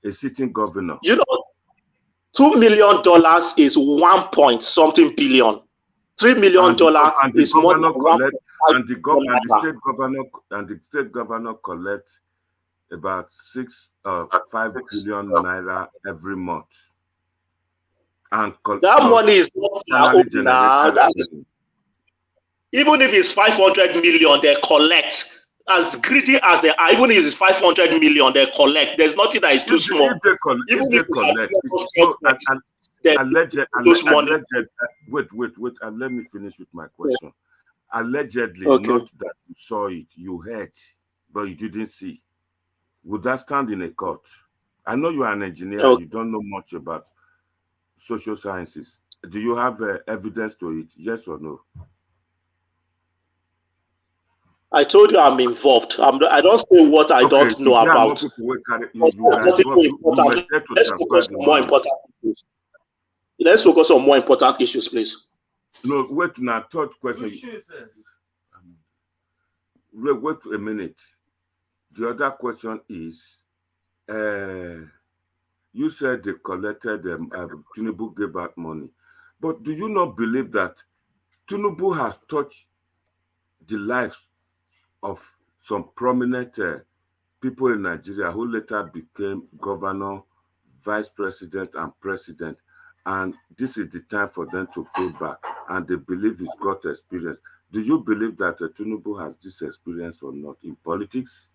a sitting governor. You know, $2 million is 1 point something billion. $3 million is more than 1. And the state governor collects about 5 billion naira every month. And that money is not their own now. Even if it's 500 million, they collect. As greedy as they are, even if it's 500 million, they collect. There's nothing that is too small. Wait, and let me finish with my question. Yeah. Allegedly, okay. Not that you saw it, you heard, but you didn't see. Would that stand in a court? I know you are an engineer, okay. You don't know much about social sciences. Do you have evidence to it? Yes or no? I told you I'm involved. I don't say what I don't know about. Let's focus on more important issues. Let's focus on more important issues, please. No, wait now. Third question. Wait a minute. The other question is, you said they collected them, Tinubu gave out money. But do you not believe that Tinubu has touched the lives of some prominent people in Nigeria who later became governor, vice president, and president? And this is the time for them to pay back. And they believe he's got experience. Do you believe that Tinubu has this experience or not in politics?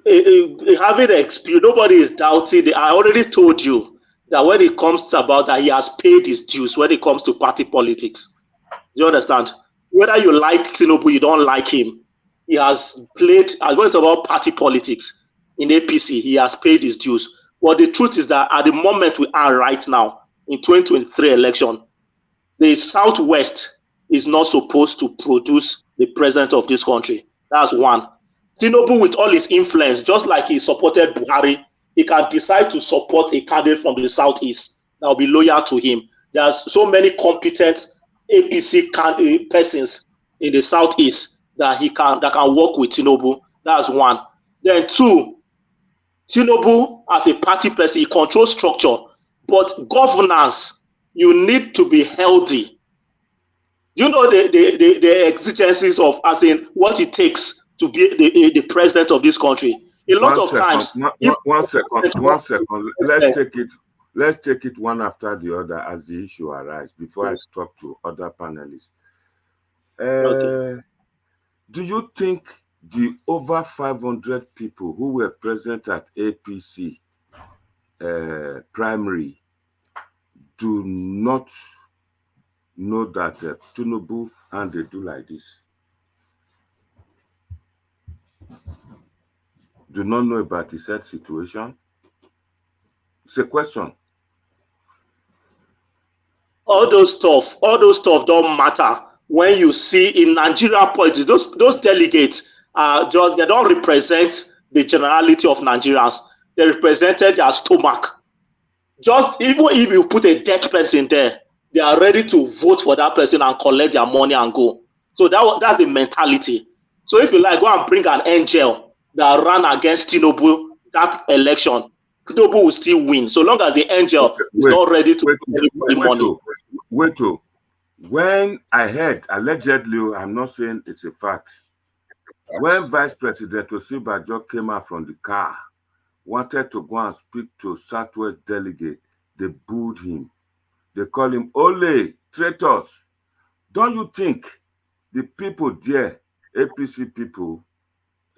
Having experience, nobody is doubting it. I already told you that when it comes about that, he has paid his dues when it comes to party politics. Do you understand? Whether you like Tinubu, you don't like him, he has played, I'm going to talk about party politics in APC, he has paid his dues. But the truth is that at the moment we are right now, in 2023 election, the Southwest is not supposed to produce the president of this country. That's one. Tinubu, with all his influence, just like he supported Buhari, he can decide to support a candidate from the Southeast that will be loyal to him. There's so many competent APC persons in the Southeast that can work with Tinubu. That's one. Then two, Tinubu as a party person, he controls structure, but governance, you need to be healthy. You know the exigencies of, as in what it takes to be the president of this country. A lot of times. One second. Let's take it one after the other as the issue arises before I talk to other panelists. Okay. Do you think the over 500 people who were present at APC primary do not know that Tinubu and they do like this? Do not know about his health situation? It's a question. All those stuff don't matter when you see in Nigerian politics. Those delegates they don't represent the generality of Nigerians. They represented their stomach. Just even if you put a dead person there, they are ready to vote for that person and collect their money and go. So that's the mentality. So if you like, go and bring an angel that ran against Tinubu that election, Tinubu will still win, so long as the angel is not ready to pay the money. When I heard, allegedly, I'm not saying it's a fact, when Vice President Osibajo came out from the car, wanted to go and speak to Southwest Delegate, they booed him. They call him Ole, traitors. Don't you think the people there, APC people,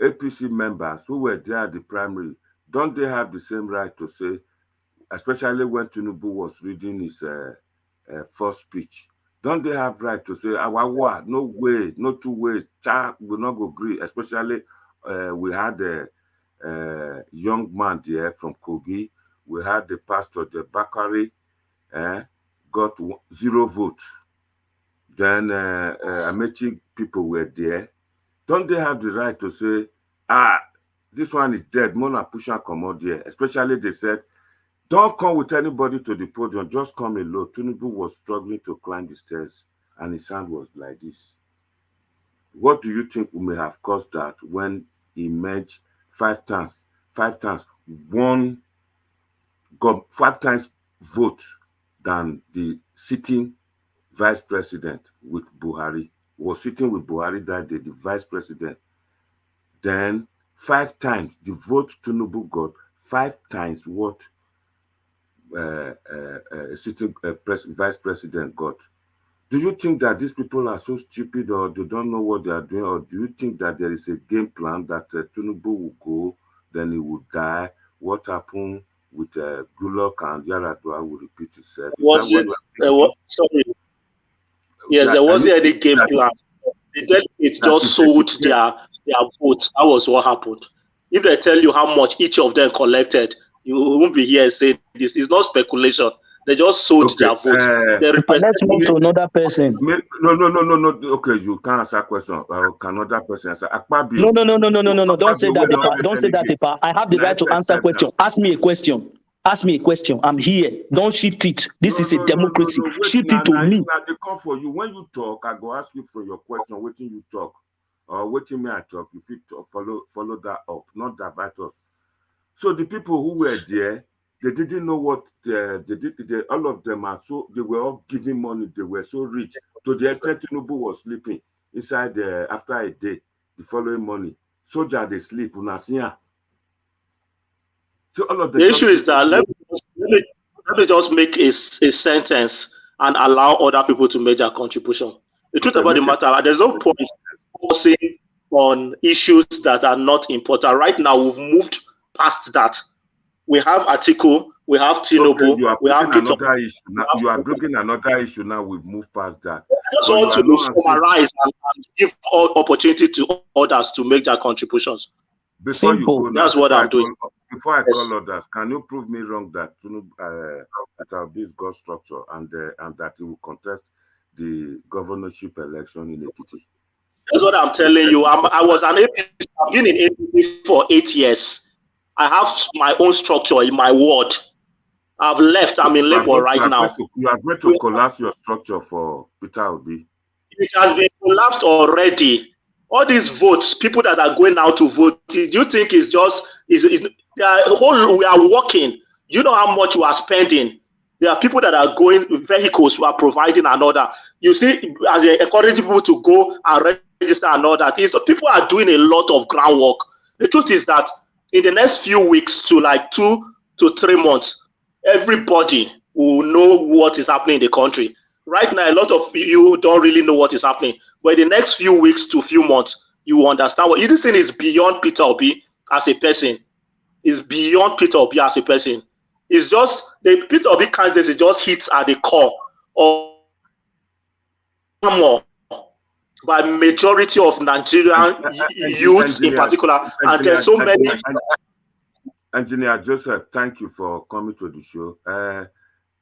APC members who were there at the primary, don't they have the same right to say, especially when Tinubu was reading his first speech, don't they have right to say, no way, no two ways, child will not go agree, especially we had a young man there from Kogi, we had the pastor, the Bakari, got 0 votes. Then Amechi people were there. Don't they have the right to say, this one is dead, Mona Pusha come out there? Especially they said, don't come with anybody to the podium, just come alone. Tinubu was struggling to climb the stairs and his hand was like this. What do you think may have caused that when he merged 5 times 5 times, won, got 5 times vote than the sitting vice president with Buhari. Was sitting with Buhari that day, the vice president. Then 5 times the vote Tinubu got, 5 times what sitting vice president got. Do you think that these people are so stupid, or they don't know what they are doing, or do you think that there is a game plan that Tinubu will go, then he will die? What happened with Goodluck and Yaradua will repeat itself? Is that Was what it? you are thinking? Sorry. Yes, there Are you wasn't any thinking game that, plan. The delegates that just is sold a game? their votes. That was what happened. If they tell you how much each of them collected, you won't be here saying this. It's not speculation. They just sold Okay. their votes. They represent. Let's move to another person. No. Okay, you can't answer a question. Can another person answer? Akpabio. No. Don't say Akpabio that. will not Don't say that. delegate. I have the right to answer Step down. question. Ask me a question. Ask me a question. I'm here. Don't shift it. This is a democracy. Wait, Shift it to me. now they come for you. When you talk, I go ask you for your question. Waiting you talk, or waiting me I talk. If you follow that up, not divert us. So the people who were there, they didn't know what they did. All of them are so, they were all giving money. They were so rich. To the extent Tinubu was sleeping inside after a day, the following morning, soldier they sleep. So all of them. The issue is that let me just make a sentence and allow other people to make their contribution. The truth about the matter, there's no point focusing on issues that are not important. Right now, we've moved past that. We have Atiku, we have Tinubu, we have Peter. You are bringing another issue now. We've moved past that. I just want to summarize and give all opportunity to others to make their contributions. Before you go, that's what I'm doing. Before I call others, can you prove me wrong that Obi is God's structure and that he will contest the governorship election in Ekiti? That's what I'm telling you. I was an APC. I've been in APC for 8 years. I have my own structure in my ward. I've left. I'm in labor right now. You are going to collapse your structure for Peter Obi. It has been collapsed already. All these votes, people that are going out to vote, do you think it's just we are working? You know how much we are spending. There are people that are going, vehicles who are providing another. You see, as they encourage people to go and register another, people are doing a lot of groundwork. The truth is that in the next few weeks to like 2 to 3 months, everybody will know what is happening in the country. Right now, a lot of you don't really know what is happening. But in the next few weeks to few months, you will understand what this thing is beyond Peter Obi as a person. It's beyond Peter Obi as a person. It's just the Peter Obi candidacy just hits at the core of more by majority of Nigerian youths in particular, and there's so many. Engineer Joseph, thank you for coming to the show.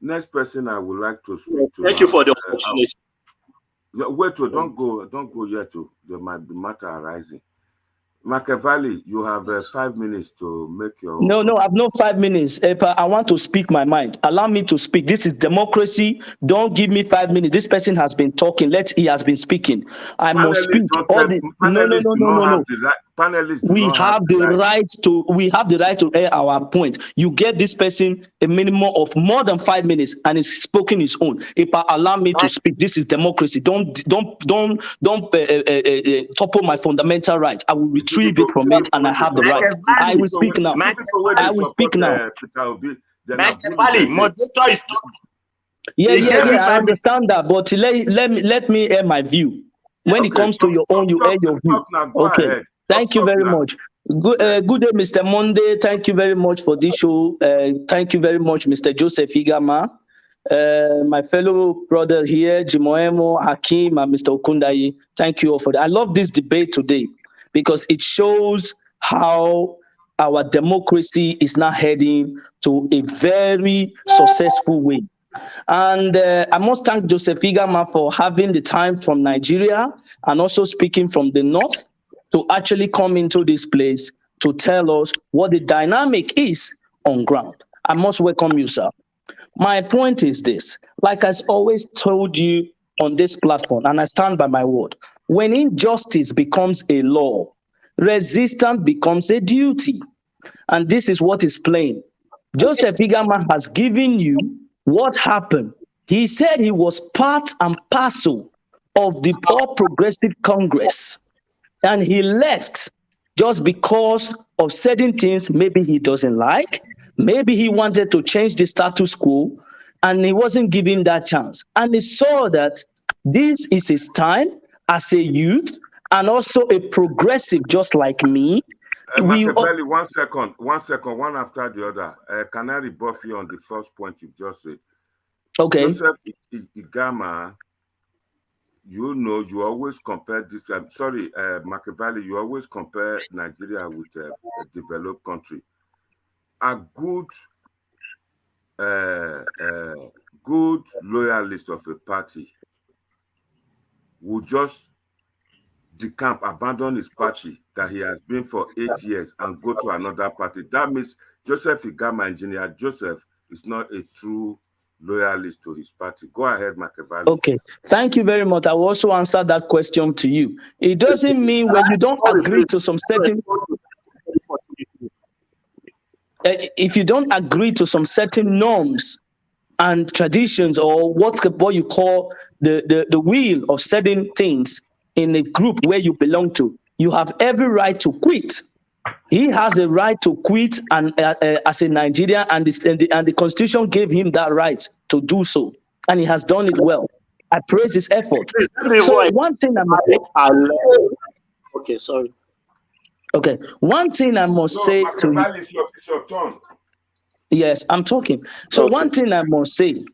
Next person I would like to speak to. Thank you for the opportunity. Wait, don't go yet. There might be matter arising. Machiavelli, you have 5 minutes to make your. No, I've no 5 minutes. I want to speak my mind. Allow me to speak. This is democracy. Don't give me 5 minutes. This person has been talking. He has been speaking. I must speak. No. We have the right to air our point. You get this person a minimum of more than 5 minutes, and he's spoken his own. Allow me to speak. This is democracy. Don't topple my fundamental right. I will retrieve it from it, and I have the right. I will speak now. I will speak now. Yeah. I understand that, but let me air my view. When it comes to your own, you air your view. Okay. Thank you very much. Good day, Mr. Monday. Thank you very much for this show. Thank you very much, Mr. Joseph Igama. My fellow brother here, Jimoemo, Hakim, and Mr. Okundayi. Thank you all for that. I love this debate today because it shows how our democracy is now heading to a very successful way. And I must thank Joseph Igama for having the time from Nigeria and also speaking from the north to actually come into this place to tell us what the dynamic is on ground. I must welcome you, sir. My point is this, like I always told you on this platform, and I stand by my word, when injustice becomes a law, resistance becomes a duty. And this is what is playing. Joseph Igama has given you what happened. He said he was part and parcel of the All Progressive Congress. And he left just because of certain things maybe he doesn't like. Maybe he wanted to change the status quo and he wasn't given that chance. And he saw that this is his time as a youth and also a progressive just like me. Machiavelli, one second, one after the other. Can I rebuff you on the first point you just said? Okay. Joseph Igama, you know, you always compare this. Sorry, Machiavelli, you always compare Nigeria with a developed country. A good loyalist of a party would just decamp, abandon his party that he has been for 8 years and go to another party. That means Joseph Igama, Engineer Joseph, is not a true loyalist to his party. Go ahead, Machiavelli. Okay, thank you very much. I will also answer that question to you. It doesn't mean when you don't agree to some certain... if you don't agree to some certain norms and traditions or what you call the will of certain things in a group where you belong to, you have every right to quit. He has a right to quit and as a Nigerian, and the Constitution gave him that right to do so, and he has done it well. I praise his effort. So one thing okay, sorry. Okay, one thing I must say to you. It's your turn. Yes, I'm talking. So one thing I must say,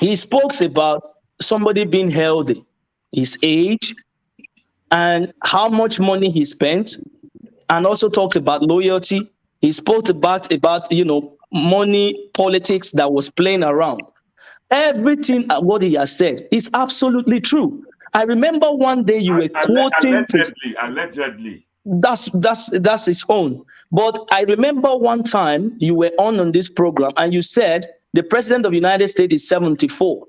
he spoke about somebody being healthy, his age, and how much money he spent, and also talks about loyalty. He spoke about money, politics that was playing around. Everything what he has said is absolutely true. I remember one day you were quoting allegedly. That's his own. But I remember one time you were on this program and you said the president of the United States is 74.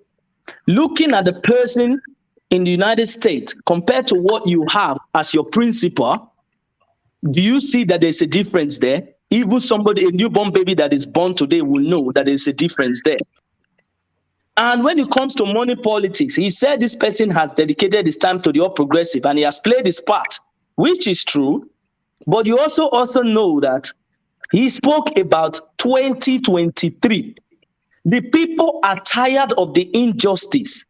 Looking at the person in the United States compared to what you have as your principal, do you see that there's a difference there? Even a newborn baby that is born today will know that there's a difference there. And when it comes to money politics, he said this person has dedicated his time to the All Progressive and he has played his part, which is true. But you also know that he spoke about 2023. The people are tired of the injustice.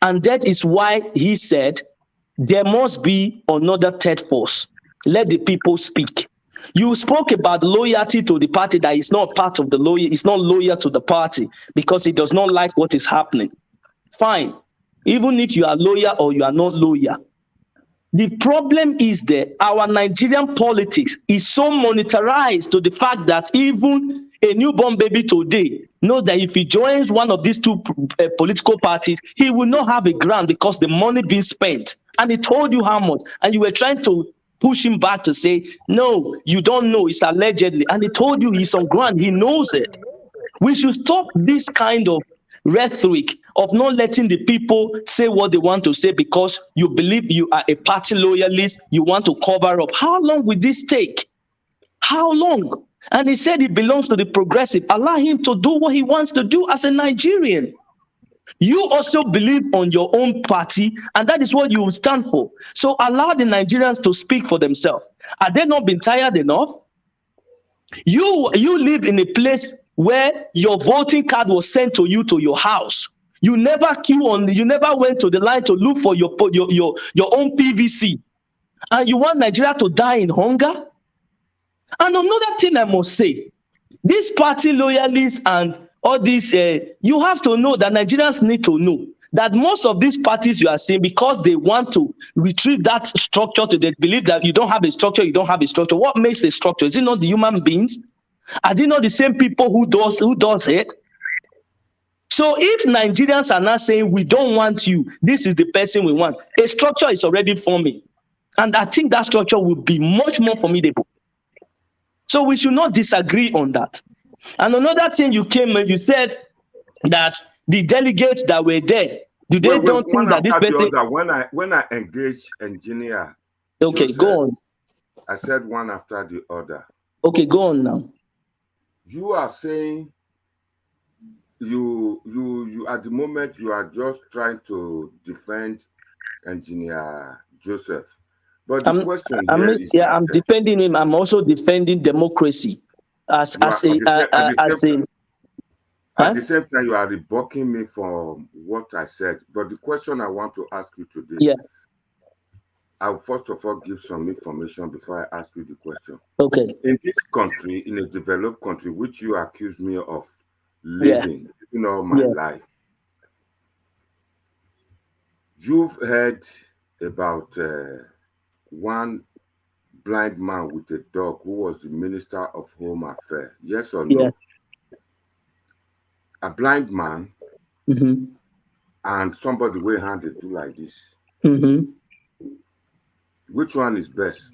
And that is why he said there must be another third force. Let the people speak. You spoke about loyalty to the party that is not part of the loyal, is not loyal to the party because he does not like what is happening. Fine. Even if you are loyal or you are not loyal. The problem is that our Nigerian politics is so monetarized to the fact that even a newborn baby today knows that if he joins one of these two political parties, he will not have a grant because the money being spent. And he told you how much. And you were trying to push him back to say, no, you don't know, it's allegedly. And he told you he's on ground, he knows it. We should stop this kind of rhetoric of not letting the people say what they want to say because you believe you are a party loyalist, you want to cover up. How long will this take? How long? And he said he belongs to the progressive. Allow him to do what he wants to do as a Nigerian. You also believe on your own party, and that is what you will stand for. So allow the Nigerians to speak for themselves. Are they not been tired enough? You live in a place where your voting card was sent to you to your house. You never you never went to the line to look for your own PVC. And you want Nigeria to die in hunger? And another thing I must say, these party loyalists and all this, you have to know that Nigerians need to know that most of these parties you are seeing, because they want to retrieve that structure, they believe that you don't have a structure, you don't have a structure. What makes a structure? Is it not the human beings? Are they not the same people who does it? So if Nigerians are not saying we don't want you, this is the person we want, a structure is already forming. And I think that structure will be much more formidable. So we should not disagree on that. And another thing you said that the delegates that were there, don't think that this person... When I engage engineer... Okay, Joseph, go on. I said one after the other. Okay, go on now. You are saying you at the moment you are just trying to defend Engineer Joseph. But the question here is I'm defending him. I'm also defending democracy at the same time you are rebuking me for what I said. But the question I want to ask you today, I'll first of all give some information before I ask you the question. Okay. In this country, in a developed country, which you accuse me of living, all my life, you've heard about one blind man with a dog who was the Minister of Home Affairs. Yes or no? A blind man and somebody with hand they do like this. Which one is best?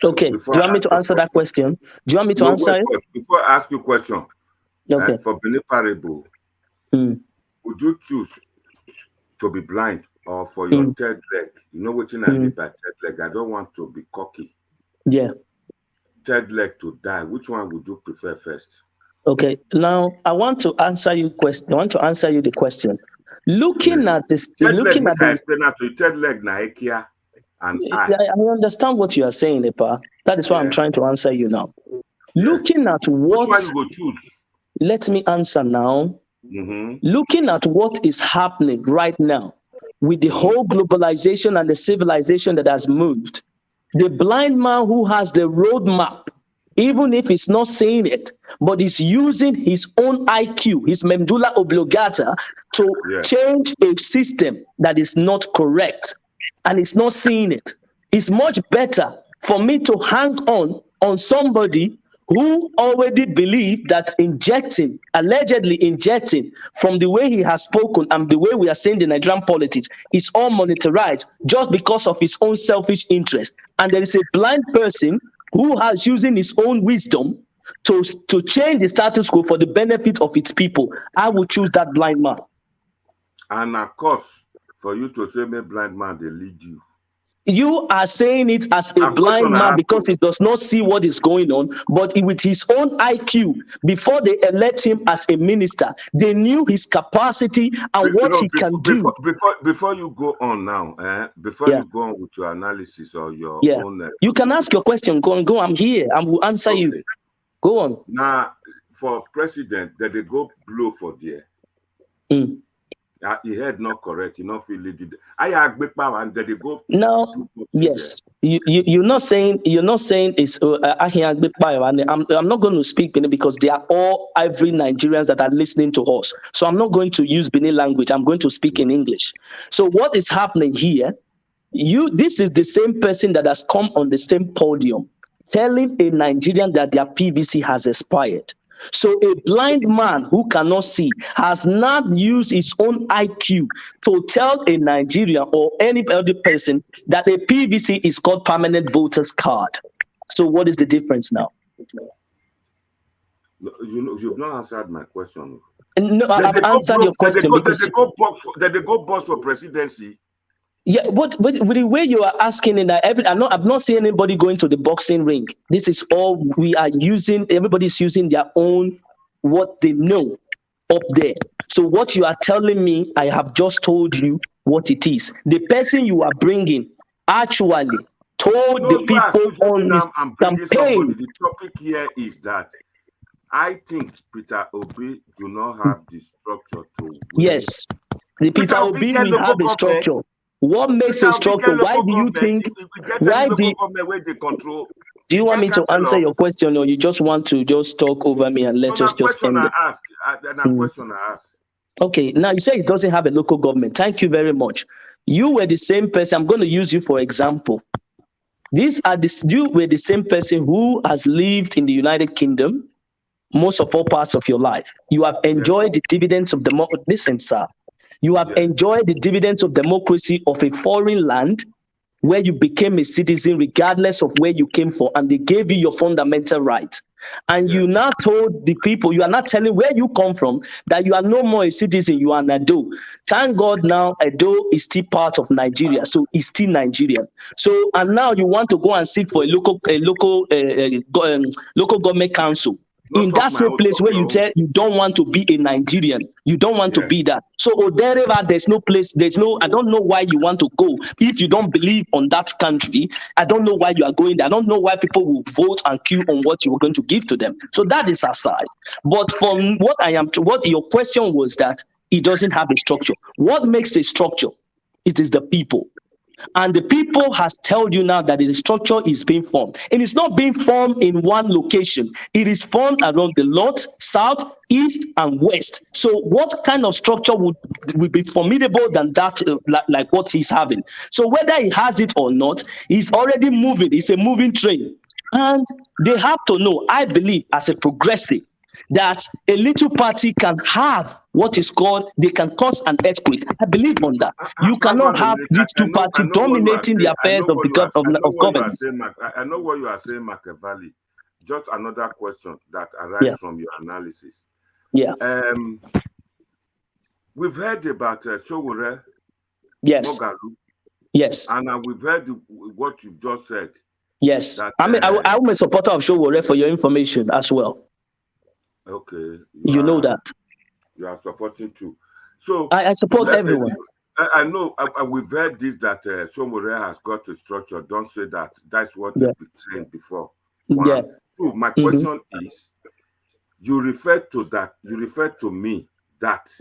Okay. Do you want me to answer that question? Do you want me to answer it? Before I ask you a question, okay. For Benin Parable, would you choose to be blind or for your third leg? You know what I mean by third leg? I don't want to be cocky. Yeah. Third leg to die. Which one would you prefer first? Okay. Now I want to answer you the question. Looking at this, third leg na Ekia and I understand what you are saying, Epa. That is why I'm trying to answer you now. Looking at what which one you go choose? Let me answer now. Looking at what is happening right now with the whole globalization and the civilization that has moved, the blind man who has the roadmap, even if he's not saying it, but he's using his own IQ, his medulla oblongata, to change a system that is not correct, and he's not seeing it. It's much better for me to hang on somebody who already believed that allegedly injecting, from the way he has spoken and the way we are seeing the Nigerian politics, is all monetized just because of his own selfish interest. And there is a blind person who has using his own wisdom to change the status quo for the benefit of its people. I will choose that blind man. And of course, for you to say me blind man, they lead you. You are saying it as a blind man because he does not see what is going on, but with his own IQ, before they elect him as a minister, they knew his capacity and what he can do. Before you go on now, you go on with your analysis or your own... you can ask your question. Go. I'm here. I will answer you. Go on. Now, for president, that they go blow for there. He heard not correct. You not feel it. And they go. No. Yes. You're not saying it's. I'm not going to speak Benin because they are all every Nigerians that are listening to us. So I'm not going to use Benin language. I'm going to speak in English. So what is happening here? This is the same person that has come on the same podium, telling a Nigerian that their PVC has expired. So a blind man who cannot see has not used his own IQ to tell a Nigerian or any other person that a PVC is called permanent voter's card. So what is the difference now? You've not answered my question. No, I've answered your question because they go boss for presidency. Yeah, but with the way you are asking it, I'm not seeing anybody going to the boxing ring. This is all we are using. Everybody's using their own, what they know up there. So what you are telling me, I have just told you what it is. The person you are bringing actually told the people on this campaign. The topic here is that I think Peter Obi do not have the structure to win. Yes, the Peter Obi will have a structure. What makes a structure? Why do you think? Why do you want me to answer your question, or you just want to just talk over me and let us just end it? Question I ask. Okay, now you say it doesn't have a local government. Thank you very much. You were the same person. I'm going to use you for example. You were the same person who has lived in the United Kingdom most of all parts of your life. You have enjoyed the dividends of democracy. Listen, sir. You have enjoyed the dividends of democracy of a foreign land where you became a citizen regardless of where you came from, and they gave you your fundamental right. And you now told the people, you are not telling where you come from, that you are no more a citizen, you are an Edo. Thank God now Edo is still part of Nigeria, so it's still Nigerian. So, and now you want to go and seek for a local government council. In that same place where you tell you don't want to be a Nigerian, you don't want to be that. So Odereva, there's no place, I don't know why you want to go. If you don't believe on that country, I don't know why you are going there. I don't know why people will vote and queue on what you are going to give to them. So that is aside. But from what your question was, that it doesn't have a structure. What makes a structure? It is the people. And the people has told you now that the structure is being formed. And it's not being formed in one location. It is formed around the north, south, east, and west. So what kind of structure would be formidable than that, like what he's having? So whether he has it or not, he's already moving. It's a moving train. And they have to know, I believe, as a progressive, that a little party can have what is called, they can cause an earthquake. I believe on that. You cannot have these two parties dominating the affairs of government. I know what you are saying, Machiavelli. Just another question that arises from your analysis. Yeah. We've heard about Sowore. Yes. Mogalu. Yes. And we've heard what you've just said. Yes. That, I'm a supporter of Sowore, for your information as well. Okay. You know that. You are supporting too. So I support everyone. I know we've heard this, that Sowore has got a structure. Don't say that. That's what they've been saying before. One. Two, my question is, you refer to that, you refer to me that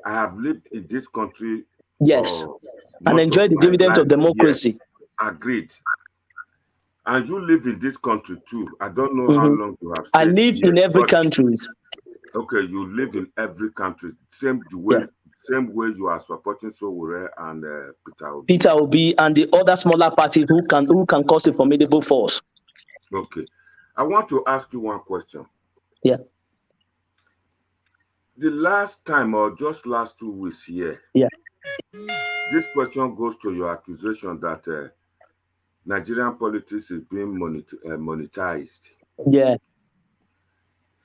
I have lived in this country and enjoy the dividend of democracy. Agreed. And you live in this country too. I don't know how long you have stayed. I live in every country. Okay, you live in every country. Same way you are supporting Sowore and Peter Obi and the other smaller parties who can cause a formidable force. Okay. I want to ask you one question. Yeah. The last time, or just last 2 weeks here, this question goes to your accusation that Nigerian politics is being monetized. Yeah.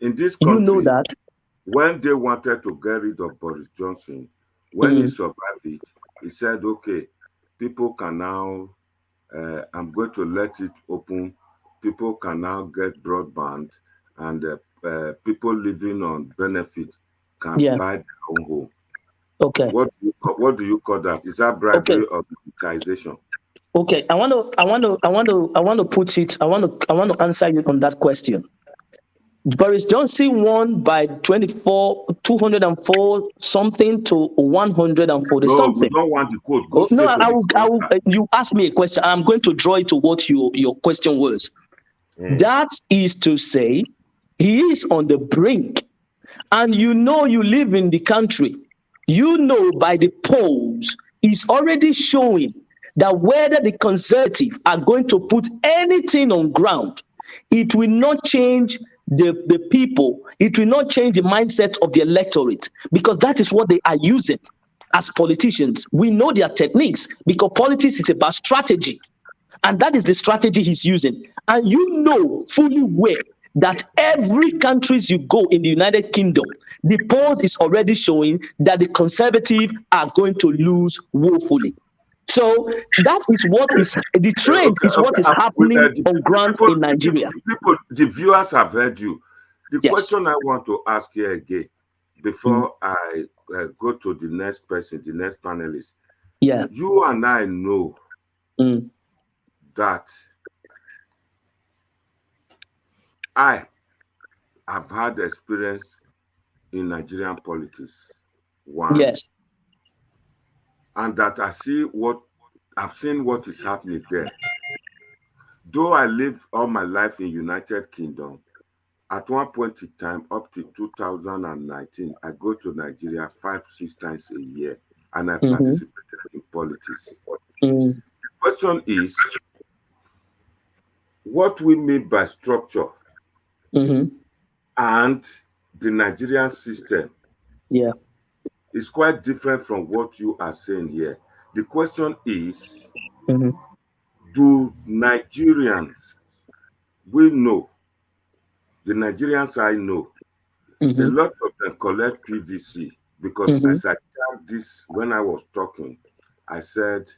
In this country, you know that when they wanted to get rid of Boris Johnson, when he survived it, he said, okay, people can now, I'm going to let it open. People can now get broadband, and people living on benefit can buy their own home. Okay. What do you call that? Is that bribery or monetization? Okay, I want to put it. I want to answer you on that question. Boris Johnson won by 204 something to 140 something. No, we don't want the code. You asked me a question. I'm going to draw it to what your question was. That is to say, he is on the brink, and you live in the country. You know by the polls, it's already showing that whether the Conservatives are going to put anything on ground, it will not change the people. It will not change the mindset of the electorate, because that is what they are using as politicians. We know their techniques, because politics is about strategy. And that is the strategy he's using. And you know fully well that every countries you go in the United Kingdom, the polls is already showing that the Conservatives are going to lose woefully. So that is what is the trend, is what is happening on ground in Nigeria. The viewers have heard you. The question I want to ask here again, before I go to the next person, the next panelist. Yeah. You and I know that I have had experience in Nigerian politics. One. Yes. And that I've seen what is happening there. Though I lived all my life in United Kingdom, at one point in time, up to 2019, I go to Nigeria 5-6 times a year, and I participated in politics. The question is, what we mean by structure and the Nigerian system is quite different from what you are saying here. The question is, Do Nigerians, we know, the Nigerians I know, a lot of them collect PVC because as I told this when I was talking, I said,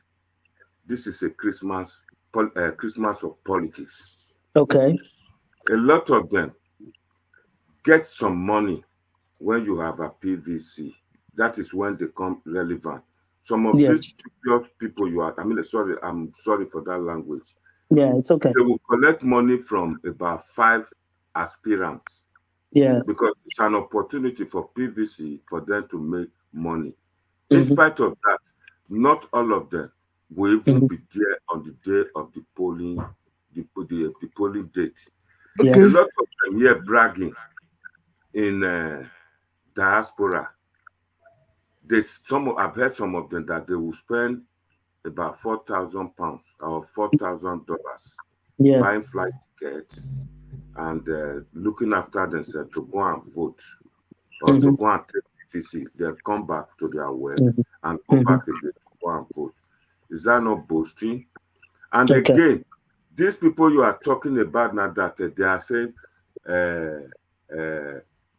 this is a Christmas of politics. Okay. A lot of them get some money when you have a PVC. That is when they come relevant. Some of these people I'm sorry for that language. Yeah, it's okay. They will collect money from about 5 aspirants. Yeah. Because it's an opportunity for PVC for them to make money. In spite of that, not all of them will even be there on the day of the polling, the polling date. Yeah. A lot of them here bragging in diaspora. I've heard some of them that they will spend about £4,000 or $4,000 buying flight tickets and looking after themselves to go and vote or to go and take PVC. They'll come back to their work and come back again to go and vote. Is that not boasting? And again, these people you are talking about now that they are saying,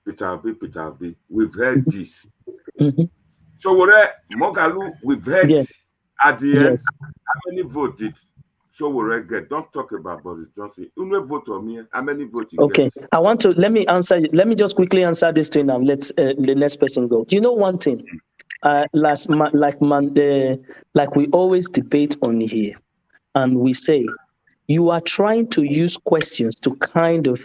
Peter Obi, we've heard this. So, Mogalu, we've heard at the end, how many votes did so get? Don't talk about Boris Johnson. You know, vote on me. How many votes you get? I want to let me just quickly answer this thing and let the next person go. Do you know one thing? Like we always debate on here, and we say you are trying to use questions to kind of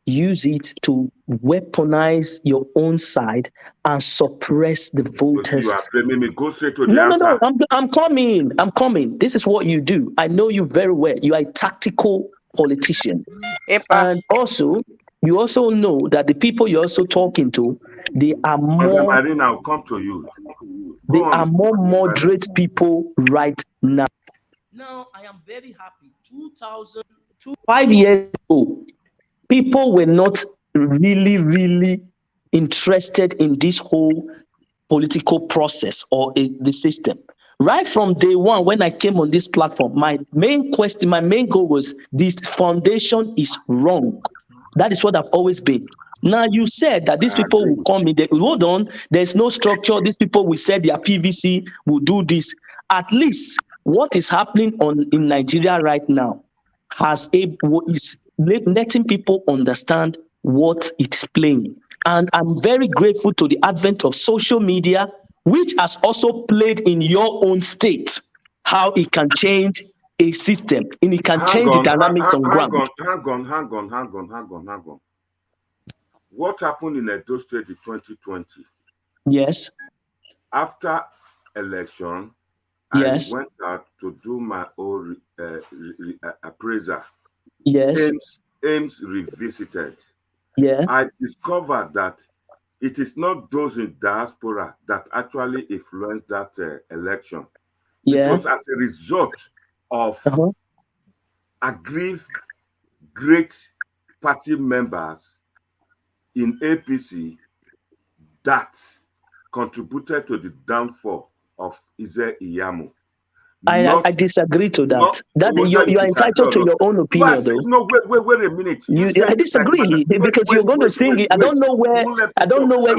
use it to weaponize your own side and suppress the voters. You are blaming me. Go straight to the answer. No. I'm coming. This is what you do. I know you very well. You are a tactical politician. And also, you also know that the people you're also talking to, they are more. Marina, I'll come to you. Are more moderate people right now. Now, I am very happy. 5 years ago, people were not really interested in this whole political process or the system. Right from day one, when I came on this platform, my main goal was this foundation is wrong. That is what I've always been. Now, you said that these people will come in, hold on, there's no structure. These people will say their PVC will do this. At least what is happening in Nigeria right now is letting people understand what it's playing. And I'm very grateful to the advent of social media, which has also played in your own state, how it can change a system and it can change the dynamics on ground. Hang on. What happened in Edo State in 2020? Yes. After election, yes. I went out to do my own appraisal. Yes. Ames revisited. Yeah. I discovered that it is not those in diaspora that actually influenced that election. Yeah. It was as a result of aggrieved great party members in APC that contributed to the downfall of Ize Iyamu. I disagree to that. You are entitled to your own opinion, though. No, wait a minute. I disagree because you're going to sing it. I don't know where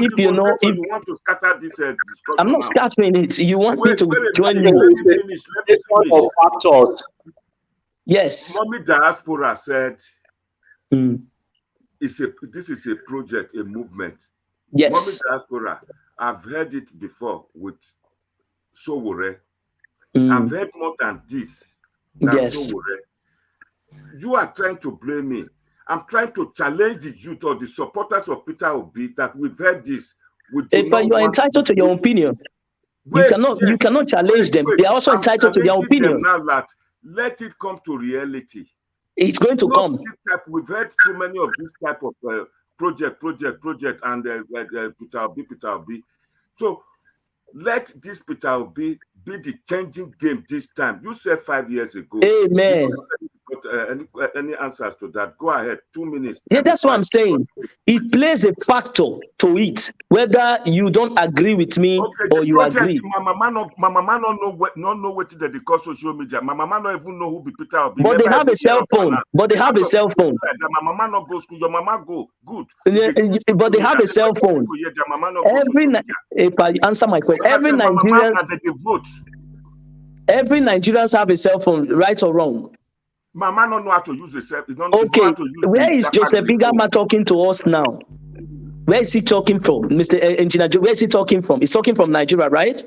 if you know if you want to scatter this discussion. I'm not scattering it. You want me to join you? Let me finish. Yes. Mommy Diaspora said this is a project, a movement. Yes. Mommy Diaspora, I've heard it before with Sowore. I've heard more than this. Yes. You are trying to blame me. I'm trying to challenge the youth or the supporters of Peter Obi that we've heard this. But you are entitled to your opinion. You cannot challenge them. They are also entitled to their opinion. Now let it come to reality. It's going to come. We've heard too many of this type of project, and Peter Obi. So let this Peter Obi be the changing game this time. You said 5 years ago. Amen. got any answers to that. Go ahead. 2 minutes. Yeah, that's what I'm saying. It plays a factor to it, whether you don't agree with me or you agree. My mama not know what they call social media. My mama not even know who be Peter Obi. But they have a cell phone. But they have a cell phone. My mama not go school. Your mama go good. But they have a cell phone. If I answer my question, every Nigerians have a cell phone, right or wrong? Mama don't know how to use the cell. Okay, where is Joseph Igama talking to us now? Where is he talking from, Mr. Engineer? Where is he talking from? He's talking from Nigeria, right?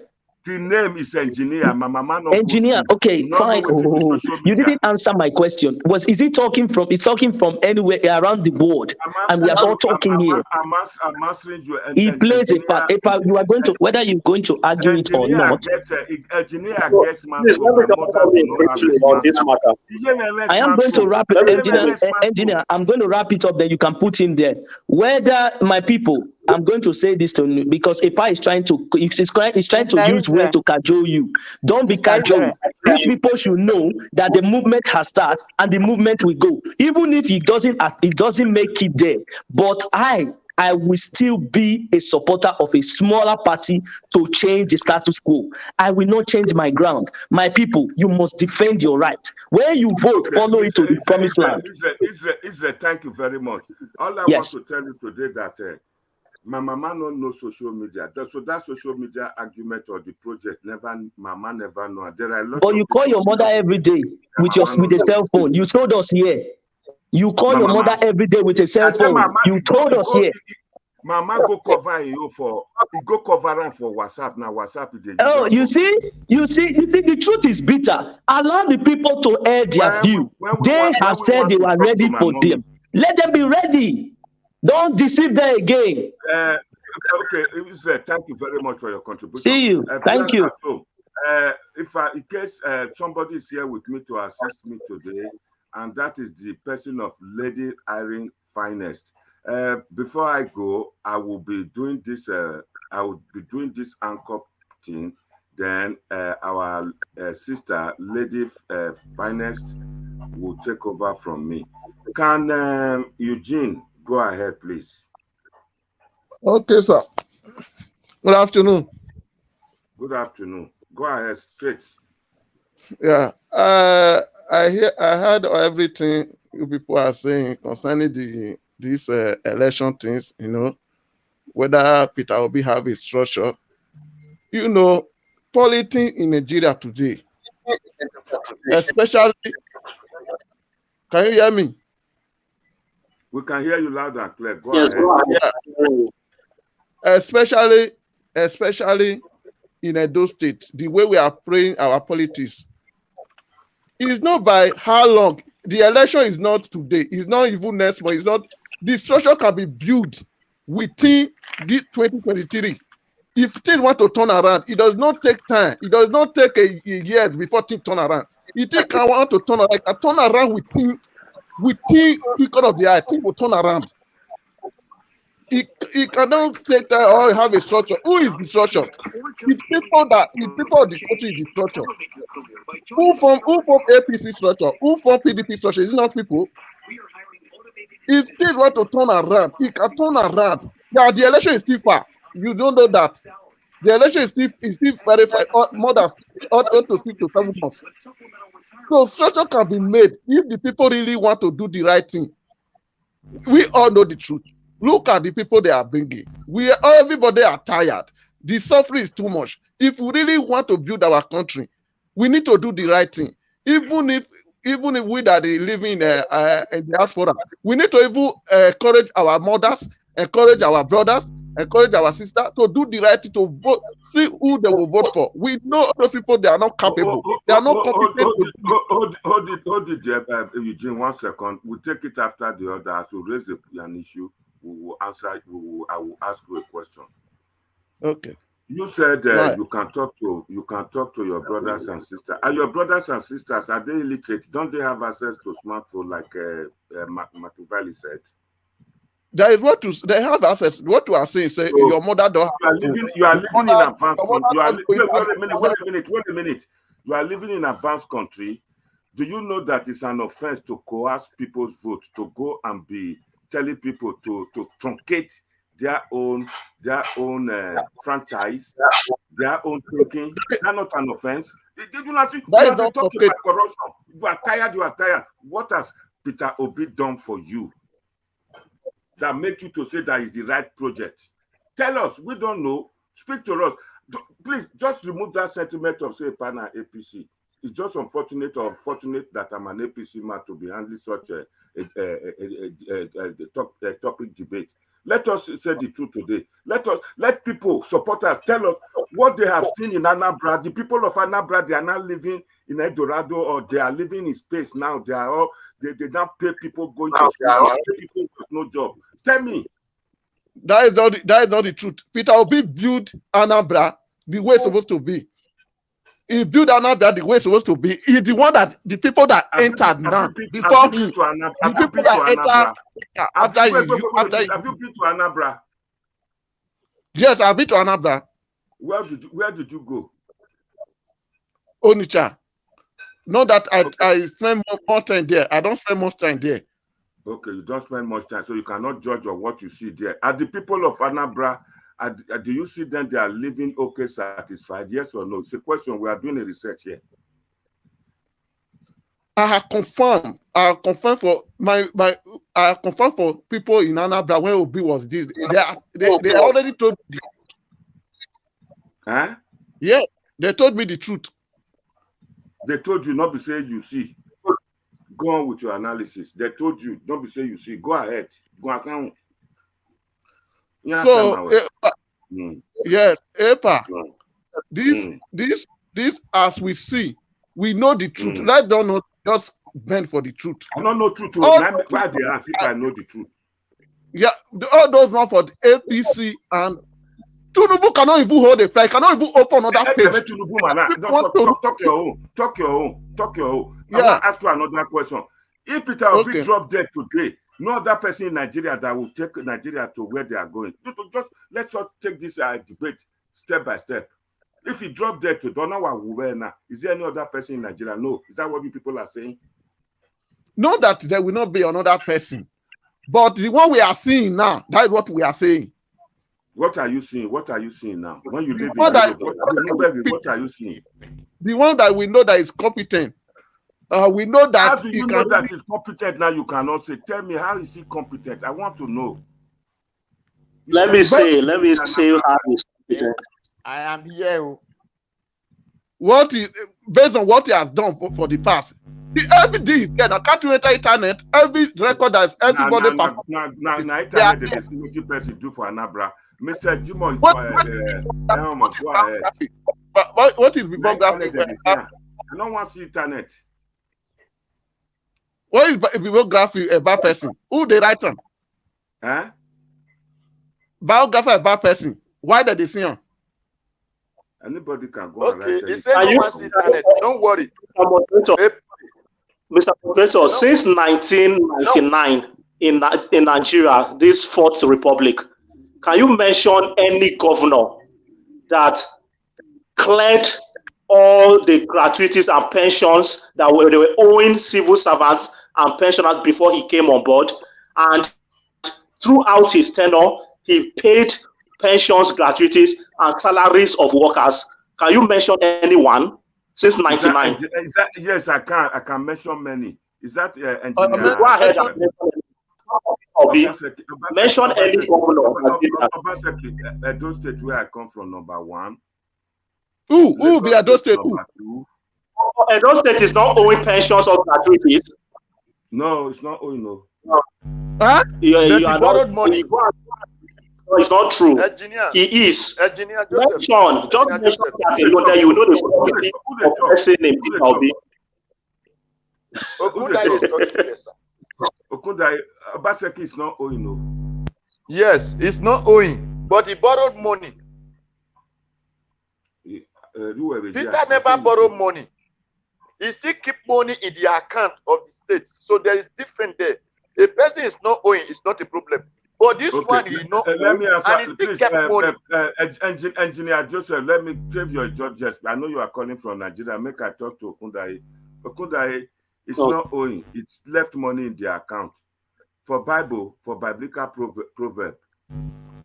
The name is Engineer. My mama no Engineer. Okay, fine. Oh, you didn't answer my question. Is he talking from? He's talking from anywhere around the world, and we are all talking here. I'm answering you. He plays a part. You are going to, whether you're going to argue it or not. Engineer, I guess, man. I am going to wrap it, engineer. I'm going to wrap it up. Then you can put him there. Whether my people. I'm going to say this to you because EPA is trying to use ways to cajole you. Don't be cajoled. These people should know that the movement has started and the movement will go. Even if it doesn't make it there. But I will still be a supporter of a smaller party to change the status quo. I will not change my ground. My people, you must defend your right. When you vote, follow it to the promised land. Israel, thank you very much. All I want to tell you today that my mama don't know social media. So that social media argument or the project mama never know. There are a lot. But you call your mother every day with a cell phone. You told us here. You call your mother every day with a cell phone. You told us here. Mama go cover you for WhatsApp now. WhatsApp is oh, you see, the truth is bitter. Allow the people to air their view. They have said they were ready for them. Let them be ready. Don't deceive them again. Okay, thank you very much for your contribution. See you. Thank you. In case somebody is here with me to assist me today, and that is the person of Lady Irene Finest. Before I go, I will be doing this. Anchor thing. Then our sister, Lady Finest, will take over from me. Can Eugene go ahead, please? Okay, sir. Good afternoon. Good afternoon. Go ahead, straight. Yeah. I heard everything you people are saying concerning these election things, whether Peter Obi have a structure. Politics in Nigeria today, especially, can you hear me? We can hear you loud and clear. Go ahead. Especially in Edo State, the way we are playing our politics, it is not by how long. The election is not today. It's not even next month. It's not. The structure can be built within this 2023. If things want to turn around, it does not take time. It does not take a year before things turn around. It takes a while to turn around. A turn around within because of the eye, things will turn around. It cannot take time or have a structure. Who is the structure? It's people of the country is the structure. Who form APC structure? Who form PDP structure? Is it not people? If things want to turn around, it can turn around. Now the election is still far. You don't know that. The election is still very far, more than 8 to 6 to 7 months. So structure can be made if the people really want to do the right thing. We all know the truth. Look at the people they are bringing. Everybody are tired. The suffering is too much. If we really want to build our country, we need to do the right thing. Even if we that are living in diaspora, we need to even encourage our mothers, encourage our brothers, encourage our sisters to do the right thing, to vote, see who they will vote for. We know those people, they are not capable. They are not competent. Hold it, Eugene, 1 second. We'll take it after the other. As we raise an issue, we will answer. I will ask you a question. Okay. You said you can talk to your brothers and sisters. Are your brothers and sisters, are they illiterate? Don't they have access to smartphone like Machiavelli said? There is they have access. What you are saying, say so your mother don't have. You are living in advanced country. Wait a minute. You are living in advanced country. Do you know that it's an offense to coerce people's votes, to go and be telling people to truncate their own franchise, their own thinking? That's not an offense. You not see, you are talking about corruption. You are tired. What has Peter Obi done for you that make you to say that is the right project? Tell us. We don't know. Speak to us. Please just remove that sentiment of say partner APC. It's just unfortunate that I'm an APC man to be handling such a topic debate. Let us say the truth today. Let people, supporters, tell us what they have seen in Anambra. The people of Anambra, they are not living in Eldorado, or they are living in space now. They now pay people going to school. They pay people with no job. Tell me. That is not the truth. Peter Obi built Anambra the way it's supposed to be. He built Anambra the way it's supposed to be. He's the one that the people that entered now before him. The people that entered after you. Have you been to Anambra? Yes, I've been to Anambra. Where did you go? Onitsha. Not that I spend more time there. I don't spend much time there. Okay, you don't spend much time, so you cannot judge on what you see there. Are the people of Anambra, do you see them, they are living okay, satisfied? Yes or no? It's a question. We are doing a research here. I have confirmed for people in Anambra when Obi was this. They already told me. Huh? Yeah, they told me the truth. They told you not to say you see. Go on with your analysis. They told you not to say you see. Go ahead. Go account. So, yes, Epa, this as we see, we know the truth. Let's don't know, just bend for the truth. I don't know truth. Why they ask if I know the truth? Yeah, all those ones for the APC, and Tinubu cannot even hold a flag, cannot even open another page. Talk your own. I want to ask you another question. If Peter Obi drop dead today, no other person in Nigeria that will take Nigeria to where they are going. Let's just take this debate step by step. If he drop dead to Donawa, is there any other person in Nigeria? No. Is that what you people are saying? Not that there will not be another person. But the one we are seeing now, that is what we are saying. What are you seeing? What are you seeing now? When you live in what are you seeing? The one that we know that is competent. We know that. How do you know that he's competent now? You cannot say. Tell me, how is he competent? I want to know. Let me say how he's competent. I am here. What is based on what he has done for the past? Every day is there. Can't you enter internet? Every record that everybody performs. Now, internet the security person do for Anambra. Mr. Jimo, go ahead. What is bibliography? I don't want to see internet. What is bibliography about person? Who they write on? Huh? Biography about person. Why did they see him? Anybody can go and write. He said you want to see internet. Don't worry. Mr. Professor, since 1999 in Nigeria, this fourth republic, can you mention any governor that cleared all the gratuities and pensions that they were owing civil servants and pensioners before he came on board, and throughout his tenure, he paid pensions, gratuities, and salaries of workers? Can you mention anyone since 99? Yes, I can. I can mention many. Is that engineer? Go ahead and mention any governor. Edo State, where I come from, number one. Who be Edo State? Edo State is not owing pensions or gratuities. No, it's not owing. No. Huh? You are borrowed money. No, it's not true. Engineer. He is. Engineer Mention. Just mention that alone. Then you know the quality of person named Peter Obi. Okunda, Obaseki is not owing. No. Yes, it's not owing, but he borrowed money. Peter never borrowed money. He still keep money in the account of the state. So there is different there. A person is not owing, it's not a problem. But this one is not let me answer, and he still kept money. Engineer Joseph, let me give your judges. I know you are calling from Nigeria. Make I talk to Okunda. Okunda, It's not owing. It's left money in their account. For biblical proverb,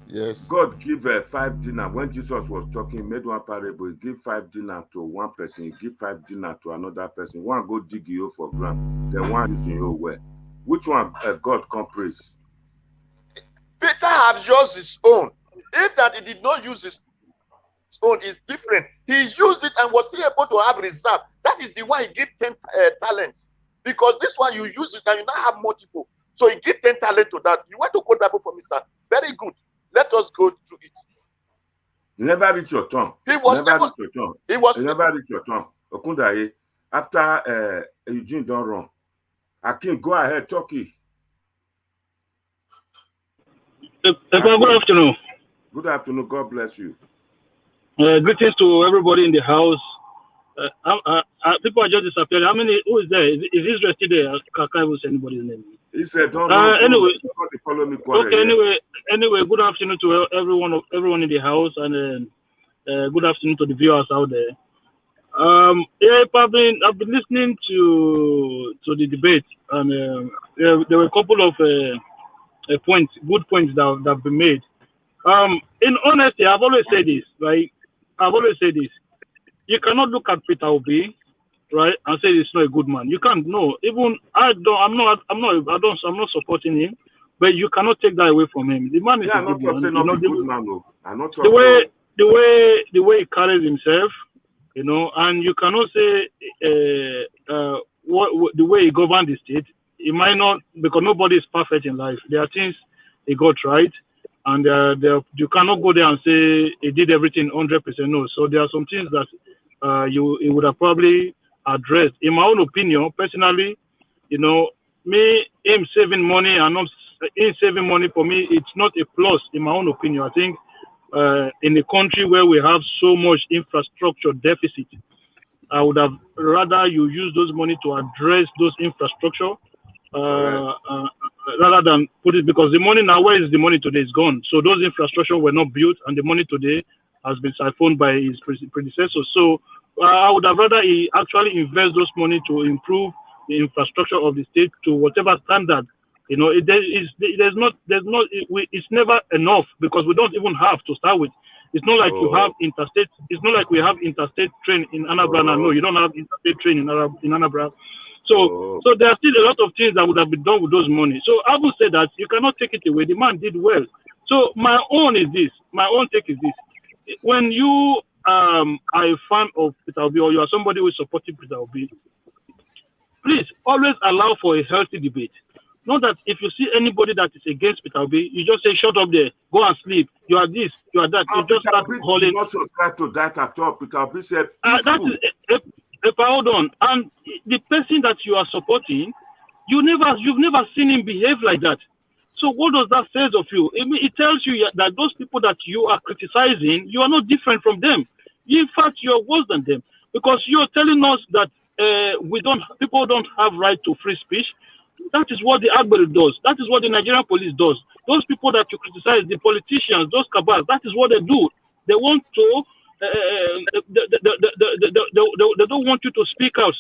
yes, God give 5 dinner. When Jesus was talking, he made one parable. He give 5 dinner to one person. He give 5 dinner to another person. One go dig you for ground. Then one using you well. Which one God can praise? Peter has used his own. If that he did not use his own, is different. He used it and was still able to have reserve. That is the one he gave 10 talents. Because this one you use it and you now have multiple. So he give 10 talents to that. You want to quote Bible for me, sir? Very good. Let us go through it. You never reach your turn. He was never reach your turn. He was you never reach your turn. Okundaye, after Eugene don't run. Akin, go ahead, talkie. Good afternoon. Good afternoon. God bless you. Greetings to everybody in the house. People are just disappearing. How many? Who is there? Is Israel still there? I can't say anybody's name. Israel, don't know. Anyway, follow me. Okay. Anyway. Good afternoon to everyone in the house, and good afternoon to the viewers out there. I've been listening to the debate, and there were a couple of good points that have been made. In honesty, I've always said this, right? You cannot look at Peter Obi, right, and say he's not a good man. You can't. No, even I'm not supporting him, but you cannot take that away from him. The man is a good man. I'm not the way he carries himself, and you cannot say the way he governs the state. It might not, because nobody is perfect in life. There are things he got right, and you cannot go there and say he did everything 100%. No. So there are some things that he would have probably addressed. In my own opinion, personally, him saving money and not saving money, for me, it's not a plus. In my own opinion, I think in a country where we have so much infrastructure deficit, I would have rather you use those money to address those infrastructure rather than put it, because the money now, where is the money today? Is gone. So those infrastructure were not built, and the money today has been siphoned by his predecessors. So I would have rather he actually invest those money to improve the infrastructure of the state to whatever standard. It's never enough, because we don't even have to start with. It's not like you have interstate. It's not like we have interstate train in Anambra. No, you don't have interstate train in Anambra. So there are still a lot of things that would have been done with those money. So I would say that you cannot take it away. The man did well. So my own take is this: when you are a fan of Peter Obi, or you are somebody who is supporting Peter Obi, please always allow for a healthy debate. Not that if you see anybody that is against Peter Obi, you just say, shut up there, go and sleep. You are this, you are that. You just start holding. Did not subscribe to that at all. Peter Obi said, that is hold on. And the person that you are supporting, you've never seen him behave like that. So what does that say of you? It tells you that those people that you are criticizing, you are not different from them. In fact, you are worse than them, because you are telling us that people don't have right to free speech. That is what the Agbero does. That is what the Nigerian police does. Those people that you criticize, the politicians, those cabals, that is what they do. They want to, they don't want you to speak out,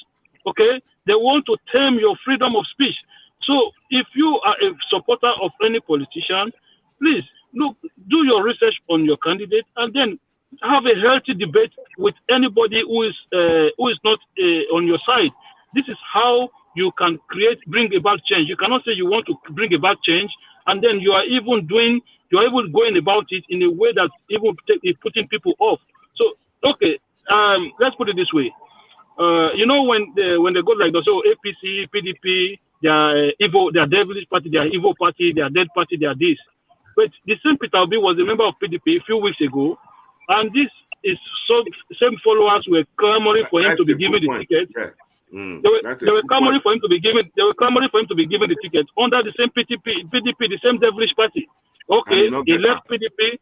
okay? They want to tame your freedom of speech. So if you are a supporter of any politician, please, look, do your research on your candidate, and then have a healthy debate with anybody who is not on your side. This is how you can bring about change. You cannot say you want to bring about change, and then you are even going about it in a way that even putting people off. So, okay, let's put it this way. When they go like that, so APC, PDP, they are evil, they are devilish party, they are evil party, they are dead party, they are this. But the same Peter Obi was a member of PDP a few weeks ago, and this is same followers were clamoring for him to be given the ticket. Yeah. They were clamoring for him to be given. They were clamoring for him to be given the ticket under the same PDP, the same devilish party. Okay, he left PDP.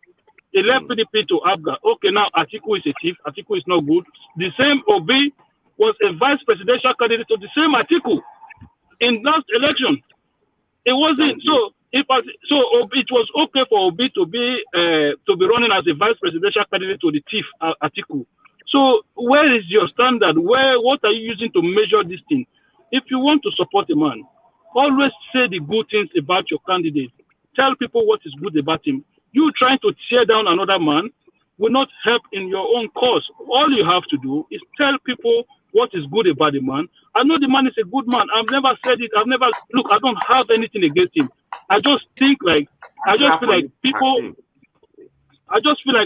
He left PDP to Abga. Okay, now Atiku is a thief. Atiku is not good. The same Obi was a vice presidential candidate to the same Atiku in last election. It wasn't so. It was okay for Obi to be running as a vice presidential candidate to the thief Atiku. So where is your standard? What are you using to measure this thing? if you want to support a man, always say the good things about your candidate. Tell people what is good about him. You trying to tear down another man will not help in your own cause. All you have to do is tell people what is good about the man. I know the man is a good man. I've never said it. Look, I don't have anything against him. I just feel like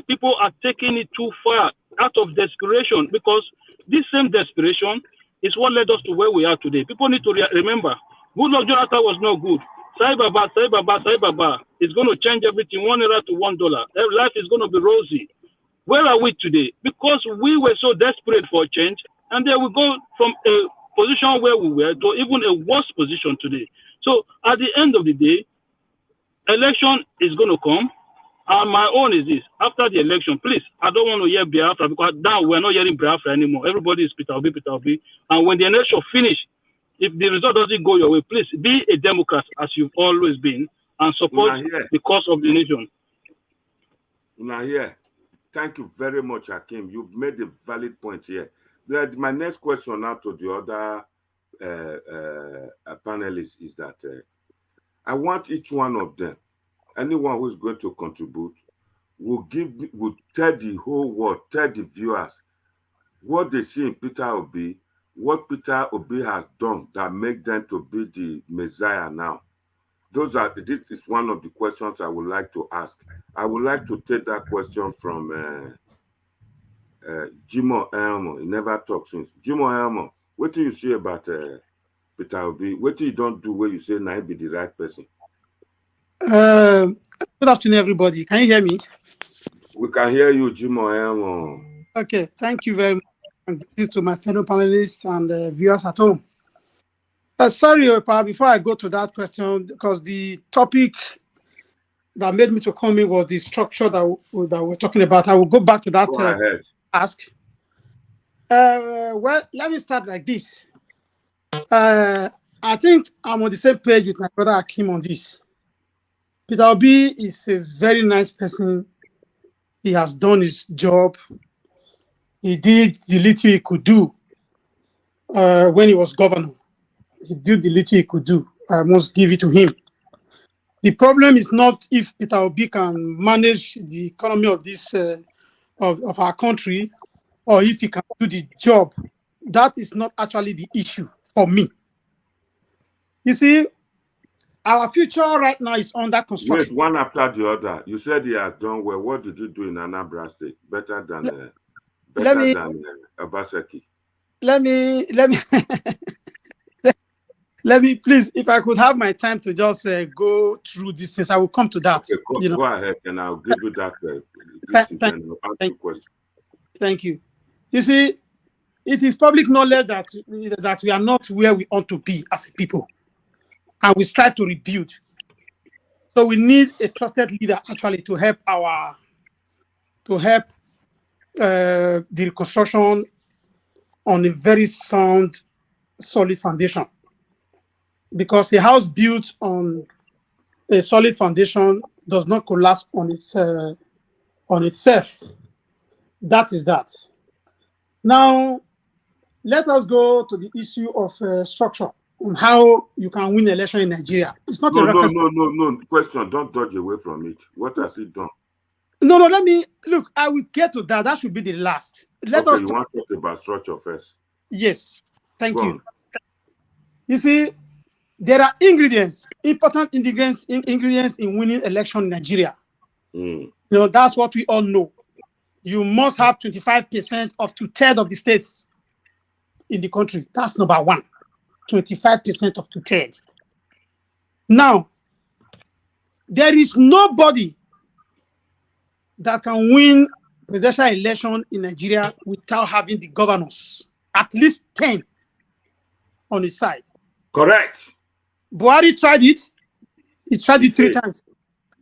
people are taking it too far out of desperation, because this same desperation is what led us to where we are today. People need to remember, Goodluck Jonathan was not good. Sai Baba is going to change everything, $1 to $1. Life is going to be rosy. Where are we today? Because we were so desperate for change, and then we go from a position where we were to even a worse position today. So at the end of the day, election is going to come. And my own is this: after the election, please, I don't want to hear Biafra, because now we're not hearing Biafra anymore. Everybody is Peter Obi. And when the election finish, if the result doesn't go your way, please be a Democrat as you've always been and support the cause of the nation. Thank you very much, Hakeem. You've made a valid point here. My next question now to the other panelists is that I want each one of them, anyone who's going to contribute, will tell the whole world, tell the viewers what they see in Peter Obi, what Peter Obi has done that make them to be the Messiah now. This is one of the questions I would like to ask. I would like to take that question from Jimo Elmo. He never talks since. Jimo Elmo, what do you say about Peter Obi? What do you don't do where you say now be the right person? Good afternoon, everybody. Can you hear me? We can hear you, Jimo Elmo. Okay, thank you very much. And this to my fellow panelists and viewers at home. Sorry, Opa, before I go to that question, because the topic that made me to come in was the structure that we're talking about. I will go back to that ask. Well, let me start like this. I think I'm on the same page with my brother Hakeem on this. Peter Obi is a very nice person. He has done his job. He did the little he could do when he was governor. He did the little he could do. I must give it to him. The problem is not if Peter Obi can manage the economy of this of our country, or if he can do the job. That is not actually the issue for me. You see, our future right now is under construction. Wait, one after the other. You said he has done well. What did you do in Anambra State? Better than Obaseki. Let me please, if I could have my time to just go through these things, I will come to that. Okay, go ahead, and I'll give you that. Thank you. You see, it is public knowledge that we are not where we ought to be as a people, and we strive to rebuild. So we need a trusted leader actually to help the reconstruction on a very sound, solid foundation. Because a house built on a solid foundation does not collapse on itself. That is that. Now, let us go to the issue of structure on how you can win election in Nigeria. It's not no. Question, don't dodge away from it. What has he done? No, let me look. I will get to that. That should be the last. You want to talk about structure first? Yes. Thank you. You see, there are important ingredients in winning election in Nigeria. That's what we all know. You must have 25% of 2/3 of the states in the country. That's number one. 25% of 2/3. Now, there is nobody that can win presidential election in Nigeria without having the governors, at least 10 on his side. Correct. Buhari tried it. He tried it 3 times.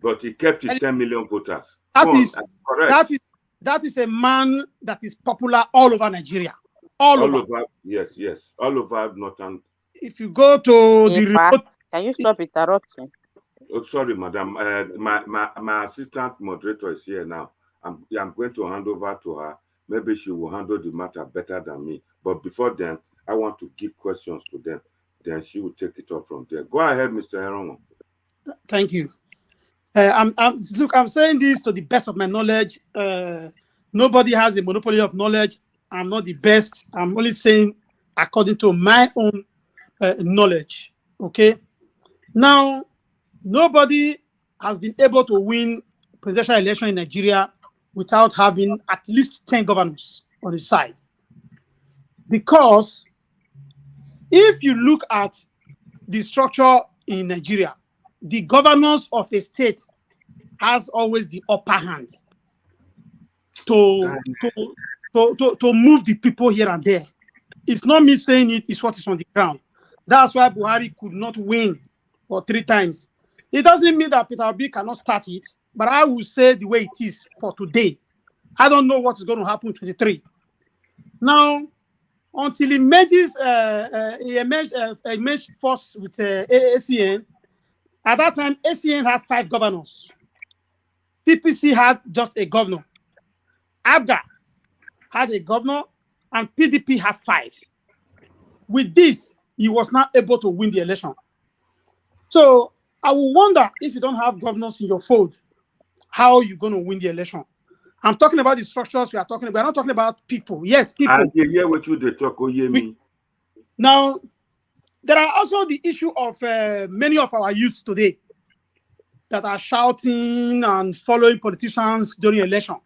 But he kept his 10 million voters. Correct. That is a man that is popular all over Nigeria. All over. Yes. All over Northern. If you go to the remote... Can you stop interrupting? Oh, sorry, madam. My assistant moderator is here now. I'm going to hand over to her. Maybe she will handle the matter better than me. But before then, I want to give questions to them. then she will take it up from there. Go ahead, Mr. Eronwo. Thank you. I'm saying this to the best of my knowledge. Nobody has a monopoly of knowledge. I'm not the best. I'm only saying according to my own knowledge. Okay. Now, nobody has been able to win presidential election in Nigeria without having at least 10 governors on his side. Because if you look at the structure in Nigeria, the governors of a state has always the upper hand to move the people here and there. It's not me saying it, it's what is on the ground. That's why Buhari could not win for 3 times. It doesn't mean that Peter Obi cannot start it, but I will say the way it is for today. I don't know what is going to happen in 23. Now, until he emerged first with ACN, at that time, ACN had 5 governors. CPC had just a governor. ABGA had a governor, and PDP had 5. With this, he was not able to win the election. So I will wonder, if you don't have governors in your fold, how are you going to win the election? I'm talking about the structures we are talking about. We're not talking about people. Yes, people. I hear what you talk. Now, there are also the issue of many of our youths today that are shouting and following politicians during election.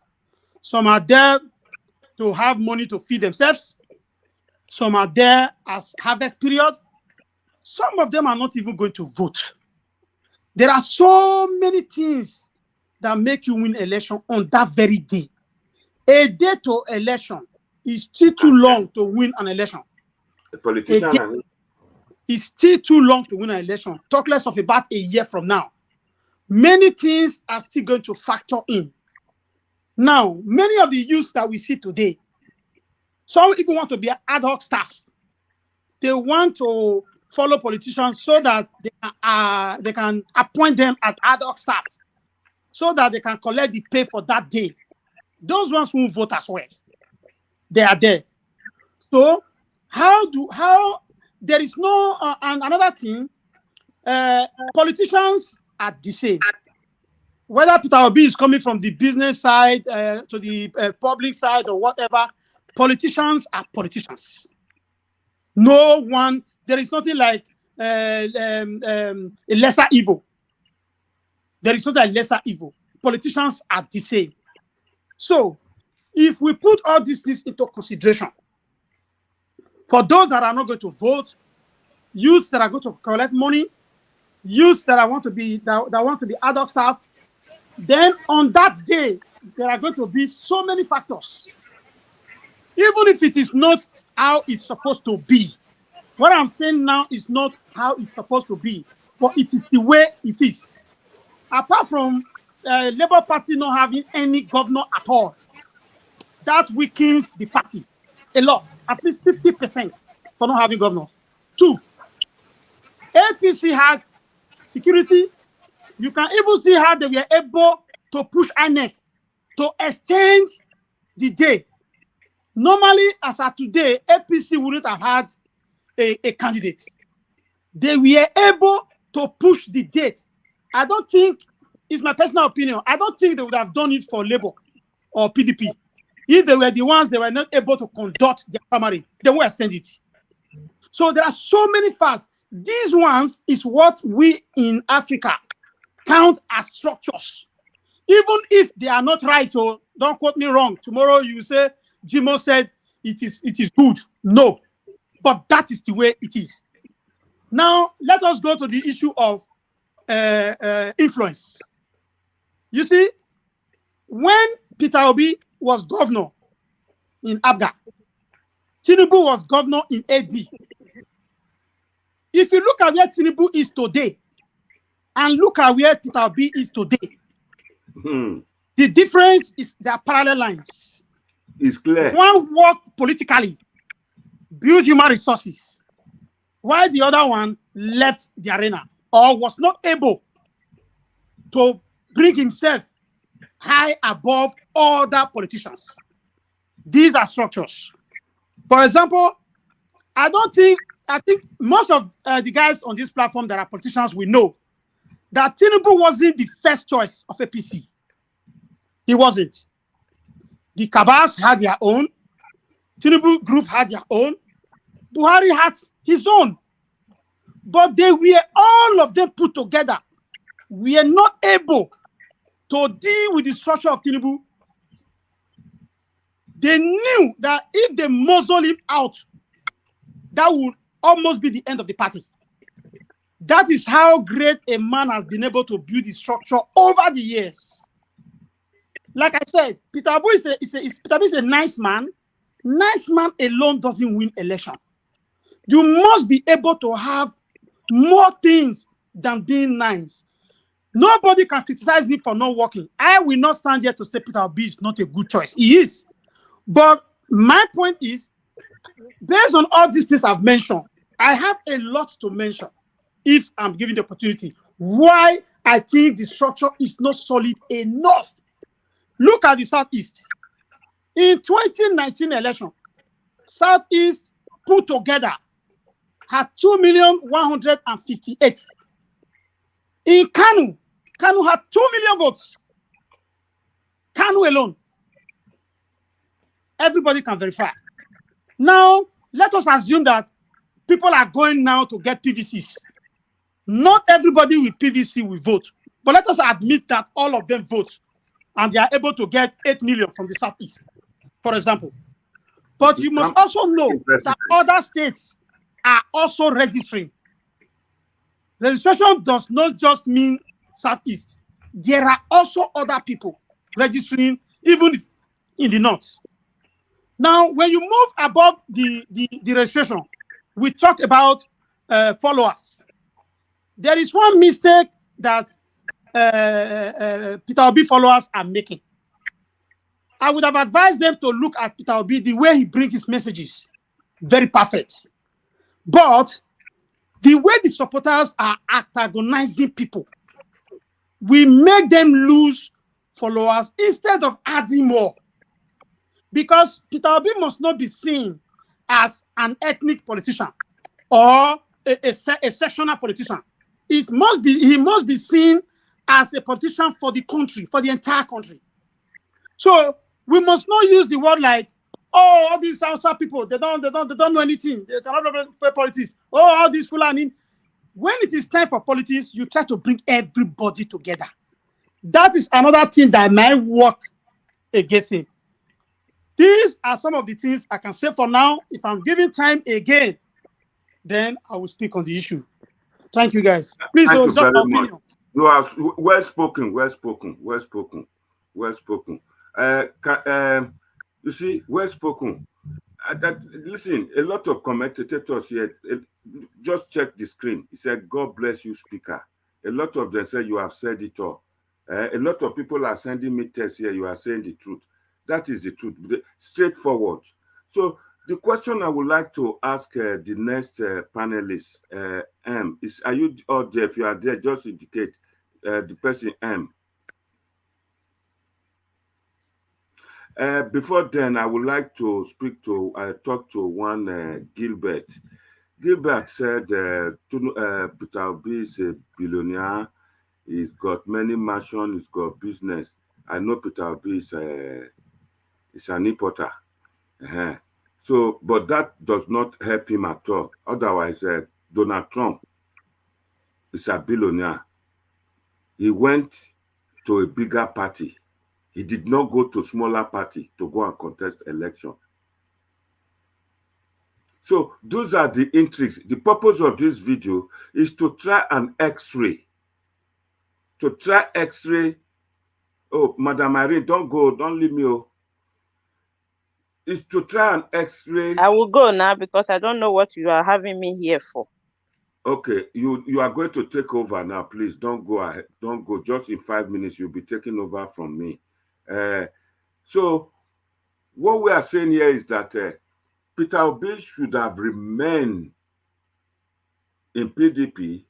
Some are there to have money to feed themselves. Some are there as harvest period. Some of them are not even going to vote. There are so many things that make you win election on that very day. A day to election is still too long to win an election. The politician is still too long to win an election. Talk less of about a year from now. Many things are still going to factor in. Now, many of the youths that we see today, some even want to be ad hoc staff. They want to follow politicians so that they can appoint them as ad hoc staff, so that they can collect the pay for that day. Those ones won't vote as well. They are there. So there is no, and another thing, politicians are the same. Whether Peter Obi is coming from the business side to the public side or whatever, politicians are politicians. No one, there is nothing like a lesser evil. There is not a lesser evil. Politicians are the same. So, if we put all these things into consideration, for those that are not going to vote, youths that are going to collect money, youths that want to be ad hoc staff, then on that day there are going to be so many factors. Even if it is not how it's supposed to be, what I'm saying now is not how it's supposed to be, but it is the way it is. Apart from Labour Party not having any governor at all, that weakens the party a lot, at least 50% for not having governors. 2, APC had security. You can even see how they were able to push INEC to extend the day. Normally, as of today, APC wouldn't have had a candidate. They were able to push the date. I don't think, it's my personal opinion, I don't think they would have done it for Labour or PDP. If they were the ones they were not able to conduct their primary, they will extend it. So there are so many facts. These ones is what we in Africa count as structures. Even if they are not right, or don't quote me wrong. Tomorrow you say, Jimo said it is good. No, but that is the way it is. Now, let us go to the issue of influence. You see, when Peter Obi was governor in Abga, Tinubu was governor in AD. If you look at where Tinubu is today and look at where Peter Obi is today, the difference is their parallel lines. It's clear. One worked politically, built human resources, while the other one left the arena or was not able to bring himself high above other politicians. These are structures. For example, I don't think I think most of the guys on this platform that are politicians will know that Tinubu wasn't the first choice of APC. He wasn't. The Kabas had their own. Tinubu group had their own. Buhari had his own. But they were, all of them put together, we are not able to deal with the structure of Tinubu. They knew that if they muzzle him out, that would almost be the end of the party. That is how great a man has been able to build the structure over the years. Like I said, Peter Obi is a nice man. Nice man alone doesn't win election. You must be able to have more things than being nice. Nobody can criticize him for not working. I will not stand here to say Peter Obi is not a good choice. He is. But my point is, based on all these things I've mentioned, I have a lot to mention if I'm given the opportunity. Why I think the structure is not solid enough. Look at the Southeast. In 2019 election, Southeast put together had 2,158,000. In Kanu had 2 million votes. Kanu alone. Everybody can verify. Now, let us assume that people are going now to get PVCs. Not everybody with PVC will vote. But let us admit that all of them vote. And they are able to get 8 million from the Southeast, for example. But you must also know that other states are also registering. Registration does not just mean Southeast. There are also other people registering, even in the North. Now, when you move above the registration, we talk about followers. There is one mistake that Peter Obi followers are making. I would have advised them to look at Peter Obi, the way he brings his messages. Very perfect. But the way the supporters are antagonizing people, we make them lose followers instead of adding more. Because Peter Obi must not be seen as an ethnic politician or a sectional politician. He must be seen as a politician for the country, for the entire country. So we must not use the word like, oh, all these Hausa people, they don't know anything. They cannot play politics. Oh, all these Fulani. When it is time for politics, you try to bring everybody together. That is another thing that might work against him. These are some of the things I can say for now. If I'm given time again, then I will speak on the issue. Thank you, guys. Please, Thank you very much. opinion. You are well spoken. You see, well spoken. Listen, a lot of commentators here, just check the screen. He said, God bless you, speaker. A lot of them said you have said it all. A lot of people are sending me texts here. You are saying the truth. That is the truth. Straightforward. So the question I would like to ask the next panelist, M, is, are you out there? If you are there, just indicate the person M. Before then, I would like to talk to one Gilbert. Gilbert said Peter Obi is a billionaire. He's got many mansions. He's got business. I know Peter Obi is an importer. So, but that does not help him at all. Otherwise, Donald Trump is a billionaire. He went to a bigger party. He did not go to a smaller party to go and contest election. So those are the intrigues. The purpose of this video is to try an X-ray. To try X-ray. Oh, Madam Irene, don't go. Don't leave me. Oh. Is to try an X-ray. I will go now because I don't know what you are having me here for. Okay, you are going to take over now. Please don't go ahead. Don't go. Just in 5 minutes, you'll be taking over from me. So what we are saying here is that Peter Obi should have remained in PDP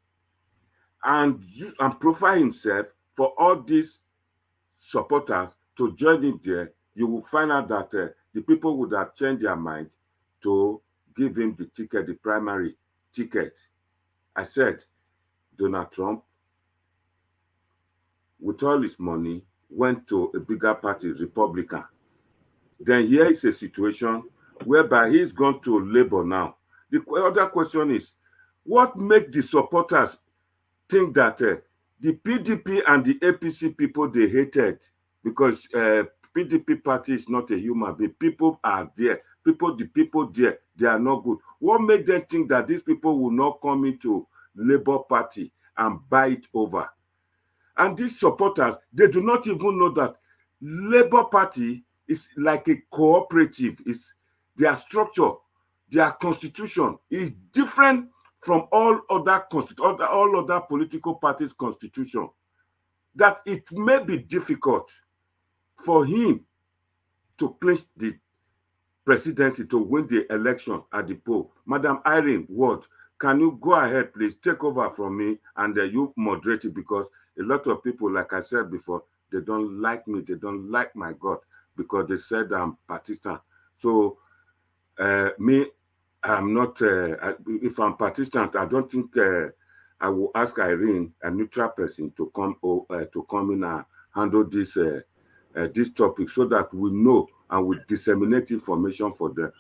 and profile himself for all these supporters to join him there. You will find out that the people would have changed their mind to give him the ticket, the primary. ticket, I said, Donald Trump, with all his money, went to a bigger party, Republican. Then here is a situation whereby he's gone to Labour now. The other question is, what makes the supporters think that the PDP and the APC people they hated because PDP party is not a human being. People are there. The people there, they are not good. What made them think that these people will not come into Labour Party and buy it over? And these supporters, they do not even know that Labour Party is like a cooperative. It's their structure, their constitution is different from all other political parties' constitution. That it may be difficult for him to clinch the presidency, to win the election at the poll. Madam Irene Ward, can you go ahead, please, take over from me, and you moderate it, because a lot of people, like I said before, they don't like me, they don't like my God, because they said I'm Protestant. So me, I'm not, if I'm Protestant, I don't think I will ask Irene, a neutral person, to come in and handle this topic, so that we know and we disseminate information for them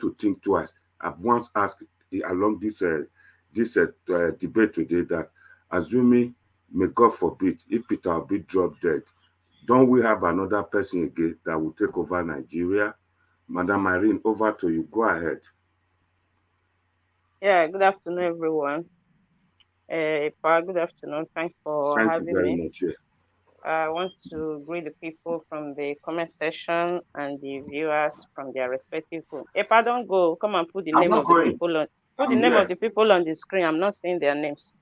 to think twice. I've once asked along this debate today that, assuming, may God forbid, if Peter Obi dropped dead, don't we have another person again that will take over Nigeria? Madam Irene, over to you. Go ahead. Yeah, good afternoon, everyone. Good afternoon. Thanks for having me. Thank you very much. Yeah. I want to greet the people from the comment section and the viewers from their respective homes. Epa, don't go. Come and put the name of the people on. Put the name of the people on the screen. I'm not seeing their names.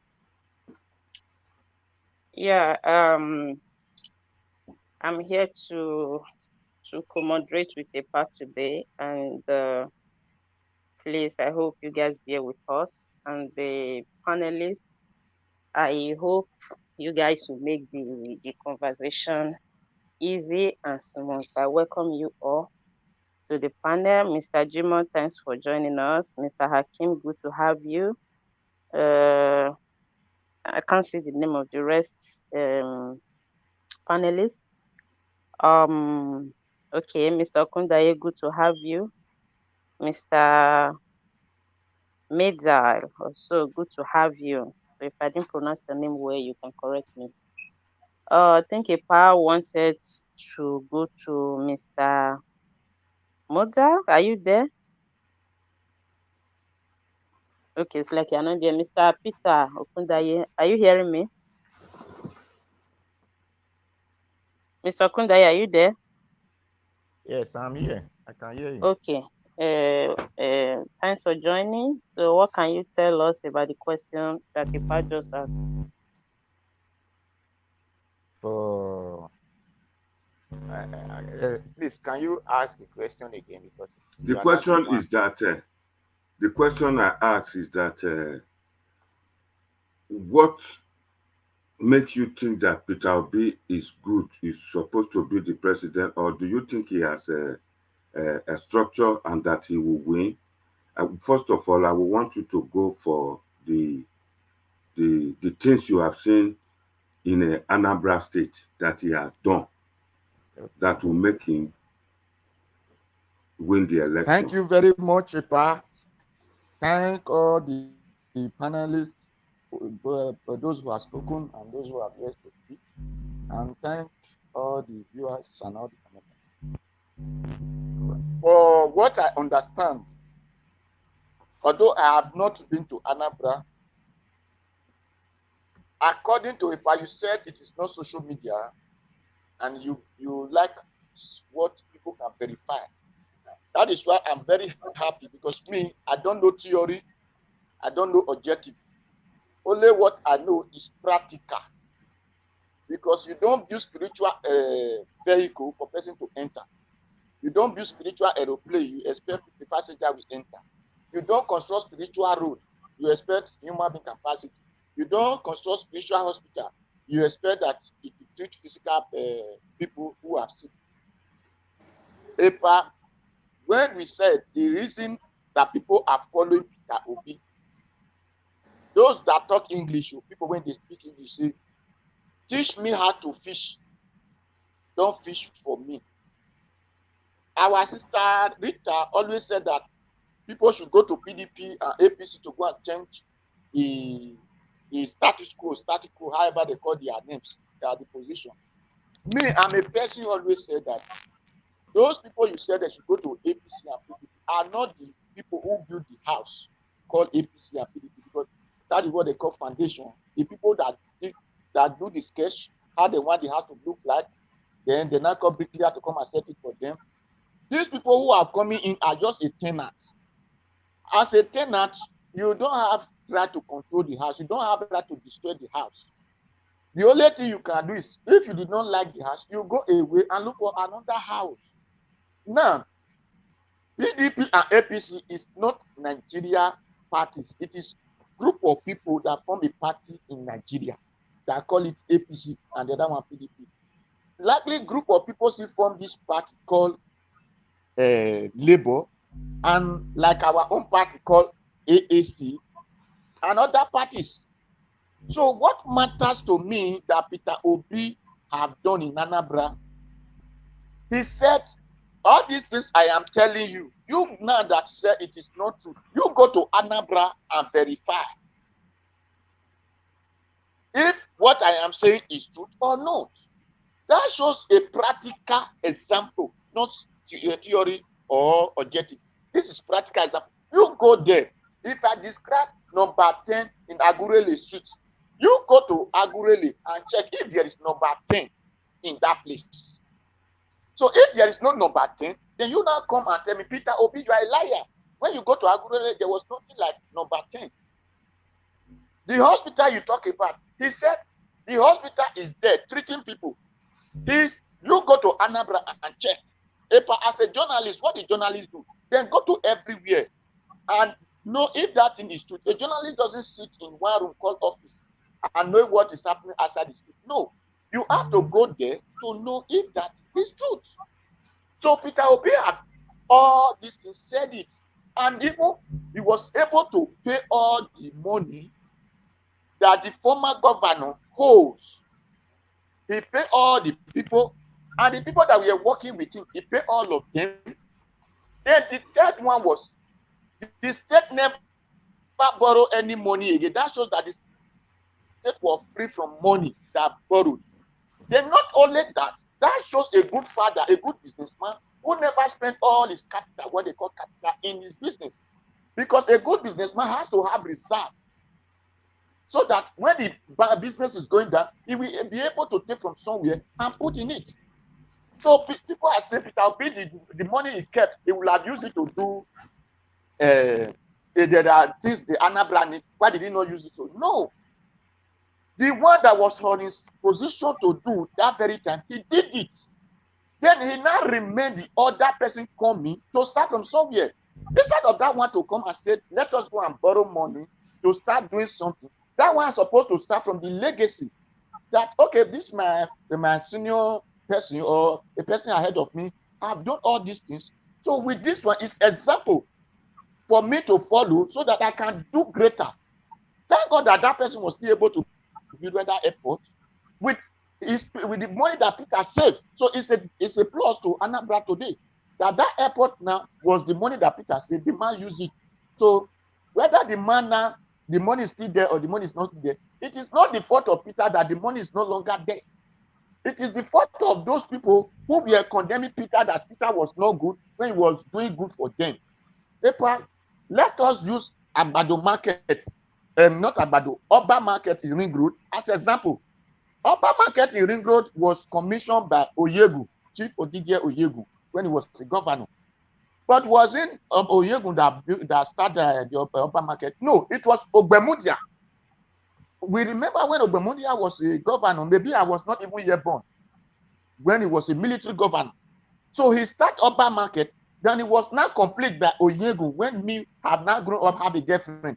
Yeah. I'm here to co-moderate with Epa today, and please, I hope you guys bear with us, and the panelists. I hope you guys will make the conversation easy and smooth. I welcome you all to the panel. Mr. Jimon, thanks for joining us. Mr. Hakim, good to have you. I can't see the name of the rest panelists. Okay, Mr. Okundaye, good to have you. Mr. Medzar, also good to have you. So if I didn't pronounce the name well, you can correct me. I think Epa wanted to go to Mr. Mozart. Are you there? Okay, it's like you're not there. Mr. Peter Okundaye, are you hearing me? Mr. Okundaye, are you there? Yes, I'm here. I can hear you. Okay. Thanks for joining. So what can you tell us about the question that Epa just asked? Please, can you ask the question again? Because the question is that the question I asked is that what makes you think that Peter Obi is good, is supposed to be the president, or do you think he has a structure and that he will win? First of all, I will want you to go for the things you have seen in Anambra State that he has done that will make him win the election. Thank you very much, Epa. Thank all the panelists, those who have spoken and those who have yet to speak. And thank all the viewers and all the panelists. For what I understand, although I have not been to Anambra, according to Epa, you said it is not social media, and you like what people can verify. That is why I'm very happy, because me, I don't know theory, I don't know objective. Only what I know is practical. Because you don't build spiritual vehicle for person to enter. You don't build spiritual aeroplane, you expect the passenger will enter. You don't construct spiritual road, you expect human being capacity. You don't construct spiritual hospital, you expect that it will treat physical people who are sick. Epa, when we said the reason that people are following Peter Obi those that talk English, people when they speak English say, teach me how to fish. Don't fish for me. Our sister Rita always said that people should go to PDP and APC to go and change the status quo, however they call their names, the position. Me, I'm a person who always said that those people you said they should go to APC and PDP are not the people who build the house called APC and PDP, because that is what they call foundation. The people that do the sketch, how they want the house to look like, then they now call bricklayer to come and set it for them. These people who are coming in are just a tenant. As a tenant, you don't have right to control the house. You don't have right to destroy the house. The only thing you can do is, if you did not like the house, you go away and look for another house. Now, PDP and APC is not Nigeria parties. It is group of people that form a party in Nigeria that call it APC and the other one PDP. Likely group of people still form this party called Labour, and like our own party called AAC and other parties. So what matters to me that Peter Obi have done in Anambra, he said, all these things I am telling you, you now that said it is not true, you go to Anambra and verify if what I am saying is true or not. That shows a practical example, not theory or objective. This is practical example. You go there. If I describe number 10 in Agurele Street, you go to Agurele and check if there is number 10 in that place. So if there is no number 10, then you now come and tell me, Peter Obi, you are a liar. When you go to Agurele, there was nothing like number 10. The hospital you talk about, he said the hospital is there treating people. You go to Anambra and check. As a journalist, what the journalists do, then go to everywhere and know if that thing is true. A journalist doesn't sit in one room called office and know what is happening outside the street. No, you have to go there to know if that is truth. So Peter Obi had all these things, said it, and even he was able to pay all the money that the former governor holds. He paid all the people, and the people that were working with him, he paid all of them. Then the third one was, the state never borrowed any money again. That shows that the state was free from money that borrowed. Then not only that, that shows a good father, a good businessman, who never spent all his capital, what they call capital, in his business. Because a good businessman has to have reserve, so that when the business is going down, he will be able to take from somewhere and put in it. So people are saying Peter Obi, the money he kept, he will have used it to do there are things the Anambra need. Why did he not use it? So no. The one that was on his position to do that very time, he did it. Then he now remained the other person coming to start from somewhere. Instead of that one to come and say, let us go and borrow money to start doing something. That one is supposed to start from the legacy. That, okay, this my senior person or a person ahead of me have done all these things. So with this one, it's example for me to follow so that I can do greater. Thank God that that person was still able to build that airport with the money that Peter saved. So it's a plus to Anambra today. That airport now was the money that Peter saved. The man used it. So whether the man now, the money is still there or the money is not there, it is not the fault of Peter that the money is no longer there. It is the fault of those people who were condemning Peter that Peter was not good when he was doing good for them. People, let us use Abado market, not Abado, Oba market in Ring Road as an example. Oba market in Ring Road was commissioned by Oyegu, Chief Odigwe Oyegu, when he was the governor. But wasn't Oyegu that started the Oba market? No, it was Ogbemudia. We remember when Ogbemudia was a governor, maybe I was not even yet born, when he was a military governor. So he started Oba market, then it was now complete by Oyegu when me have now grown up, have a girlfriend.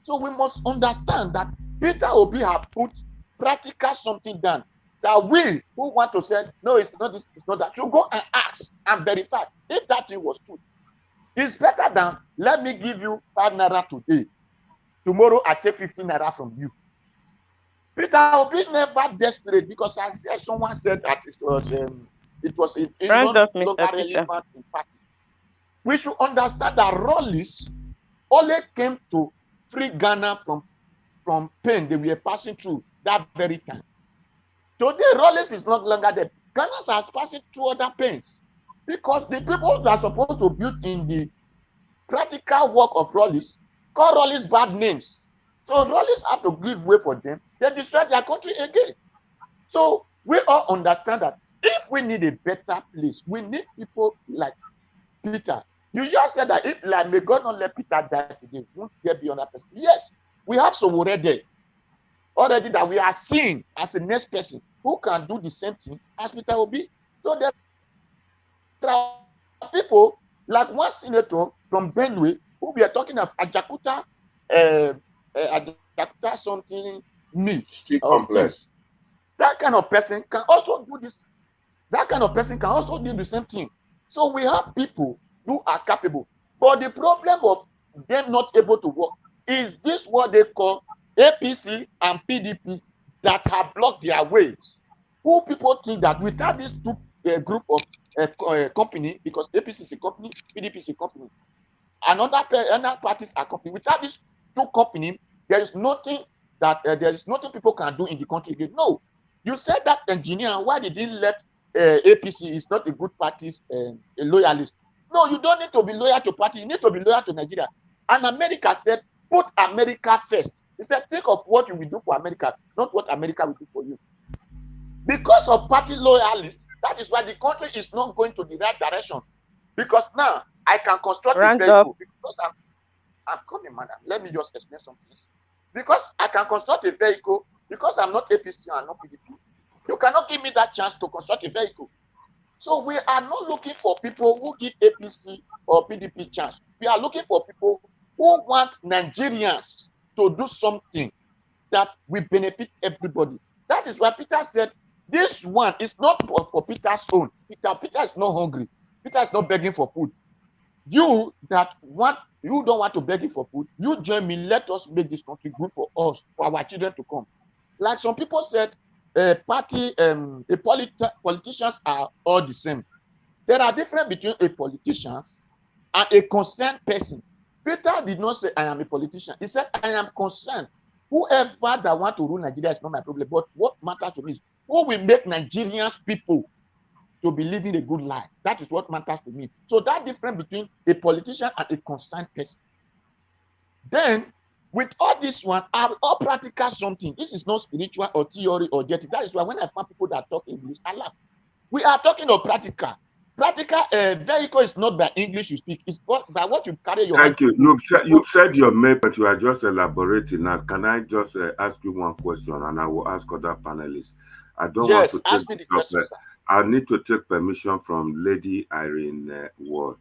So we must understand that Peter Obi have put practical something down that we who want to say, no, it's not this, it's not that, should go and ask and verify if that thing was true. It's better than, let me give you 5 naira today. tomorrow I take 15 naira from you. Peter Obi never desperate because as someone said that it was no longer relevant in parties. We should understand that Rawlings only came to free Ghana from pain they were passing through that very time. Today, Rawlings is not longer there. Ghana is passing through other pains because the people that are supposed to build in the practical work of Rawlings call Rawlings bad names. So Rawlings have to give way for them. They destroy their country again. So we all understand that if we need a better place, we need people like Peter. You just said that if, like, may God not let Peter die today, won't there be another person? Yes, we have some already that we are seeing as the next person who can do the same thing as Peter Obi. So there are people like one senator from Benue who we are talking of Ajakuta something me. Complex. That kind of person can also do this. That kind of person can also do the same thing. So we have people who are capable. But the problem of them not able to work is this what they call APC and PDP that have blocked their ways. Who people think that without these two group of company, because APC is a company, PDP is a company, and other parties are company. Without these two companies, there is nothing people can do in the country again. No, you said that engineer, why they didn't let APC is not a good party's a loyalist. No, you don't need to be loyal to party. You need to be loyal to Nigeria. And America said, put America first. He said, think of what you will do for America, not what America will do for you. Because of party loyalists, that is why the country is not going to the right direction. Because now I can construct a vehicle because I'm coming, madam. Let me just explain something. Because I can construct a vehicle because I'm not APC and not PDP. You cannot give me that chance to construct a vehicle. So we are not looking for people who give APC or PDP chance. We are looking for people who want Nigerians to do something that will benefit everybody. That is why Peter said, this one is not for Peter's own. Peter is not hungry. Peter is not begging for food. You don't want to beg for food, you join me, let us make this country good for us, for our children to come. Like some people said, politicians are all the same. There are difference between a politician and a concerned person. Peter did not say, I am a politician. He said, I am concerned. Whoever that want to rule Nigeria is not my problem. But what matters to me is who will make Nigerians people to be living a good life. That is what matters to me. So that difference between a politician and a concerned person. Then, with all this one, are all practical something. This is not spiritual or theory or objective. That is why when I find people that talk English, I laugh. We are talking of practical. Practical vehicle is not by English you speak. It's by what you carry your Thank you. You've said your main, but you are just elaborating. Now, can I just ask you one question, and I will ask other panelists? I don't want to ask me the question, sir. I need to take permission from Lady Irene Ward.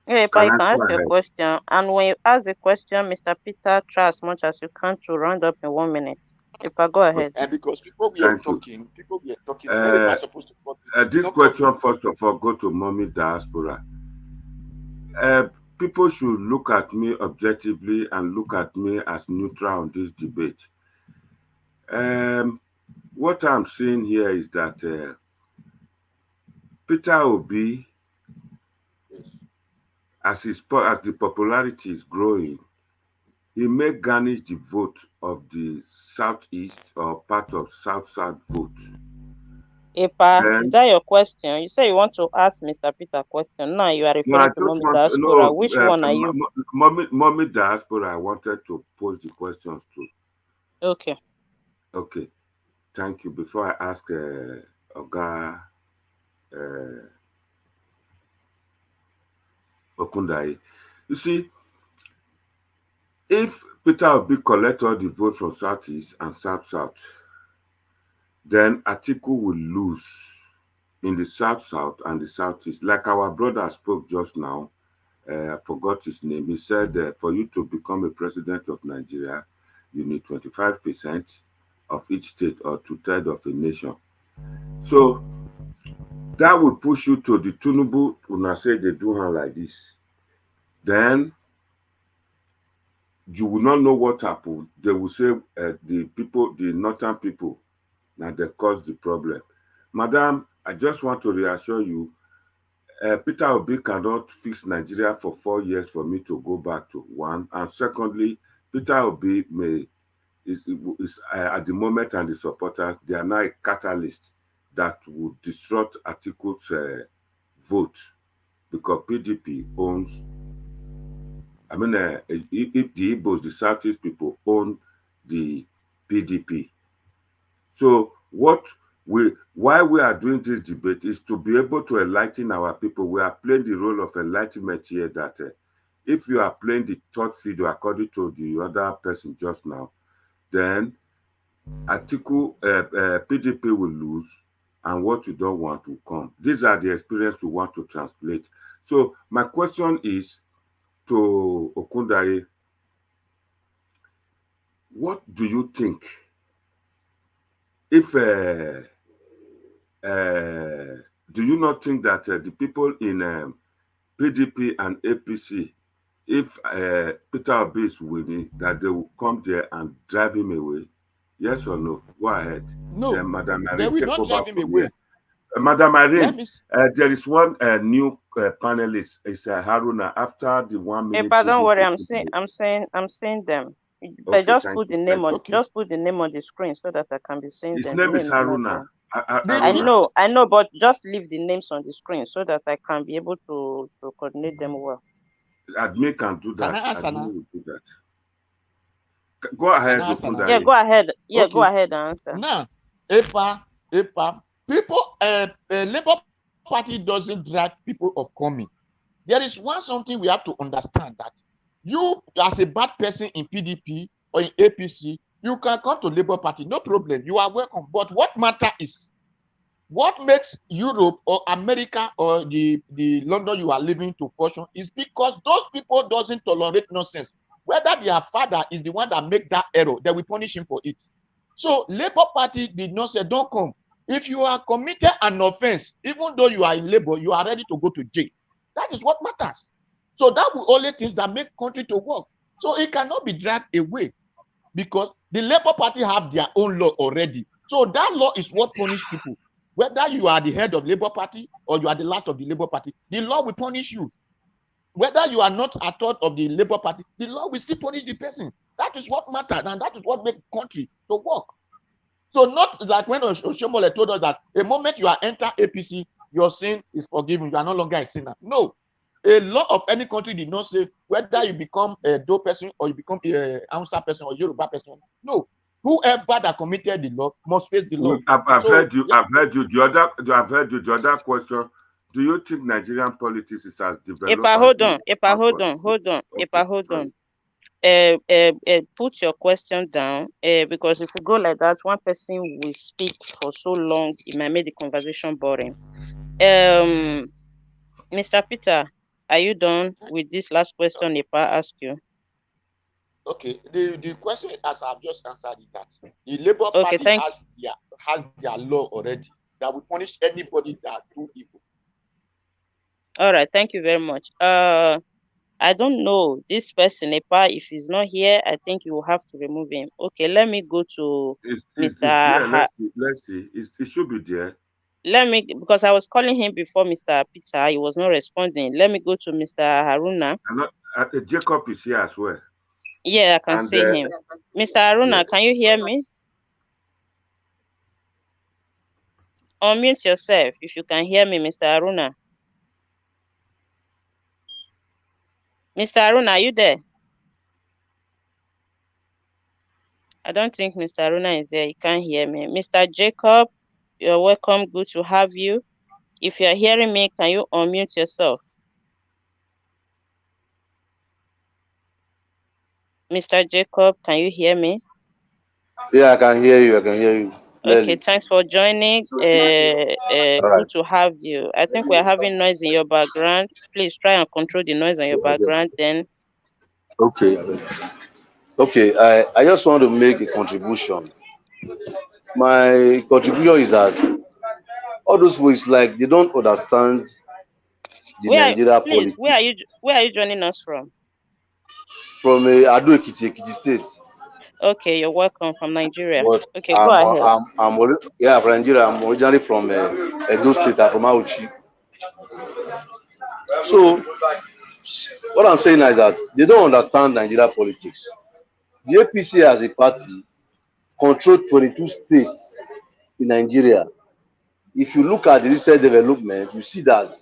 Yeah, but you can ask your question. And when you ask the question, Mr. Peter, try as much as you can to round up in 1 minute. If I go ahead. And because people we are talking, where am I supposed to talk? This question, first of all, go to Mommy Diaspora. People should look at me objectively and look at me as neutral on this debate. What I'm seeing here is that Peter Obi, as the popularity is growing, he may garnish the vote of the Southeast or part of South-South vote. Epa, is that your question? You say you want to ask Mr. Peter a question. Now you are referring to Mommy Diaspora. Which one are you? Mommy Diaspora, I wanted to pose the questions to. Okay. Okay. Thank you. Before I ask Oga Okundai, you see, if Peter Obi collect all the votes from Southeast and South-South, then Atiku will lose in the South-South and the Southeast. Like our brother spoke just now, I forgot his name. He said for you to become a president of Nigeria, you need 25% of each state or 2/3 of a nation. So that will push you to the Tinubu, when I say they do her like this. Then you will not know what happened. They will say the people, the northern people, now they caused the problem. Madam, I just want to reassure you, Peter Obi cannot fix Nigeria for 4 years for me to go back to one. And secondly, Peter Obi is at the moment, and the supporters, they are now a catalyst that will disrupt Atiku's vote, because PDP owns, I mean, if the Igbos, the Southeast people, own the PDP. So why we are doing this debate is to be able to enlighten our people. We are playing the role of enlightenment here, that if you are playing the third fiddle according to the other person just now, then Atiku, PDP will lose, and what you don't want will come. These are the experience we want to translate. So my question is to Okundare, what do you think if do you not think that the people in PDP and APC, if Peter Obi is winning, that they will come there and drive him away? Yes or no? Go ahead. No, Madam they Irene, will take not over drive him from away. here. Madam Irene, Yes. there is one new panelist. It's Haruna. After the 1 minute. Epa, don't worry. I'm saying them. But Okay, just thank put you. the name on. Okay. Just put the name on the screen so that I can be seeing His them. name is Name, Haruna. I know, but just leave the names on the screen so that I can be able to coordinate them well. Admin can do that. Can I answer now? Admin will do that. Go ahead, Okundare. Yeah, go ahead. Yeah, Okay. go ahead and answer. Now, EPA, people, Labour Party doesn't drag people of coming. There is something we have to understand, that you, as a bad person in PDP or in APC, you can come to Labour Party, no problem. You are welcome. But what matter is, what makes Europe or America or the London you are living to function is because those people doesn't tolerate nonsense. Whether their father is the one that make that error, they will punish him for it. So Labour Party did not say, don't come. If you are committed an offense, even though you are in Labour, you are ready to go to jail. That is what matters. So that will only things that make country to work. So it cannot be dragged away, because the Labour Party have their own law already. So that law is what punish people. Whether you are the head of Labour Party or you are the last of the Labour Party, the law will punish you. Whether you are not a third of the Labour Party, the law will still punish the person. That is what matters, and that is what makes country to work. So not like when Oshomole told us that the moment you are enter APC, your sin is forgiven. You are no longer a sinner. No. A law of any country did not say whether you become a Do person or you become a Hausa person or Yoruba person. No. Whoever that committed the law must face the law. I've heard you. I've heard you. The other question. Do you think Nigerian politics is as developed? Epa, hold on. Epa, hold on. Put your question down, because if we go like that, one person will speak for so long, it might make the conversation boring. Mr. Peter, are you done with this last question Epa asked you? Okay, the question, as I've just answered, is that the Labour Party has their law already that will punish anybody that do evil. All right, thank you very much. I don't know this person, Epa. If he's not here, I think you will have to remove him. Okay, let me go to Mr. Let's see. It should be there. Let me, because I was calling him before Mr. Peter. He was not responding. Let me go to Mr. Haruna. Jacob is here as well. Yeah, I can see him. Mr. Haruna, can you hear me? Unmute yourself if you can hear me, Mr. Haruna. Mr. Haruna, are you there? I don't think Mr. Haruna is there. He can't hear me. Mr. Jacob, you're welcome. Good to have you. If you're hearing me, can you unmute yourself? Mr. Jacob, can you hear me? Yeah, I can hear you. Okay, thanks for joining. Good to have you. I think we're having noise in your background. Please try and control the noise on your background then. Okay. I just want to make a contribution. My contribution is that all those folks, like, they don't understand the Nigeria politics. Where are you joining us from? from Ado Ekiti, Ekiti State. Okay, you're welcome from Nigeria. But Okay, go ahead. I'm from Nigeria. I'm originally from Edo State. I'm from Auchi. So what I'm saying is that they don't understand Nigeria politics. The APC as a party controlled 22 states in Nigeria. If you look at the recent development, you see that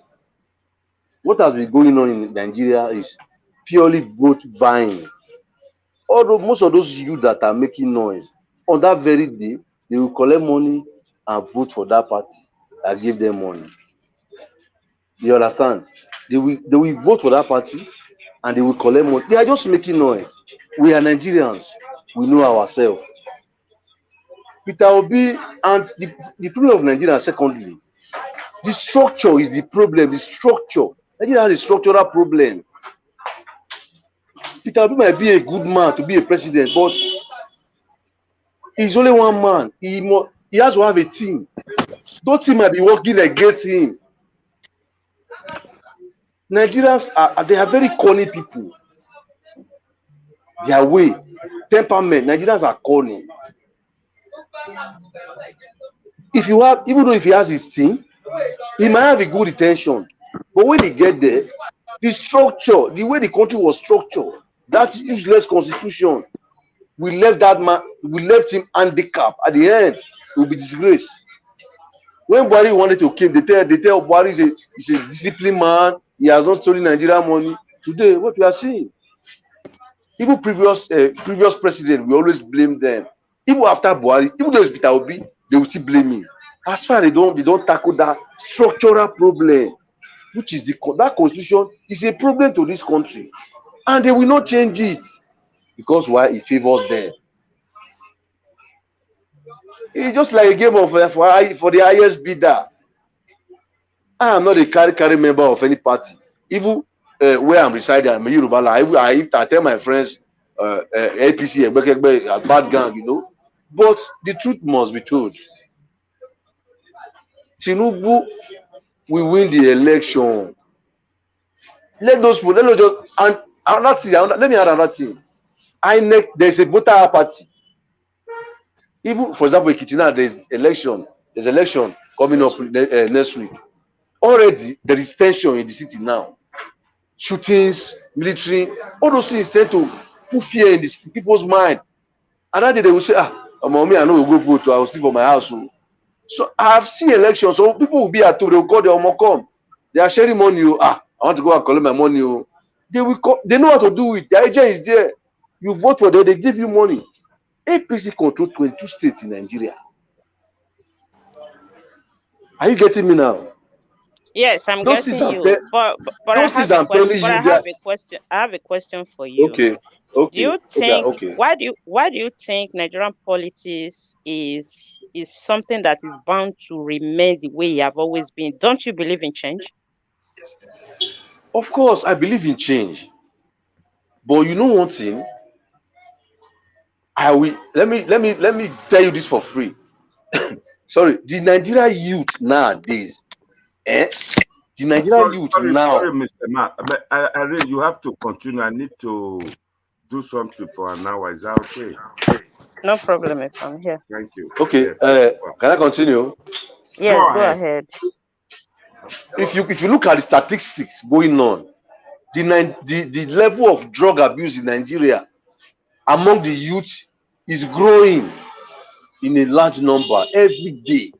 what has been going on in Nigeria is purely vote buying. Although most of those youth that are making noise, on that very day, they will collect money and vote for that party that give them money. You understand? They will vote for that party and they will collect money. They are just making noise. We are Nigerians. We know ourselves. Peter Obi and the problem of Nigeria, secondly, the structure is the problem. The structure. Nigeria has a structural problem. Peter Obi might be a good man to be a president, but he's only one man. He has to have a team. Those team might be working against him. Nigerians they are very cunning people. Their way, temperament. Nigerians are cunning. Even though if he has his team, he might have a good intention. But when he get there, the structure, the way the country was structured, that useless constitution, we left him handicapped. At the end, he will be disgraced. When Buhari wanted to kill, they tell Buhari he's a disciplined man, he has not stolen Nigerian money. Today, what we are seeing, even previous president, we always blame them. Even after Buhari, even though it's Peter Obi, they will still blame him. As far as they don't tackle that structural problem, which is that constitution is a problem to this country, and they will not change it because why? It favors them. It's just like a game of for the highest bidder. I am not a carry member of any party. Even where I'm residing, I'm a Yoruba. I tell my friends, APC, a bad gang, you know. But the truth must be told. Tinubu will win the election. Let those people, and another thing, let me add another thing. There's a voter apathy. Even, for example, in Kitina, there's election coming up next week. Already, there is tension in the city now. Shootings, military, all those things tend to put fear in the people's mind. And that day they will say, mommy, I know we'll go vote, I will sleep for my house. So I have seen elections, so people will be at home, they will call their Omo come. They are sharing money. I want to go and collect my money. They will call, they know how to do it. The agent is there. You vote for them, they give you money. APC control 22 states in Nigeria. Are you getting me now? Yes, I'm getting you. But I have a question. I have a question for you. Okay. Do you think why do you think Nigerian politics is something that is bound to remain the way you have always been? Don't you believe in change? Of course, I believe in change. But you know one thing? Let me tell you this for free. Sorry, the Nigerian youth nowadays, the Nigerian youth now. Sorry, Mr. Mark. I really, you have to continue. I need to do something for an hour. Is that okay? No problem if I'm here. Thank you. Okay, can I continue? Yes, go ahead. If you look at the statistics going on, the level of drug abuse in Nigeria among the youth is growing in a large number every day.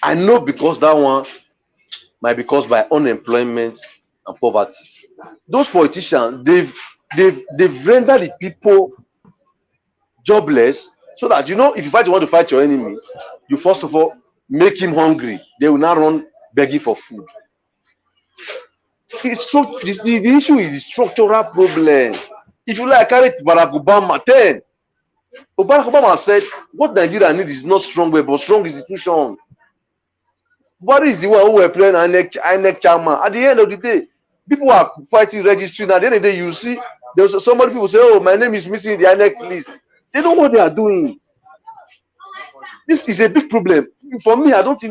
I know because that one might be caused by unemployment and poverty. Those politicians, they've rendered the people jobless, so that if you want to fight your enemy, you first of all make him hungry. They will not run begging for food. The issue is the structural problem. If you like, carry Barack Obama 10. Barack Obama said, what Nigeria needs is not strong way, but strong institution. What is the one who were playing INEC chairman? At the end of the day, people are fighting registry. At the end of the day, you see, there's so many people say, oh, my name is missing in the INEC list. They know what they are doing. This is a big problem. For me, I don't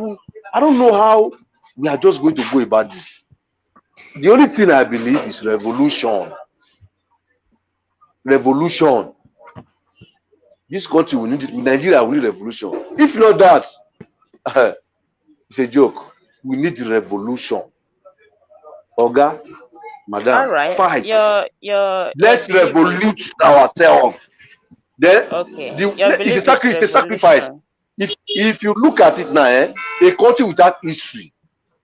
know how we are just going to go about this. The only thing I believe is revolution. Revolution. This country will need it. Nigeria will need revolution. If not that, it's a joke. We need revolution. Oga, madam, All right. fight. Your Let's belief is revolute ourselves. Then okay. Your it's a belief is sacrifice. revolution. If you look at it now, a country without history,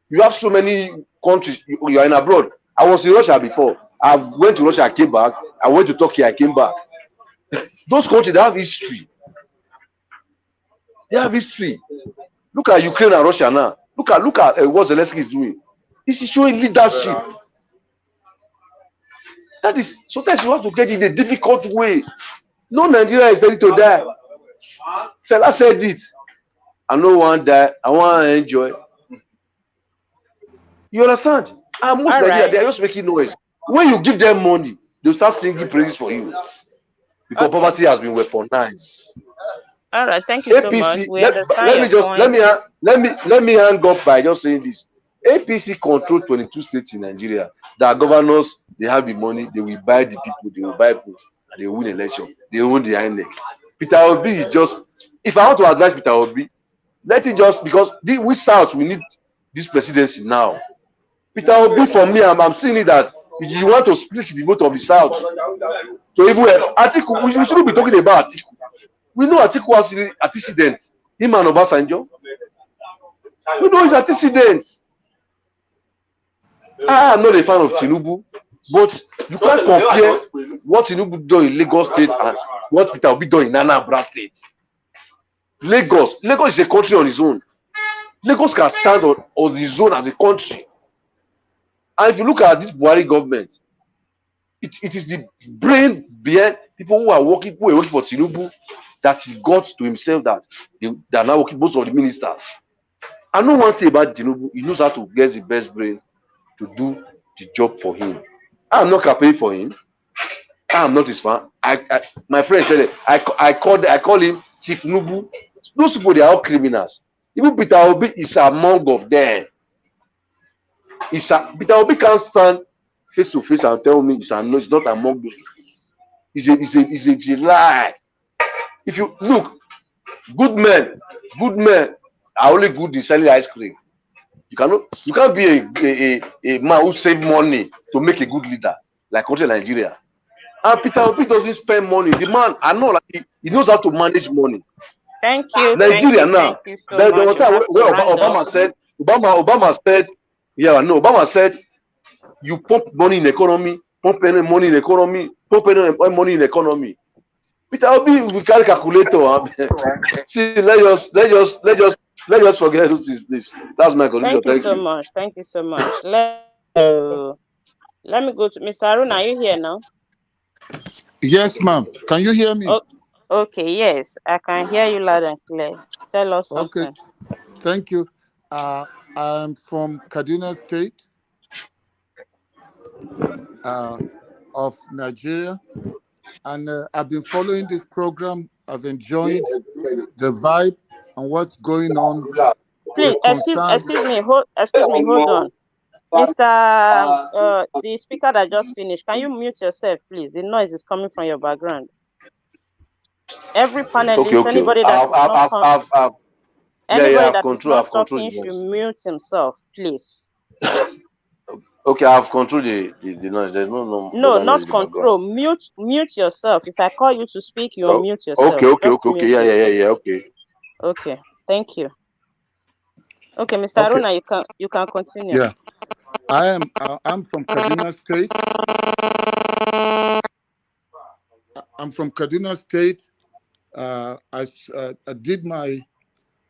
you have so many countries. You are in abroad. I was in Russia before. I went to Russia, I came back. I went to Turkey, I came back. Those countries, they have history. They have history. Look at Ukraine and Russia now. Look at what Zelensky is doing. He's showing leadership. That is, sometimes you have to get in a difficult way. No Nigeria is ready to die. Fela said it. I don't want to die. I want to enjoy. You understand? And most Nigeria, they are just making noise. When you give them money, they'll start singing praises for you. Because poverty has been weaponized. All right, thank you APC, so much. let me hang up by just saying this. APC control 22 states in Nigeria. Their governors, they have the money, they will buy the people, they will buy votes, and they will win election. They own the INEC. Peter Obi is just, if I want to advise Peter Obi, let it just, because we South, we need this presidency now. Peter Obi, for me, I'm seeing it that you want to split the vote of the South. So even Atiku, we shouldn't be talking about Atiku. We know Atiku has antecedents. Him and Obasanjo. We know his antecedents. I'm not a fan of Tinubu, but you can't compare what Tinubu done in Lagos State and what Peter Obi done in Anambra State. Lagos is a country on its own. Lagos can stand on its own as a country. And if you look at this Buhari government, it is the brain behind people who are working for Tinubu that he got to himself that they are now working, most of the ministers. I know one thing about Tinubu, he knows how to get the best brain to do the job for him. I'm not campaigning for him. I'm not his fan. My friend said it. I call him Chief Nubu. Those people, they are all criminals. Even Peter Obi is among of them. Peter Obi can't stand face to face and tell me it's not among them. It's a lie. If you look, good men are only good in selling ice cream. You can't be a man who save money to make a good leader like country Nigeria. And Peter Obi doesn't spend money. The man, I know, like he knows how to manage money. Thank you. Nigeria now. There was time where Obama said, yeah, no, Obama said, you pump money in economy, pump any money in economy, pump any money in economy. Peter Obi, we carry calculator. See, let's just forget those things, please. That's my conclusion. Thank you so much. Thank you so much. Let me go to Mr. Arun. Are you here now? Yes, ma'am. Can you hear me? Oh, okay, yes, I can hear you loud and clear. Tell us something. Okay, thank you. I'm from Kaduna State of Nigeria, and I've been following this program. I've enjoyed the vibe and what's going on. Please, excuse me, hold on. Mr. The speaker that just finished, can you mute yourself, please? The noise is coming from your background. Every panelist, anybody that is not talking should mute himself, please. Okay, I've controlled the noise. There's no. No, not control. Mute yourself. If I call you to speak, you mute yourself. Okay. Yeah. Okay. Okay, thank you. Okay, Mr. Aruna, you can continue. Yeah, I'm from Kaduna State. I'm from Kaduna State. I did my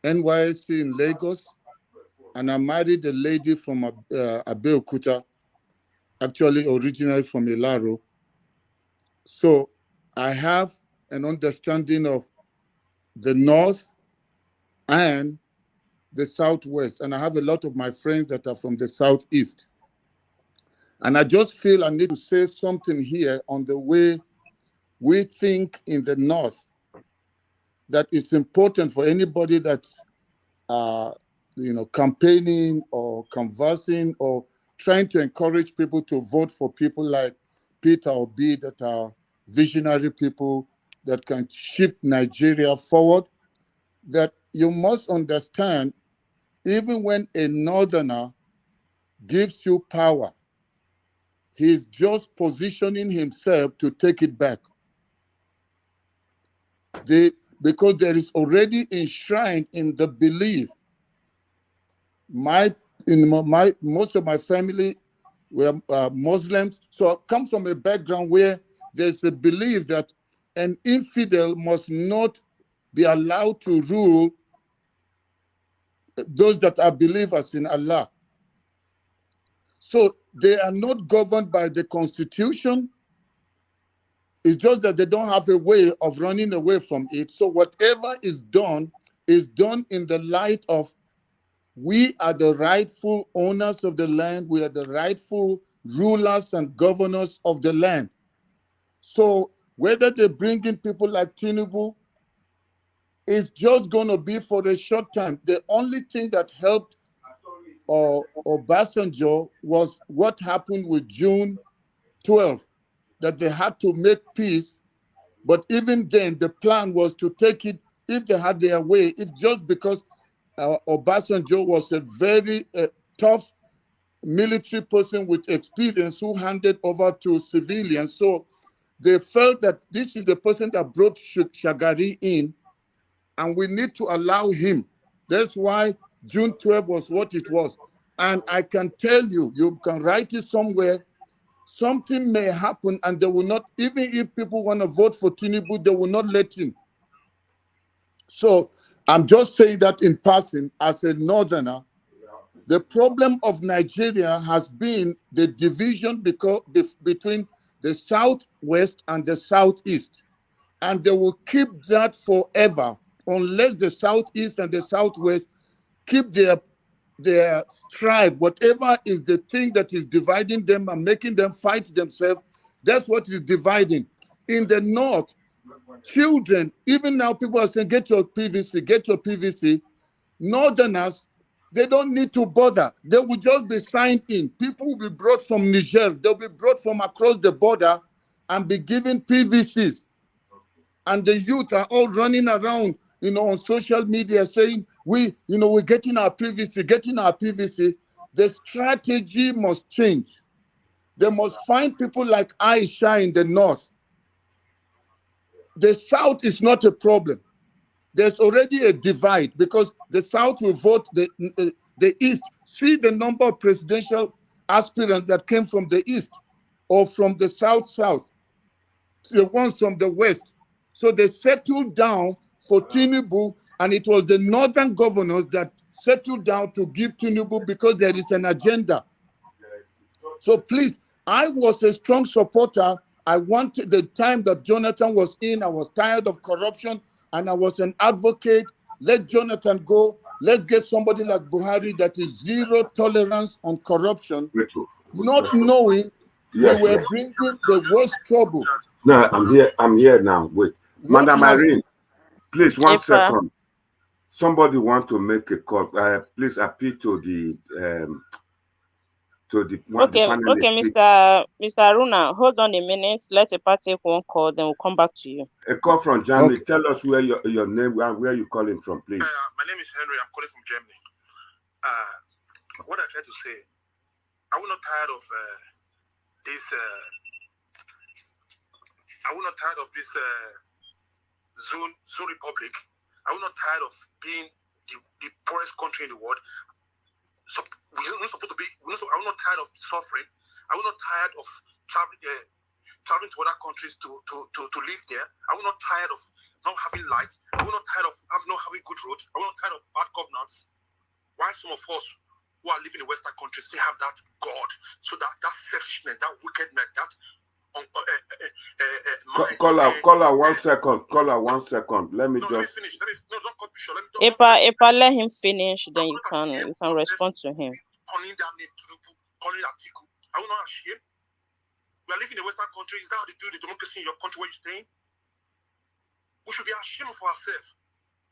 NYSC in Lagos, and I married a lady from Abeokuta, actually originally from Ilaro. So I have an understanding of the North and the Southwest, and I have a lot of my friends that are from the Southeast. And I just feel I need to say something here on the way we think in the North, that it's important for anybody that's campaigning or conversing or trying to encourage people to vote for people like Peter Obi that are visionary people that can shift Nigeria forward, that you must understand, even when a northerner gives you power, he's just positioning himself to take it back. Because there is already enshrined in the belief. Most of my family were Muslims, so I come from a background where there's a belief that an infidel must not be allowed to rule those that are believers in Allah. So they are not governed by the Constitution. It's just that they don't have a way of running away from it. So whatever is done in the light of we are the rightful owners of the land. We are the rightful rulers and governors of the land. So whether they bring in people like Tinubu, it's just going to be for a short time. The only thing that helped Obasanjo was what happened with June 12th, that they had to make peace. But even then, the plan was to take it, if they had their way, if just because Obasanjo was a very tough military person with experience who handed over to civilians. So they felt that this is the person that brought Shagari in, and we need to allow him. That's why June 12 was what it was. And I can tell you, you can write it somewhere, something may happen and they will not, even if people want to vote for Tinubu, they will not let him. So I'm just saying that in passing, as a northerner, the problem of Nigeria has been the division between the southwest and the southeast. And they will keep that forever unless the southeast and the southwest keep their strive, whatever is the thing that is dividing them and making them fight themselves, that's what is dividing. In the north, children, even now people are saying, get your PVC, get your PVC. Northerners, they don't need to bother. They will just be signed in. People will be brought from Niger. They'll be brought from across the border and be given PVCs. And the youth are all running around, on social media saying, we're getting our PVC. The strategy must change. They must find people like Aisha in the north. The south is not a problem. There's already a divide because the south will vote the east. See the number of presidential aspirants that came from the east or from the south, the ones from the west. So they settled down for Tinubu, and it was the northern governors that settled down to give Tinubu because there is an agenda. So please, I was a strong supporter. I wanted the time that Jonathan was in, I was tired of corruption, and I was an advocate. Let Jonathan go. Let's get somebody like Buhari that is zero tolerance on corruption, not knowing we were bringing the worst trouble. No, I'm here now. Wait. Madam Irene, please, 1 second. Somebody want to make a call. Please appeal to the Mr. Aruna, hold on a minute. Let a party take one call, then we'll come back to you. A call from Germany. Okay. Tell us where your name and where you calling from, please. My name is Henry. I'm calling from Germany. What I try to say, I was not tired of this. I was not tired of this Zone Republic. I was not tired of being the poorest country in the world. So we're not supposed to be. I was not tired of suffering. I was not tired of traveling to other countries to live there. I was not tired of not having light. I was not tired of not having good roads. I was not tired of bad governance. Why some of us who are living in Western countries still have that God? So that selfishness, that wickedness, that Caller, 1 second. Caller, 1 second. Let me just finish. Don't cut me short. If I let him finish, then you can respond to him. Calling that name, calling Atiku. Are we not ashamed? We are living in a Western country. Is that how they do the democracy in your country where you're staying? We should be ashamed of ourselves.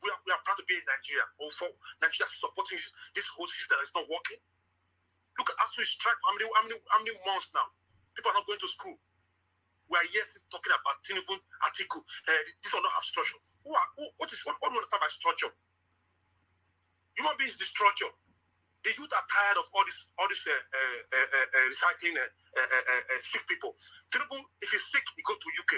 We are proud to be in Nigeria. Or for Nigeria supporting this whole system that's not working. Look at ASU strike. How many months now? People are not going to school. We are here talking about Tinubu article. This will not have structure. What do you understand by structure? Human beings is the structure. The youth are tired of all this recycling sick people. Tinubu, if he's sick, he go to UK.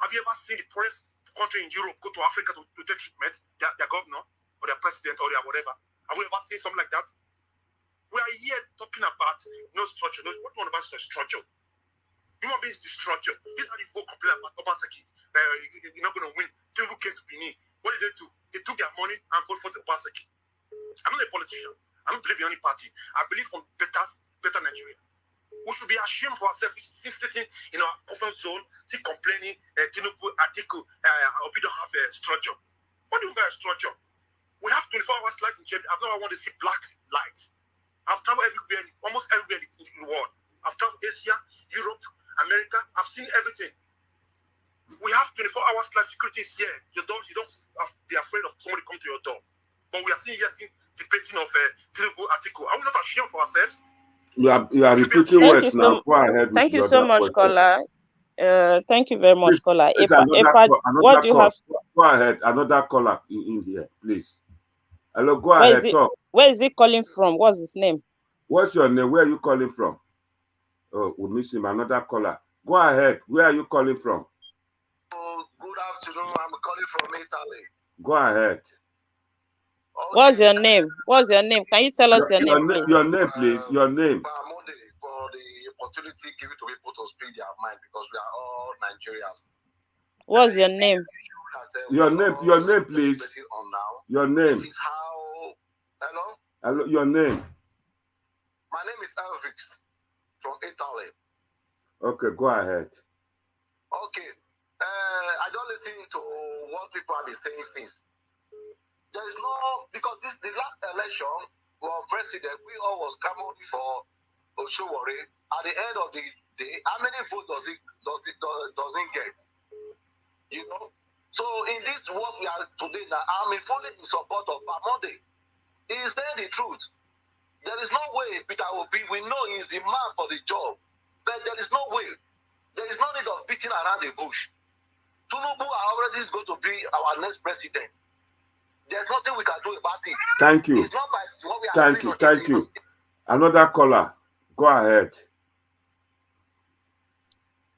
Have you ever seen the poorest country in Europe go to Africa to take treatment? Their governor or their president or their whatever. Have we ever seen something like that? We are here talking about no structure. What do you want about structure? Human beings is the structure. This is how you go complain about Obaseki. You're not going to win. Tinubu came to Benin. What did they do? They took their money and voted for the Obaseki. I'm not a politician. I don't believe in any party. I believe in better Nigeria. We should be ashamed for ourselves. Still sitting in our comfort zone, still complaining, Tinubu article, we don't have a structure. What do you mean by a structure? We have 24 hours light in Nigeria. I've never wanted to see black lights. I've traveled everywhere, almost everywhere in the world. I've traveled Asia, Europe, America. I've seen everything. We have 24 hours light security here. You don't be afraid of somebody come to your door. But we are seeing debating of Tinubu article. Are we not ashamed for ourselves? You are repeating words now. Go ahead. Thank you so much, Kola. Thank you very much, Kola. What do you have? Go ahead. Another caller in here, please. Hello, go ahead. Talk. Where is he calling from? What's his name? What's your name? Where are you calling from? Oh, we miss him. Another caller. Go ahead. Where are you calling from? Oh, good afternoon. I'm calling from Italy. Go ahead. Okay. What's your name? What's your name? Can you tell us your name, please? Your name, please. Your name. For the opportunity given to people to speak their mind, because we are all Nigerians. What's your name? Your name, please. Your name. This is how. Hello. Hello. Your name. My name is Elvix from Italy. Okay, go ahead. Okay. I don't listen to what people have been saying since. There is no, because the last election for president, we all was coming for Oshowore. At the end of the day, how many votes doesn't get? You know. So in this what we are today now, I'm fully in support of Pamode. He is saying the truth. There is no way Peter Obi. We know he is the man for the job, but there is no way. There is no need of beating around the bush. Tinubu already is going to be our next president. There's nothing we can do about it. Thank you. It's not by what we are Thank you. Another caller. Go ahead.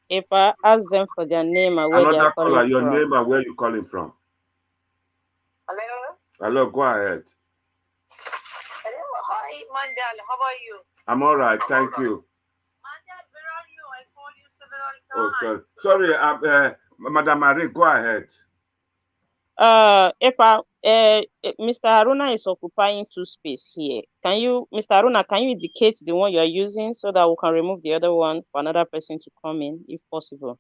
If I ask them for their name and where they are calling from. Your name and where you're calling from. Hello? Hello, go ahead. Hello, hi, Mandal. How are you? I'm all right, thank you. Mandal, where are you? I called you several times. Oh, sorry. Madam Marie, go ahead. Mr. Haruna is occupying two space here. Mr. Haruna, can you indicate the one you are using so that we can remove the other one for another person to come in, if possible?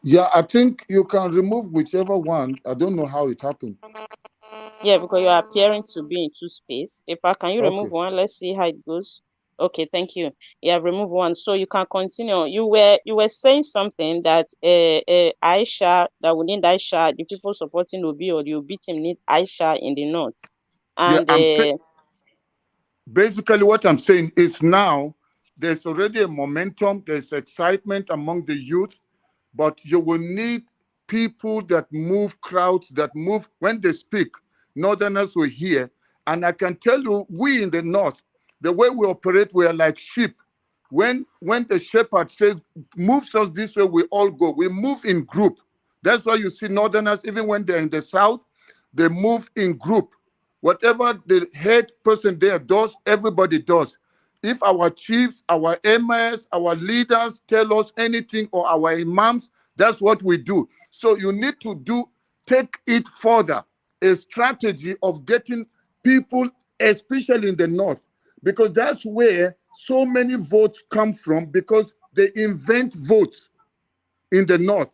Yeah, I think you can remove whichever one. I don't know how it happened. Yeah, because you are appearing to be in two space. Can you remove one? Let's see how it goes. Okay, thank you. Yeah, remove one. So you can continue. You were saying something that Aisha, that we need Aisha, the people supporting Obi or the Obi team need Aisha in the north. And basically what I'm saying is now there's already a momentum, there's excitement among the youth, but you will need people that move, crowds that move. When they speak, Northerners will hear. And I can tell you, we in the north, the way we operate, we are like sheep. When the shepherd says, moves us this way, we all go. We move in group. That's why you see Northerners, even when they're in the south, they move in group. Whatever the head person there does, everybody does. If our chiefs, our emirs, our leaders tell us anything, or our imams, that's what we do. So you need to take it further, a strategy of getting people, especially in the north, because that's where so many votes come from, because they invent votes in the north.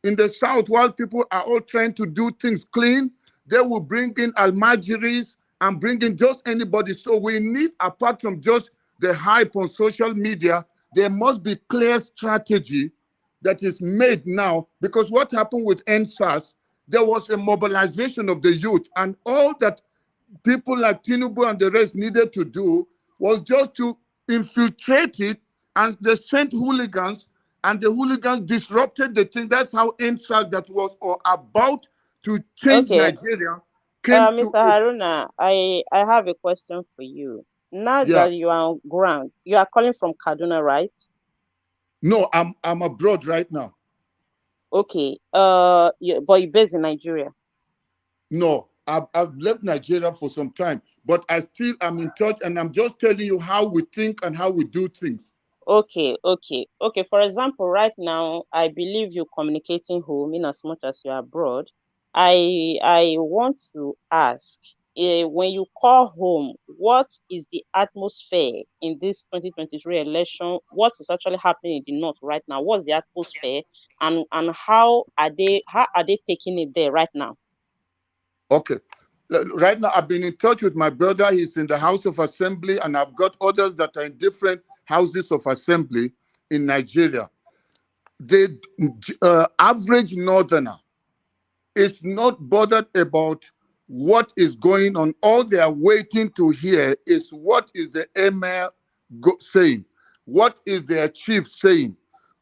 In the south, while people are all trying to do things clean, they will bring in almajiris and bring in just anybody. So we need, apart from just the hype on social media, there must be clear strategy that is made now, because what happened with NSAS, there was a mobilization of the youth, and all that people like Tinubu and the rest needed to do was just to infiltrate it, and they sent hooligans, and the hooligans disrupted the thing. That's how NSAS that was about to change Nigeria came Mr. Haruna, I have a question for you. Now that you are on ground, you are calling from Kaduna, right? No, I'm abroad right now. Okay. But you're based in Nigeria. No, I've left Nigeria for some time, but I still am in touch, and I'm just telling you how we think and how we do things. Okay. For example, right now, I believe you're communicating home in as much as you're abroad. I want to ask, when you call home, what is the atmosphere in this 2023 election? What is actually happening in the north right now? What's the atmosphere, and how are they taking it there right now? Okay. Right now, I've been in touch with my brother. He's in the House of Assembly, and I've got others that are in different houses of assembly in Nigeria. The average northerner is not bothered about what is going on. All they are waiting to hear is what is the emir saying, what is their chief saying.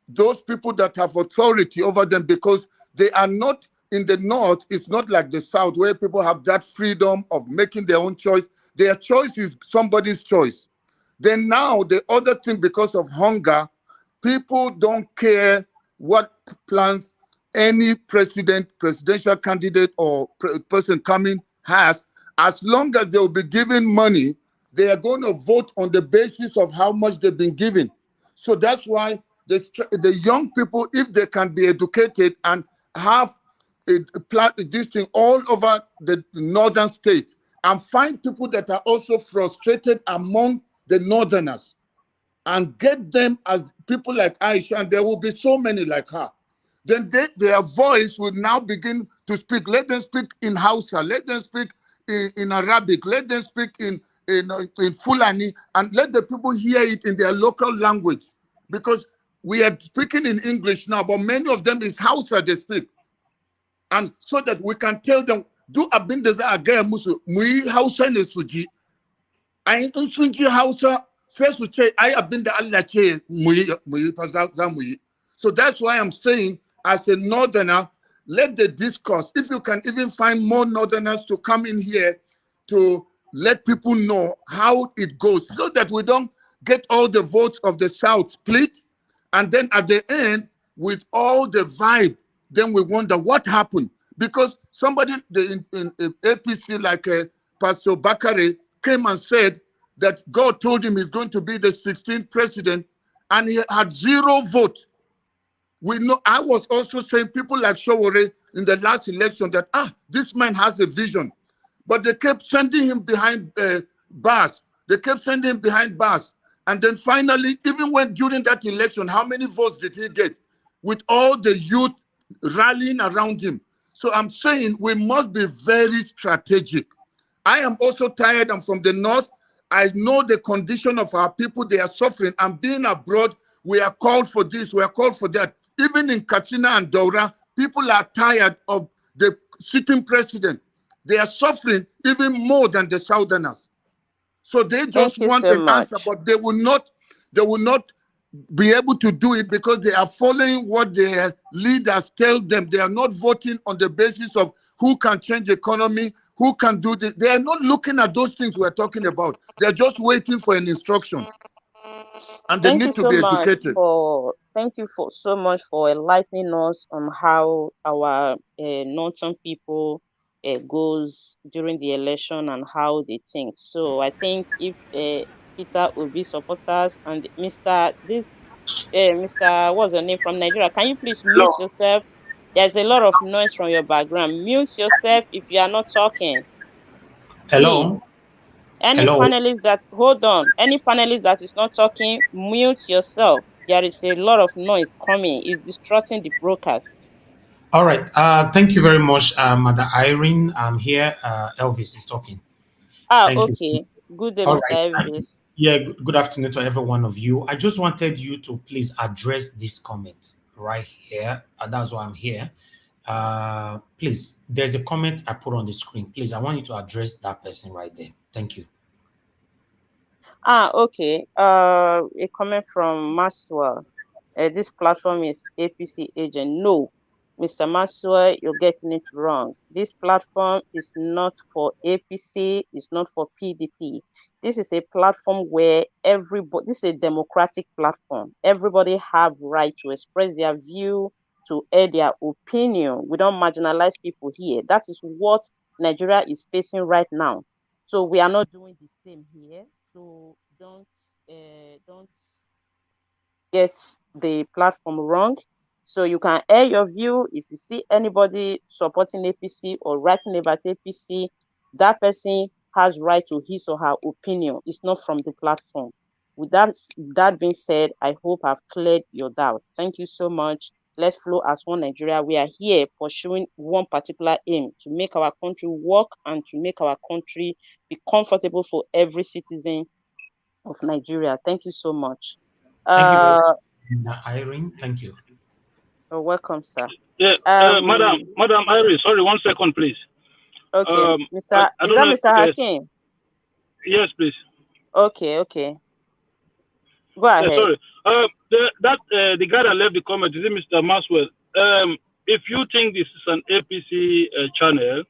Those people that have authority over them, because they are not in the north, it's not like the south where people have that freedom of making their own choice. Their choice is somebody's choice. Then now the other thing, because of hunger, people don't care what plans any presidential candidate or person coming has. As long as they will be given money, they are going to vote on the basis of how much they've been given. So that's why the young people, if they can be educated and have this thing all over the northern states, and find people that are also frustrated among the northerners, and get them as people like Aisha, and there will be so many like her, then their voice will now begin to speak. Let them speak in Hausa, let them speak in Arabic, let them speak in Fulani, and let the people hear it in their local language. Because we are speaking in English now, but many of them is Hausa they speak. And so that we can tell them, do abin da za a gaya musu, mu yi Hausa ne su ji. Ai in sun ji Hausa, sai su ce ai abin da Allah ce mu yi fa za mu yi. So that's why I'm saying, as a northerner, let the discourse, if you can even find more northerners to come in here to let people know how it goes, so that we don't get all the votes of the South split, and then at the end, with all the vibe, then we wonder what happened. Because somebody in APC, like Pastor Bakare, came and said that God told him he's going to be the 16th president, and he had 0 vote. We know. I was also saying people like Showore in the last election that this man has a vision, but they kept sending him behind bars. They kept sending him behind bars, and then finally, even when during that election, how many votes did he get? With all the youth rallying around him. So I'm saying we must be very strategic. I am also tired. I'm from the north. I know the condition of our people. They are suffering. And being abroad, we are called for this, we are called for that. Even in Katsina and Daura, people are tired of the sitting president. They are suffering even more than the southerners. So they just want an answer, but they will not be able to do it because they are following what their leaders tell them. They are not voting on the basis of who can change the economy, who can do this. They are not looking at those things we're talking about. They're just waiting for an instruction. And they need to be educated. Thank you so much for enlightening us on how our northern people goes during the election and how they think. So I think if Peter Obi supporters and Mr. What's your name from Nigeria? Can you please mute yourself? There's a lot of noise from your background. Mute yourself if you are not talking. Hello. Please. Any panelist that is not talking, mute yourself. There is a lot of noise coming. It's distracting the broadcast. All right. Thank you very much, Mother Irene. I'm here. Elvis is talking. Thank you. Good day, Mr. Elvis. Good afternoon to every one of you. I just wanted you to please address this comment right here. That's why I'm here. Please, there's a comment I put on the screen. Please, I want you to address that person right there. Thank you. Okay. A comment from Maxwell. This platform is APC agent. No, Mr. Maxwell, you're getting it wrong. This platform is not for APC, it's not for PDP. This is a platform where everybody, this is a democratic platform. Everybody have right to express their view, to air their opinion. We don't marginalize people here. That is what Nigeria is facing right now. So we are not doing the same here. So don't get the platform wrong. So you can air your view. If you see anybody supporting APC or writing about APC, that person has right to his or her opinion. It's not from the platform. With that being said, I hope I've cleared your doubt. Thank you so much. Let's flow as one Nigeria. We are here pursuing one particular aim, to make our country work and to make our country be comfortable for every citizen of Nigeria. Thank you so much. Thank you very much, Irene. Thank you. You're welcome, sir. Yeah, Madam Irene, sorry, 1 second, please. Okay, is that Mr. Hakim? Yes, please. Okay. Go ahead. Sorry. The guy that left the comment, is it Mr. Maxwell? If you think this is an APC channel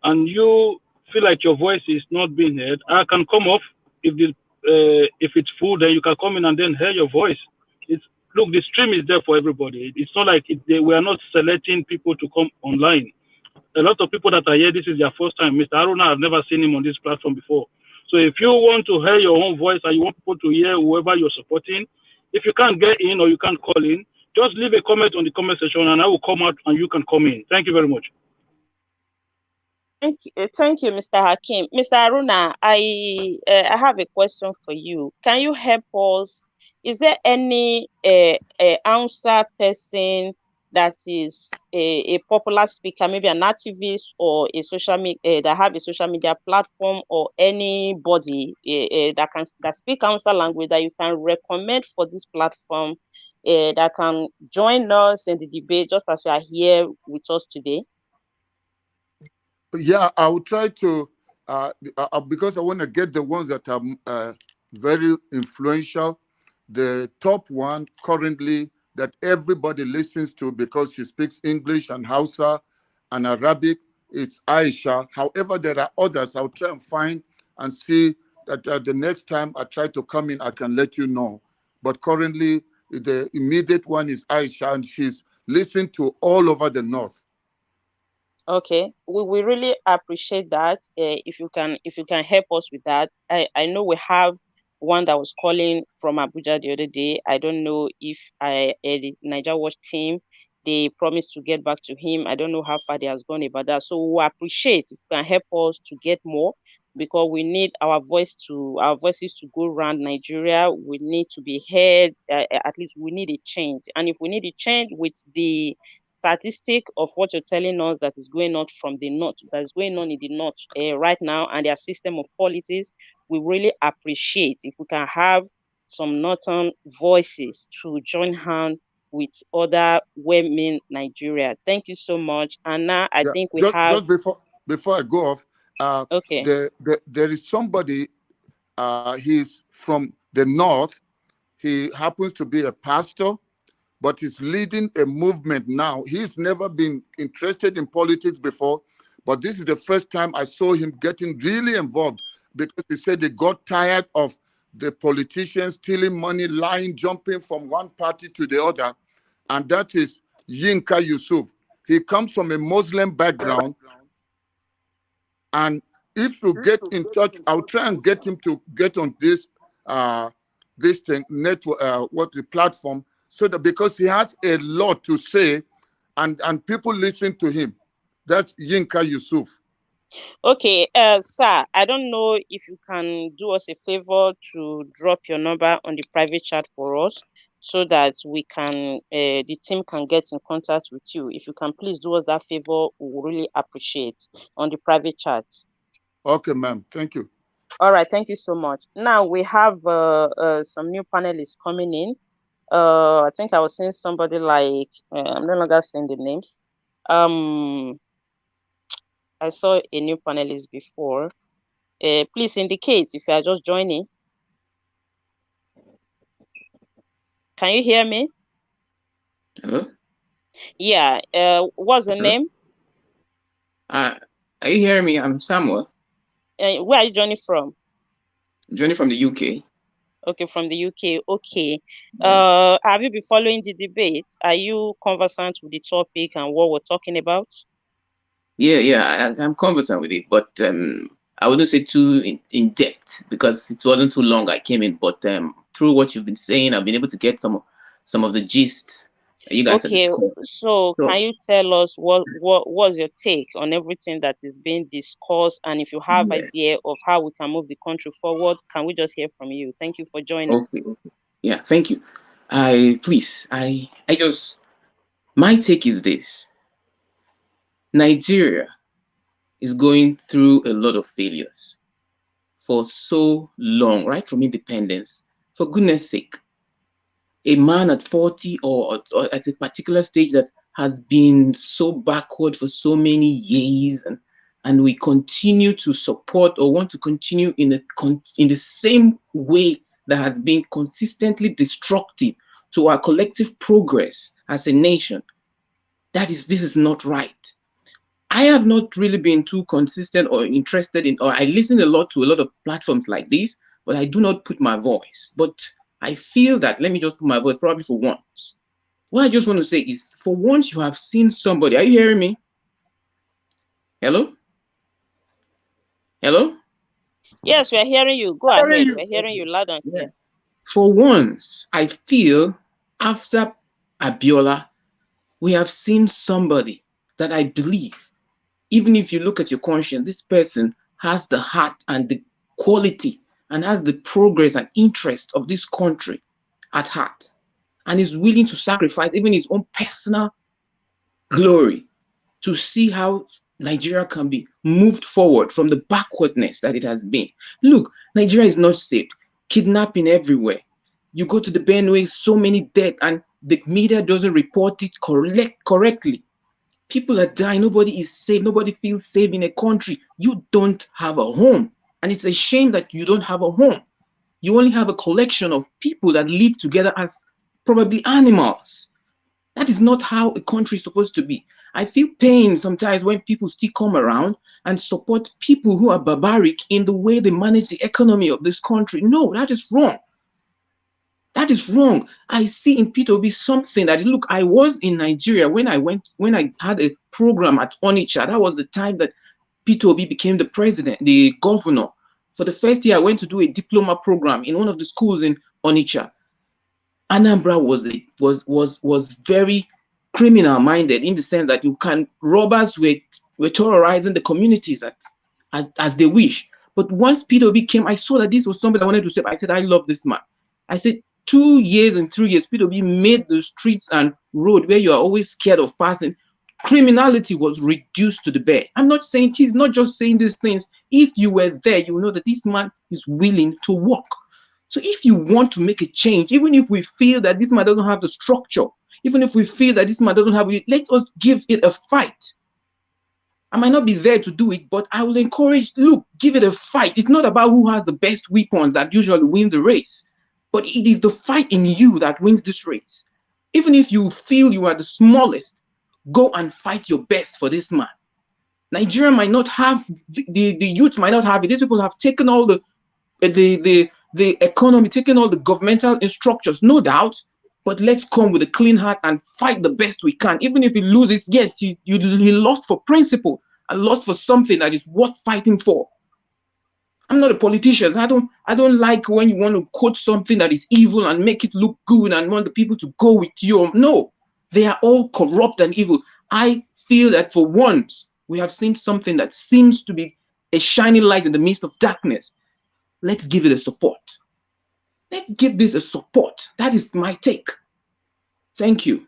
and you feel like your voice is not being heard, I can come off. If it's full, then you can come in and then hear your voice. Look, the stream is there for everybody. It's not like we are not selecting people to come online. A lot of people that are here, this is their first time. Mr. Aruna, I've never seen him on this platform before. So if you want to hear your own voice and you want people to hear whoever you're supporting, if you can't get in or you can't call in, just leave a comment on the comment section and I will come out and you can come in. Thank you very much. Thank you, Mr. Hakim. Mr. Aruna, I have a question for you. Can you help us? Is there any answer person that is a popular speaker, maybe an activist or a social media that have a social media platform, or anybody that speak Hausa language that you can recommend for this platform that can join us in the debate, just as you are here with us today? Yeah, I will try to, because I want to get the ones that are very influential. The top one currently that everybody listens to because she speaks English and Hausa and Arabic, it's Aisha. However, there are others. I'll try and find and see that the next time I try to come in, I can let you know. But currently, the immediate one is Aisha, and she's listened to all over the North. Okay, we really appreciate that. If you can help us with that. I know we have one that was calling from Abuja the other day. I don't know if the Niger Watch team, they promised to get back to him. I don't know how far they has gone about that. So we appreciate if you can help us to get more, because we need our voices to go around Nigeria. We need to be heard. At least we need a change. And if we need a change with the statistic of what you're telling us that is going on from the north, that is going on in the north right now, and their system of politics, we really appreciate if we can have some northern voices to join hands with other women Nigeria. Thank you so much. And now I think we have just before I go off, okay. There is somebody, he's from the north. He happens to be a pastor, but he's leading a movement now. He's never been interested in politics before, but this is the first time I saw him getting really involved, because he said he got tired of the politicians stealing money, lying, jumping from one party to the other. And that is Yinka Yusuf. He comes from a Muslim background. And if you get in touch, I'll try and get him to get on this thing, network, the platform, so that, because he has a lot to say and people listen to him. That's Yinka Yusuf. Okay, sir, I don't know if you can do us a favor to drop your number on the private chat for us, so that we can, the team can get in contact with you. If you can please do us that favor, we will really appreciate on the private chat. Okay, ma'am. Thank you. All right, thank you so much. Now we have some new panelists coming in. I think I was seeing somebody like, I'm no longer seeing the names. I saw a new panelist before. Please indicate if you are just joining. Can you hear me? Hello? Yeah. What's your name? Are you hearing me? I'm Samuel. Where are you joining from? Joining from the UK. Okay, from the UK. Okay. Have you been following the debate? Are you conversant with the topic and what we're talking about? Yeah, I'm conversant with it, but I wouldn't say too in depth because it wasn't too long I came in. But through what you've been saying, I've been able to get some of the gist you guys are Okay, discussing. so can you tell us what was your take on everything that is being discussed, and if you have idea of how we can move the country forward, can we just hear from you? Thank you for joining. Okay. Yeah, thank you. My take is this. Nigeria is going through a lot of failures for so long, right from independence. For goodness sake, a man at 40 or at a particular stage that has been so backward for so many years, and we continue to support or want to continue in the same way that has been consistently destructive to our collective progress as a nation. This is not right. I have not really been too consistent or interested in, or I listen a lot to a lot of platforms like this, but I do not put my voice. But I feel that, let me just put my voice probably for once. What I just want to say is, for once you have seen somebody, are you hearing me? Hello? Hello? Yes, we are hearing you. Go ahead. We are hearing you loud and clear. For once, I feel after Abiola, we have seen somebody that I believe, even if you look at your conscience, this person has the heart and the quality and has the progress and interest of this country at heart, and is willing to sacrifice even his own personal glory to see how Nigeria can be moved forward from the backwardness that it has been. Look, Nigeria is not safe. Kidnapping everywhere. You go to the Benue, so many dead, and the media doesn't report it correctly. People are dying. Nobody is safe. Nobody feels safe in a country. You don't have a home. And it's a shame that you don't have a home. You only have a collection of people that live together as probably animals. That is not how a country is supposed to be. I feel pain sometimes when people still come around and support people who are barbaric in the way they manage the economy of this country. No, that is wrong. That is wrong. I see in P2B something that, look, I was in Nigeria when I had a program at Onitsha. That was the time that P2B became the president, the governor. For the first year, I went to do a diploma program in one of the schools in Onitsha. Anambra was very criminal minded in the sense that robbers were terrorizing the communities as they wish. But once P2B came, I saw that this was somebody I wanted to save. I said, I love this man. I said, 2 years and 3 years, P2B made the streets and road where you are always scared of passing. Criminality was reduced to the bare. I'm not saying, he's not just saying these things. If you were there, you will know that this man is willing to work. So if you want to make a change, even if we feel that this man doesn't have the structure, even if we feel that this man doesn't have it, let us give it a fight. I might not be there to do it, but I will encourage, look, give it a fight. It's not about who has the best weapons that usually win the race, but it is the fight in you that wins this race. Even if you feel you are the smallest, go and fight your best for this man. Nigeria might not have, the youth might not have it. These people have taken all the economy, taking all the governmental structures, no doubt, but let's come with a clean heart and fight the best we can. Even if he loses, yes, he lost for principle and lost for something that is worth fighting for. I'm not a politician. I don't like when you want to quote something that is evil and make it look good and want the people to go with you. No, they are all corrupt and evil. I feel that for once, we have seen something that seems to be a shining light in the midst of darkness. Let's give it a support. Let's give this a support. That is my take. Thank you.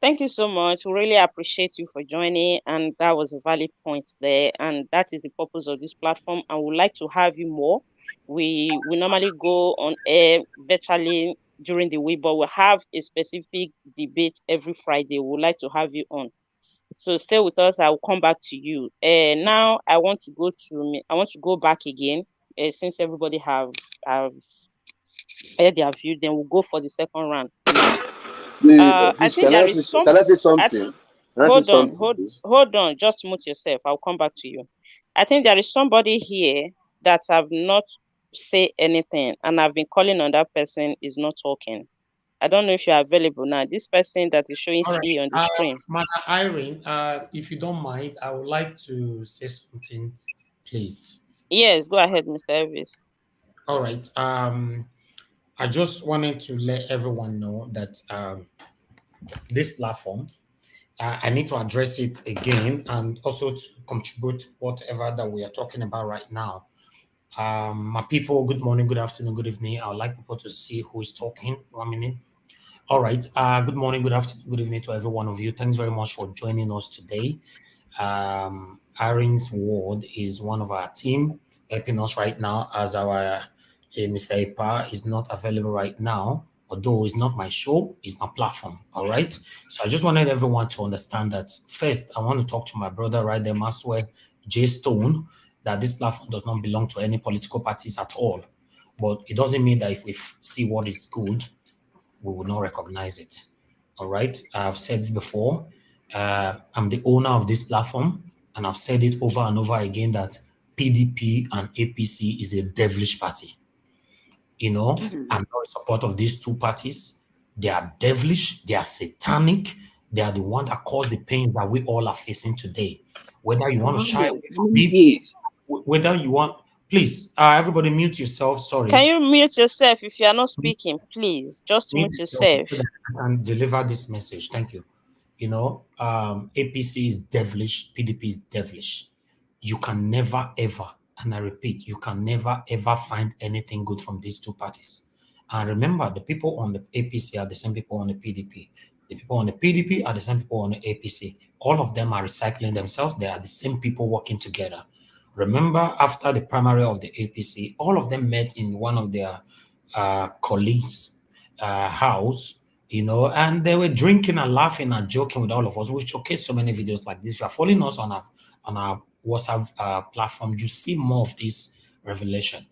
Thank you so much. We really appreciate you for joining, and that was a valid point there. And that is the purpose of this platform. And we'd like to have you more. We normally go on air virtually during the week, but we have a specific debate every Friday. We would like to have you on. So stay with us. I will come back to you. Now I want to go back again. Since everybody have heard their view, then we'll go for the second round. Now, I think there is some. Can I say something? Hold on. Just mute yourself. I'll come back to you. I think there is somebody here that have not say anything, and I've been calling on that person is not talking. I don't know if you're available now. This person that is showing C on the screen. Mother Irene, if you don't mind, I would like to say something, please. Yes, go ahead, Mr. Elvis. All right. I just wanted to let everyone know that this platform, I need to address it again and also to contribute to whatever that we are talking about right now. My people, good morning, good afternoon, good evening. I would like people to see who is talking. 1 minute. All right. Good morning, good afternoon, good evening to every one of you. Thanks very much for joining us today. Irene's Ward is one of our team helping us right now, as our Mr. Epa is not available right now, although it's not my show, it's my platform. All right. So I just wanted everyone to understand that first, I want to talk to my brother right there, Maxwell J. Stone, that this platform does not belong to any political parties at all. But it doesn't mean that if we see what is good, we will not recognize it. All right. I've said it before. I'm the owner of this platform, and I've said it over and over again that PDP and APC is a devilish party. You know, I'm not in support of these two parties. They are devilish, they are satanic, they are the one that caused the pains that we all are facing today. Whether you want to shy away from it, whether you want, please, everybody mute yourself. Sorry. Can you mute yourself if you are not speaking, please? Just mute yourself. So that I can deliver this message. Thank you. You know, APC is devilish, PDP is devilish. You can never, ever, and I repeat, you can never, ever find anything good from these two parties. And remember, the people on the APC are the same people on the PDP. The people on the PDP are the same people on the APC. All of them are recycling themselves. They are the same people working together. Remember, after the primary of the APC, all of them met in one of their colleagues' house, you know, and they were drinking and laughing and joking with all of us. We showcase so many videos like this. If you are following us on our WhatsApp platform, you see more of this revelation.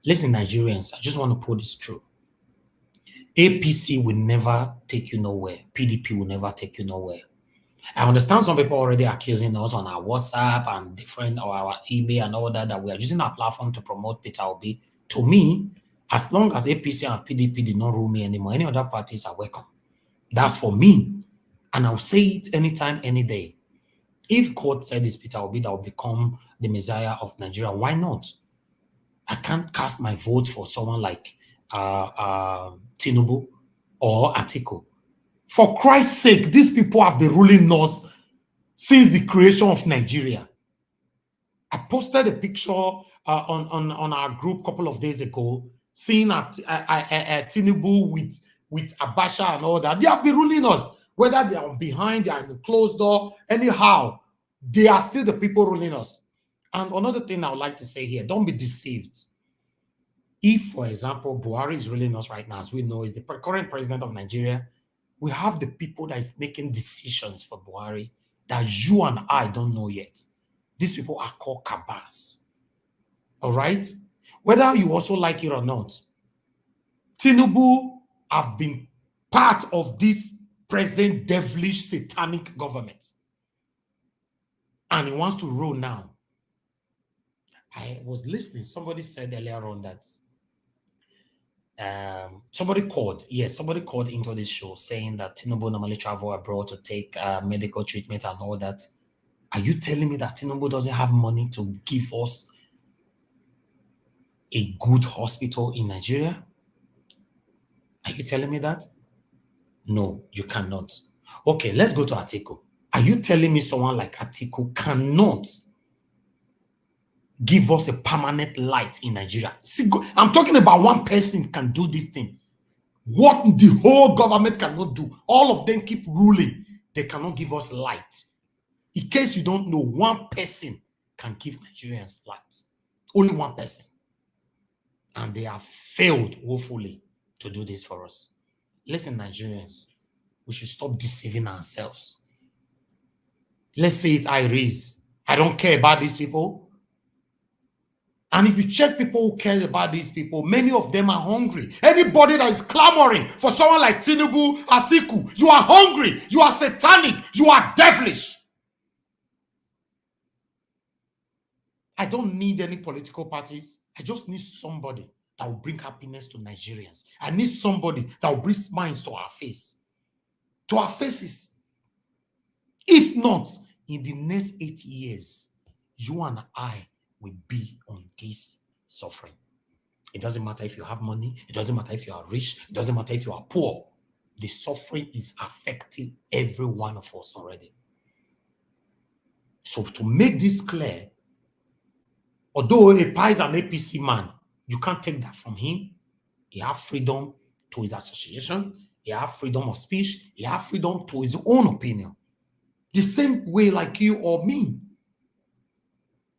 Listen, Nigerians, I just want to put this through. APC will never take you nowhere. PDP will never take you nowhere. I understand some people already accusing us on our WhatsApp and different, or our email and all that we are using our platform to promote Peter Obi. To me, as long as APC and PDP did not rule me anymore, any other parties are welcome. That's for me. And I'll say it anytime, any day. If God said it's Peter Obi that will become the Messiah of Nigeria, why not? I can't cast my vote for someone like Tinubu or Atiku. For Christ's sake, these people have been ruling us since the creation of Nigeria. I posted a picture on our group a couple of days ago, seeing Tinubu with Abacha and all that. They have been ruling us, whether they are behind, they are in the closed door, anyhow, they are still the people ruling us. And another thing I would like to say here, don't be deceived. If, for example, Buhari is ruling us right now, as we know, is the current president of Nigeria, we have the people that is making decisions for Buhari that you and I don't know yet. These people are called cabals. All right? Whether you also like it or not, Tinubu have been part of this present devilish satanic government. And he wants to rule now. I was listening. Somebody said earlier on that somebody called into this show saying that Tinubu normally travel abroad to take medical treatment and all that. Are you telling me that Tinubu doesn't have money to give us a good hospital in Nigeria? Are you telling me that? No, you cannot. Okay, let's go to Atiku. Are you telling me someone like Atiku cannot give us a permanent light in Nigeria? See, I'm talking about one person can do this thing. What the whole government cannot do. All of them keep ruling. They cannot give us light. In case you don't know, one person can give Nigerians light. Only one person. And they have failed woefully to do this for us. Listen, Nigerians, we should stop deceiving ourselves. Let's say it, I raise. I don't care about these people. And if you check people who care about these people, many of them are hungry. Anybody that is clamoring for someone like Tinubu, Atiku, you are hungry, you are satanic, you are devilish. I don't need any political parties. I just need somebody that will bring happiness to Nigerians. I need somebody that will bring smiles to our face, to our faces. If not, in the next 8 years, you and I will be on this suffering. It doesn't matter if you have money. It doesn't matter if you are rich. It doesn't matter if you are poor. The suffering is affecting every one of us already. So to make this clear, although Epa is an APC man, you can't take that from him. He has freedom to his association. He has freedom of speech. He has freedom to his own opinion. The same way like you or me.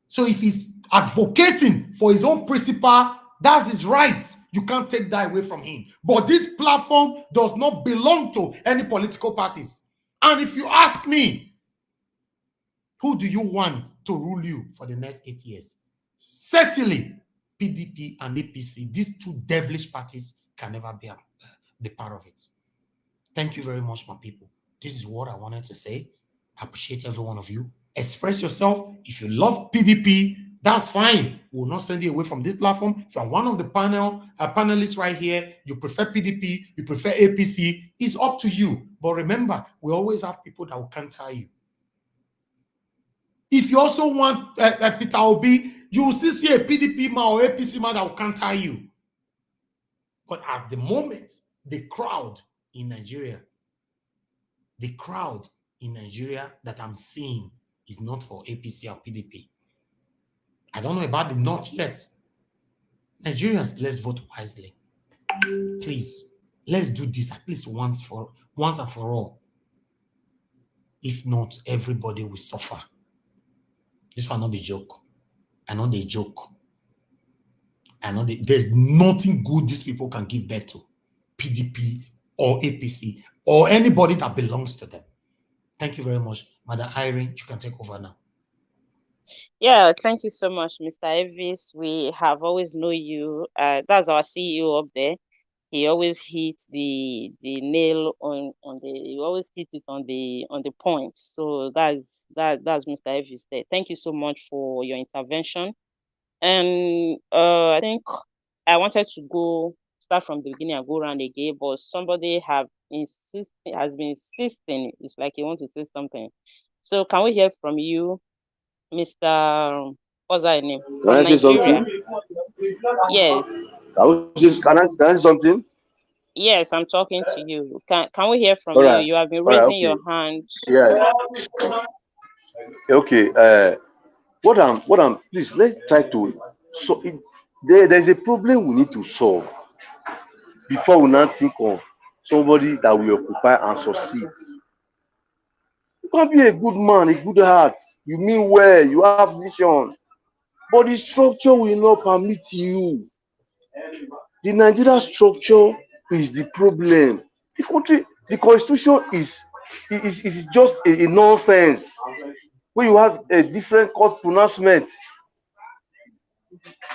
So if he's advocating for his own principle, that's his right. You can't take that away from him. But this platform does not belong to any political parties. And if you ask me, who do you want to rule you for the next 8 years? Certainly, PDP and APC, these two devilish parties can never be part of it. Thank you very much, my people. This is what I wanted to say. I appreciate every one of you. Express yourself. If you love PDP, that's fine. We will not send you away from this platform. If you are one of the panelists right here, you prefer PDP, you prefer APC, it's up to you. But remember, we always have people that will counter you. If you also want Peter Obi, you will still see a PDP man or APC man that will counter you. But at the moment, the crowd in Nigeria that I'm seeing is not for APC or PDP. I don't know about the North yet. Nigerians, let's vote wisely. Please, let's do this at least once and for all. If not, everybody will suffer. This will not be a joke. I know they joke. I know there's nothing good these people can give birth to. PDP or APC or anybody that belongs to them. Thank you very much. Madam Irene, you can take over now. Yeah, thank you so much, Mr. Evis. We have always known you. That's our CEO up there. He always hits the nail on the. He always hits it on the point. So that's Mr. Evis there. Thank you so much for your intervention. And I think I wanted to start from the beginning and go around again, but somebody has been insisting. It's like he wants to say something. So can we hear from you, Mr. What's that name? Can I say something? Yes. Can I say something? Yes, I'm talking to you. Can we hear from you? You have been raising your hand. Yeah. Okay. What I'm please let's try to there's a problem we need to solve before we now think of somebody that will occupy and succeed. You can be a good man, a good heart, you mean well, you have vision, but the structure will not permit you. The Nigeria structure is the problem. The country, the constitution is just a nonsense. When you have a different court pronouncement,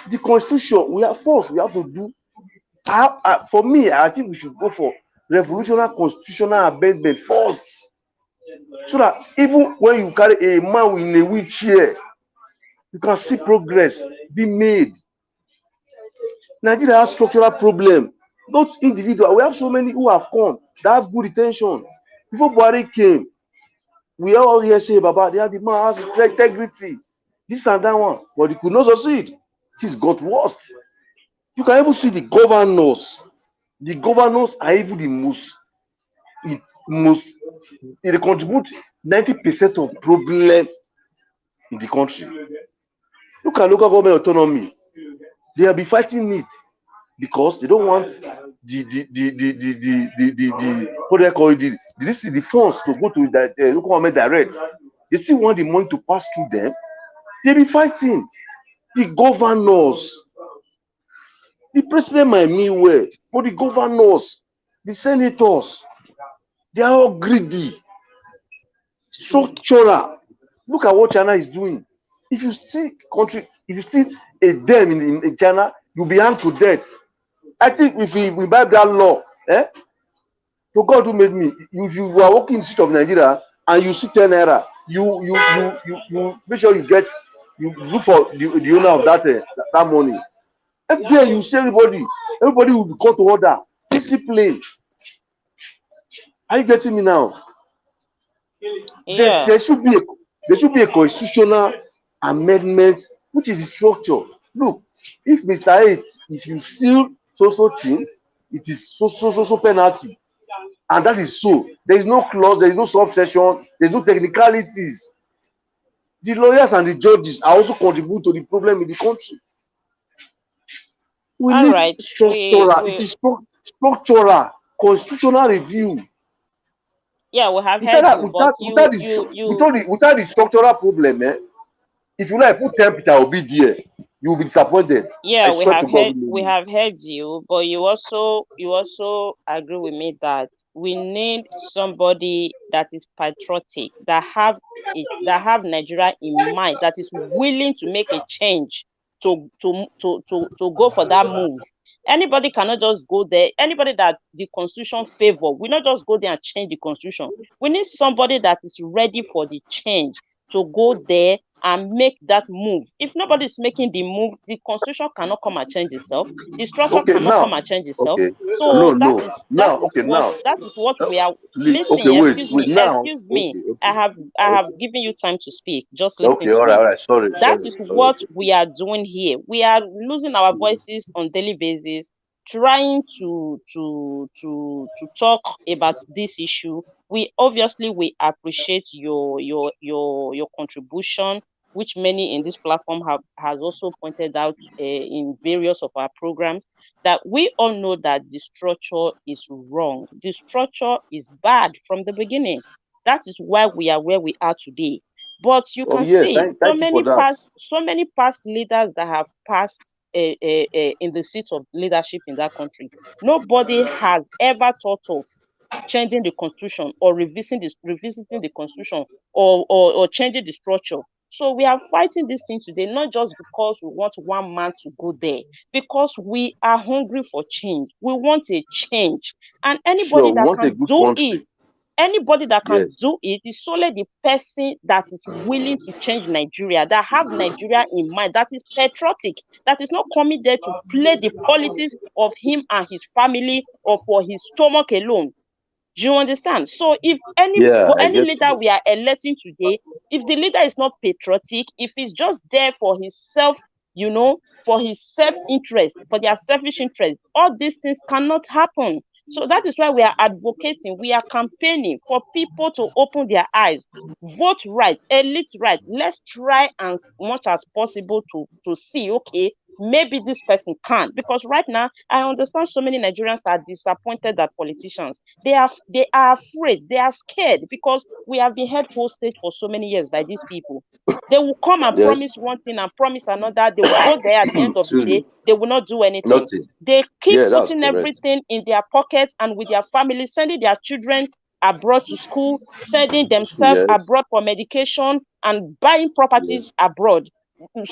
the constitution we have to do. For me, I think we should go for revolutionary constitutional amendment first, so that even when you carry a man in a wheelchair, you can see progress be made. Nigeria has structural problem, not individual. We have so many who have come that have good intention. Before Buhari came, we all here say about the man has integrity, this and that one, but he could not succeed. This got worse. You can even see the governors. The governors are even the most they contribute 90% of problem in the country. Look at local government autonomy. They have been fighting it because they don't want the what do they call it, the funds to go to the local government direct. They still want the money to pass through them. They be fighting. The governors, the president might mean well, but the governors, the senators, they are all greedy, structural. Look at what China is doing. If you see a them in China, you'll be hanged to death. I think if we buy that law, to God who made me, if you are working in the street of Nigeria and you see 10 naira, you make sure you look for the owner of that money. FDA, you see everybody will be called to order. Discipline. Are you getting me now? Yeah. There should be a constitutional amendment, which is the structure. Look, if Mr. 8, if you steal so thing, it is so penalty. And that is so. There is no clause, there is no subsection, there is no technicalities. The lawyers and the judges are also contributing to the problem in the country. We All need right. structural, it is structural, constitutional review. Yeah, we have heard you, but without the structural problem, if you like put temperature will be there, you will be disappointed. Yeah, we have heard you, but you also agree with me that we need somebody that is patriotic, that have Nigeria in mind, that is willing to make a change to go for that move. Anybody cannot just go there. Anybody that the constitution favor, we not just go there and change the constitution. We need somebody that is ready for the change to go there and make that move. If nobody is making the move, the constitution cannot come and change itself. The structure cannot come and change itself. So that is what we are. Listen, excuse me. I have given you time to speak. Just listen to me. All right. Sorry. That is what we are doing here. We are losing our voices on daily basis, trying to talk about this issue. We appreciate your contribution, which many in this platform has also pointed out in various of our programs, that we all know that the structure is wrong. The structure is bad from the beginning. That is why we are where we are today. But you can see so many past leaders that have passed in the seat of leadership in that country. Nobody has ever thought of changing the constitution or revisiting the constitution or changing the structure. So we are fighting this thing today, not just because we want one man to go there, because we are hungry for change. We want a change. And anybody that can do it, anybody that can do it is solely the person that is willing to change Nigeria, that have Nigeria in mind, that is patriotic, that is not coming there to play the politics of him and his family or for his stomach alone. Do you understand? So if any leader we are electing today, if the leader is not patriotic, if he's just there for his for his self-interest, for their selfish interest, all these things cannot happen. So that is why we are advocating, we are campaigning for people to open their eyes, vote right, elite right. Let's try as much as possible to see, okay, maybe this person can. Because right now, I understand so many Nigerians are disappointed at politicians. They are afraid, they are scared, because we have been held hostage for so many years by these people. They will come and promise one thing and promise another. They will go there at the end of the day. They will not do anything. They keep putting everything in their pockets and with their family, sending their children abroad to school, sending themselves abroad for medication, and buying properties abroad,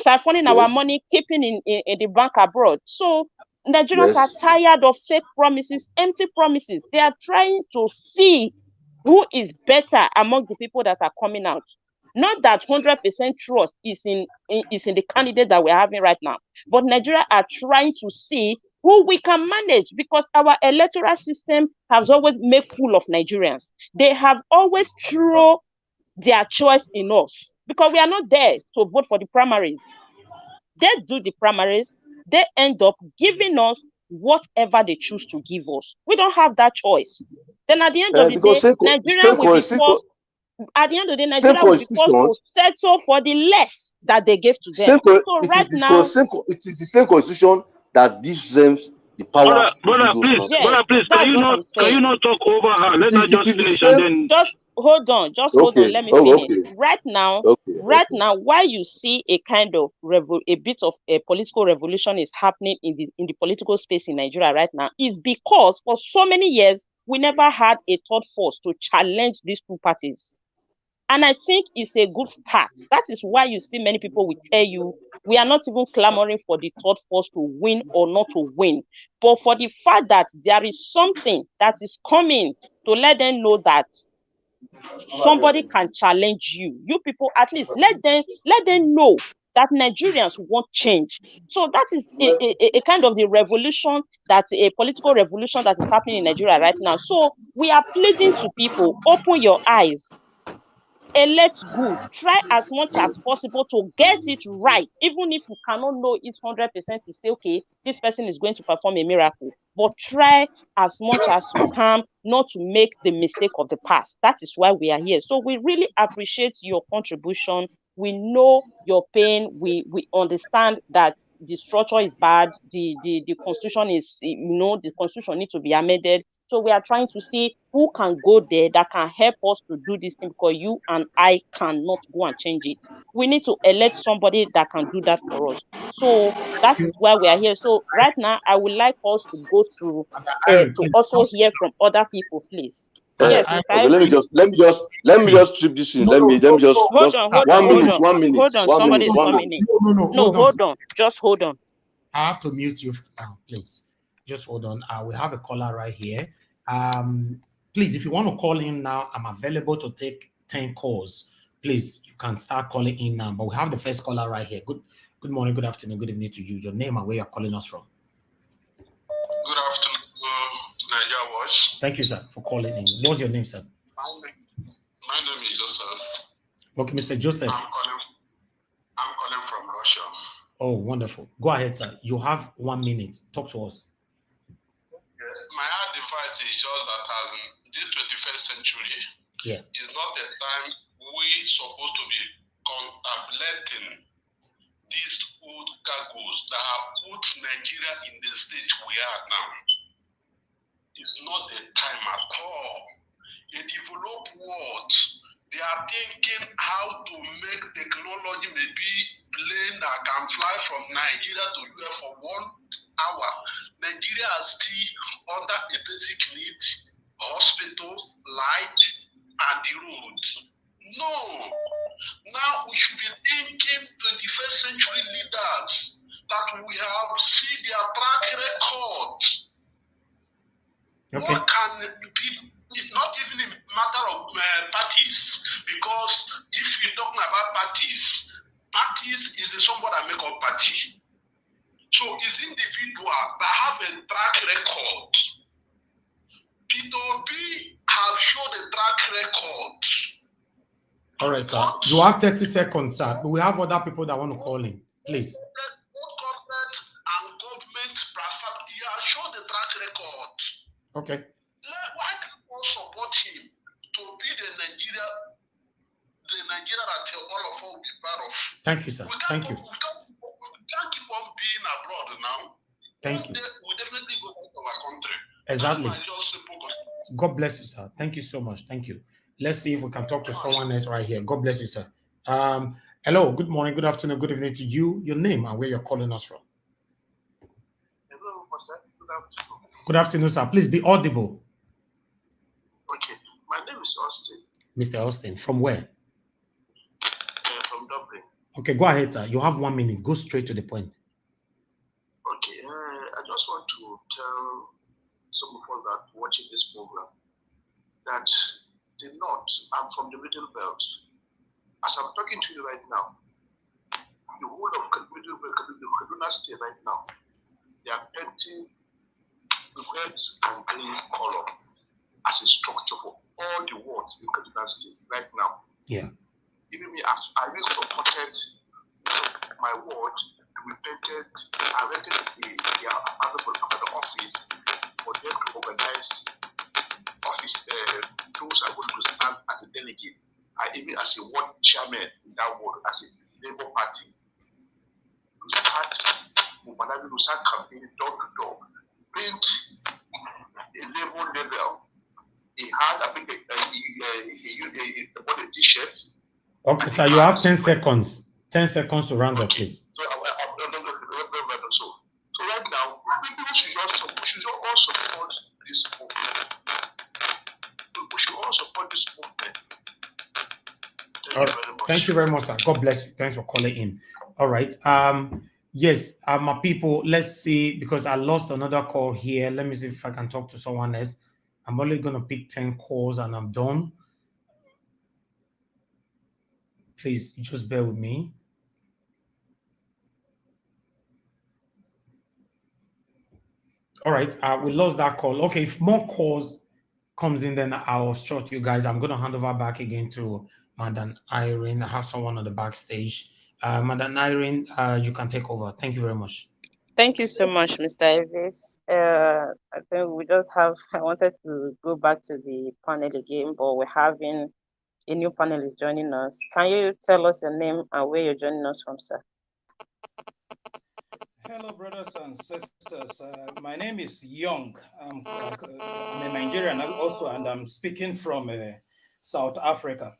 siphoning our money, keeping in the bank abroad. So Nigerians are tired of fake promises, empty promises. They are trying to see who is better among the people that are coming out. Not that 100% trust is in the candidate that we're having right now, but Nigeria are trying to see who we can manage, because our electoral system has always made fool of Nigerians. They have always thrown their choice in us, because we are not there to vote for the primaries. They do the primaries, they end up giving us whatever they choose to give us. We don't have that choice. Then at the end of the day, Nigeria will be forced. At the end of the day, Nigeria will be forced to settle for the less that they gave to them. It is the same constitution that gives them the power. Brother, please, can you not talk over her? Let her just finish and then. Just hold on. Let me finish. Right now, why you see a kind of a bit of a political revolution is happening in the political space in Nigeria right now is because for so many years we never had a third force to challenge these two parties. And I think it's a good start. That is why you see many people will tell you, we are not even clamoring for the third force to win or not to win, but for the fact that there is something that is coming to let them know that somebody can challenge you. You people, at least let them know that Nigerians want change. So that is a kind of the revolution, that a political revolution that is happening in Nigeria right now. So we are pleading to people, open your eyes. Let's good. Try as much as possible to get it right, even if you cannot know it 100% to say, okay, this person is going to perform a miracle. But try as much as you can not to make the mistake of the past. That is why we are here. So we really appreciate your contribution. We know your pain. We understand that the structure is bad. The constitution is, the constitution needs to be amended. So we are trying to see who can go there that can help us to do this thing, because you and I cannot go and change it. We need to elect somebody that can do that for us. So that is why we are here. So right now, I would like us to go through to also hear from other people, please. Yes, Mr. Okay, let me just strip this in. Let me just hold on. 1 minute, 1 minute. Hold on, 1 somebody minute, is 1 coming minute. in. No, hold on. Just hold on. I have to mute you now, please. Just hold on. We have a caller right here. Please, if you want to call in now, I'm available to take 10 calls. Please, you can start calling in now. But we have the first caller right here. Good morning, good afternoon, good evening to you. Your name and where you're calling us from. Good afternoon, Nigeria Watch. Thank you, sir, for calling in. What's your name, sir? My name is Joseph. Okay, Mr. Joseph. I'm calling from Russia. Oh, wonderful. Go ahead, sir. You have 1 minute. Talk to us. My advice is just that as in this 21st century, is not the time we supposed to be letting these old cargoes that have put Nigeria in the state we are now. It's not the time at all. A developed world, they are thinking how to make technology maybe plane that can fly from Nigeria to US for 1 hour. Nigeria is still under a basic need, hospital, light, and the road. No. Now we should be thinking 21st century leaders that we have seen their track record. Okay. What can be, not even a matter of parties, because if you're talking about parties is somebody that make up party. So it's individuals that have a track record. P2P have shown a track record. All right, sir. You have 30 seconds, sir. But we have other people that want to call in. Please. Both government and government, he has shown the track record. Okay. Why can't we support him to be the Nigeria that all of us will be part of? Thank you, sir. Thank you. We can't keep on being abroad now. Thank you. We definitely go back to our country. Exactly. God bless you, sir. Thank you so much. Thank you. Let's see if we can talk to someone else right here. God bless you, sir. Hello, good morning, good afternoon, good evening to you. Your name and where you're calling us from. Hello, Pastor. Good afternoon. Good afternoon, sir. Please be audible. Okay. My name is Austin. Mr. Austin, from where? From Dublin. Okay, go ahead, sir. You have 1 minute. Go straight to the point. Okay. I just want to tell some of us that watching this program that the North, I'm from the Middle Belt. As I'm talking to you right now, the whole of Kaduna State right now, they are painting the red and green color as a structure for all the world in Kaduna State right now. Yeah. Even me, I really supported my ward to be painted. I rented the office for them to organize office. Those are going to stand as a delegate. I even as a ward chairman in that ward as a Labour Party. To start mobilizing, to start campaigning door to door, paint a Labour label. He had, I think, a t-shirt. Okay, sir, you have 10 seconds. 10 seconds to round up, please. So right now, people should all support this movement. We should all support this movement. All right. Thank you very much, sir. God bless you. Thanks for calling in. All right. Yes, my people, let's see, because I lost another call here. Let me see if I can talk to someone else. I'm only going to pick 10 calls and I'm done. Please just bear with me. All right. We lost that call. Okay. If more calls comes in, then I'll short you guys. I'm going to hand over back again to Madam Irene. I have someone on the backstage. Madam Irene, you can take over. Thank you very much. Thank you so much, Mr. Evis. I think we just have, I wanted to go back to the panel again, but we're having a new panelist joining us. Can you tell us your name and where you're joining us from, sir? Hello, brothers and sisters. My name is Young. I'm a Nigerian also, and I'm speaking from South Africa.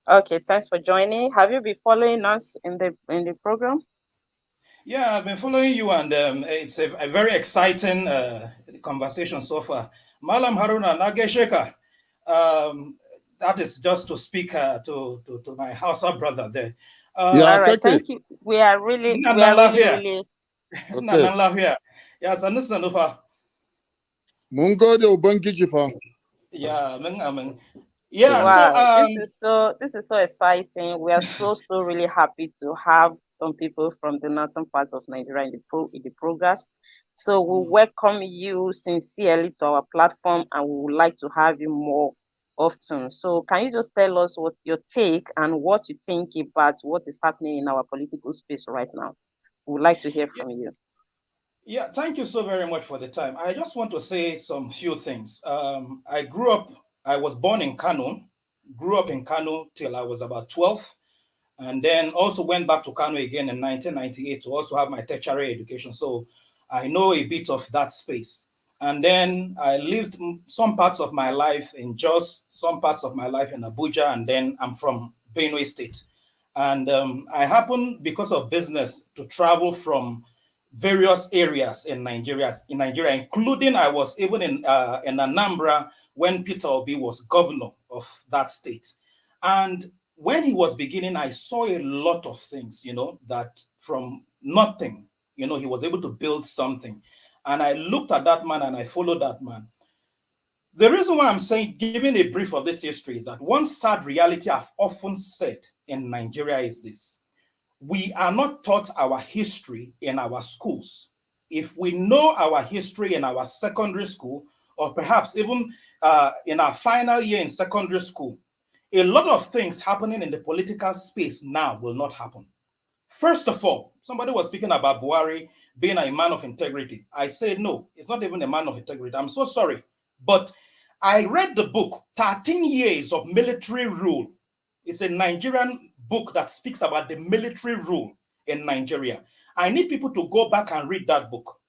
Okay, thanks for joining. Have you been following us in the program? Yeah, I've been following you, and it's a very exciting conversation so far. Malam Haruna Nagesheka, that is just to speak to my Hausa brother there. Yeah, all right, thank you. We are really. Okay. Yeah, yeah, wow, this is so exciting. We are so really happy to have some people from the northern parts of Nigeria in the progress. So we welcome you sincerely to our platform, and we would like to have you more often. So can you just tell us what your take and what you think about what is happening in our political space right now? We would like to hear from you. Yeah, thank you so very much for the time. I just want to say some few things. I was born in Kano, grew up in Kano till I was about 12, and then also went back to Kano again in 1998 to also have my tertiary education. So I know a bit of that space. And then I lived some parts of my life in Jos, some parts of my life in Abuja, and then I'm from Benue State. And I happened, because of business, to travel from various areas in Nigeria, including I was even in Anambra when Peter Obi was governor of that state. And when he was beginning, I saw a lot of things, that from nothing, he was able to build something. And I looked at that man and I followed that man. The reason why I'm saying, giving a brief of this history, is that one sad reality I've often said in Nigeria is this: we are not taught our history in our schools. If we know our history in our secondary school, or perhaps even in our final year in secondary school, a lot of things happening in the political space now will not happen. First of all, somebody was speaking about Buhari being a man of integrity. I said, no, it's not even a man of integrity. I'm so sorry. But I read the book, 13 Years of Military Rule. It's a Nigerian book that speaks about the military rule in Nigeria. I need people to go back and read that book.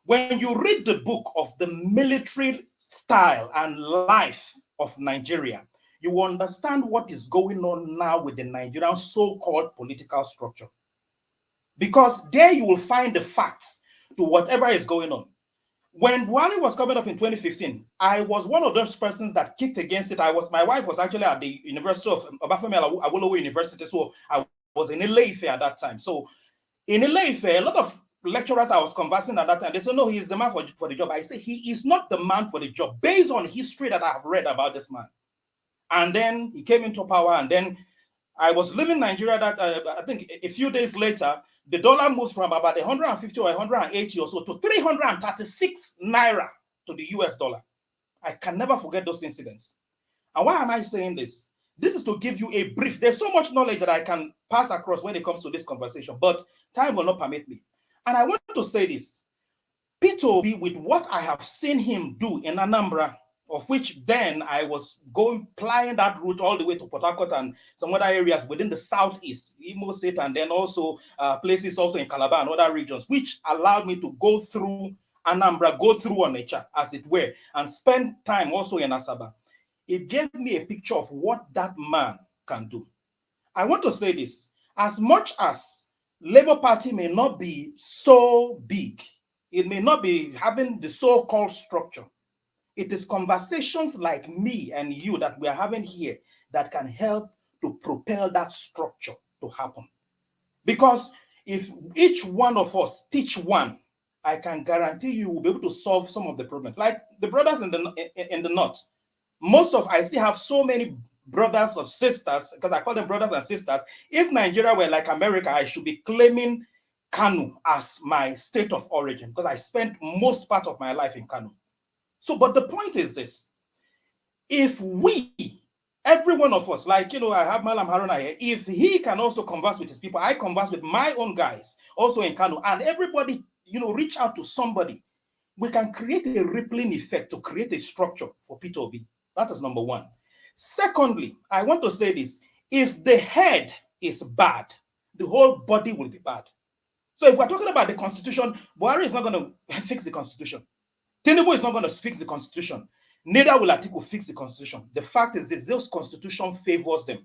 When you read the book of the military style and life of Nigeria, you will understand what is going on now with the Nigerian so-called political structure. Because there you will find the facts to whatever is going on. When Buhari was coming up in 2015, I was one of those persons that kicked against it. My wife was actually at the University of Obafemi Awolowo University, so I was in Ile-Ife at that time. So in Ile-Ife, a lot of lecturers I was conversing at that time, they said, no, he's the man for the job. I say, he is not the man for the job, based on history that I have read about this man. And then he came into power, and then I was living in Nigeria that I think a few days later, the dollar moves from about 150 or 180 or so to 336 naira to the US dollar. I can never forget those incidents. And why am I saying this? This is to give you a brief. There's so much knowledge that I can pass across when it comes to this conversation, but time will not permit me. And I want to say this: Peter Obi, with what I have seen him do in Anambra, of which then I was plying that route all the way to Port Harcourt and some other areas within the southeast, Imo State, and then also places also in Calabar and other regions, which allowed me to go through Anambra, go through Onitsha, as it were, and spend time also in Asaba. It gave me a picture of what that man can do. I want to say this: as much as Labour Party may not be so big, it may not be having the so-called structure, it is conversations like me and you that we are having here that can help to propel that structure to happen. Because if each one of us teach one, I can guarantee you will be able to solve some of the problems. Like the brothers in the north, I still have so many brothers or sisters, because I call them brothers and sisters. If Nigeria were like America, I should be claiming Kanu as my state of origin, because I spent most part of my life in Kanu. So, but the point is this: if we, every one of us, like, I have Malam Haruna here, if he can also converse with his people, I converse with my own guys also in Kanu, and everybody, reach out to somebody, we can create a rippling effect to create a structure for P2B. That is number one. Secondly, I want to say this: if the head is bad, the whole body will be bad. So if we're talking about the constitution, Buhari is not going to fix the constitution. Tinubu is not going to fix the constitution. Neither will Atiku fix the constitution. The fact is this constitution favors them.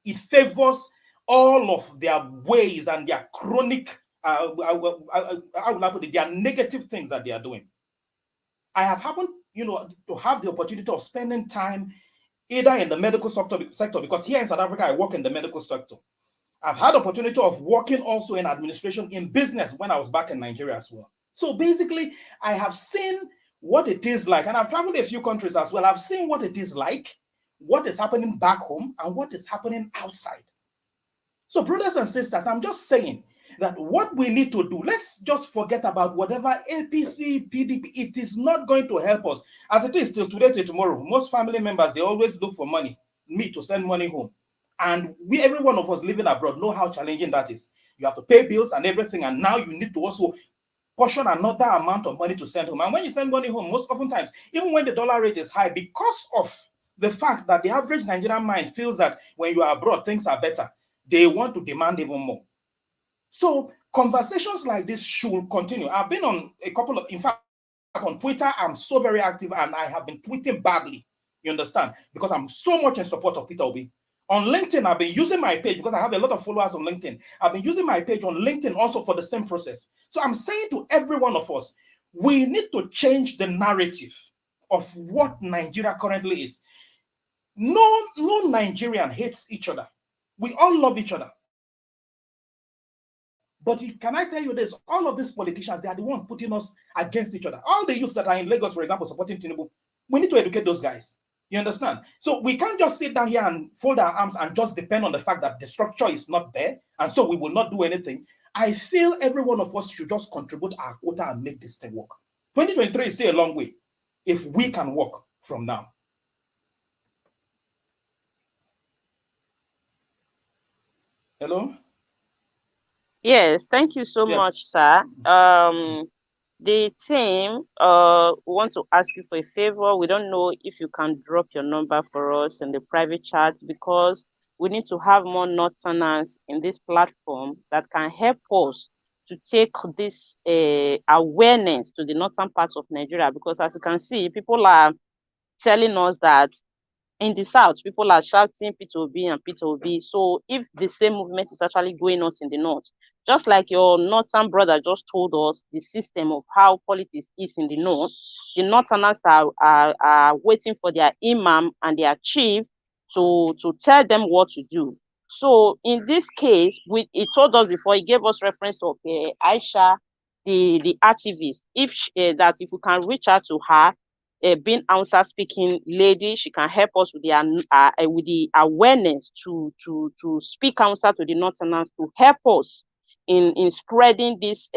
It favors all of their ways and their chronic, how will I put it, their negative things that they are doing. I have happened, to have the opportunity of spending time either in the medical sector, because here in South Africa, I work in the medical sector. I've had the opportunity of working also in administration, in business, when I was back in Nigeria as well. So basically, I have seen what it is like, and I've traveled a few countries as well. I've seen what it is like, what is happening back home, and what is happening outside. So brothers and sisters, I'm just saying that what we need to do, let's just forget about whatever APC, PDP, it is not going to help us. As it is till today, till tomorrow, most family members, they always look for money, to send money home. And every one of us living abroad know how challenging that is. You have to pay bills and everything, and now you need to also portion another amount of money to send home. And when you send money home, most oftentimes, even when the dollar rate is high, because of the fact that the average Nigerian mind feels that when you are abroad, things are better, they want to demand even more. So conversations like this should continue. I've been on a couple of, in fact, on Twitter, I'm so very active, and I have been tweeting badly, you understand, because I'm so much in support of Peter Obi. On LinkedIn, I've been using my page because I have a lot of followers on LinkedIn. I've been using my page on LinkedIn also for the same process. So I'm saying to every one of us, we need to change the narrative of what Nigeria currently is. No Nigerian hates each other. We all love each other. But can I tell you this? All of these politicians, they are the ones putting us against each other. All the youths that are in Lagos, for example, supporting Tinubu, we need to educate those guys. You understand? So we can't just sit down here and fold our arms and just depend on the fact that the structure is not there, and so we will not do anything. I feel every one of us should just contribute our quota and make this thing work. 2023 is still a long way if we can work from now. Hello? Yes, thank you so much, sir. The team want to ask you for a favor. We don't know if you can drop your number for us in the private chat, because we need to have more Northerners in this platform that can help us to take this awareness to the northern parts of Nigeria. Because as you can see, people are telling us that in the south, people are shouting P2B and P2B. So if the same movement is actually going on in the north, just like your northern brother just told us the system of how politics is in the north, the northerners are waiting for their imam and their chief to tell them what to do. So in this case, he told us before, he gave us reference to Aisha, the activist, if we can reach out to her, being Hausa speaking lady, she can help us with the awareness to speak Hausa to the Northerners, to help us in spreading this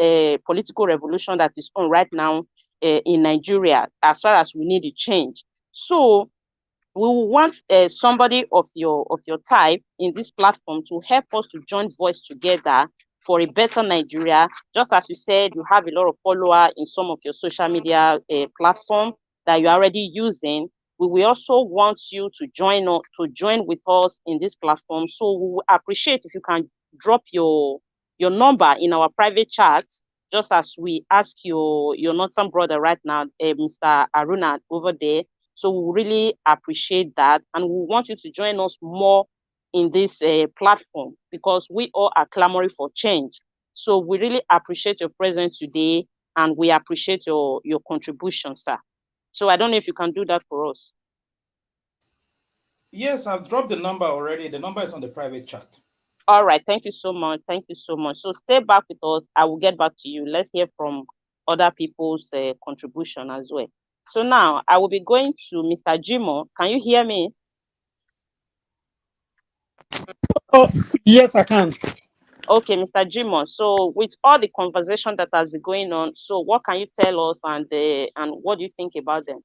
political revolution that is on right now in Nigeria, as far as we need a change. So we want somebody of your type in this platform to help us to join voice together for a better Nigeria. Just as you said, you have a lot of followers in some of your social media platforms that you're already using. We will also want you to join with us in this platform. So we will appreciate if you can drop your number in our private chat, just as we ask your northern brother right now, Mr. Aruna over there. So we really appreciate that, and we want you to join us more in this platform, because we all are clamoring for change. So we really appreciate your presence today, and we appreciate your contribution, sir. So I don't know if you can do that for us. Yes, I've dropped the number already. The number is on the private chat. All right. Thank you so much. Thank you so much. So stay back with us. I will get back to you. Let's hear from other people's contribution as well. So now I will be going to Mr. Jimo. Can you hear me? Oh, yes, I can. Okay, Mr. Jimo. So with all the conversation that has been going on, so what can you tell us and what do you think about them?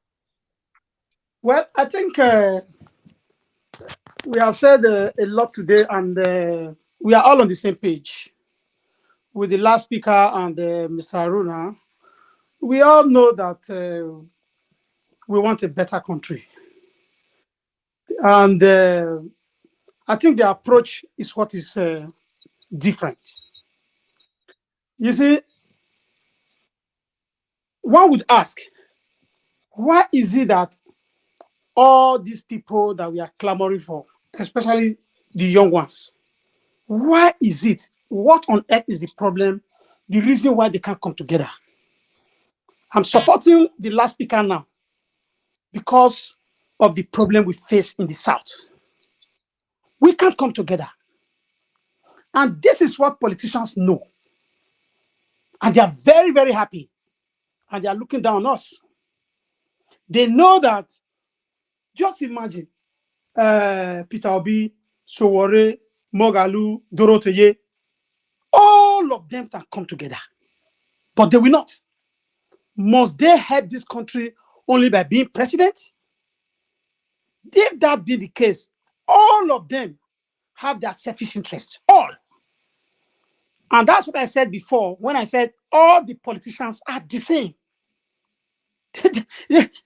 Well, I think we have said a lot today, and we are all on the same page. With the last speaker and Mr. Aruna, we all know that we want a better country. And I think the approach is what is different. You see, one would ask, why is it that all these people that we are clamoring for, especially the young ones, why is it? What on earth is the problem? The reason why they can't come together? I'm supporting the last speaker now because of the problem we face in the South. We can't come together. And this is what politicians know. And they are very, very happy. And they are looking down on us. They know that, just imagine, Peter Obi, Sowore, Mogalu, Doroteye, all of them can come together. But they will not. Must they help this country only by being president? If that be the case, all of them have their selfish interest. All. And that's what I said before when I said all the politicians are the same.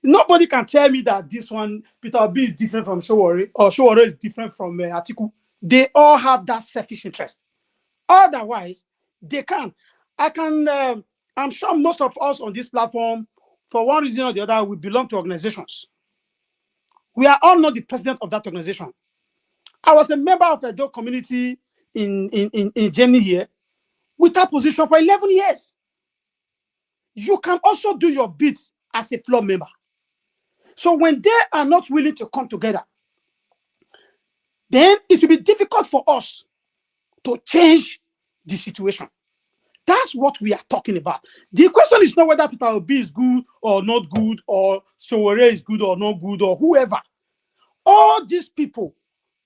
Nobody can tell me that this one, Peter Obi, is different from Sowore, or Sowore is different from Atiku. They all have that selfish interest. Otherwise, they can. I'm sure most of us on this platform, for one reason or the other, we belong to organizations. We are all not the president of that organization. I was a member of a dog community in Germany here with that position for 11 years. You can also do your bit as a floor member. So when they are not willing to come together, then it will be difficult for us to change the situation. That's what we are talking about. The question is not whether Peter Obi is good or not good, or Sowore is good or not good, or whoever. All these people,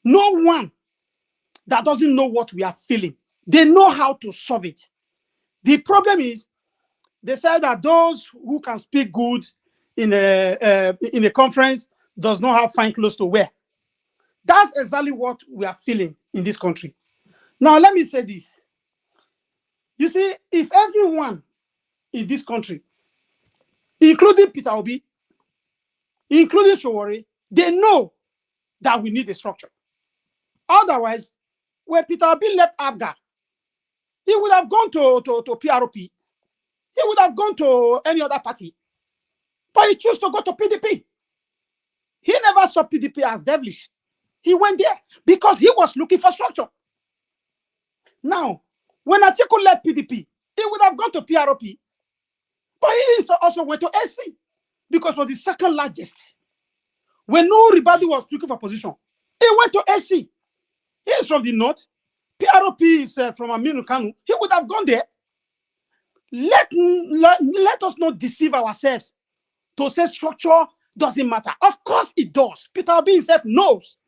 no one that doesn't know what we are feeling. They know how to solve it. The problem is, they said that those who can speak good in a conference does not have fine clothes to wear. That's exactly what we are feeling in this country. Now, let me say this. You see, if everyone in this country, including Peter Obi, including Sowore, they know that we need a structure. Otherwise, when Peter Obi left ABGA, he would have gone to PRP. He would have gone to any other party. But he chose to go to PDP. He never saw PDP as devilish. He went there because he was looking for structure. Now, when Atiku left PDP, he would have gone to PRP. But he also went to SC because it was the second largest. When everybody was looking for position, he went to SC. He is from the north. PRP is from Aminu Kanu. He would have gone there. Let us not deceive ourselves to say structure doesn't matter. Of course it does. Peter Obi himself knows.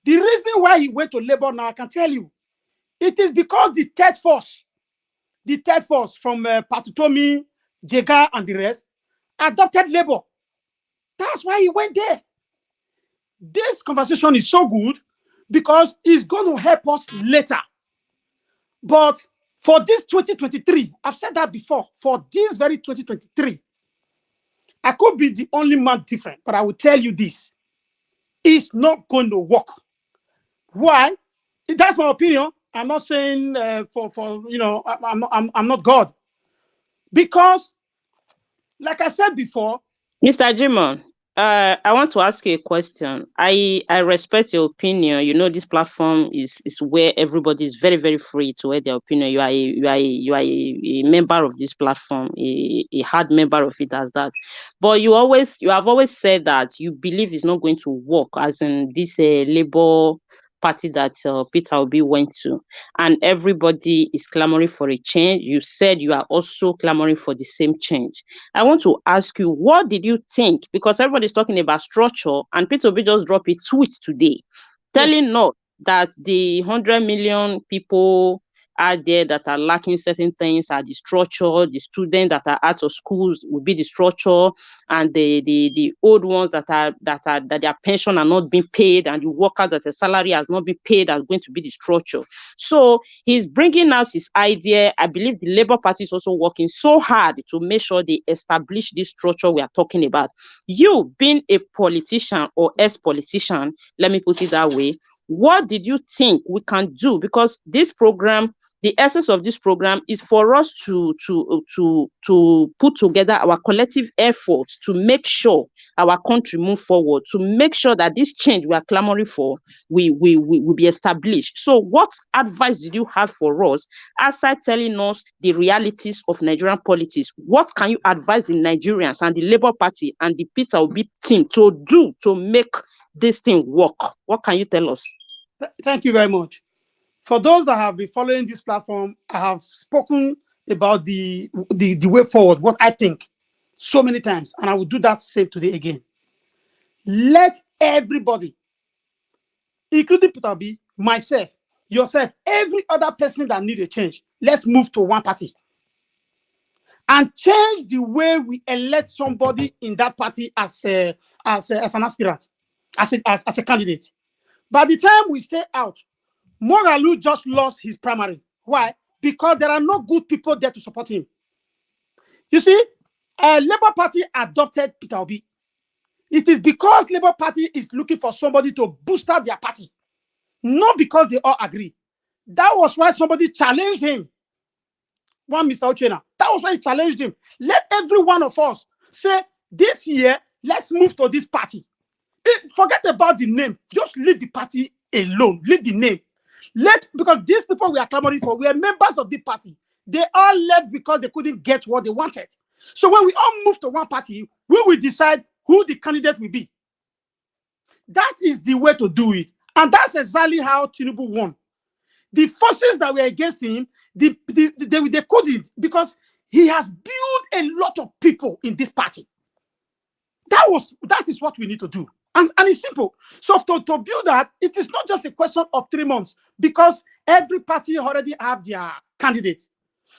The reason why he went to Labour now, I can tell you, it is because the third force from Patutomi, Jega, and the rest, adopted Labour. That's why he went there. This conversation is so good because it's going to help us later. But for this 2023, I've said that before, for this very 2023, I could be the only man different, but I will tell you this. It's not going to work. Why? That's my opinion. I'm not saying I'm not God. Because, like I said before, Mr. Jimon, I want to ask you a question. I respect your opinion. You know, this platform is where everybody is very, very free to wear their opinion. You are a member of this platform, a hard member of it as that. But you have always said that you believe it's not going to work, as in this Labour Party that Peter Obi went to, and everybody is clamoring for a change. You said you are also clamoring for the same change. I want to ask you, what did you think? Because everybody's talking about structure, and Peter Obi just dropped a tweet today telling us that the 100 million people out there that are lacking certain things are the structure, the students that are out of schools will be the structure, and the old ones that their pension are not being paid, and the workers that their salary has not been paid are going to be the structure. So he's bringing out his idea. I believe the Labour Party is also working so hard to make sure they establish this structure we are talking about. You being a politician or ex-politician, let me put it that way, what did you think we can do? Because this program, the essence of this program is for us to put together our collective efforts to make sure our country move forward, to make sure that this change we are clamoring for will be established. So what advice did you have for us aside telling us the realities of Nigerian politics? What can you advise the Nigerians and the Labour Party and the Peter Obi team to do to make this thing work? What can you tell us? Thank you very much. For those that have been following this platform, I have spoken about the way forward, what I think, so many times, and I will do that same today again. Let everybody, including Peter Obi, myself, yourself, every other person that needs a change, let's move to one party and change the way we elect somebody in that party as an aspirant, as a candidate. By the time we stay out, Moralu just lost his primary. Why? Because there are no good people there to support him. You see, Labour Party adopted Peter Obi. It is because Labour Party is looking for somebody to boost up their party, not because they all agree. That was why somebody challenged him. One Mr. Ochena. That was why he challenged him. Let every one of us say, this year, let's move to this party. Forget about the name. Just leave the party alone. Leave the name. Because these people we are clamoring for, we are members of the party. They all left because they couldn't get what they wanted. So when we all move to one party, we will decide who the candidate will be. That is the way to do it. And that's exactly how Tinubu won. The forces that were against him, they couldn't, because he has built a lot of people in this party. That is what we need to do. And it's simple. So to build that, it is not just a question of 3 months, because every party already have their candidates.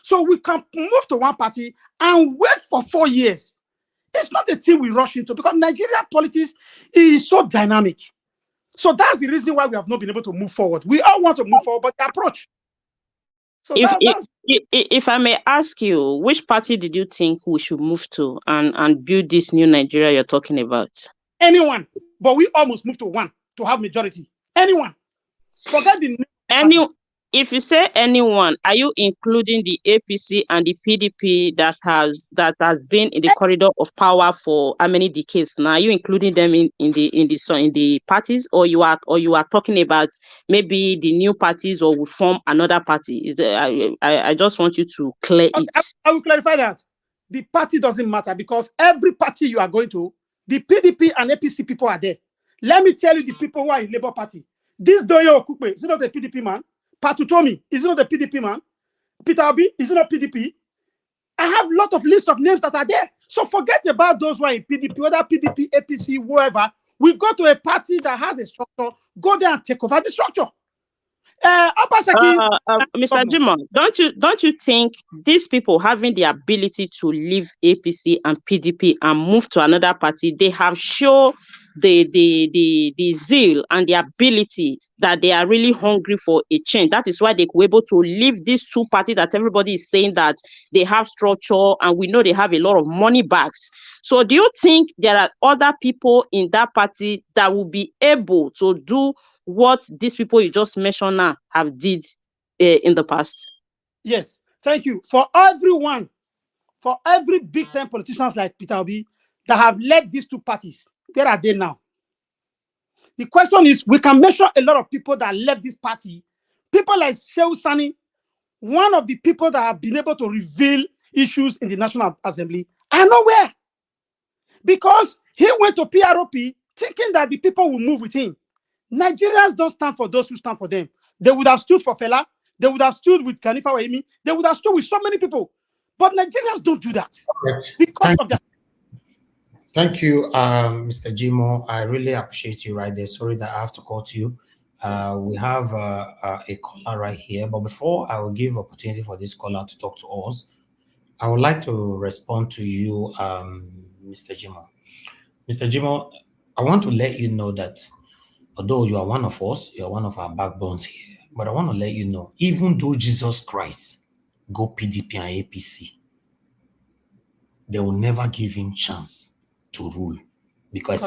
So we can move to one party and wait for 4 years. It's not the thing we rush into, because Nigerian politics is so dynamic. So that's the reason why we have not been able to move forward. We all want to move forward, but the approach. So if I may ask you, which party did you think we should move to and build this new Nigeria you're talking about? Anyone. But we almost moved to one to have majority. Anyone. Forget the name. If you say anyone, are you including the APC and the PDP that has been in the corridor of power for how many decades now? Are you including them in the parties, or you are talking about maybe the new parties, or will form another party? I just want you to clear it. I will clarify that. The party doesn't matter, because every party you are going to, the PDP and APC people are there. Let me tell you the people who are in Labour Party. This Doyo Okupe, is he not a PDP man? Patutomi, is he not a PDP man? Peter Obi, is he not PDP? I have a lot of list of names that are there. So forget about those who are in PDP, whether PDP, APC, whoever. We go to a party that has a structure, go there and take over the structure. Mr. Jimon, don't you think these people having the ability to leave APC and PDP and move to another party, they have shown the zeal and the ability that they are really hungry for a change? That is why they were able to leave these two parties that everybody is saying that they have structure, and we know they have a lot of money bags. So do you think there are other people in that party that will be able to do what these people you just mentioned now have did in the past? Yes, thank you. For everyone, for every big time politicians like Peter Obi that have led these two parties, Where are they now? The question is, we can mention a lot of people that left this party. People like Shehu Sani, one of the people that have been able to reveal issues in the National Assembly, are nowhere. Because he went to PROP thinking that the people will move with him. Nigerians don't stand for those who stand for them. They would have stood for Fela. They would have stood with Khalifa Wahimi. They would have stood with so many people. But Nigerians don't do that. Because of their... Thank you, Mr. Jimo. I really appreciate you right there. Sorry that I have to cut you. We have a caller right here. But before I will give opportunity for this caller to talk to us, I would like to respond to you, Mr. Jimo. Mr. Jimo, I want to let you know that although you are one of us, you are one of our backbones here, but I want to let you know, even though Jesus Christ go PDP and APC, they will never give him chance to rule. Because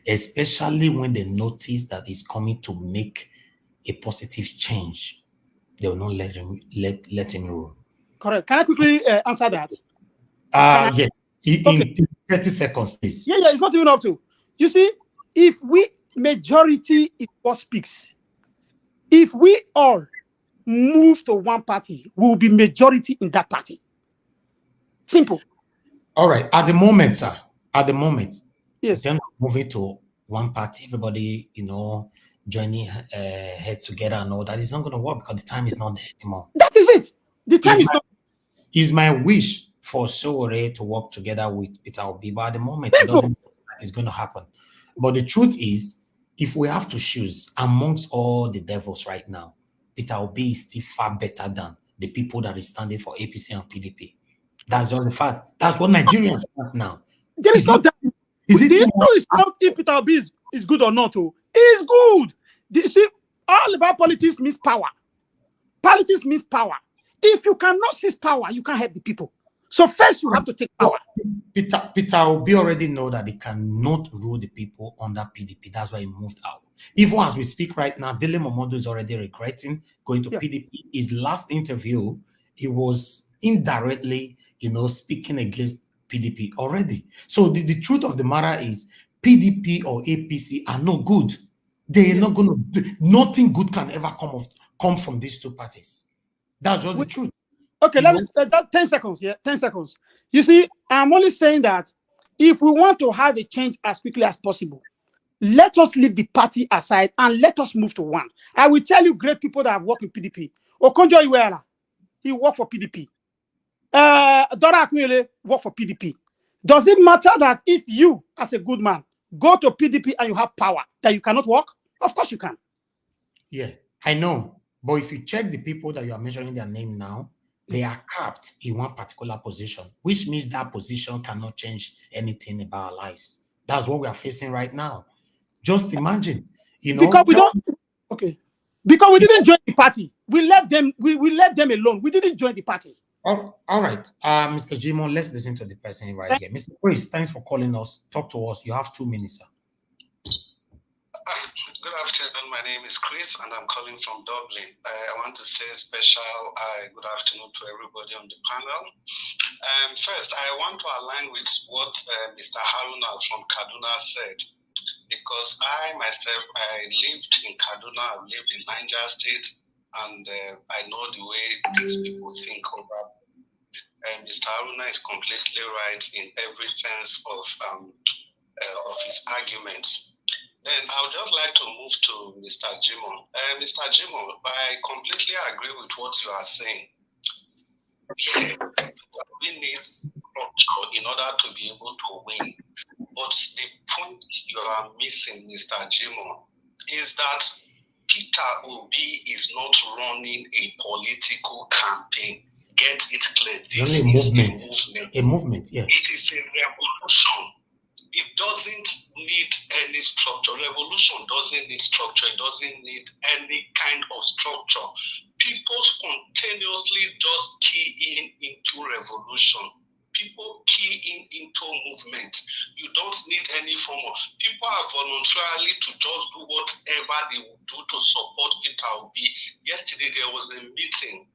especially when they notice that he's coming to make a positive change, they will not let him rule. Correct. Can I quickly answer that? Yes. In 30 seconds, please. Yeah, it's not even up to. You see, if we majority is what speaks. If we all move to one party, we will be majority in that party. Simple. All right. At the moment, sir, yes, then moving to one party, everybody, joining heads together and all that is not going to work because the time is not there anymore. That is it. The time is not. It's my wish for Sowore to work together with Peter Obi, but at the moment, it doesn't look like it's going to happen. But the truth is, if we have to choose amongst all the devils right now, Peter Obi is still far better than the people that is standing for APC and PDP. That's just the fact. That's what Nigerians want now. There is no doubt. The issue is not if Peter Obi is good or not. It is good. You see, all about politics means power. Politics means power. If you cannot seize power, you can't help the people. So first you have to take power. Peter Obi already know that he cannot rule the people under PDP. That's why he moved out. Even as we speak right now, Dele Momodu is already regretting going to PDP. His last interview, he was indirectly, speaking against PDP already. So the truth of the matter is PDP or APC are no good. They're not going to do, nothing good can ever come from these two parties. That's just the truth. Okay, let me 10 seconds. Yeah, 10 seconds. You see, I'm only saying that if we want to have a change as quickly as possible, let us leave the party aside and let us move to one. I will tell you great people that have worked in PDP. Okonjo Iweala, he worked for PDP. Dora Akunyele worked for PDP. Does it matter that if you, as a good man, go to PDP and you have power, that you cannot work? Of course you can. Yeah, I know. But if you check the people that you are mentioning their name now, they are capped in one particular position, which means that position cannot change anything about our lives. That's what we are facing right now. Just imagine, because we don't. Okay, because we didn't join the party. We left them. We left them alone. We didn't join the party. All right, Mr. Jimo, let's listen to the person right here. Mr. Chris, thanks for calling us. Talk to us. You have 2 minutes, sir. Good afternoon. My name is Chris, and I'm calling from Dublin. I want to say a special good afternoon to everybody on the panel. First, I want to align with what Mr. Haruna from Kaduna said, because I myself, I lived in Kaduna, I lived in Niger State, and I know the way these people think over. Mr. Haruna is completely right in every sense of his arguments. Then I would just like to move to Mr. Jimo. Mr. Jimo, I completely agree with what you are saying. We need structure in order to be able to win. But the point you are missing, Mr. Jimo, is that Peter Obi is not running a political campaign. Get it clear. This is a movement. A movement, yeah. It is a revolution. It doesn't need any structure. Revolution doesn't need structure. It doesn't need any kind of structure. People spontaneously just key into revolution. People key into movement. You don't need any form of... People are voluntarily to just do whatever they will do to support Peter Obi. Yesterday there was a meeting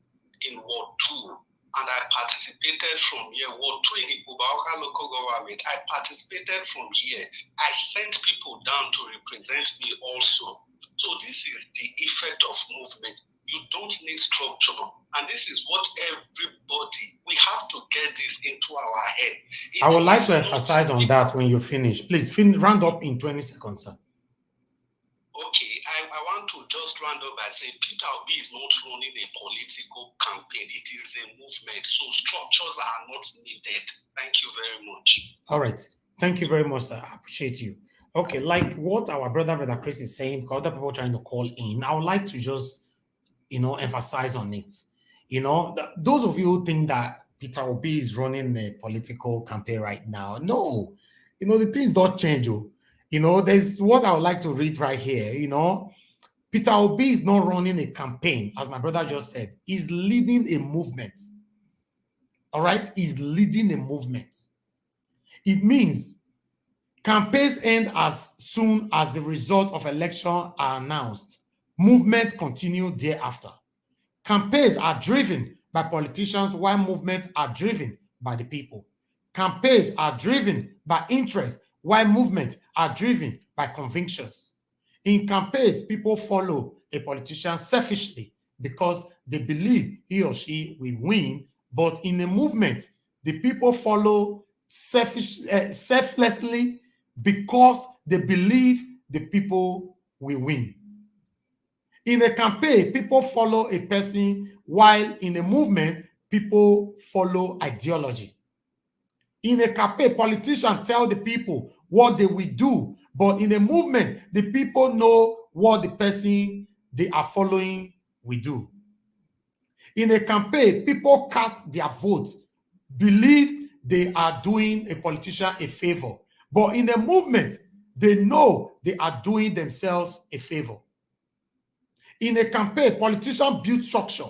in Ward 2, and I participated from here. What to the Ubaoka local government? I participated from here. I sent people down to represent me also. So this is the effect of movement. You don't need structure. And this is what everybody, we have to get this into our head. I would like to emphasize on that when you finish. Please round up in 20 seconds, sir. Okay, I want to just round up by saying Peter Obi is not running a political campaign. It is a movement. So structures are not needed. Thank you very much. All right. Thank you very much, sir. I appreciate you. Okay, like what our brother Chris is saying, because other people are trying to call in, I would like to just, emphasize on it. Those of you who think that Peter Obi is running a political campaign right now, no. The things don't change. There's what I would like to read right here. Peter Obi is not running a campaign, as my brother just said. He's leading a movement. All right? He's leading a movement. It means campaigns end as soon as the result of election are announced. Movements continue thereafter. Campaigns are driven by politicians while movements are driven by the people. Campaigns are driven by interest while movements are driven by convictions. In campaigns, people follow a politician selfishly because they believe he or she will win, but in a movement, the people follow selflessly because they believe the people will win. In a campaign, people follow a person, while in a movement, people follow ideology. In a campaign, politicians tell the people what they will do, but in a movement, the people know what the person they are following will do. In a campaign, people cast their votes, believe they are doing a politician a favor, but in a movement, they know they are doing themselves a favor. In a campaign, politicians build structure,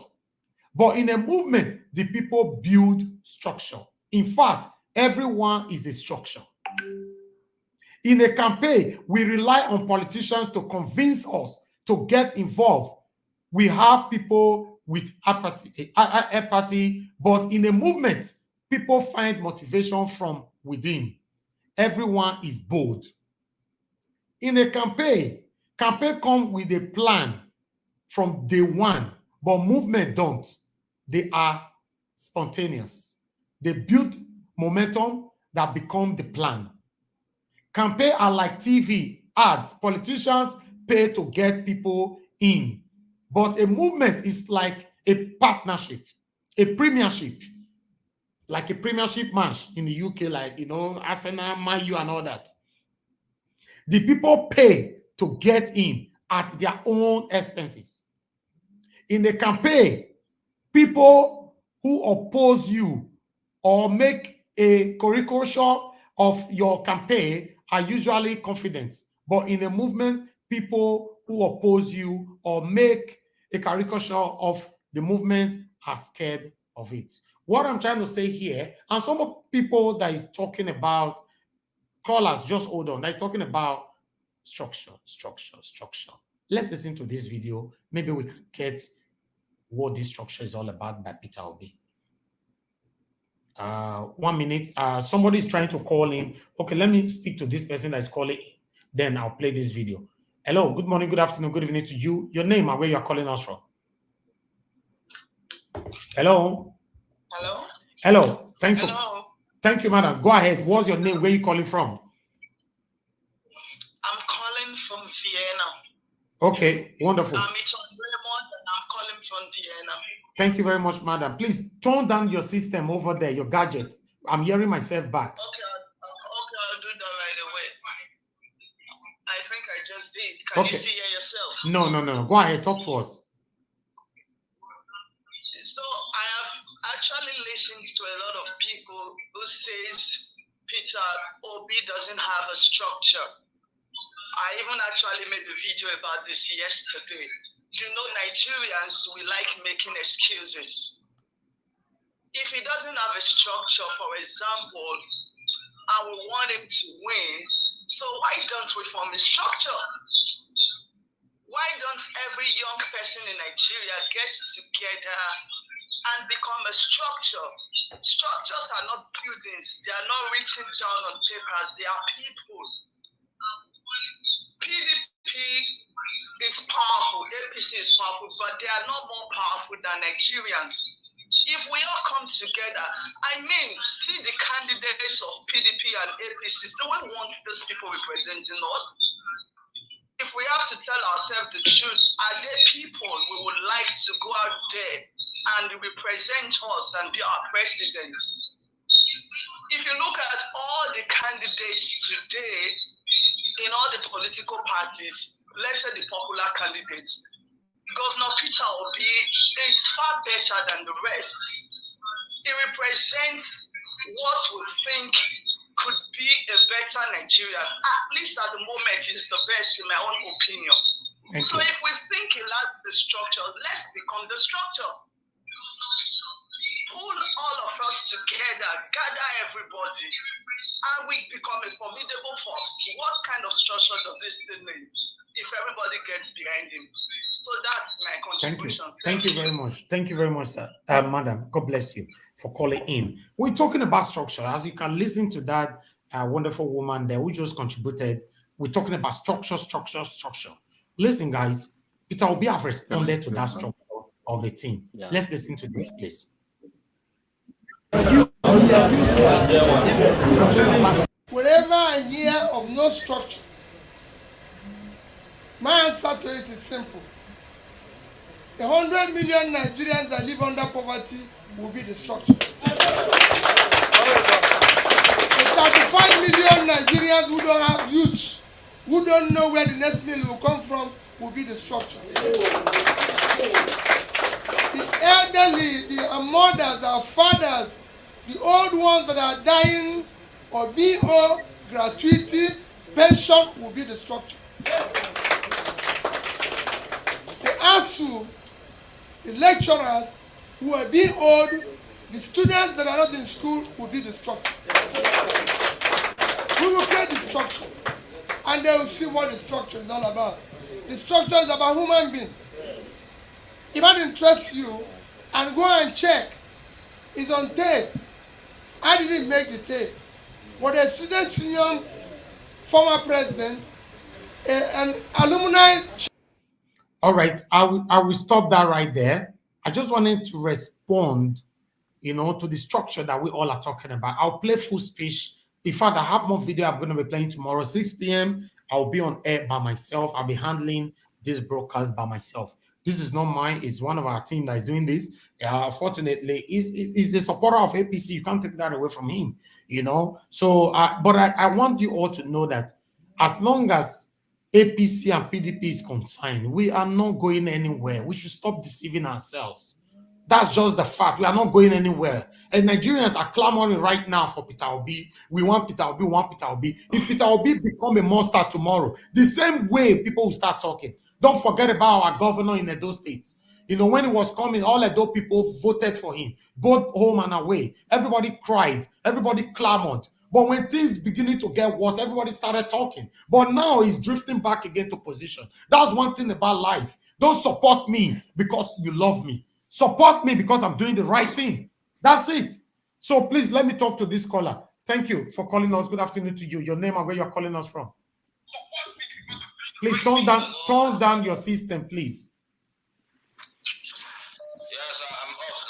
but in a movement, the people build structure. In fact, everyone is a structure. In a campaign, we rely on politicians to convince us to get involved. We have people with apathy, but in a movement, people find motivation from within. Everyone is bold. In a campaign comes with a plan from day one, but movement don't. They are spontaneous. They build momentum that become the plan. Campaigns are like TV ads. Politicians pay to get people in, but a movement is like a partnership, a premiership, like a premiership match in the UK, like Arsenal, Man U, and all that. The people pay to get in at their own expenses. In the campaign, people who oppose you or make a caricature of your campaign are usually confident. But in a movement, people who oppose you or make a caricature of the movement are scared of it. What I'm trying to say here, and some people that is talking about, callers, just hold on, that is talking about structure. Let's listen to this video. Maybe we can get what this structure is all about by Peter Obi. 1 minute. Somebody's trying to call in. Okay, let me speak to this person that is calling in. Then I'll play this video. Hello, good morning, good afternoon, good evening to you. Your name and where you're calling us from. Hello. Thanks for. Thank you, madam. Go ahead. What's your name? Where are you calling from? I'm calling from Vienna. Okay, wonderful. I'm Raymond and I'm calling from Vienna. Thank you very much, madam. Please turn down your system over there, your gadget. I'm hearing myself back. Okay, I'll do that right away. I think I just did. Can you see yourself? No. Go ahead, talk to us. So I have actually listened to a lot of people who says Peter Obi doesn't have a structure. I even actually made a video about this yesterday. You know, Nigerians, we like making excuses. If he doesn't have a structure, for example, I would want him to win, so why don't we form a structure? Why don't every young person in Nigeria get together and become a structure. Structures are not buildings. They are not written down on papers. They are people. PDP is powerful. APC is powerful, but they are not more powerful than Nigerians. If we all come together, I mean, see the candidates of PDP and APC, do we want those people representing us? If we have to tell ourselves the truth, are there people we would like to go out there and represent us and be our president? If you look at all the candidates today in all the political parties, let's say the popular candidates, Governor Peter Obi is far better than the rest. He represents what we think could be a better Nigeria. At least at the moment, is the best in my own opinion. So if we think he lacks the structure, let's become the structure. Pull all of us together, gather everybody, and we become a formidable force. What kind of structure does this thing need if everybody gets behind him? So that's my contribution. Thank you very much. Thank you very much, sir. Madam, God bless you for calling in. We're talking about structure. As you can listen to that wonderful woman there who just contributed, we're talking about structure. Listen, guys, Peter Obi have responded to that structure of a team. Yeah. Let's listen to this, please. Whenever I hear of no structure, my answer to it is simple. 100 million Nigerians that live under poverty will be the structure. 35 million Nigerians who don't have youth, who don't know where the next meal will come from, will be the structure. The elderly, the mothers, our fathers, the old ones that are dying, or BO, gratuity, pension will be the structure. The ASU, the lecturers who are being old, the students that are not in school will be the structure. We will create the structure, and they will see what the structure is all about. The structure is about human being. If that interests you, and go and check, it's on tape. I didn't make the tape. But a student union, former president, an alumni. All right, I will stop that right there. I just wanted to respond, to the structure that we all are talking about. I'll play full speech. In fact, I have more video I'm going to be playing tomorrow, 6 p.m. I'll be on air by myself. I'll be handling this broadcast by myself. This is not mine. It's one of our team that is doing this. Fortunately, he's a supporter of APC. You can't take that away from him, So, but I want you all to know that as long as APC and PDP is concerned, we are not going anywhere. We should stop deceiving ourselves. That's just the fact. We are not going anywhere. And Nigerians are clamoring right now for Peter Obi. We want Peter Obi, we want Peter Obi. If Peter Obi become a monster tomorrow, the same way people will start talking. Don't forget about our governor in Edo State. When he was coming, all Edo people voted for him, both home and away. Everybody cried. Everybody clamored. But when things beginning to get worse, everybody started talking. But now he's drifting back again to position. That's one thing about life. Don't support me because you love me. Support me because I'm doing the right thing. That's it. So please let me talk to this caller. Thank you for calling us. Good afternoon to you. Your name and where you're calling us from. Please turn down your system, please. Yes, I'm off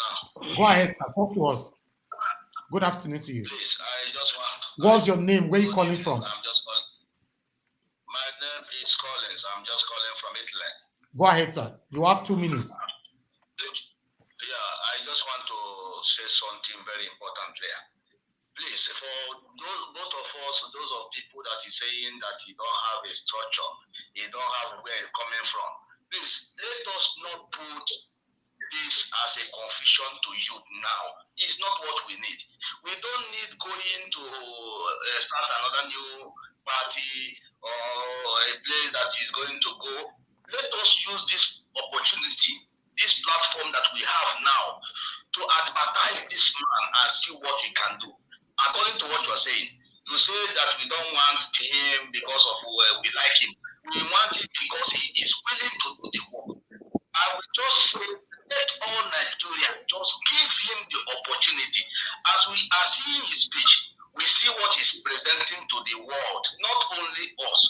now. Go ahead, sir. Talk to us. Good afternoon to you. Please, I just want. What's your name? Where are you calling from? I'm just calling. My name is Collins. I'm just calling from Italy. Go ahead, sir. You have 2 minutes. Yeah, I just want to say something very important there. Please, for both of us, those of people that is saying that you don't have a structure, you don't have where it's coming from, please let us not put this as a confusion to you now. It's not what we need. We don't need going to start another new party or a place that is going to go. Let us use this opportunity, this platform that we have now, to advertise this man and see what he can do. According to what you are saying, you say that we don't want him because of we like him. We want him because he is willing to do the work. I will just say Let all Nigerians just give him the opportunity. As we are seeing his speech, we see what he's presenting to the world, not only us.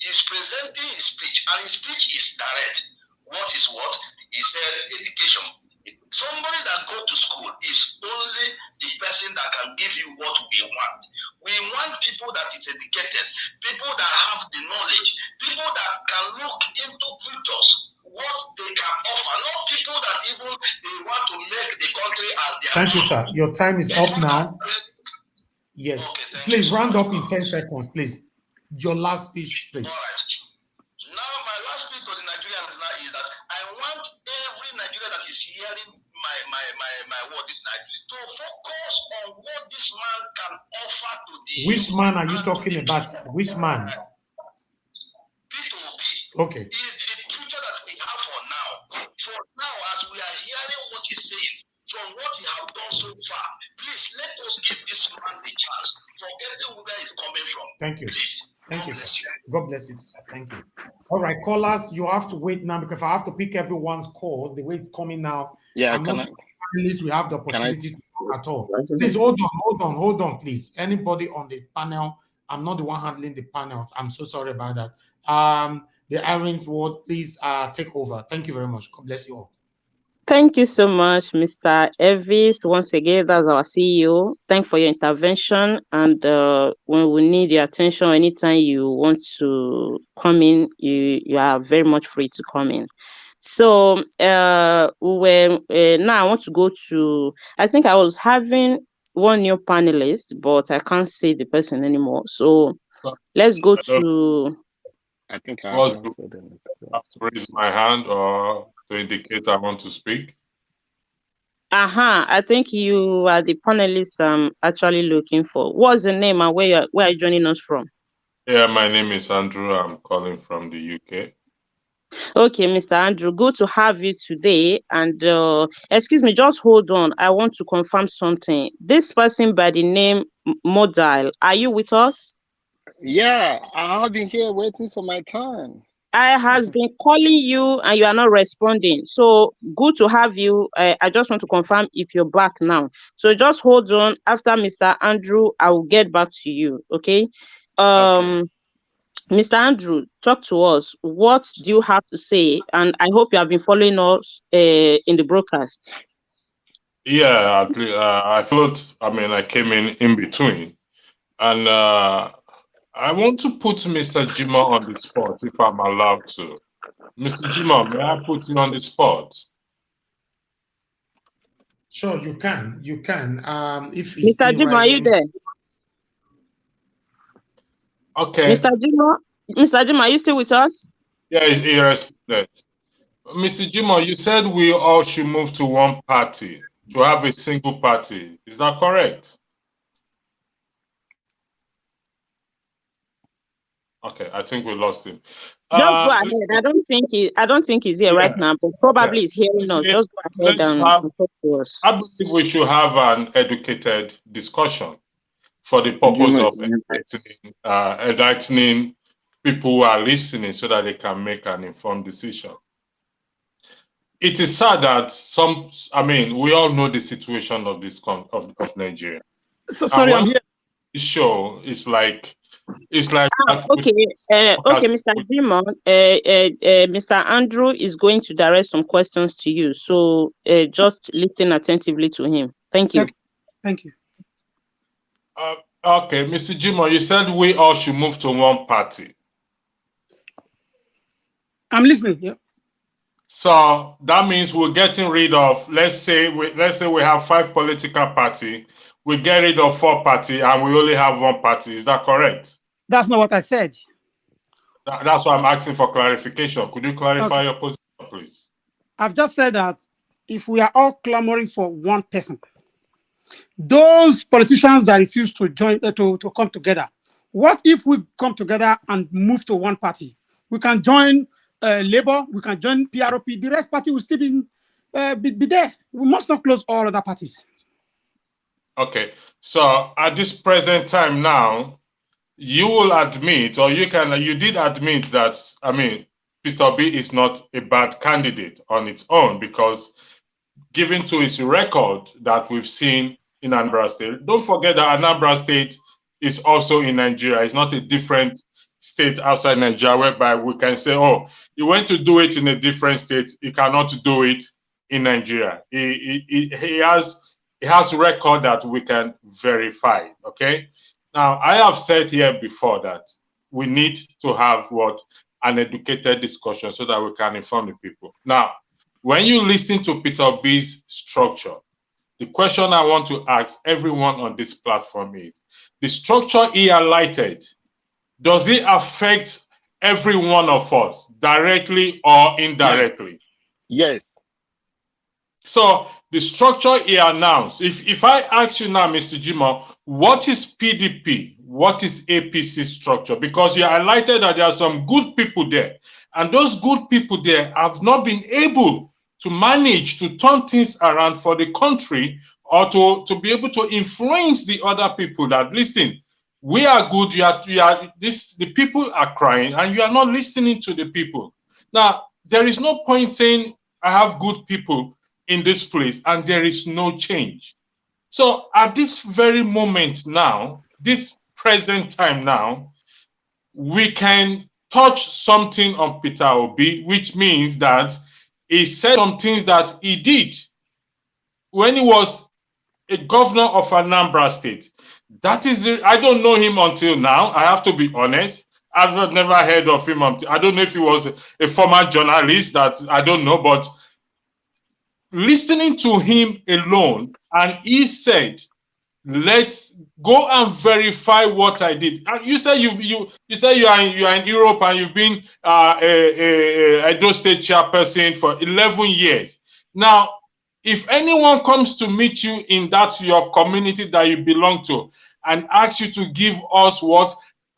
He's presenting his speech, and his speech is direct. What is what? He said education. Somebody that go to school is only the person that can give you what we want. We want people that is educated, people that have the knowledge, people that can look into futures, what they can offer, not people that even they want to make the country as their Thank you, own. sir. Your time is up now. Yes. Okay, please round up in 10 seconds, please. Your last speech, please. All right. Now, my last speech to the Nigerians now is that I want every Nigerian that is hearing my word this night to focus on what this man can offer to the Which man are you talking about? Which man? Okay. Is the future that we have for now. For now, as we are hearing what he's saying, from what he has done so far, please let us give this man the chance, forgetting where he's coming from. Thank you. Please. Thank you, sir. God bless you, sir. Thank you. All right, callers, you have to wait now because I have to pick everyone's call the way it's coming now. Yeah, I'm not sure at least we have the opportunity to talk at all. Please hold on, please. Anybody on the panel? I'm not the one handling the panel. I'm so sorry about that. The Irons ward, please take over. Thank you very much. God bless you all. Thank you so much, Mr. Elvis. Once again, that's our CEO. Thanks for your intervention. And when we need your attention, anytime you want to come in, you are very much free to come in. So now I want to go to, I think I was having one new panelist, but I can't see the person anymore. So let's go to... I think I have to raise my hand or to indicate I want to speak. I think you are the panelist I'm actually looking for. What's the name and where are you joining us from? Yeah, my name is Andrew. I'm calling from the UK. Okay, Mr. Andrew, good to have you today. And excuse me, just hold on. I want to confirm something. This person by the name Modile, are you with us? Yeah, I've been here waiting for my turn. I has been calling you and you are not responding. So good to have you. I just want to confirm if you're back now. So just hold on. After Mr. Andrew, I will get back to you. Okay. Okay. Mr. Andrew, talk to us. What do you have to say? And I hope you have been following us in the broadcast. Yeah, I thought, I came in between. And I want to put Mr. Jima on the spot, if I'm allowed to. Mr. Jima, may I put you on the spot? Sure, you can. You can. If Mr. Jima, are you there? Okay. Mr. Jima, are you still with us? Yeah, he responded. Mr. Jima, you said we all should move to one party, to have a single party. Is that correct? Okay, I think we lost him. Just go ahead. I don't think he's here right now, but probably he's hearing us. Just go ahead and talk to us. I believe we should have an educated discussion for the purpose of enlightening people who are listening so that they can make an informed decision. It is sad that we all know the situation of this of Nigeria. So sorry, I'm here. Show it's like okay, Mr. Jima, Mr. Andrew is going to direct some questions to you, so just listen attentively to him. Thank you. Thank you. Okay, Mr. Jima, you said we all should move to one party. I'm listening. Yeah. So that means we're getting rid of, let's say we have 5 political parties. We get rid of 4 parties and we only have 1 party. Is that correct? That's not what I said. That's why I'm asking for clarification. Could you clarify your position, please? I've just said that if we are all clamoring for one person, those politicians that refuse to join, to come together, what if we come together and move to one party? We can join Labour, we can join PRP, the rest party will still be there. We must not close all other parties. Okay, so at this present time now, you will admit, or you did admit that, Peter B is not a bad candidate on its own because given to his record that we've seen in Anambra State. Don't forget that Anambra State is also in Nigeria. It's not a different state outside Nigeria whereby we can say, oh, he went to do it in a different state. He cannot do it in Nigeria. He has record that we can verify, okay? Now, I have said here before that we need to have an educated discussion so that we can inform the people. Now, when you listen to Peter Obi's structure, the question I want to ask everyone on this platform is, the structure he highlighted, does it affect every one of us directly or indirectly? Yes. So the structure he announced, if I ask you now, Mr. Jimo, what is PDP? What is APC structure? Because you highlighted that there are some good people there, and those good people there have not been able to manage to turn things around for the country, or to be able to influence the other people that, listen, we are good, the people are crying, and you are not listening to the people. Now, there is no point saying I have good people in this place and there is no change. So at this very moment now, this present time now, we can touch something on Peter Obi, which means that he said some things that he did when he was a governor of Anambra State. That is, I don't know him until now. I have to be honest. I've never heard of him until, I don't know if he was a former journalist, that I don't know, but listening to him alone, and he said, let's go and verify what I did. And you say you say you are in Europe and you've been a Edo State chairperson for 11 years. Now, if anyone comes to meet you in that your community that you belong to and asks you to give us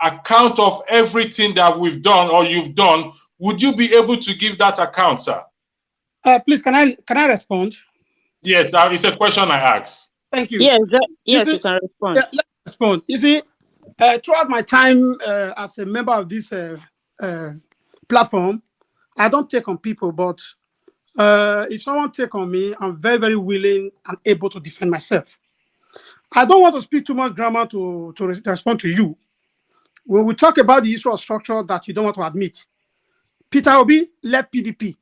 account of everything that we've done or you've done, would you be able to give that account, sir? Please, can I respond? Yes, it's a question I asked. Thank you. Yes, you can respond. Yeah, let me respond. You see, throughout my time as a member of this platform, I don't take on people, but if someone take on me, I'm very, very willing and able to defend myself. I don't want to speak too much grammar to respond to you. When we talk about the issue of structure that you don't want to admit, Peter Obi left PDP,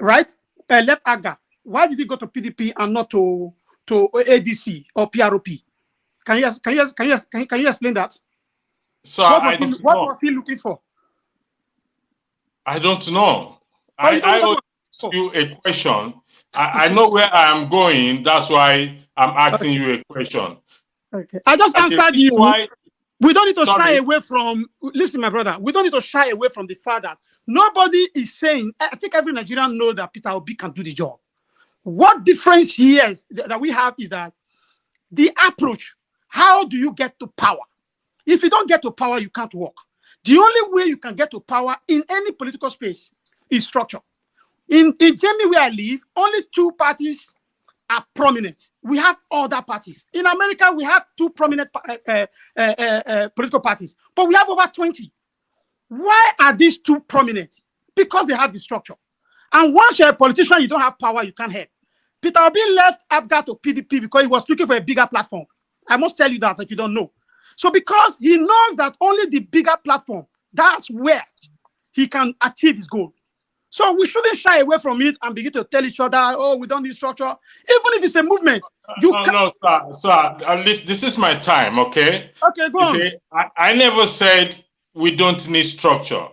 right? Left AGA. Why did he go to PDP and not to ADC or PROP? Can you explain that? So what was he looking for? I don't know. I will ask you a question. I know where I am going. That's why I'm asking you a question. Okay. I just answered you. We don't need to shy away from, listen, my brother, we don't need to shy away from the fact that nobody is saying, I think every Nigerian knows that Peter Obi can do the job. What difference here that we have is that the approach, how do you get to power? If you don't get to power, you can't work. The only way you can get to power in any political space is structure. In Germany, where I live, only 2 parties are prominent. We have other parties. In America, we have 2 prominent political parties, but we have over 20. Why are these 2 prominent? Because they have the structure. And once you're a politician, you don't have power, you can't help. Peter Obi left APGA to PDP because he was looking for a bigger platform. I must tell you that if you don't know. So because he knows that only the bigger platform, that's where he can achieve his goal. So we shouldn't shy away from it and begin to tell each other, oh, we don't need structure. Even if it's a movement, No, sir, at least this is my time, okay? Okay, go on. See, I never said we don't need structure.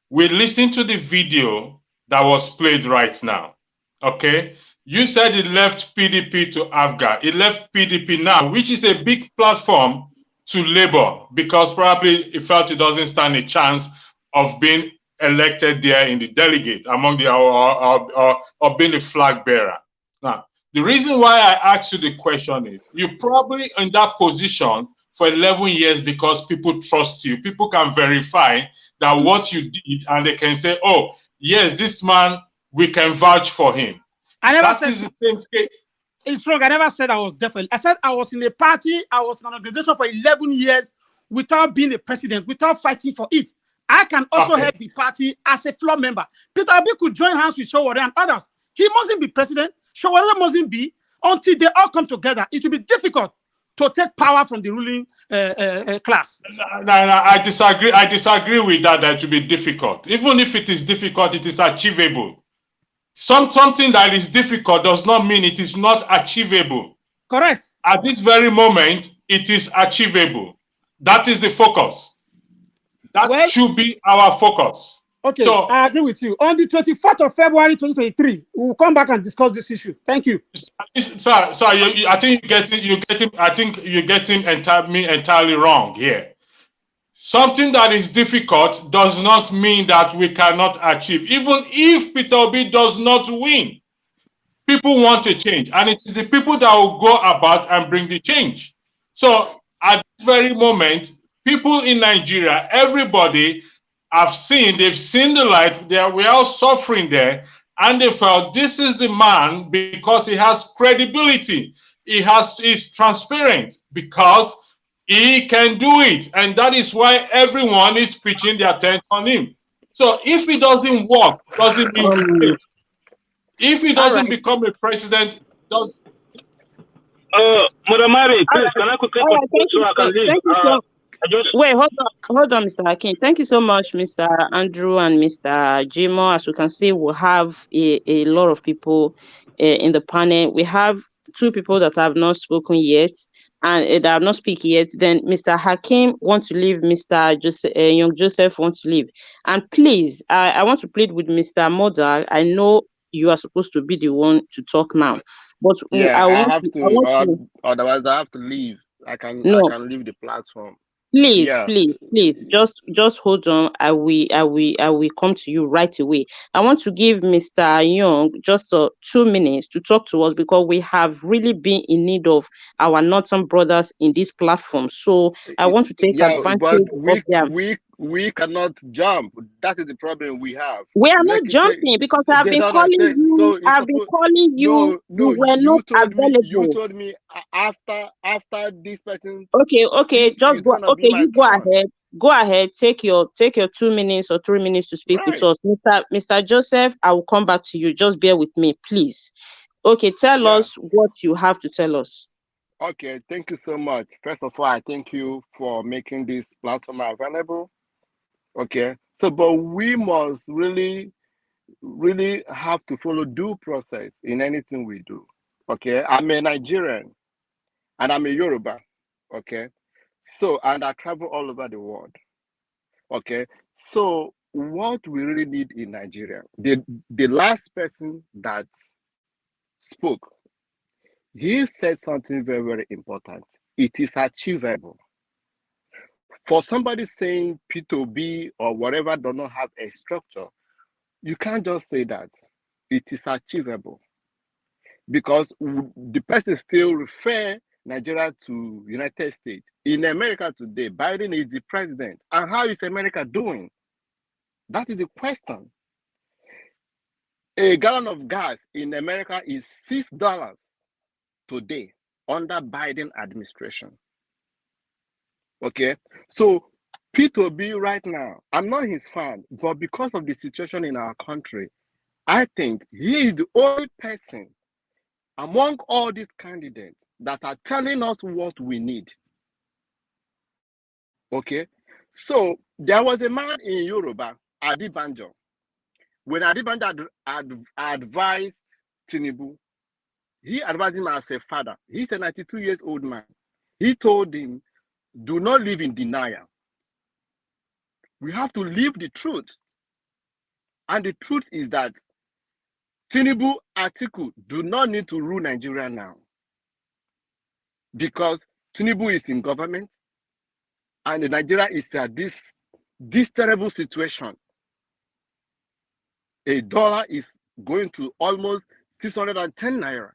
We listened to the video that was played right now, okay? You said he left PDP to AFGA. He left PDP now, which is a big platform, to Labour, because probably he felt he doesn't stand a chance of being elected there in the delegate among the or being a flag bearer. Now, the reason why I asked you the question is you're probably in that position for 11 years because people trust you. People can verify that what you did, and they can say, oh, yes, this man, we can vouch for him. I never That said is the same case. it's wrong. I never said I was definitely. I said I was in a party, I was in an organization for 11 years without being a president, without fighting for it. I can also help the party as a floor member. Peter Obi could join hands with Showore and others. He mustn't be president. Showore mustn't be until they all come together. It will be difficult to take power from the ruling class. No, I disagree. I disagree with that. That it will be difficult. Even if it is difficult, it is achievable. Something that is difficult does not mean it is not achievable. Correct. At this very moment, it is achievable. That is the focus. That should be our focus. Okay, so, I agree with you. On the 24th of February 2023, we will come back and discuss this issue. Thank you. Sir, I think you get him. I think you get him entirely wrong here. Something that is difficult does not mean that we cannot achieve. Even if Peter Obi does not win, people want a change, and it is the people that will go about and bring the change. So at the very moment, people in Nigeria, everybody they've seen the light. We're all suffering there, and they felt this is the man because he has credibility. He's transparent because he can do it, and that is why everyone is pitching their tent on him. So if it doesn't work, doesn't mean if he doesn't become a president, does. Madam Mary, please, can I quickly so I can leave? Wait, hold on, Mr. Hakim. Thank you so much, Mr. Andrew and Mr. Jimo. As you can see, we have a lot of people in the panel. We have two people that have not spoken yet and that have not speak yet. Then Mr. Hakim wants to leave. Mr. Young Joseph wants to leave. And please, I want to plead with Mr. Modal. I know you are supposed to be the one to talk now, but yeah, I have to. Otherwise, I have to leave. I can leave the platform. Please, please, just hold on. I will come to you right away. I want to give Mr. Young just 2 minutes to talk to us because we have really been in need of our northern brothers in this platform. So I want to take advantage but of them. We cannot jump. That is the problem we have. We are not jumping because I've been calling you. I've been calling you. No, you were not available. You told me after this person. Okay. Just go. Okay, you go ahead. Go ahead. Take your 2 minutes or 3 minutes to speak with us, Mr. Joseph. I will come back to you. Just bear with me, please. Okay, tell us what you have to tell us. Okay, thank you so much. First of all, I thank you for making this platform available. Okay, so but we must really have to follow due process in anything we do. Okay, I'm a Nigerian and I'm a Yoruba. Okay, so and I travel all over the world. Okay, so what we really need in Nigeria, the last person that spoke, he said something very, very important. It is achievable. For somebody saying P2B or whatever does not have a structure, you can't just say that. It is achievable. Because the person still refer Nigeria to United States. In America today, Biden is the president. And how is America doing? That is the question. A gallon of gas in America is $6 today under Biden administration. Okay, so P2B right now, I'm not his fan, but because of the situation in our country, I think he is the only person among all these candidates that are telling us what we need. Okay, so there was a man in Yoruba, Adibanjo. When Adibanjo advised Tinubu, he advised him as a father. He's a 92 years old man. He told him, do not live in denial. We have to live the truth. And the truth is that Tinubu, Atiku do not need to rule Nigeria now. Because Tinubu is in government and Nigeria is at this terrible situation. A dollar is going to almost 610 naira.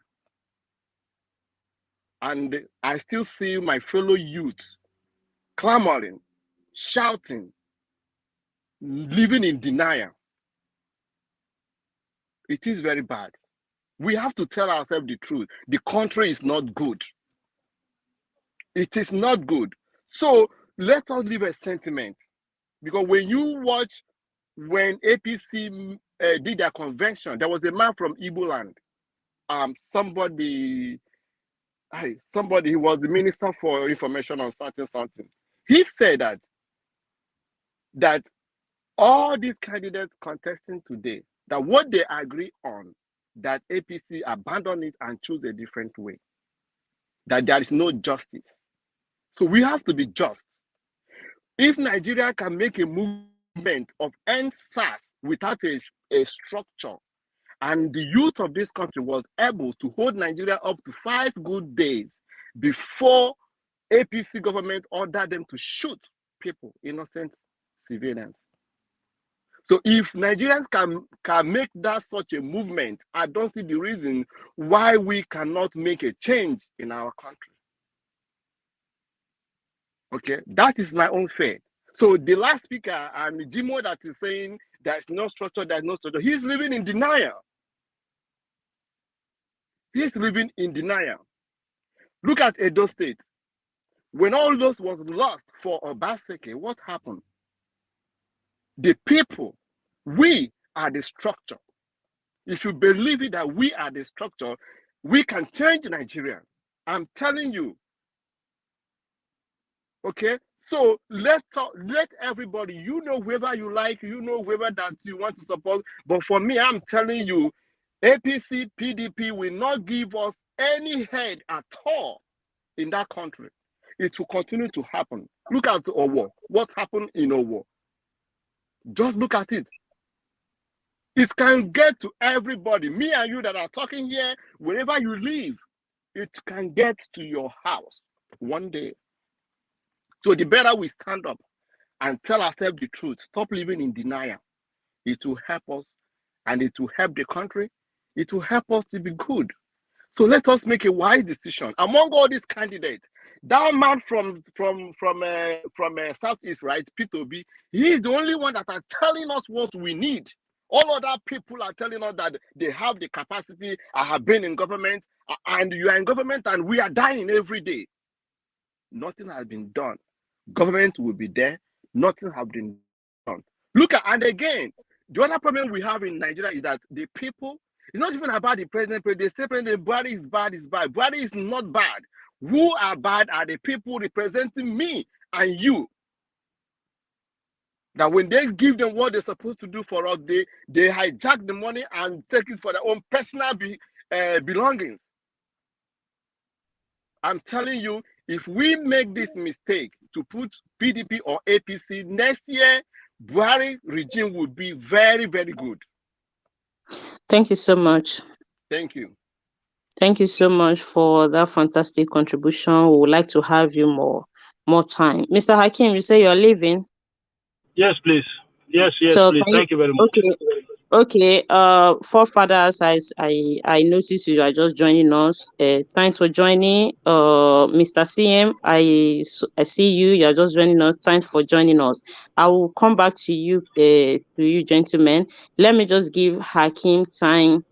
And I still see my fellow youth clamoring, shouting, living in denial. It is very bad. We have to tell ourselves the truth. The country is not good. It is not good. So let us leave a sentiment. Because when you watch, when APC did their convention, there was a man from Igbo land. somebody he was the minister for information on something. He said that all these candidates contesting today, that what they agree on, that APC abandon it and choose a different way, that there is no justice. So we have to be just. If Nigeria can make a movement of end SARS without a structure, and the youth of this country was able to hold Nigeria up to 5 good days before APC government ordered them to shoot people, innocent civilians. So if Nigerians can make that such a movement, I don't see the reason why we cannot make a change in our country. Okay, that is my own faith. So the last speaker, Jimo, that is saying there's no structure, he's living in denial. He's living in denial. Look at Edo State. When all those was lost for Obaseki, what happened? The people, we are the structure. If you believe it that we are the structure, we can change Nigeria. I'm telling you. Okay? So let everybody, whoever you like, whoever that you want to support. But for me, I'm telling you, APC, PDP will not give us any head at all in that country. It will continue to happen. Look at Owo. What's happened in Owo? Just look at it. It can get to everybody. Me and you that are talking here, wherever you live, it can get to your house one day. So the better we stand up and tell ourselves the truth, stop living in denial, it will help us, and it will help the country. It will help us to be good. So let us make a wise decision. Among all these candidates, that man from Southeast, right, P2B, he is the only one that are telling us what we need. All other people are telling us that they have the capacity. I have been in government, and you are in government, and we are dying every day. Nothing has been done. Government will be there. Nothing has been done. Look at, and again, the other problem we have in Nigeria is that the people, it's not even about the president. They say President Buhari is bad, Buhari is not bad. Who are bad are the people representing me and you. That when they give them what they're supposed to do for us, they hijack the money and take it for their own personal belongings. I'm telling you, if we make this mistake to put PDP or APC next year, Buhari regime would be very, very good. Thank you so much. Thank you. Thank you so much for that fantastic contribution. We would like to have you more time. Mr. Hakim, you say you're leaving? Yes, please. Yes, so please. Thank you very much. Okay. Forefathers, I noticed you are just joining us. Thanks for joining. Mr. CM, I see you. You are just joining us. Thanks for joining us. I will come back to you, gentlemen. Let me just give Hakim time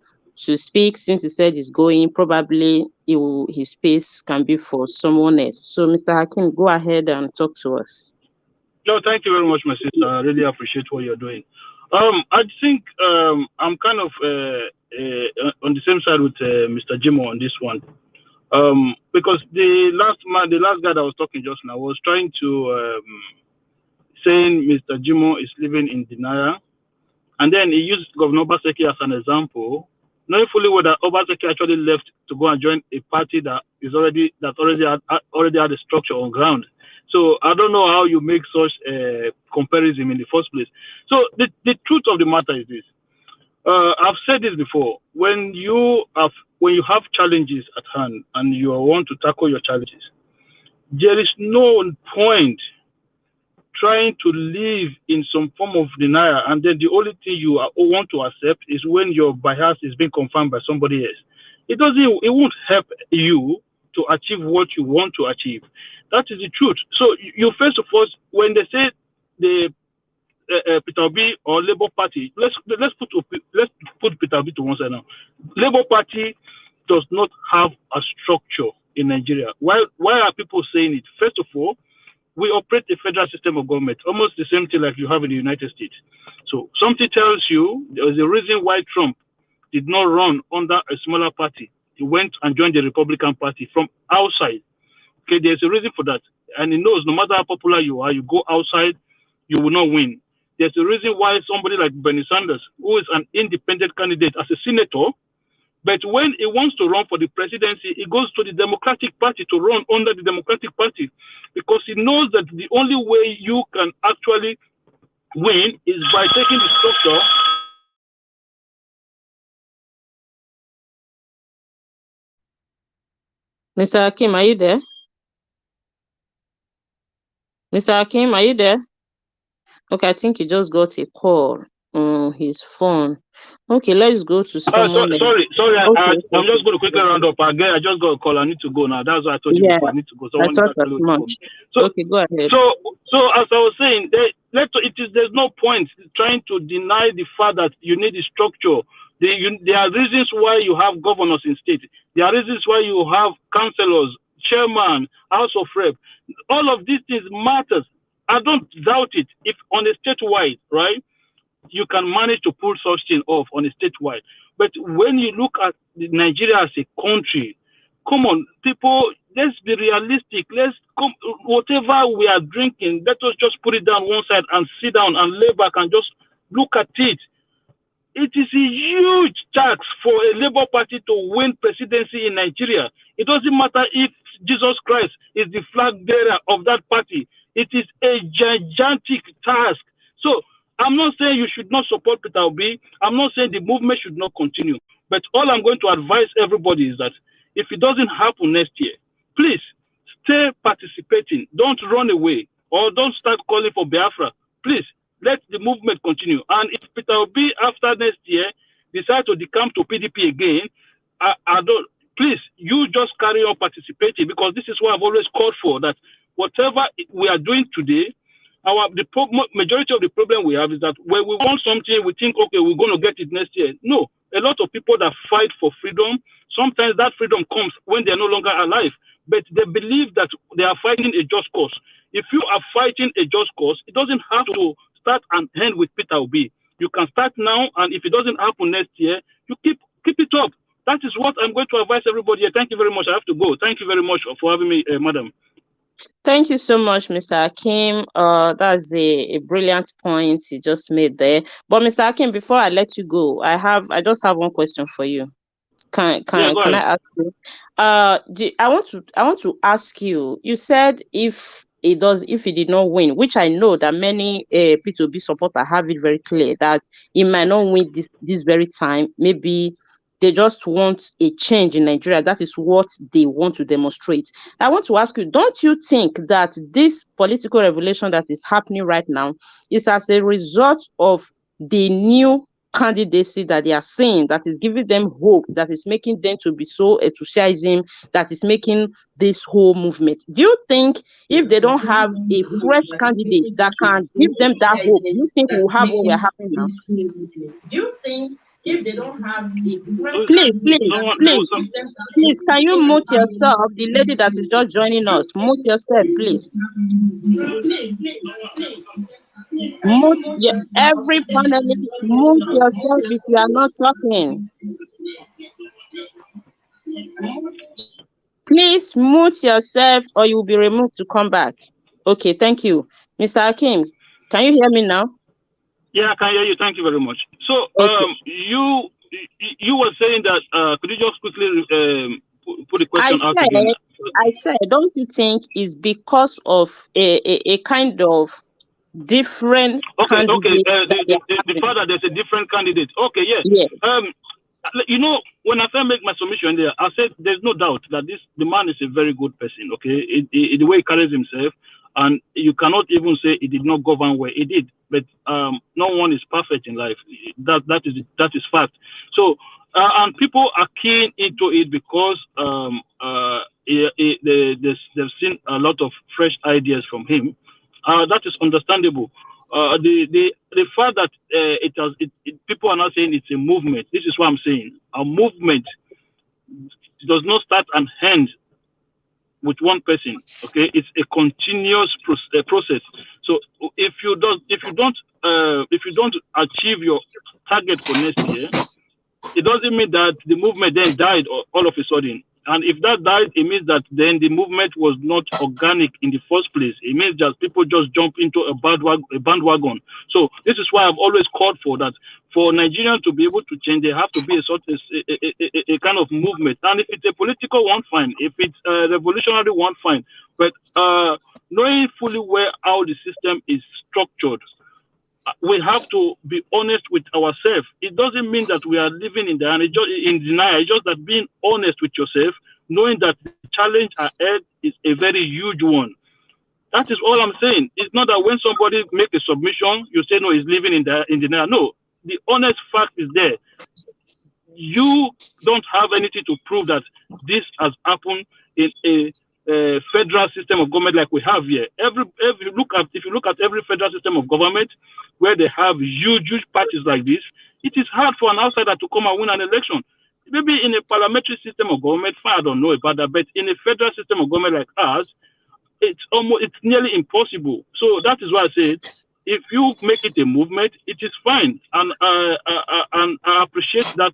to speak, since he said he's going. Probably his space can be for someone else. So, Mr. Hakim, go ahead and talk to us. No, thank you very much, my sister. I really appreciate what you're doing. I think I'm kind of on the same side with Mr. Jimo on this one, because the last guy that was talking just now was trying to saying Mr. Jimo is living in denial, and then he used Governor Obaseki as an example, knowing fully well that Obaseki actually left to go and join a party that already had a structure on ground. So I don't know how you make such a comparison in the first place. So the truth of the matter is this. I've said this before. When you have challenges at hand and you want to tackle your challenges, there is no point trying to live in some form of denial, and then the only thing you want to accept is when your bias is being confirmed by somebody else. It won't help you to achieve what you want to achieve. That is the truth. So you first of all, when they say the Peter Obi or Labour Party, let's put Peter Obi to one side now. Labour Party does not have a structure in Nigeria. Why are people saying it? First of all, we operate a federal system of government, almost the same thing like you have in the United States. So something tells you there is a reason why Trump did not run under a smaller party. He went and joined the Republican Party from outside. Okay, there's a reason for that. And he knows no matter how popular you are, you go outside, you will not win. There's a reason why somebody like Bernie Sanders, who is an independent candidate as a senator, but when he wants to run for the presidency, he goes to the Democratic Party to run under the Democratic Party because he knows that the only way you can actually win is by taking the structure. Mr. Hakim, are you there? Mr. Hakim, are you there? Okay, I think he just got a call on his phone. Okay, let's go to someone. Sorry, Okay, I'm just going to quickly round up. Again, I just got a call. I need to go now. That's why I told you before. I need to go. I thought as much. So, okay, go ahead. So as I was saying, there's no point trying to deny the fact that you need a structure. There are reasons why you have governors in state. There are reasons why you have councillors, chairman, House of Rep. All of these things matters. I don't doubt it. If on a statewide, right, you can manage to pull such thing off on a statewide. But when you look at Nigeria as a country, come on, people, let's be realistic. Whatever we are drinking, let us just put it down one side and sit down and lay back and just look at it. It is a huge tax for a Labour Party to win presidency in Nigeria. It doesn't matter if Jesus Christ is the flag bearer of that party. It is a gigantic task. So I'm not saying you should not support Peter Obi. I'm not saying the movement should not continue. But all I'm going to advise everybody is that if it doesn't happen next year, please stay participating. Don't run away or don't start calling for Biafra. Please let the movement continue. And if Peter Obi after next year decide to decamp to PDP again, please, you just carry on participating because this is what I've always called for, that whatever we are doing today, the majority of the problem we have is that when we want something, we think, okay, we're going to get it next year. No, a lot of people that fight for freedom, sometimes that freedom comes when they're no longer alive, but they believe that they are fighting a just cause. If you are fighting a just cause, it doesn't have to start and end with Peter Obi. You can start now, and if it doesn't happen next year, you keep it up. That is what I'm going to advise everybody. Thank you very much. I have to go. Thank you very much for having me, madam. Thank you so much, Mr. Hakim. That's a brilliant point you just made there. But Mr. Hakim, before I let you go, I just have one question for you. Can I ask you? I want to ask you. You said if he did not win, which I know that many P2B supporters have it very clear that he might not win this very time. Maybe they just want a change in Nigeria. That is what they want to demonstrate. I want to ask you, don't you think that this political revolution that is happening right now is as a result of the new candidacy that they are seeing, that is giving them hope, that is making them to be so enthusiastic, that is making this whole movement? Do you think if they don't have a fresh candidate that can give them that hope, do you think we'll have what we're having now? Do you think if they don't have a please, can you mute yourself? The lady that is just joining us, mute yourself, please. Every panelist, mute yourself if you are not talking. Please mute yourself or you will be removed to come back. Okay, thank you. Mr. Hakim, can you hear me now? Yeah, I can hear you. Thank you very much. So, okay. You were saying that, could you just quickly put the question out again? I said, don't you think it's because of a kind of different candidate? Okay, the fact that there's a different candidate. Okay, yes. You know, when I first make my submission there, I said there's no doubt that the man is a very good person, okay? The way he carries himself, and you cannot even say he did not govern well. He did, but no one is perfect in life. That is fact. So, and people are keen into it because they've seen a lot of fresh ideas from him. That is understandable. The fact that people are not saying it's a movement. This is what I'm saying. A movement does not start and end with one person. Okay, it's a continuous process. So if you don't achieve your target for next year, it doesn't mean that the movement then died all of a sudden. And if that died, it means that then the movement was not organic in the first place. It means that people just jump into a bandwagon. So this is why I've always called for that. For Nigerians to be able to change, they have to be a kind of movement. And if it's a political one, fine. If it's a revolutionary one, fine. But knowing fully well how the system is structured, we have to be honest with ourselves. It doesn't mean that we are living in denial. It's just that being honest with yourself, knowing that the challenge ahead is a very huge one. That is all I'm saying. It's not that when somebody makes a submission, you say, no, he's living in denial. No, the honest fact is there. You don't have anything to prove that this has happened in a federal system of government like we have here. If you look at every federal system of government where they have huge parties like this, it is hard for an outsider to come and win an election. Maybe in a parliamentary system of government, fine, I don't know about that, but in a federal system of government like ours, it's nearly impossible. So that is why I said, if you make it a movement, it is fine, and I appreciate that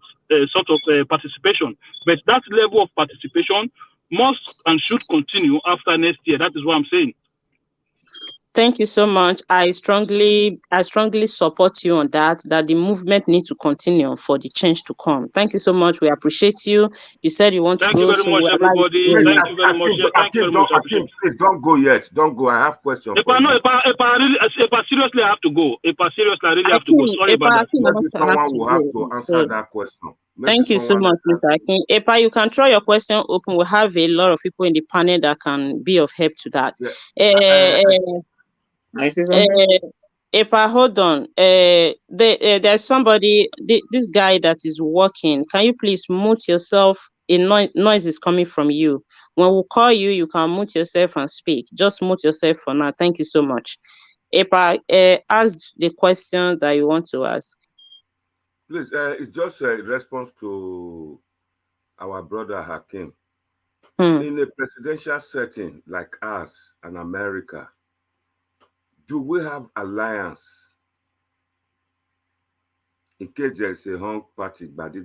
sort of participation. But that level of participation must and should continue after next year. That is what I'm saying. Thank you so much. I strongly support you on that the movement needs to continue for the change to come. Thank you so much. We appreciate you. You said you want to go. Thank you very much, everybody. Thank you very much. Thank you very much. Please don't go yet. Don't go. I have questions. If I seriously have to go. If I seriously really have to go. Sorry about that. Maybe someone will have to answer that question. Thank you so much, Mr. Akin. Epa, you can throw your question open. We have a lot of people in the panel that can be of help to that. Epa, hold on. There's somebody, this guy that is working. Can you please mute yourself? A noise is coming from you. When we call you, you can mute yourself and speak. Just mute yourself for now. Thank you so much. Epa, ask the question that you want to ask. Please, it's just a response to our brother Hakim. In a presidential setting like us and America, do we have alliance in case there is a hung party, badi,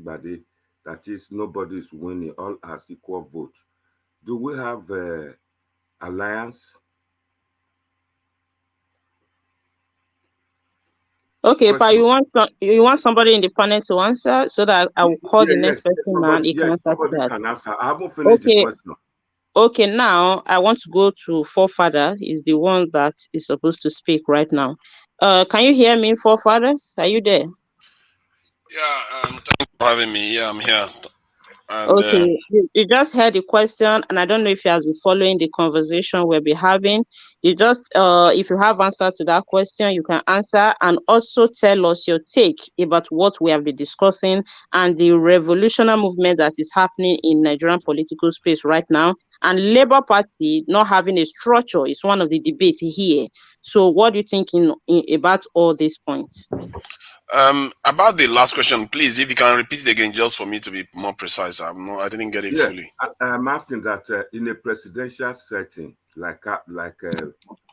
that is nobody is winning, all has equal votes? Do we have alliance? Okay, but you want somebody in the panel to answer so that I will call the next person and he can answer that. I haven't finished the question. Okay, now I want to go to Forefather. Is the one that is supposed to speak right now. Can you hear me, Forefathers? Are you there? Yeah, thank you for having me. Yeah, I'm here. And, okay, you just heard the question, and I don't know if you have been following the conversation we'll be having. You just, if you have answer to that question, you can answer and also tell us your take about what we have been discussing and the revolutionary movement that is happening in Nigerian political space right now. And Labour Party not having a structure is one of the debates here. So what do you think about all these points? About the last question, please, if you can repeat it again, just for me to be more precise. I didn't get it fully. I'm asking that in a presidential setting, like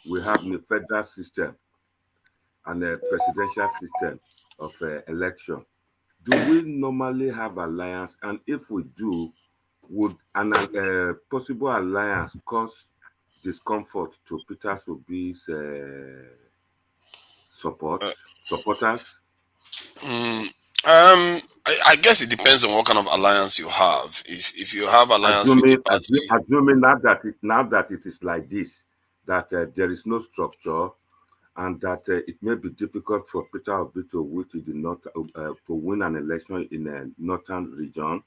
we have in the federal system and a presidential system of election, do we normally have alliance? And if we do, would a possible alliance cause discomfort to Peter Obi's supporters? I guess it depends on what kind of alliance you have. If you have alliance with the party, assuming now that it is like this, that there is no structure, and that it may be difficult for Peter Obi to win an election in a northern region,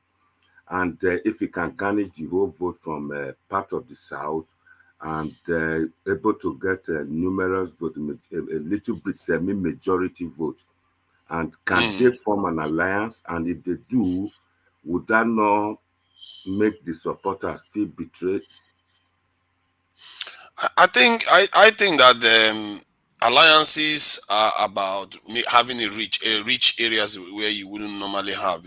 and if he can garnish the whole vote from part of the south, and able to get numerous votes, a little bit semi-majority vote. And can they form an alliance? And if they do, would that not make the supporters feel betrayed? I think that alliances are about having a rich areas where you wouldn't normally have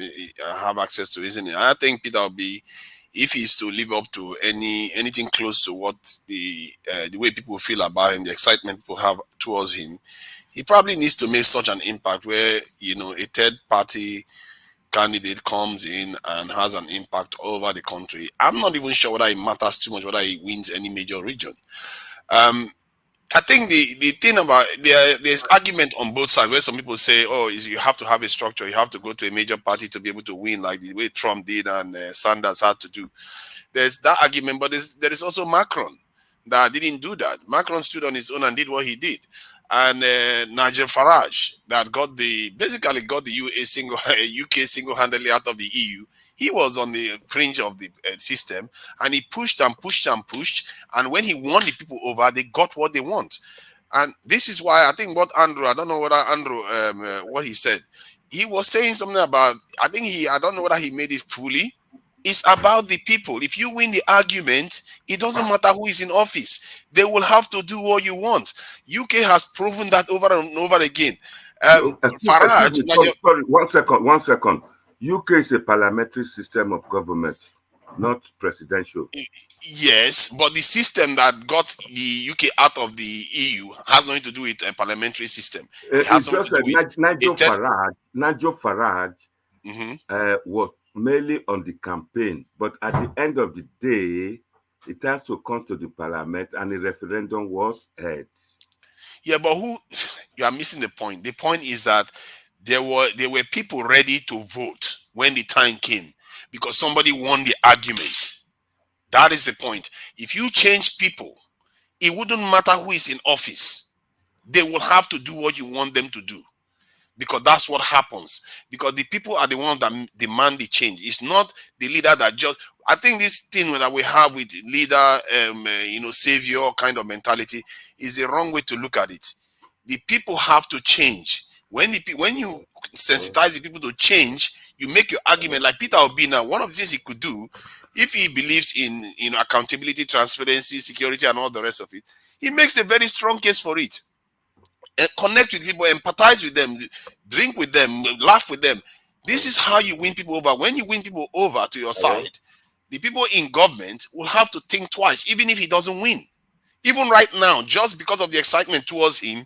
access to, isn't it? I think Peter Obi, if he's to live up to anything close to what the way people feel about him, the excitement people have towards him, he probably needs to make such an impact where, a third party candidate comes in and has an impact over the country, I'm not even sure whether it matters too much whether he wins any major region. I think the thing about there's argument on both sides where some people say, oh, you have to have a structure, you have to go to a major party to be able to win, like the way Trump did and Sanders had to do. There's that argument, but there is also Macron that didn't do that. Macron stood on his own and did what he did. And Nigel Farage that basically got the UK single-handedly out of the EU. He was on the fringe of the system, and he pushed and pushed and pushed. And when he won the people over, they got what they want. And this is why I think I don't know whether Andrew, what he said. He was saying something about, I don't know whether he made it fully. It's about the people. If you win the argument, it doesn't matter who is in office. They will have to do what you want. UK has proven that over and over again. Farage. Sorry, 1 second. UK is a parliamentary system of government, not presidential. Yes, but the system that got the UK out of the EU has nothing to do with a parliamentary system. It has just to do with Nigel Farage was mainly on the campaign, but at the end of the day, it has to come to the parliament, and the referendum was held. Yeah, but you are missing the point. The point is that there were people ready to vote when the time came because somebody won the argument. That is the point. If you change people, it wouldn't matter who is in office. They will have to do what you want them to do because that's what happens. Because the people are the ones that demand the change. It's not the leader that just. I think this thing that we have with leader, savior kind of mentality is the wrong way to look at it. The people have to change. When you sensitize the people to change, you make your argument. Like Peter Obi now, one of the things he could do, if he believes in accountability, transparency, security, and all the rest of it, he makes a very strong case for it. And connect with people, empathize with them, drink with them, laugh with them. This is how you win people over. When you win people over to your side, the people in government will have to think twice, even if he doesn't win. Even right now, just because of the excitement towards him,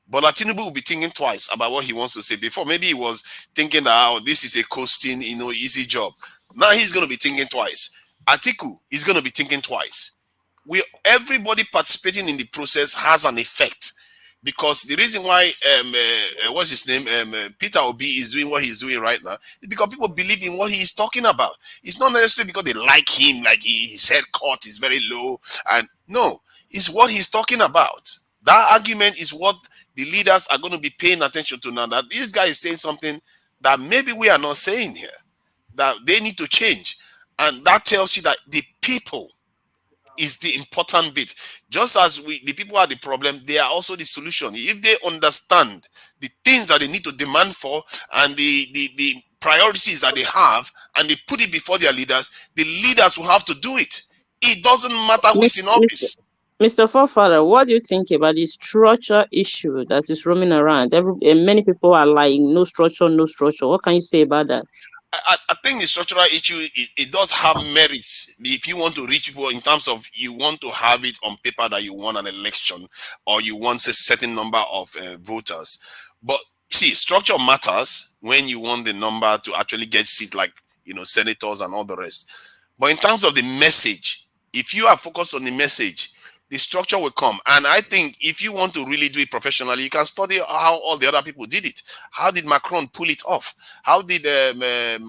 Bola Tinubu will be thinking twice about what he wants to say. Before, maybe he was thinking that this is a coasting, easy job. Now he's going to be thinking twice. Atiku is going to be thinking twice. Everybody participating in the process has an effect. Because the reason why what's his name, Peter Obi is doing what he's doing right now is because people believe in what he is talking about. It's not necessarily because they like him, like his head cut is very low, and no, it's what he's talking about. That argument is what the leaders are going to be paying attention to now. That this guy is saying something that maybe we are not saying here, that they need to change, and that tells you that the people is the important bit. Just as the people are the problem, they are also the solution. If they understand the things that they need to demand for and the priorities that they have, and they put it before their leaders, the leaders will have to do it. It doesn't matter who is in office. Mr. Forefather, what do you think about the structure issue that is roaming around? Many people are lying, no structure, no structure. What can you say about that? I think the structural issue, it does have merits. If you want to reach people in terms of you want to have it on paper that you won an election or you want a certain number of voters. But see, structure matters when you want the number to actually get seats like, senators and all the rest. But in terms of the message, if you are focused on the message, the structure will come. And I think if you want to really do it professionally, you can study how all the other people did it. How did Macron pull it off? How did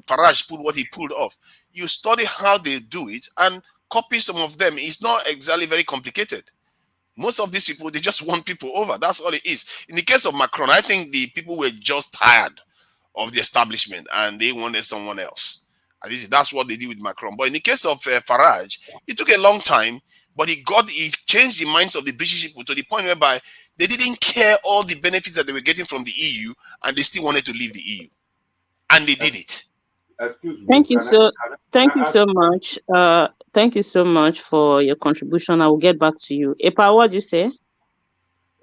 Farage pull what he pulled off? You study how they do it and copy some of them. It's not exactly very complicated. Most of these people, they just want people over. That's all it is. In the case of Macron, I think the people were just tired of the establishment and they wanted someone else. At least that's what they did with Macron. But in the case of Farage, it took a long time. But he changed the minds of the British people to the point whereby they didn't care all the benefits that they were getting from the EU, and they still wanted to leave the EU, and they did it. Excuse me. Thank you so much. Thank you so much for your contribution. I will get back to you. Epa, what do you say?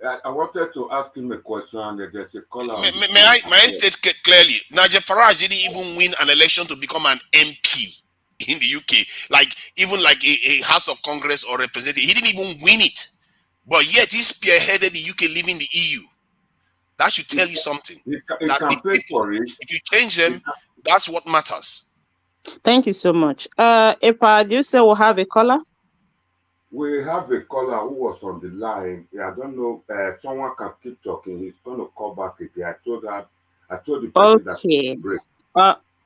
I wanted to ask him a question, and there's a caller. May I state clearly? Nigel Farage didn't even win an election to become an MP in the UK, even a House of Congress or representative. He didn't even win it, but yet he spearheaded the UK leaving the EU. That should tell you something. He That the campaigned people, for it. if you change them, that's what matters. Thank you so much. Epa, do you say we'll have a caller? We have a caller who was on the line. I don't know. Someone can keep talking. He's going to call back again. I told the person that Okay. break.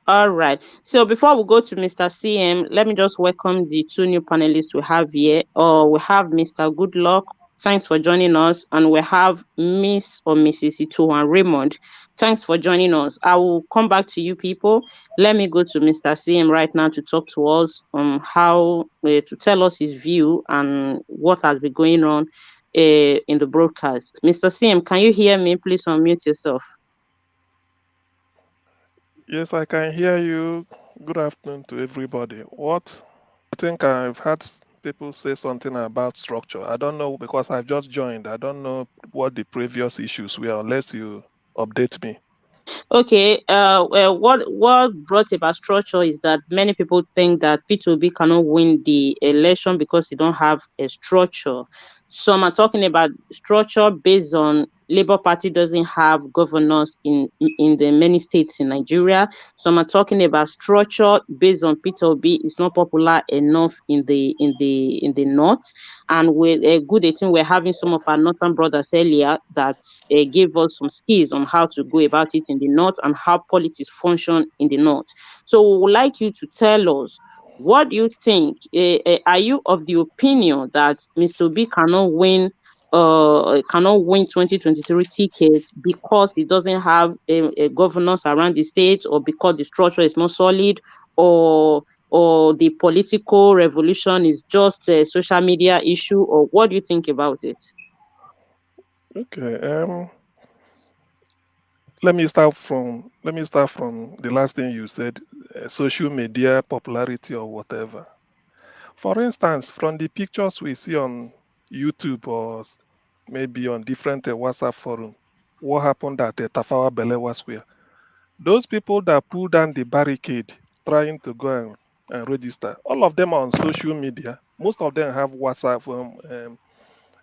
All right. So before we go to Mr. CM, let me just welcome the two new panelists we have here. We have Mr. Goodluck. Thanks for joining us. And we have Miss or Mrs. Ituan Raymond. Thanks for joining us. I will come back to you people. Let me go to Mr. CM right now to talk to us on how to tell us his view and what has been going on in the broadcast. Mr. CM, can you hear me? Please unmute yourself. Yes, I can hear you. Good afternoon to everybody. I think I've had people say something about structure. I don't know because I've just joined. I don't know what the previous issues were unless you update me. Okay, what brought about structure is that many people think that P2B cannot win the election because they don't have a structure. Some are talking about structure based on Labour Party doesn't have governors in the many states in Nigeria. Some are talking about structure based on P2B is not popular enough in the north. And with a good thing, we're having some of our northern brothers earlier that gave us some skills on how to go about it in the north and how politics function in the north. So we would like you to tell us, what do you think? Are you of the opinion that Mr. B cannot win 2023 tickets because he doesn't have a governors around the state, or because the structure is not solid, or the political revolution is just a social media issue, or what do you think about it? Okay. Let me start from the last thing you said, social media popularity or whatever. For instance, from the pictures we see on YouTube or maybe on different WhatsApp forum, what happened at Tafawa Balewa Square? Those people that pulled down the barricade trying to go and register, all of them are on social media. Most of them have WhatsApp,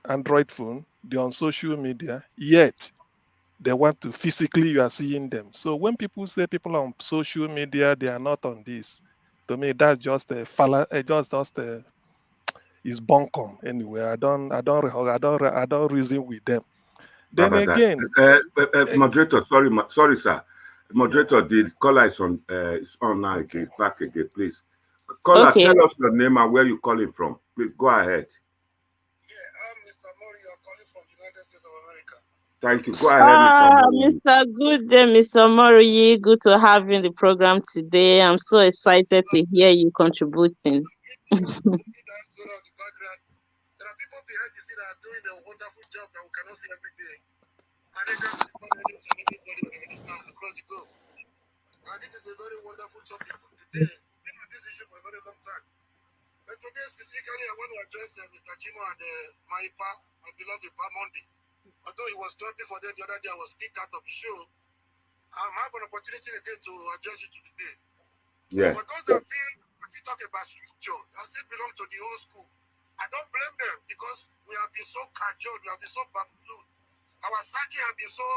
Android phone. They're on social media, yet they want to physically, you are seeing them. So when people say people are on social media, they are not on this. To me, that's just a is bunkum anyway. I don't reason with them. Then again, moderator, sorry, sir. Moderator, the caller is on now. Okay. It's back again, please. Caller, okay. Tell us your name and where you're calling from. Please go ahead. Yeah, I'm Mr. Mori. I'm calling from the United States of America. Thank you. Go ahead, Mr. Good day, Mr. Mori. Good to have you in the program today. I'm so excited to hear you contributing. There are people behind the scene that are doing a wonderful job that we cannot see every day. And they can see everybody across the globe. And this is a very wonderful topic for today. We've been on this issue for a very long time. But today specifically, I want to address Mr. Jimo and my beloved Pa Monday. Although he was talking for them the other day, I was kicked out of the show. I have an opportunity again to address you today. Yeah. For those that feel, as you talk about structure, that still belong to the old school, I don't blame them because we have been so cajoled, we have been so bamboozled. Our psyche has been so,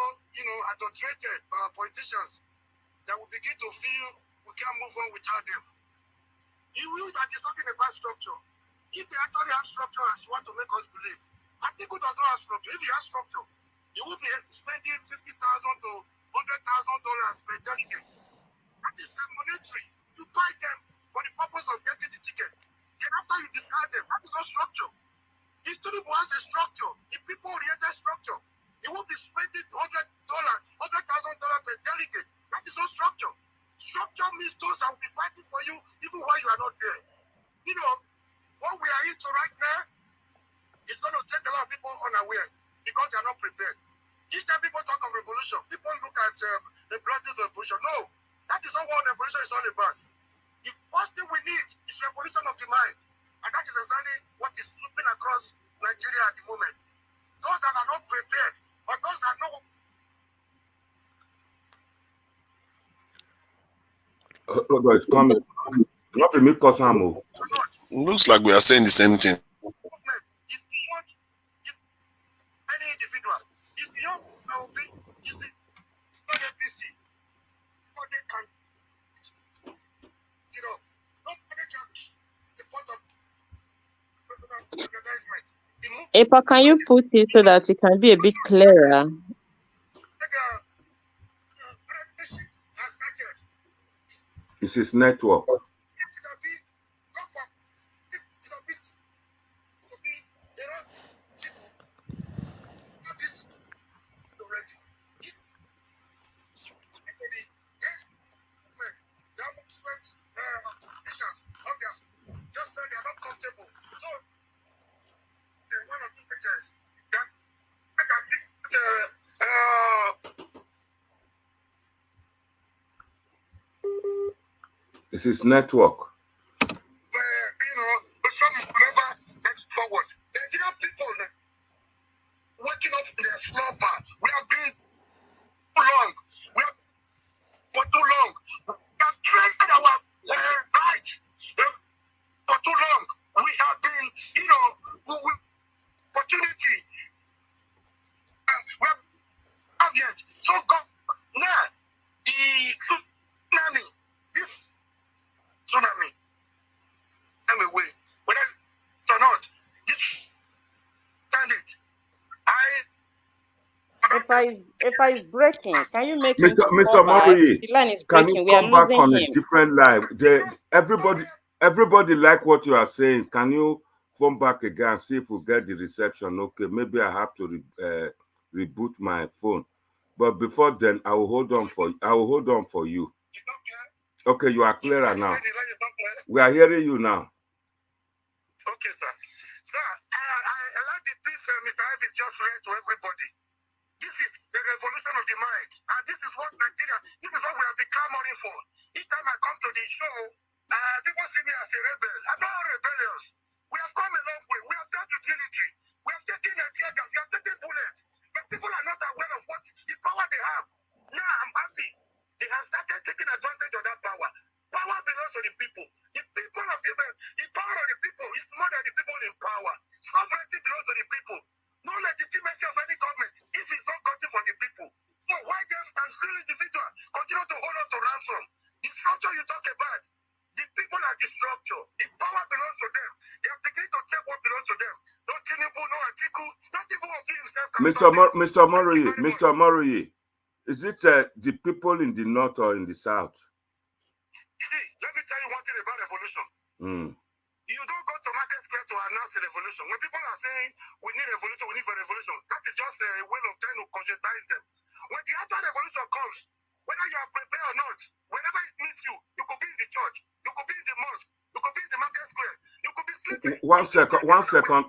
adulterated by our politicians that we begin to feel we can't move on without them. You that is talking about structure, if they actually have structure as you want to make us believe, Atiku does not have structure. If he has structure, he will be spending $50,000 to $100,000 per delegate. That is monetary. You buy them for the purpose of getting the ticket. Then after you discard them, that is not structure. If Tinubu has a structure, a people-oriented structure, he will be spending $100,000 per delegate. That is not structure. Structure means those that will be fighting for you even while you are not there. What we are into right now is going to take a lot of people unaware because they are not prepared. Each time people talk of revolution, people look at the bloody revolution. No, that is not what revolution is all about. The first thing we need is revolution of the mind. And that is exactly what is sweeping across Nigeria at the moment. Those that are not prepared, or those that know. It's coming. Not the me Kosamo. Looks like we are saying the same thing. Movement is beyond any individual. It's beyond Obi. It's Epa, can you put it so that it can be a bit clearer? It's his network. It's his network. Waking up in a slumber. We have been too long. We have for too long. We have trained our right for too long. We have been, with opportunity. We have yet. So God, now the tsunami, this tsunami, I'm away. Whether it's or not, this stand it. Epa is breaking. Can you make Mr. him call back? Moroye, The line is can you breaking. We are come back losing on a him. different line? Everybody like what you are saying. Can you phone back again and see if we get the reception? Okay, maybe I have to reboot my phone. But before then, I will hold on for you. Okay, you are clearer now. We are hearing you now. Okay, sir. Sir, I like the piece Mr. Ives just read to everybody. This is the revolution of the mind. And this is what Nigeria, this is what we have been clamoring for. Each time I come to the show, people see me as a rebel. I'm not rebellious. We have come a long way. We have dealt with military. We have taken a tear gas. We have taken bullets. But people are not aware of what the power they have. Now I'm happy. They have started taking advantage of that power. Power belongs to the people. The people of the power of the people is more than the people in power. Sovereignty belongs to the people. No legitimacy of any government if it's not gotten from the people. So why them and free individual continue to hold on to ransom? The structure you talk about, the people are the structure. The power belongs to them. They are beginning to take what belongs to them. No Tinubu, no Atiku, not even Obi himself can Mr. Moroye, is it the people in the north or in the south? See, let me tell you one thing about revolution. You don't go to Market Square to announce a revolution. When people are saying we need revolution, we need a revolution, that is just a way of trying to conscientize them. When the actual revolution comes, whether you are prepared or not, whenever it meets you, you could be in the church, you could be in the mosque, you could be in the Market Square, you could be sleeping. One second. One second.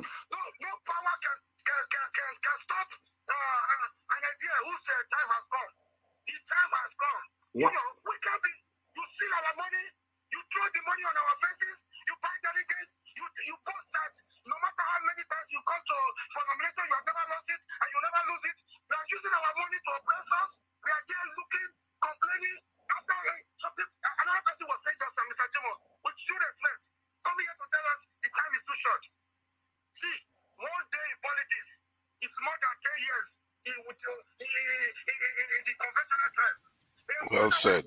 No power can stop an idea who said time has come. The time has come. We can be, you steal our money, you throw the money on our faces, you buy delegates, you post that no matter how many times you come for nomination, you have never lost it and you never lose it. You are using our money to oppress us. We are there looking, complaining. Another person was saying just Mr. Jimo, with due respect, coming here to tell us the time is too short. See, one day in politics is more than 10 years in the conventional time. Well said.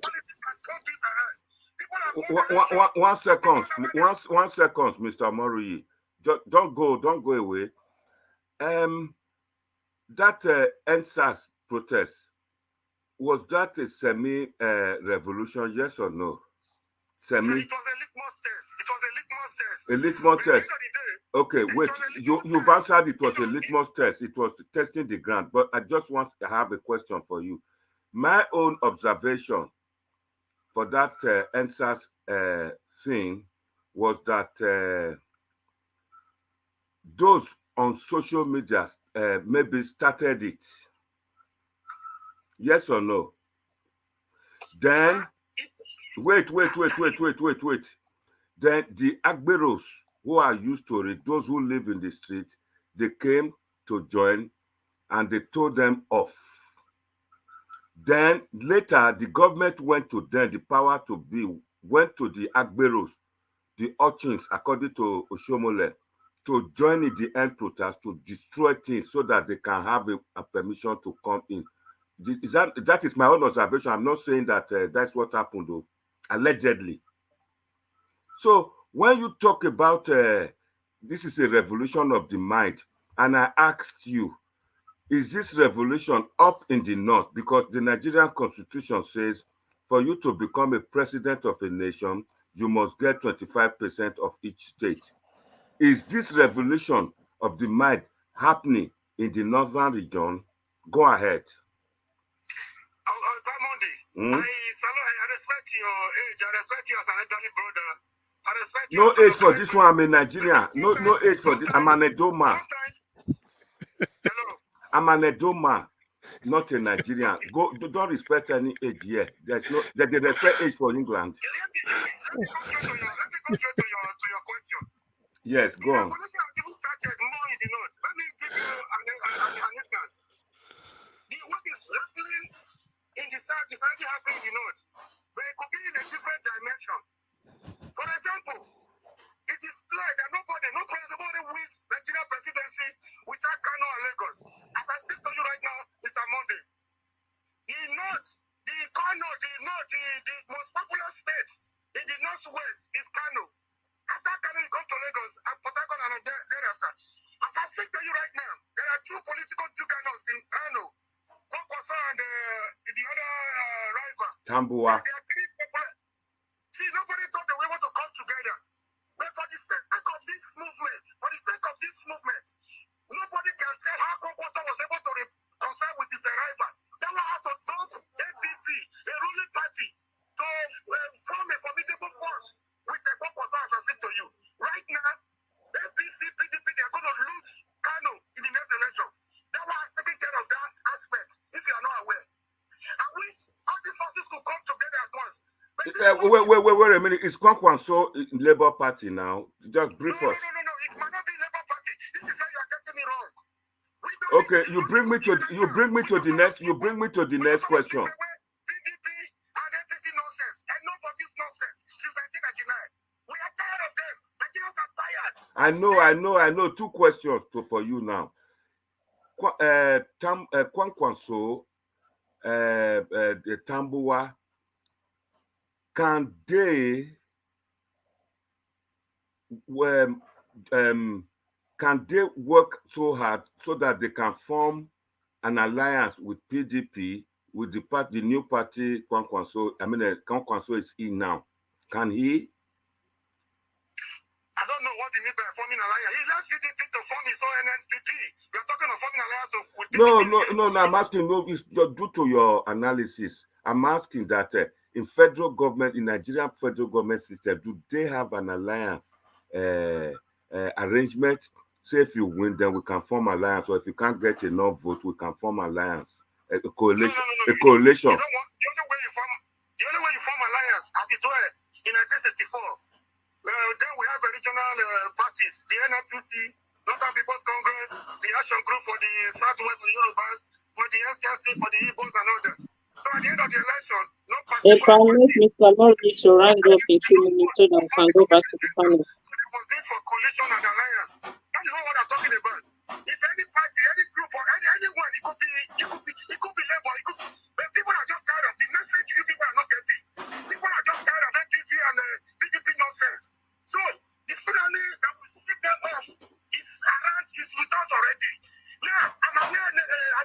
One second, Mr. Moroye. Don't go away. That NSAS protest, was that a semi-revolution, yes or no? Semi? It was a litmus test. It was a litmus test. A litmus test. Okay, wait. You've answered it was a litmus test. It was testing the ground. But I just want to have a question for you. My own observation for that NSAS thing was that those on social media maybe started it. Yes or no? Then, wait. Then the Agberos, who are used to it, those who live in the street, they came to join and they told them off. Then later, the government went to them, the power to be, went to the Agberos, the urchins, according to Oshomole, to join in the end protest, to destroy things so that they can have a permission to come in. that is my own observation. I'm not saying that that's what happened, though. Allegedly. So when you talk about this is a revolution of the mind, and I asked you, is this revolution up in the north? Because the Nigerian constitution says for you to become a president of a nation, you must get 25% of each state. Is this revolution of the mind happening in the northern region? Go ahead. I respect your age. I respect you as an elderly brother. I respect you. No age for this one. I'm a Nigerian. No age for this. I'm an Edoma. I'm an Edoma, not a Nigerian. Don't respect any age here. There's no. They respect age for England. Let me go straight to your question. Yes, go on. The revolution has even started more in the north. Let me give you an instance. What is happening in the south is already happening in the north, but it could be in a different dimension. For example, it is clear that no president wins Nigerian presidency without Kano and Lagos. As I speak to you right now, Mr. Monday, the most popular state in the northwest is Kano. After Kano, you come to Lagos and Port Harcourt and thereafter. As I speak to you right now, there are two political juggernauts in Kano, Kwankwaso and the other rival. Tambuwa. There are three people. See, nobody thought they were able to come together. But for the sake of this movement, nobody can tell how Kwankwaso was able to reconcile with his rival. That was how to dump APC, a ruling party, to form a formidable force with a Kwankwaso as I speak to you. Right now, APC, PDP, they are going to lose Kano in the next election. That was taking care of that aspect, if you are not aware. I wish all these forces could come together at once. Wait a minute. Is Kwankwaso in Labour Party now? Just brief us. No. It might not be Labour Party. This is where you are getting me wrong. Okay, you bring me to the next question. PDP and APC nonsense. Enough of this nonsense since 1999. We are tired of them. Nigerians are tired. I know. Two questions for you now. Kwankwaso, the Tambuwa, can they work so hard so that they can form an alliance with PDP, with the new party Kwankwaso? Kwankwaso is in now. Can he? I don't know what you mean by forming alliance. He's asked PDP to form his own NNPP. You're talking of forming alliance with PDP. No, I'm asking, it's due to your analysis. I'm asking that in federal government, in Nigerian federal government system, do they have an alliance arrangement? Say if you win, then we can form alliance, or if you can't get enough votes, we can form alliance, a coalition. No. The only way you form alliance, as it were, in 1964, then we have regional parties, the NNPC, Northern People's Congress, the Action Group for the Southwest Yorubas, for the NCNC, for the Igbos and others. So at the end of the election, no particular If I make Mr. Murray to round up in 2 minutes so that we can go back to the panel. So they was in for coalition and alliance. That is not what I'm talking about. If any party, any group, or anyone, it could be Labour, but people are just tired of the message you people are not getting. People are just tired of APC and PDP nonsense. So the tsunami that will sweep them off is around, is with us already. Now, I'm aware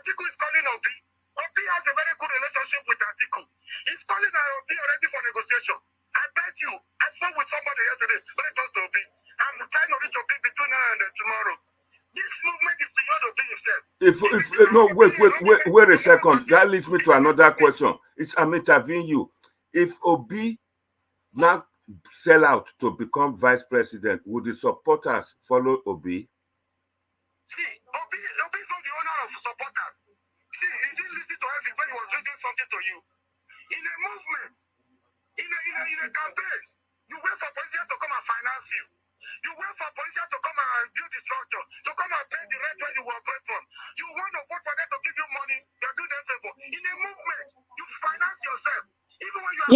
Atiku is calling Obi. Obi has a very good relationship with Atiku. He's calling Obi already for negotiation. I bet you, I spoke with somebody yesterday, very close to Obi. I'm trying to reach Obi between now and tomorrow. This movement is beyond Obi himself. Wait a second. That leads me to another question. I'm interviewing you. If Obi now sell out to become vice president, would the supporters follow Obi? See, Obi is not the owner of supporters. See, he didn't listen to everything when he was reading something to you. In a movement, in a campaign, you wait for politicians to come and finance you. You wait for politicians to come and build the structure, to come and pay the rent where you were paid from. You want to vote for them to give you money, you're doing them favor. In a movement, you finance yourself. Even when you are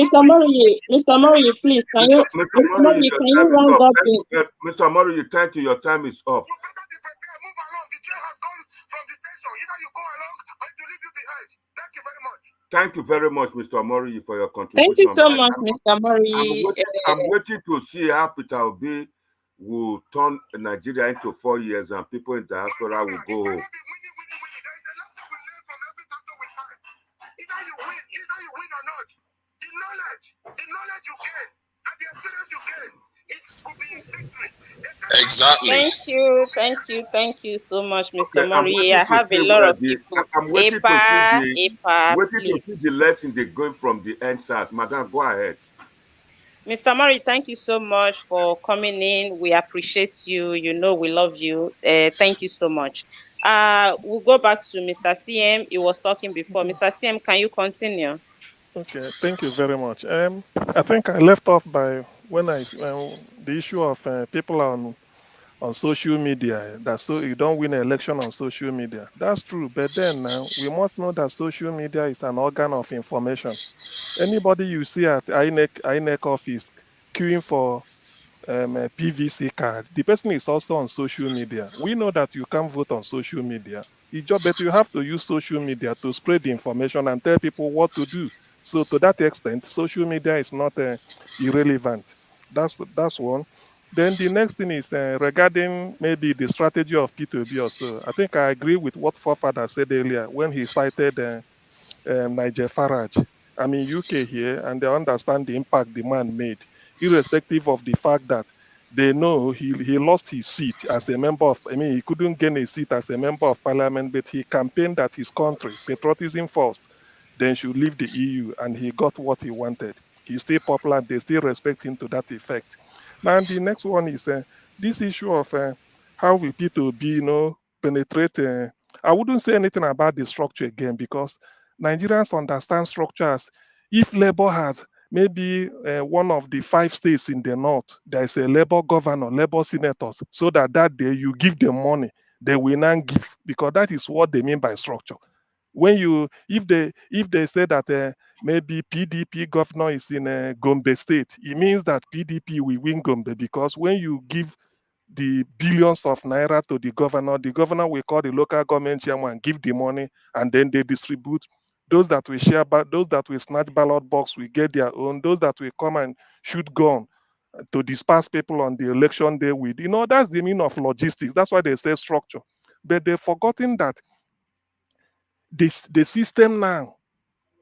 Mr. Murray, please, can you round up in... Mr. Murray, thank you. Your time is off. You better be prepared. Move along. The train has gone from the station. Either you go along or it will leave you behind. Thank you very much. Thank you very much, Mr. Mori, for your Thank you contribution. so much, Mr. Murray. I'm waiting to see how Peter Obi will turn Nigeria into 4 years and people in diaspora will go home. Either you win or not. The knowledge you gain and the experience you gain, it could be victory. Exactly. Thank you so much, Mr. Okay, I'm Murray. waiting I to have a see lot where of people. I'm waiting to see please. the lesson they going from the NSAS. Madam, go ahead. Mr. Murray, thank you so much for coming in. We appreciate you. You know we love you. Thank you so much. We'll go back to Mr. CM. He was talking before. Mr. CM, can you continue? Okay, thank you very much. I think I left off by when the issue of people on social media, that so you don't win an election on social media. That's true, but then now we must know that social media is an organ of information. Anybody you see at INEC office queuing for a PVC card, the person is also on social media. We know that you can't vote on social media. But you have to use social media to spread the information and tell people what to do. So to that extent, social media is not irrelevant. That's one. Then the next thing is regarding maybe the strategy of P2B or so. I think I agree with what Forefather said earlier when he cited Nigel Farage. I'm in UK here, and they understand the impact the man made, irrespective of the fact that they know he lost his seat as a member of. I mean, he couldn't gain a seat as a member of parliament, but he campaigned that his country, patriotism first, then should leave the EU, and he got what he wanted. He's still popular. They still respect him to that effect. Now, the next one is this issue of how we P2B, penetrate. I wouldn't say anything about the structure again because Nigerians understand structure as if Labour has maybe one of the 5 states in the north, there is a Labour governor, Labour senators, so that day you give them money, they will not give because that is what they mean by structure. When if they say that maybe PDP governor is in Gombe state, it means that PDP will win Gombe because when you give the billions of naira to the governor will call the local government chairman, give the money, and then they distribute. Those that will share, those that will snatch ballot box will get their own. Those that will come and shoot gun to disperse people on the election day with, that's the meaning of logistics. That's why they say structure. But they've forgotten that the system now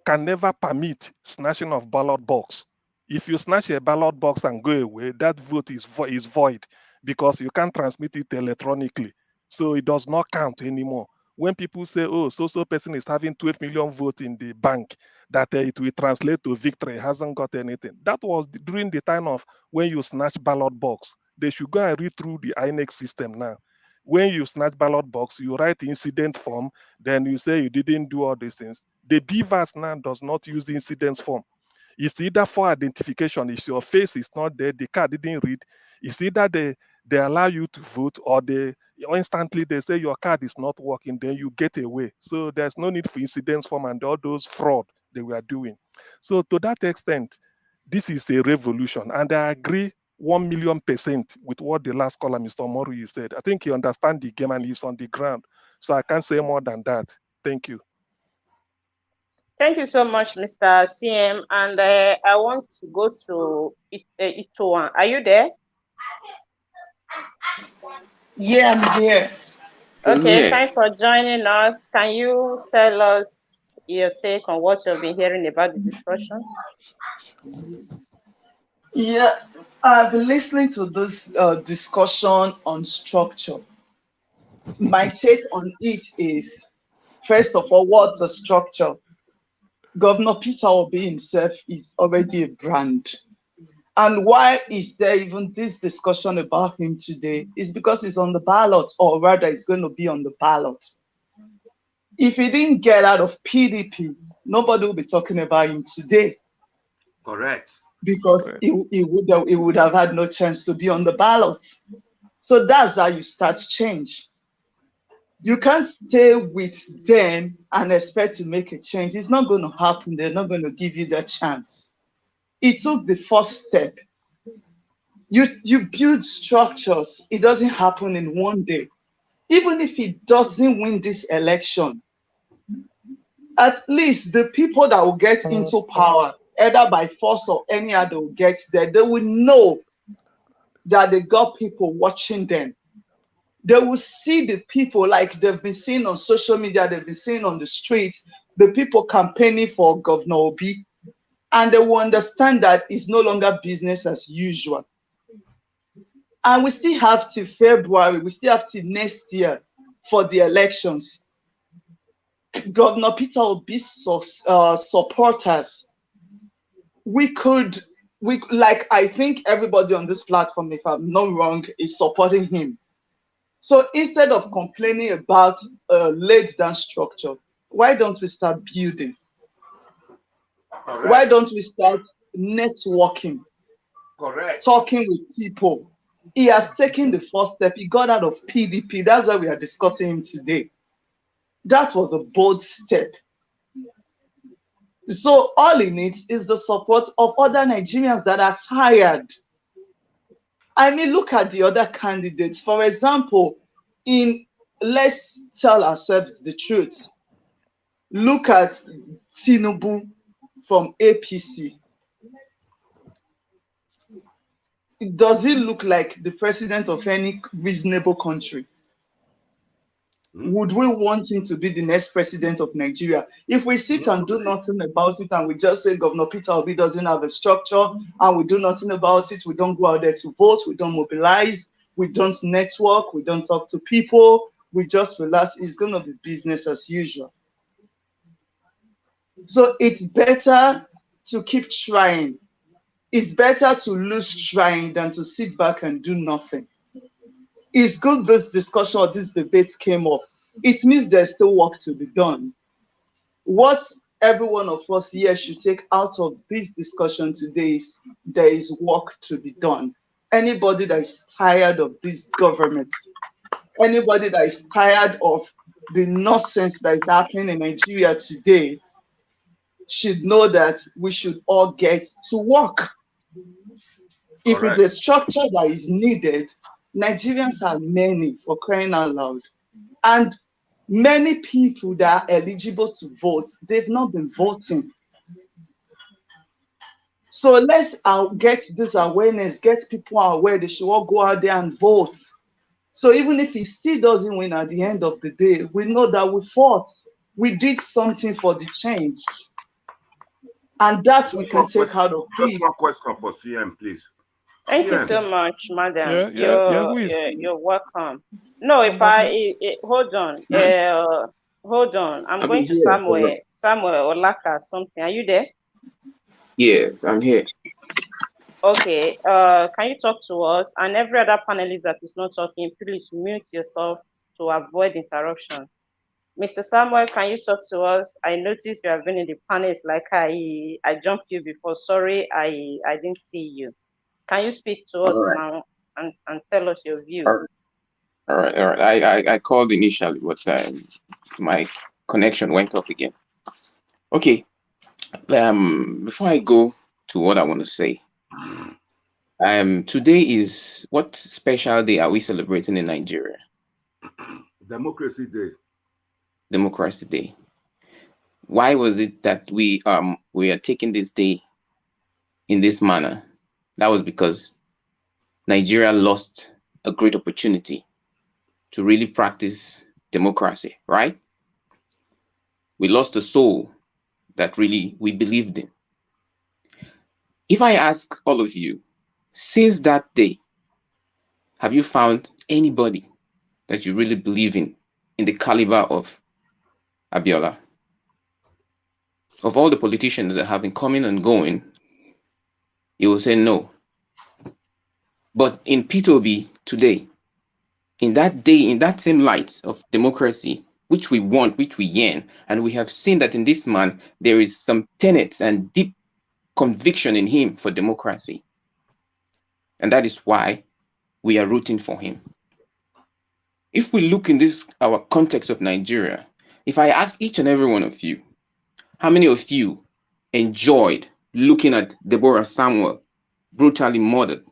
can never permit snatching of ballot box. If you snatch a ballot box and go away, that vote is void because you can't transmit it electronically. So it does not count anymore. When people say, oh, so person is having 12 million votes in the bank, that it will translate to victory, hasn't got anything. That was during the time of when you snatch ballot box. They should go and read through the INEC system now. When you snatch ballot box, you write incident form, then you say you didn't do all these things. The BVAS now does not use the incident form. It's either for identification, if your face is not there, the card didn't read. It's either they allow you to vote or instantly they say your card is not working, then you get away. So there's no need for incidents form and all those fraud they were doing. So to that extent, this is a revolution. And I agree 1,000,000% with what the last caller, Mr. Mori, said. I think he understands the game and he's on the ground. So I can't say more than that. Thank you. Thank you so much, Mr. CM. And I want to go to Itoan. Are you there? Yeah, I'm here. Okay, thanks for joining us. Can you tell us your take on what you've been hearing about the discussion? Yeah, I've been listening to this discussion on structure. My take on it is, first of all, what's the structure? Governor Peter Obi himself is already a brand. And why is there even this discussion about him today? It's because he's on the ballot, or rather, he's going to be on the ballot. If he didn't get out of PDP, nobody will be talking about him today. Correct. Because he would have had no chance to be on the ballot. So that's how you start change. You can't stay with them and expect to make a change. It's not going to happen. They're not going to give you that chance. It took the first step. You build structures. It doesn't happen in one day. Even if he doesn't win this election, at least the people that will get into power, either by force or any other will get there, they will know that they got people watching them. They will see the people like they've been seeing on social media, they've been seeing on the streets, the people campaigning for Governor Obi, and they will understand that it's no longer business as usual. And we still have till February, we still have till next year for the elections. Governor Peter Obi's supporters, I think everybody on this platform, if I'm not wrong, is supporting him. So instead of complaining about a laid down structure, why don't we start building? Correct. Why don't we start networking? Correct. Talking with people. He has taken the first step. He got out of PDP. That's why we are discussing him today. That was a bold step. So all he needs is the support of other Nigerians that are tired. I mean, look at the other candidates. For example, let's tell ourselves the truth. Look at Tinubu from APC. Does he look like the president of any reasonable country? Would we want him to be the next president of Nigeria? If we sit and do nothing about it and we just say Governor Peter Obi doesn't have a structure and we do nothing about it, we don't go out there to vote, we don't mobilize, we don't network, we don't talk to people, we just relax, it's going to be business as usual. So it's better to keep trying. It's better to lose trying than to sit back and do nothing. It's good this discussion or this debate came up. It means there's still work to be done. What every one of us here should take out of this discussion today is there is work to be done. Anybody that is tired of this government, anybody that is tired of the nonsense that is happening in Nigeria today should know that we should all get to work. If it's a structure that is needed, Nigerians are many, for crying out loud. And many people that are eligible to vote, they've not been voting. So let's get this awareness, get people aware they should all go out there and vote. So even if he still doesn't win at the end of the day, we know that we fought. We did something for the change. And that we can take out of this. Just one question for CM, please. Thank you so much, madam. You're welcome. No, hold on. Hold on. I'm going to Samuel Olaka something. Are you there? Yes, I'm here. Okay. Can you talk to us? And every other panelist that is not talking, please mute yourself to avoid interruption. Mr. Samuel, can you talk to us? I noticed you have been in the panels like I jumped you before. Sorry, I didn't see you. Can you speak to us now and tell us your view? All right. I called initially, but my connection went off again. Okay. Before I go to what I want to say, today is what special day are we celebrating in Nigeria? Democracy Day. Democracy Day. Why was it that we are taking this day in this manner? That was because Nigeria lost a great opportunity to really practice democracy, right? We lost a soul that really we believed in. If I ask all of you, since that day, have you found anybody that you really believe in the caliber of Abiola? Of all the politicians that have been coming and going, you will say no. But in P2B today, in that day, in that same light of democracy, which we want, which we yearn, and we have seen that in this man, there is some tenets and deep conviction in him for democracy. And that is why we are rooting for him. If we look in this, our context of Nigeria, if I ask each and every one of you, how many of you enjoyed looking at Deborah Samuel brutally murdered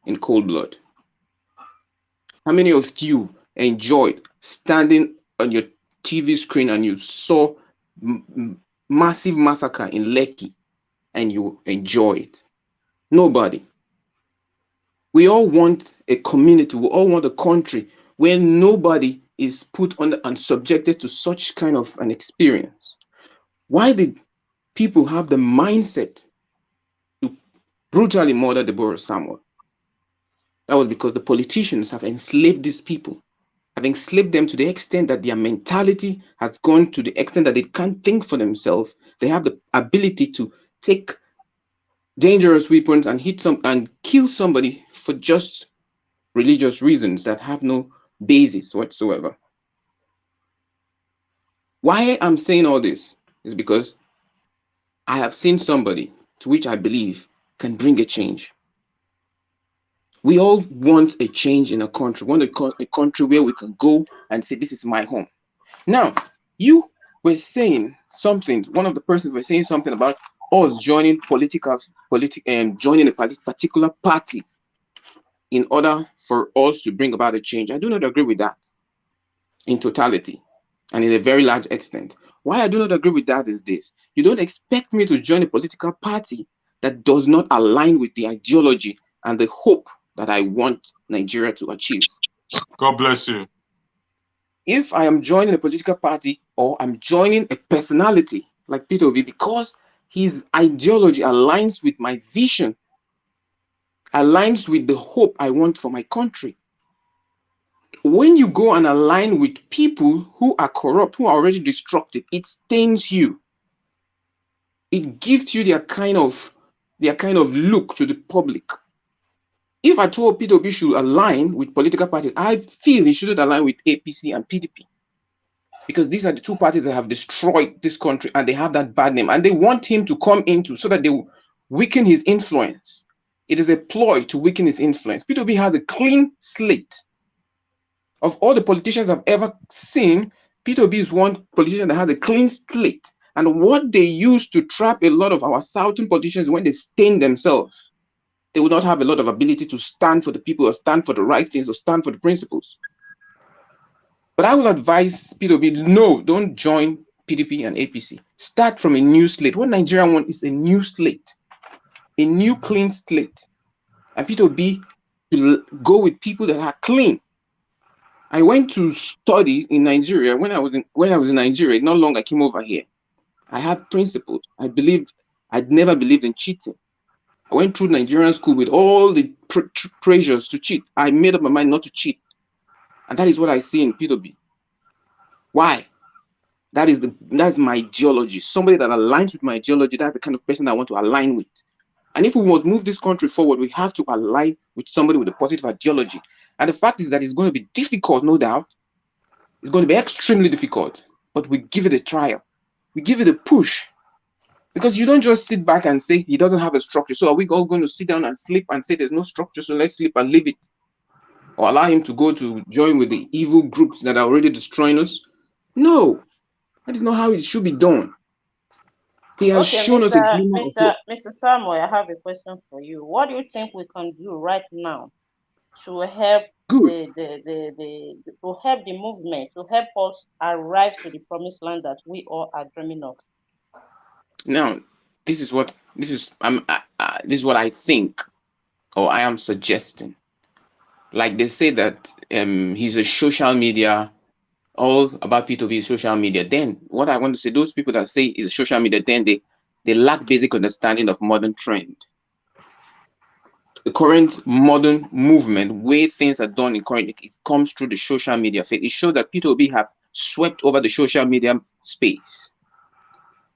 in cold blood? How many of you enjoyed standing on your TV screen and you saw massive massacre in Lekki and you enjoy it? Nobody. We all want a community, we all want a country where nobody is put under and subjected to such kind of an experience. Why did people have the mindset to brutally murder Deborah Samuel? That was because the politicians have enslaved these people, have enslaved them to the extent that their mentality has gone to the extent that they can't think for themselves. They have the ability to take dangerous weapons and hit some and kill somebody for just religious reasons that have no basis whatsoever. Why I'm saying all this is because I have seen somebody to which I believe can bring a change. We all want a change in a country, want a country where we can go and say, this is my home. Now, you were saying something, one of the persons were saying something about us joining joining a particular party in order for us to bring about a change. I do not agree with that in totality and in a very large extent. Why I do not agree with that is this. You don't expect me to join a political party that does not align with the ideology and the hope that I want Nigeria to achieve. God bless you. If I am joining a political party or I'm joining a personality like Peter Obi because his ideology aligns with my vision, aligns with the hope I want for my country. When you go and align with people who are corrupt, who are already destructive, it stains you. It gives you their kind of look to the public. If I told Peter Obi should align with political parties, I feel he shouldn't align with APC and PDP. Because these are the two parties that have destroyed this country and they have that bad name. And they want him to come into so that they will weaken his influence. It is a ploy to weaken his influence. Peter Obi has a clean slate. Of all the politicians I've ever seen, Peter Obi is one politician that has a clean slate. And what they use to trap a lot of our southern politicians when they stain themselves, they will not have a lot of ability to stand for the people or stand for the right things or stand for the principles. But I will advise Peter Obi, no, don't join PDP and APC. Start from a new slate. What Nigeria wants is a new slate, a new clean slate. And Peter Obi to go with people that are clean. I went to study in Nigeria. When I was in Nigeria, not long I came over here. I had principles. I'd never believed in cheating. I went through Nigerian school with all the pressures to cheat. I made up my mind not to cheat. And that is what I see in Peter Obi. Why? That's my ideology. Somebody that aligns with my ideology, that's the kind of person I want to align with. And if we want to move this country forward, we have to align with somebody with a positive ideology. And the fact is that it's going to be difficult, no doubt. It's going to be extremely difficult. But we give it a trial. We give it a push. Because you don't just sit back and say he doesn't have a structure. So are we all going to sit down and sleep and say there's no structure, so let's sleep and leave it? Or allow him to go to join with the evil groups that are already destroying us? No. That is not how it should be done. He has shown us a glimmer of hope. Mr. Samuel, I have a question for you. What do you think we can do right now to help to help the movement, to help us arrive to the promised land that we all are dreaming of? Now, this is what I think, or I am suggesting. Like they say that he's a social media, all about P2P is social media. Then what I want to say, those people that say it's social media, then they lack basic understanding of modern trend. The current modern movement, way things are done in current, it comes through the social media phase. It shows that P2P have swept over the social media space.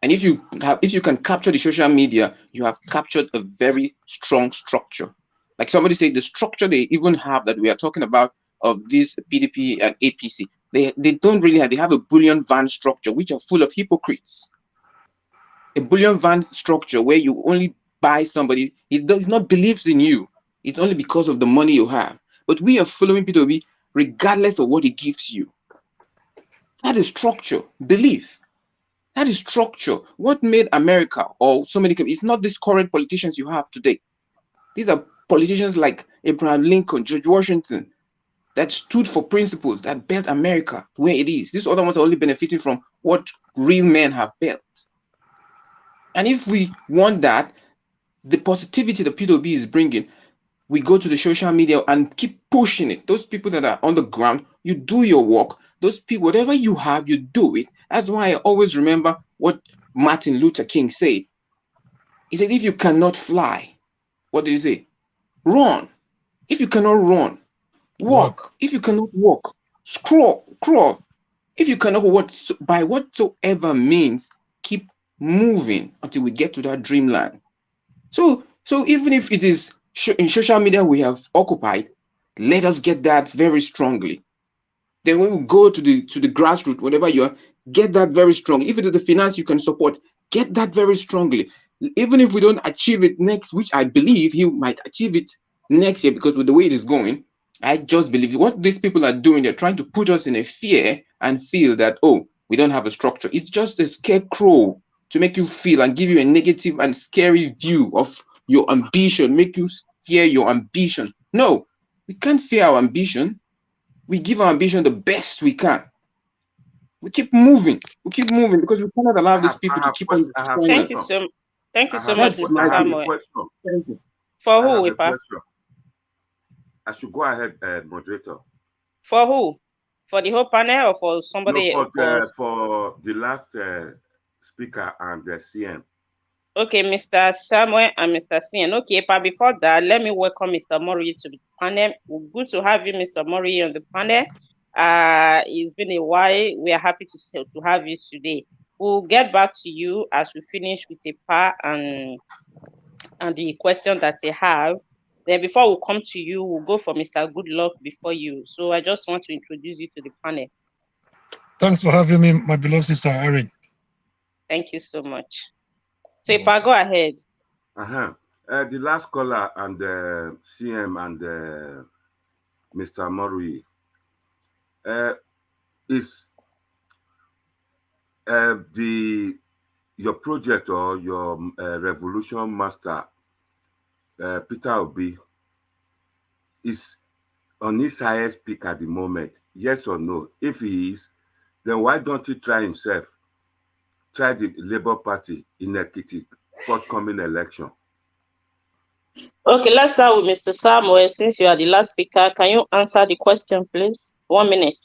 And if you can capture the social media, you have captured a very strong structure. Like somebody said, the structure they even have that we are talking about of this PDP and APC, they don't really have, they have a bullion van structure, which are full of hypocrites. A bullion van structure where you only buy somebody, he does not believes in you. It's only because of the money you have. But we are following P2P regardless of what he gives you. That is structure, belief. That is structure. What made America or so many countries, it's not these current politicians you have today. These are politicians like Abraham Lincoln, George Washington, that stood for principles that built America where it is. These other ones are only benefiting from what real men have built. And if we want that, the positivity that P2B is bringing, we go to the social media and keep pushing it. Those people that are on the ground, you do your work. Those people, whatever you have, you do it. That's why I always remember what Martin Luther King said. He said, if you cannot fly, what did he say? Run. If you cannot run, walk. If you cannot walk, crawl. If you cannot walk, by whatsoever means, keep moving until we get to that dreamland. So even if it is in social media we have occupied, let us get that very strongly. Then when we go to the grassroots, whatever you are, get that very strong. If it is the finance you can support, get that very strongly. Even if we don't achieve it next, which I believe he might achieve it next year, because with the way it is going, I just believe what these people are doing, they're trying to put us in a fear and feel that, oh, we don't have a structure. It's just a scarecrow to make you feel and give you a negative and scary view of your ambition, make you fear your ambition. No, we can't fear our ambition. We give our ambition the best we can. We keep moving. We keep moving because we cannot allow these people to keep on destroying us. Thank you so much, Mr. Samuel. Thank you. For I who, have a Ipa? question. I should go ahead, moderator. For who? For the whole panel or for somebody? No, for the last speaker and the CM. Okay, Mr. Samuel and Mr. CN. Okay, but before that, let me welcome Mr. Mori to the panel. Good to have you, Mr. Mori, on the panel. It's been a while. We are happy to have you today. We'll get back to you as we finish with Ipa and the question that they have. Then before we come to you, we'll go for Mr. Goodluck before you. So I just want to introduce you to the panel. Thanks for having me, my beloved sister Irene. Thank you so much. So Ipa, go ahead. The last caller and CM and Mr. Morui is your project or your revolution master, Peter Obi, is on his highest peak at the moment? Yes or no? If he is, then why don't he try himself? Try the Labour Party in Ekiti forthcoming election. Okay, let's start with Mr. Samuel. Since you are the last speaker, can you answer the question, please? 1 minute.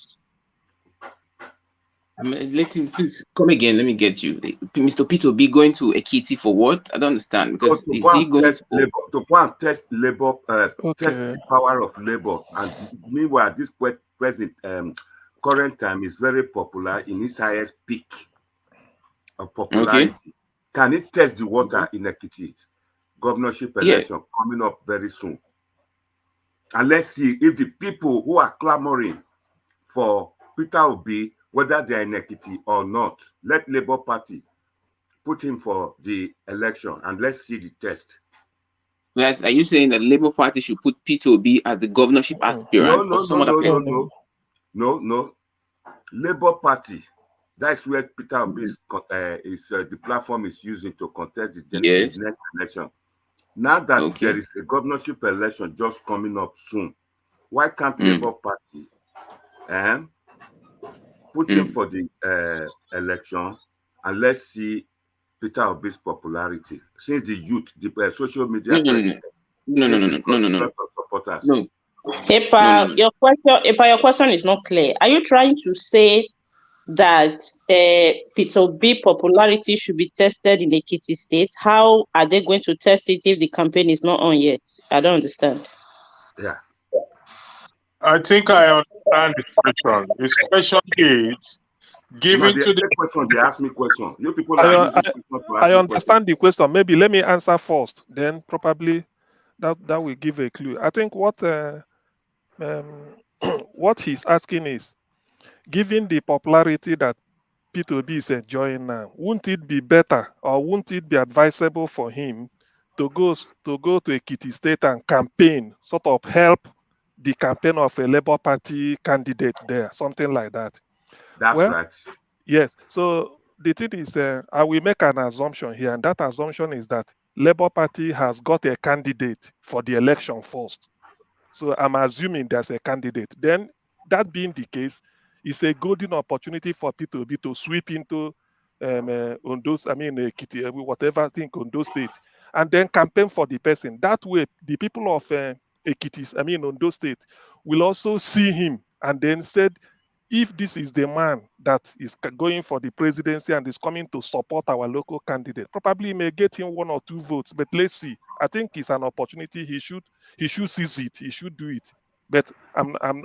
Let him please come again. Let me get you. Mr. Peter be going to Ekiti for what? I don't understand. Because to go and test Labour, test the power of Labour. And meanwhile, this present current time is very popular in its highest peak of popularity. Okay. Can it test the water in Ekiti? Governorship election coming up very soon. And let's see if the people who are clamoring for Peter Obi, whether they are in Ekiti or not, let Labour Party put him for the election and let's see the test. Are you saying that Labour Party should put Peter Obi as the governorship aspirant or some other person? No. Labour Party. That's where Peter Obi the platform is using to contest the next election. Now that there is a governorship election just coming up soon, why can't Labour Party put him for the election and let's see Peter Obi's popularity? Since the youth, the social media No. supporters. No. Ipa, your question is not clear. Are you trying to say that Peter Obi popularity should be tested in Ekiti State? How are they going to test it if the campaign is not on yet? I don't understand. Yeah. I think I understand the question. The question is given to the question. They ask me question. You people I understand the question. Maybe let me answer first. Then probably that will give a clue. I think what what he's asking is, given the popularity that P2B is enjoying now, wouldn't it be better or wouldn't it be advisable for him to go to Ekiti State and campaign, sort of help the campaign of a Labour Party candidate there, something like that? That's right. Yes. So the thing is, I will make an assumption here, and that assumption is that Labour Party has got a candidate for the election first. So I'm assuming there's a candidate. Then, that being the case, it's a golden opportunity for P2B to sweep into Ondo, Ekiti, whatever thing, Ondo State, and then campaign for the person. That way, the people of Ekiti, Ondo State, will also see him and then said, if this is the man that is going for the presidency and is coming to support our local candidate, probably he may get him 1 or 2 votes. But let's see. I think it's an opportunity. He should seize it. He should do it. But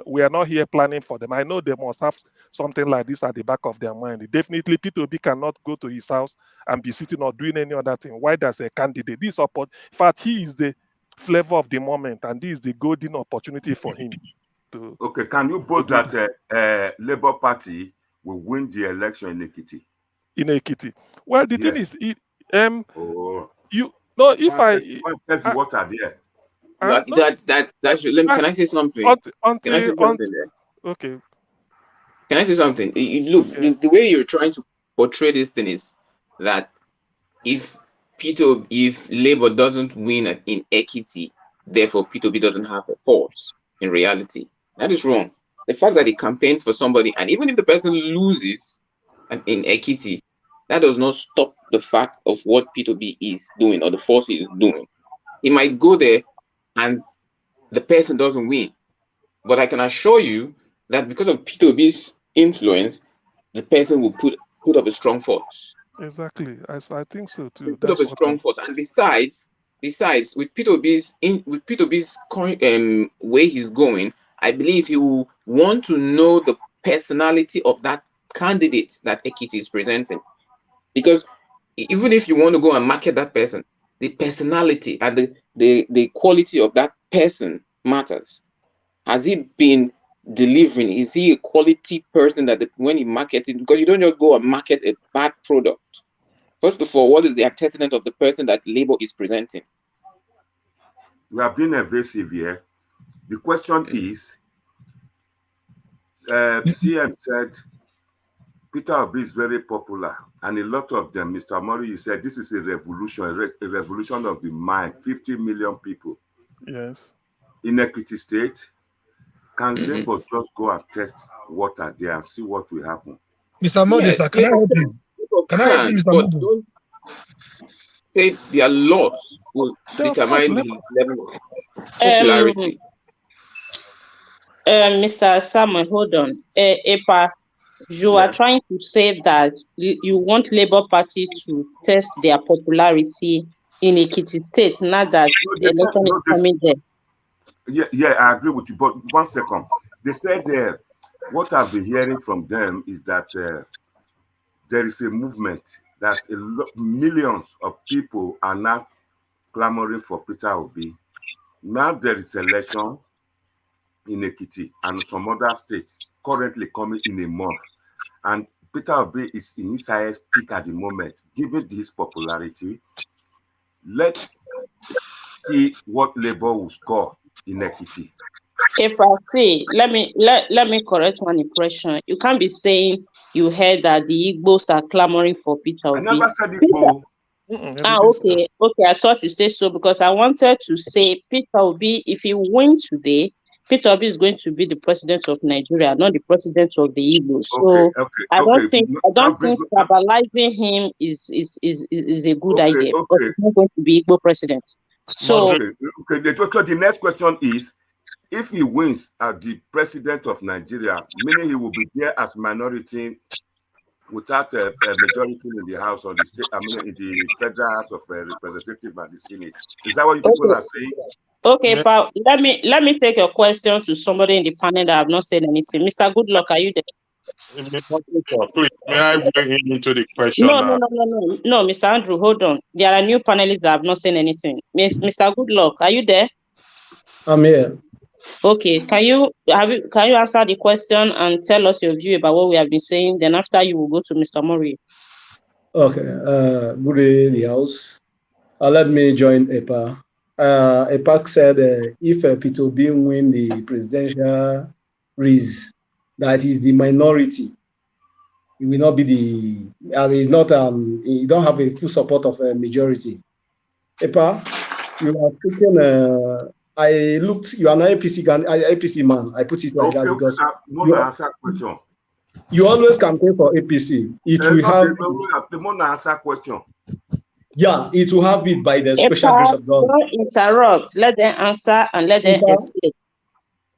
we are not here planning for them. I know they must have something like this at the back of their mind. Definitely, P2B cannot go to his house and be sitting or doing any other thing. Why does a candidate? In fact, he is the flavor of the moment, and this is the golden opportunity for him. Okay, can you boast that Labour Party will win the election in Ekiti? In Ekiti. Well, the thing is, if what are there? Can I say something? Can I say something there? Okay. Can I say something? Look, the way you're trying to portray this thing is that if Labour doesn't win in Ekiti, therefore P2B doesn't have a force. In reality, that is wrong. The fact that he campaigns for somebody, and even if the person loses in Ekiti, that does not stop the fact of what P2B is doing or the force is doing. He might go there and the person doesn't win. But I can assure you that because of P2B's influence, the person will put up a strong force. Exactly. I think so too. Put up a strong force. And besides, with P2B's way he's going, I believe he will want to know the personality of that candidate that Ekiti is presenting. Because even if you want to go and market that person, the personality and the quality of that person matters. Has he been delivering? Is he a quality person that when he markets it? Because you don't just go and market a bad product. First of all, what is the antecedent of the person that Labour is presenting? We have been evasive here. The question is, CM said Peter Obi is very popular, and a lot of them, Mr. Mori, you said this is a revolution of the mind, 50 million people. Yes. In Ekiti State, can Labour just go and test water there and see what will happen? Mr. Modi, sir, can I help you? Can I help you, Mr. Modi? Don't say their laws will determine the level of popularity. Mr. Samuel, hold on. Epa, you are trying to say that you want Labour Party to test their popularity in Ekiti State, not that the election is coming there. Yeah, I agree with you. But 1 second. They said what I've been hearing from them is that there is a movement that millions of people are now clamoring for Peter Obi. Now there is election in Ekiti and some other states currently coming in a month. And Peter Obi is in his highest peak at the moment. Given his popularity, let's see what Labour will score in Ekiti. If I say, let me correct one impression. You can't be saying you heard that the Igbos are clamoring for Peter Obi. I never said Igbo. Okay. I thought you said so because I wanted to say Peter Obi, if he wins today, Peter Obi is going to be the president of Nigeria, not the president of the Igbos. So I don't think stabilizing him is a good idea because he's not going to be Igbo president. So the next question is, if he wins as the president of Nigeria, meaning he will be there as minority without a majority in the House or the state, in the Federal House of Representatives and the Senate. Is that what you people are saying? Okay, but let me take your question to somebody in the panel that have not said anything. Mr. Goodluck, are you there? Please, may I weigh into the question? No, Mr. Andrew, hold on. There are new panelists that have not said anything. Mr. Goodluck, are you there? I'm here. Okay, can you answer the question and tell us your view about what we have been saying? Then after you will go to Mr. Murray. Okay. Good day, the House. Let me join EPA. EPAC said if P2B win the presidential race, that is the minority. It will not be it's not you don't have a full support of a majority. EPA, you are speaking I looked. You are an APC man. I put it like that because answer question. You always campaign for APC. It will have the more answer question. Yeah, it will have it by the special grace of God. Don't interrupt. Let them answer and let them explain.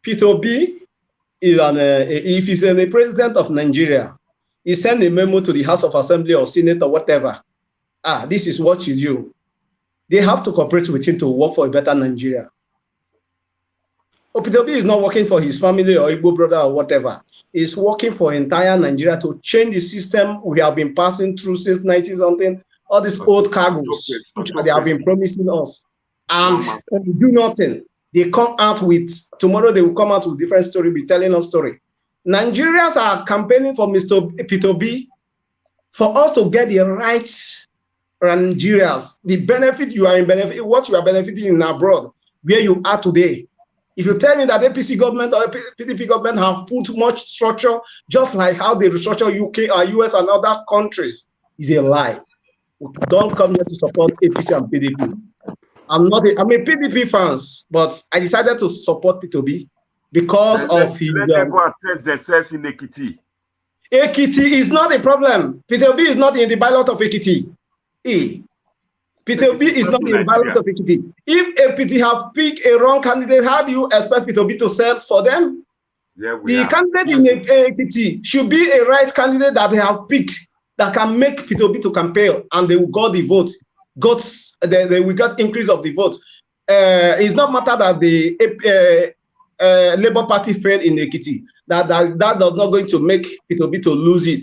Peter B is if he's the president of Nigeria, he sent a memo to the House of Assembly or Senate or whatever. This is what you do. They have to cooperate with him to work for a better Nigeria. Peter B is not working for his family or Igbo brother or whatever. He's working for entire Nigeria to change the system we have been passing through since 90-something. All these old cargoes, which they have been promising us, and they do nothing. They come out with, tomorrow they will come out with different story, be telling us story. Nigerians are campaigning for Mr. Peter B for us to get the rights Nigerians, the benefit you are in benefit, what you are benefiting in abroad, where you are today. If you tell me that APC government or PDP government have put much structure, just like how they restructure UK or US and other countries, is a lie. Don't come here to support APC and PDP. I'm a PDP fans, but I decided to support P2B because of his. Test themselves in Ekiti. Ekiti is not a problem. P2B is not in the ballot of Ekiti. P2B is not in the ballot of Ekiti. If APT have picked a wrong candidate, how do you expect P2B to sell for them? The candidate in Ekiti should be a right candidate that they have picked that can make P2B to campaign, and they will got the vote. They will get increase of the vote. It's not matter that the Labour Party failed in Ekiti. That does not going to make P2B to lose it.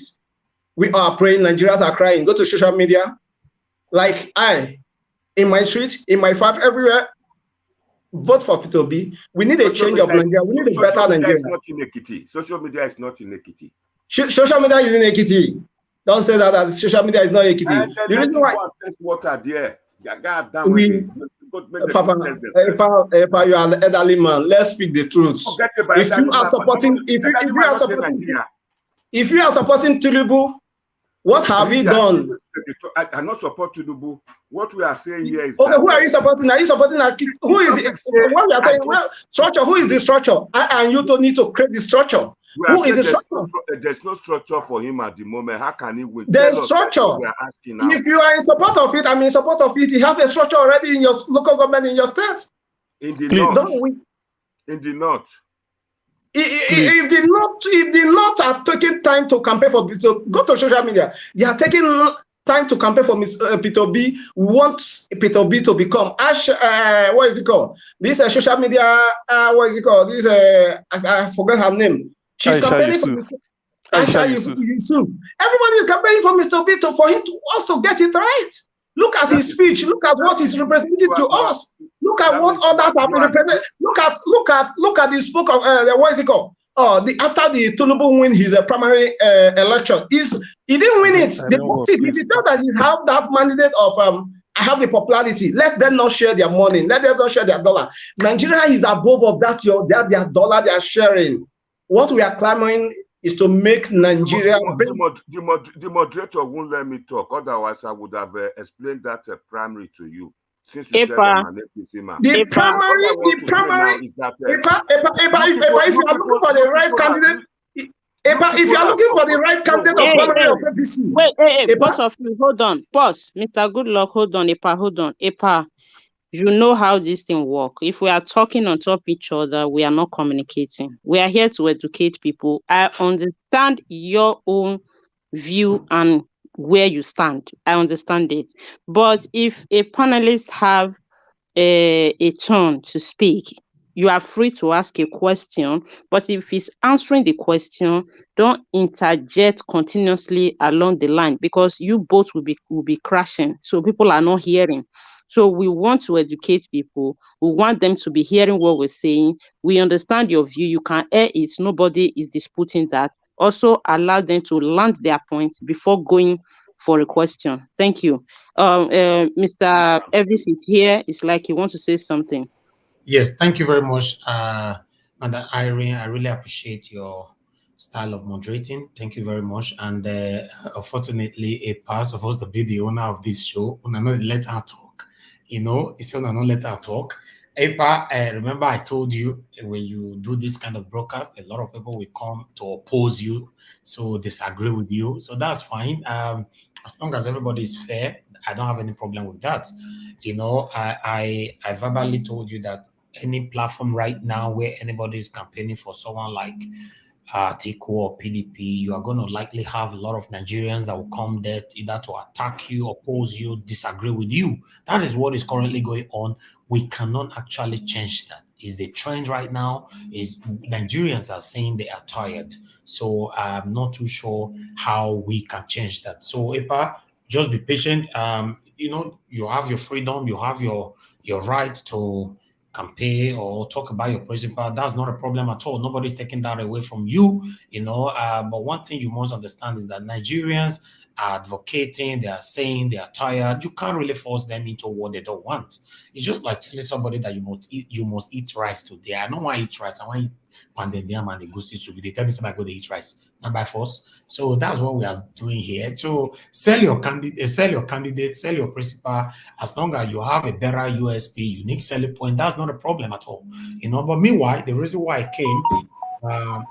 We are praying. Nigerians are crying. Go to social media. Like in my street, in my farm, everywhere, vote for P2B. We need a change of Nigeria. We need a better Nigeria. Social media is not in Ekiti. Social media is in Ekiti. Don't say that social media is not Ekiti. The reason why water there. Papa, you are an elderly man. Let's speak the truth. If you are supporting, if you are supporting Tinubu, what have you done? I'm not supporting Tinubu. What we are saying here is okay. Who are you supporting? Are you supporting who is the what we are saying? Well, structure. Who is the structure? And you don't need to create the structure. Who is the structure? There's no structure for him at the moment. How can he win? There's structure. If you are in support of it, I'm in support of it. You have a structure already in your local government in your state. In the north. In the north. If the North are taking time to campaign for P2B, go to social media. They are taking time to campaign for P2B. We want P2B to become what is it called? This social media. What is it called? This I forgot her name. She's campaigning for Aisha Yusuf. Everybody is campaigning for Mr. B for him to also get it right. Look at his speech. Look at what he's representing to us. Look at what others have represented. Look at the spoke of what is it called? After the Tinubu win his primary election, he didn't win it. The positive, if he tell that he have that mandate of I have the popularity, let them not share their money, let them not share their dollar. Nigeria is above of that, their dollar they are sharing. What we are clamoring is to make Nigeria. The moderator won't let me talk. Otherwise, I would have explained that primary to you. Since you said I'm an APC man. The primary. If you are looking for the right candidate, if you are looking for the right candidate of primary of APC. Wait, both of you, hold on. Pause. Mr. Goodluck, hold on. Hold on. You know how this thing works. If we are talking on top of each other, we are not communicating. We are here to educate people. I understand your own view and where you stand. I understand it. But if a panelist have a turn to speak, you are free to ask a question. But if he's answering the question, don't interject continuously along the line because you both will be crashing. So people are not hearing. So we want to educate people. We want them to be hearing what we're saying. We understand your view. You can air it. Nobody is disputing that. Also allow them to land their points before going for a question. Thank you. Mr. Elvis is here. It's like he wants to say something. Yes, thank you very much, Madam Irene. I really appreciate your style of moderating. Thank you very much. And unfortunately, a part supposed to be the owner of this show. Una not let her talk. You know, it's not let her talk. Epa, remember I told you when you do this kind of broadcast, a lot of people will come to oppose you, so disagree with you. So that's fine. As long as everybody is fair, I don't have any problem with that. You know, I verbally told you that any platform right now where anybody is campaigning for someone like Atiku or PDP, you are going to likely have a lot of Nigerians that will come there either to attack you, oppose you, disagree with you. That is what is currently going on. We cannot actually change that. Is the trend right now? Is Nigerians are saying they are tired. So I'm not too sure how we can change that. So Epa, just be patient. You know, you have your freedom, you have your right to campaign or talk about your principle. That's not a problem at all. Nobody's taking that away from you, you know. But one thing you must understand is that Nigerians are advocating, they are saying they are tired. You can't really force them into what they don't want. It's just like telling somebody that you must eat rice today. I don't want to eat rice. I want to eat pounded yam and egusi soup. They tell me somebody go to eat rice, not by force. So that's what we are doing here. So sell your candidate, sell your principal. As long as you have a better USP, unique selling point, that's not a problem at all. You know. But meanwhile, the reason why I came,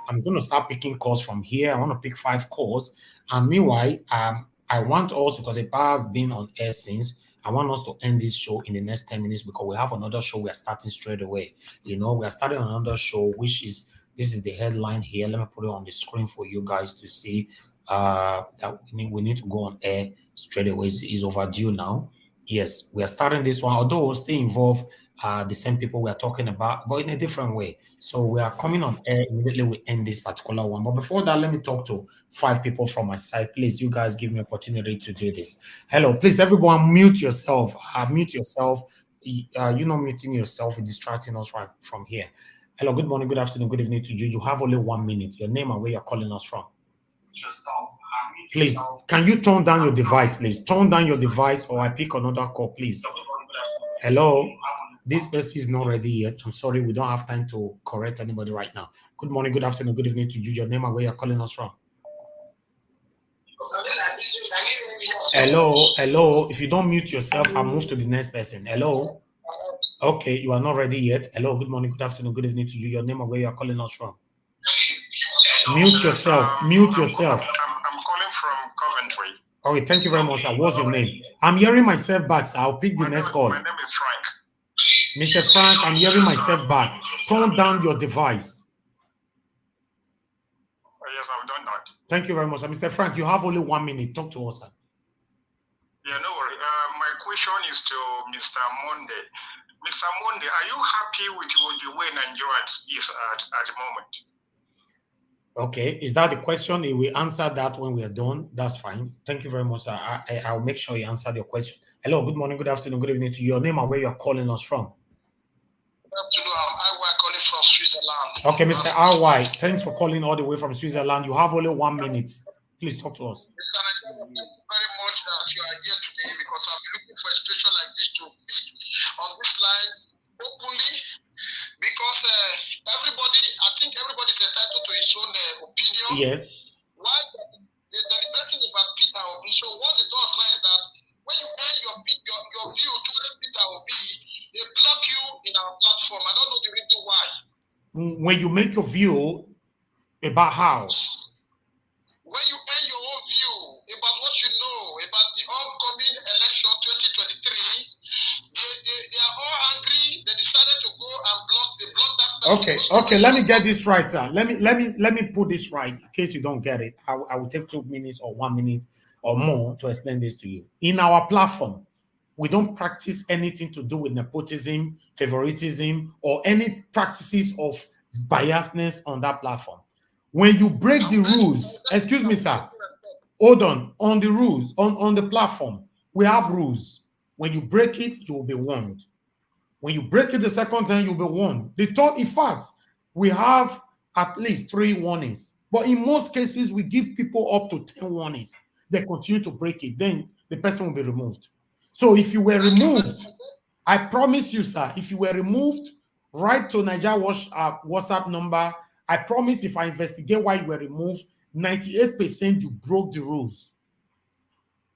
I'm going to start picking calls from here. I want to pick 5 calls, and meanwhile, I want us, because if I've been on air since, I want us to end this show in the next 10 minutes because we have another show we are starting straight away. You know, we are starting another show, which is, this is the headline here. Let me put it on the screen for you guys to see. That we need to go on air straight away. Is overdue now. Yes, we are starting this one, although we'll still involve the same people we are talking about, but in a different way. So we are coming on air immediately we end this particular one. But before that, let me talk to 5 people from my side. Please, you guys give me opportunity to do this. Hello, please, everyone, mute yourself. Mute yourself. You're not muting yourself, you're distracting us right from here. Hello, good morning, good afternoon, good evening to you. You have only 1 minute. Your name and where you're calling us from. Please, can you turn down your device, please? Turn down your device or I pick another call, please. Hello, this person is not ready yet. I'm sorry, we don't have time to correct anybody right now. Good morning, good afternoon, good evening to you. Your name and where you're calling us from. Hello. If you don't mute yourself, I'll move to the next person. Hello. Okay, you are not ready yet. Hello, good morning, good afternoon, good evening to you. Your name and where you're calling us from. Mute yourself. Mute yourself. I'm calling from Coventry. Okay, thank you very much, sir. What's your name? I'm hearing myself back, so I'll pick the next call. My name is Frank. Mr. Frank, I'm hearing myself back. Turn down your device. Yes, I've done that. Thank you very much, sir. Mr. Frank, you have only 1 minute. Talk to us, sir. Yeah, no worry. My question is to Mr. Monday. Mr. Monday, are you happy with the way Nigeria is at the moment? Okay, is that the question? He will answer that when we are done. That's fine. Thank you very much, sir. I'll make sure he answered your question. Hello, good morning, good afternoon, good evening to you. Your name and where you're calling us from. Good afternoon. I'm RY calling from Switzerland. Okay, Mr. RY, thanks for calling all the way from Switzerland. You have only 1 minute. Please talk to us. Mr. Nigeria, thank you very much that you are here today because I've been looking for a situation like this to be on this line openly because I think everybody's entitled to his own opinion. Yes. Why they're deliberating about Peter Obi? So what it does now is that when you air your view towards Peter Obi, they block you in our platform. I don't know the reason why. When you make your view about how? When you air your own view about what you know about the upcoming election 2023, they are all angry. They decided to go and block that person. Okay. Let me get this right, sir. Let me put this right in case you don't get it. I will take 2 minutes or 1 minute or more to explain this to you. In our platform, we don't practice anything to do with nepotism, favoritism, or any practices of biasness on that platform. When you break the rules, excuse me, sir, hold on the rules, on the platform, we have rules. When you break it, you will be warned. When you break it the second time, you'll be warned. The third, in fact, we have at least 3 warnings. But in most cases, we give people up to 10 warnings. They continue to break it, then the person will be removed. So if you were removed, I promise you, sir, if you were removed, write to Nigeria WhatsApp number. I promise if I investigate why you were removed, 98% you broke the rules.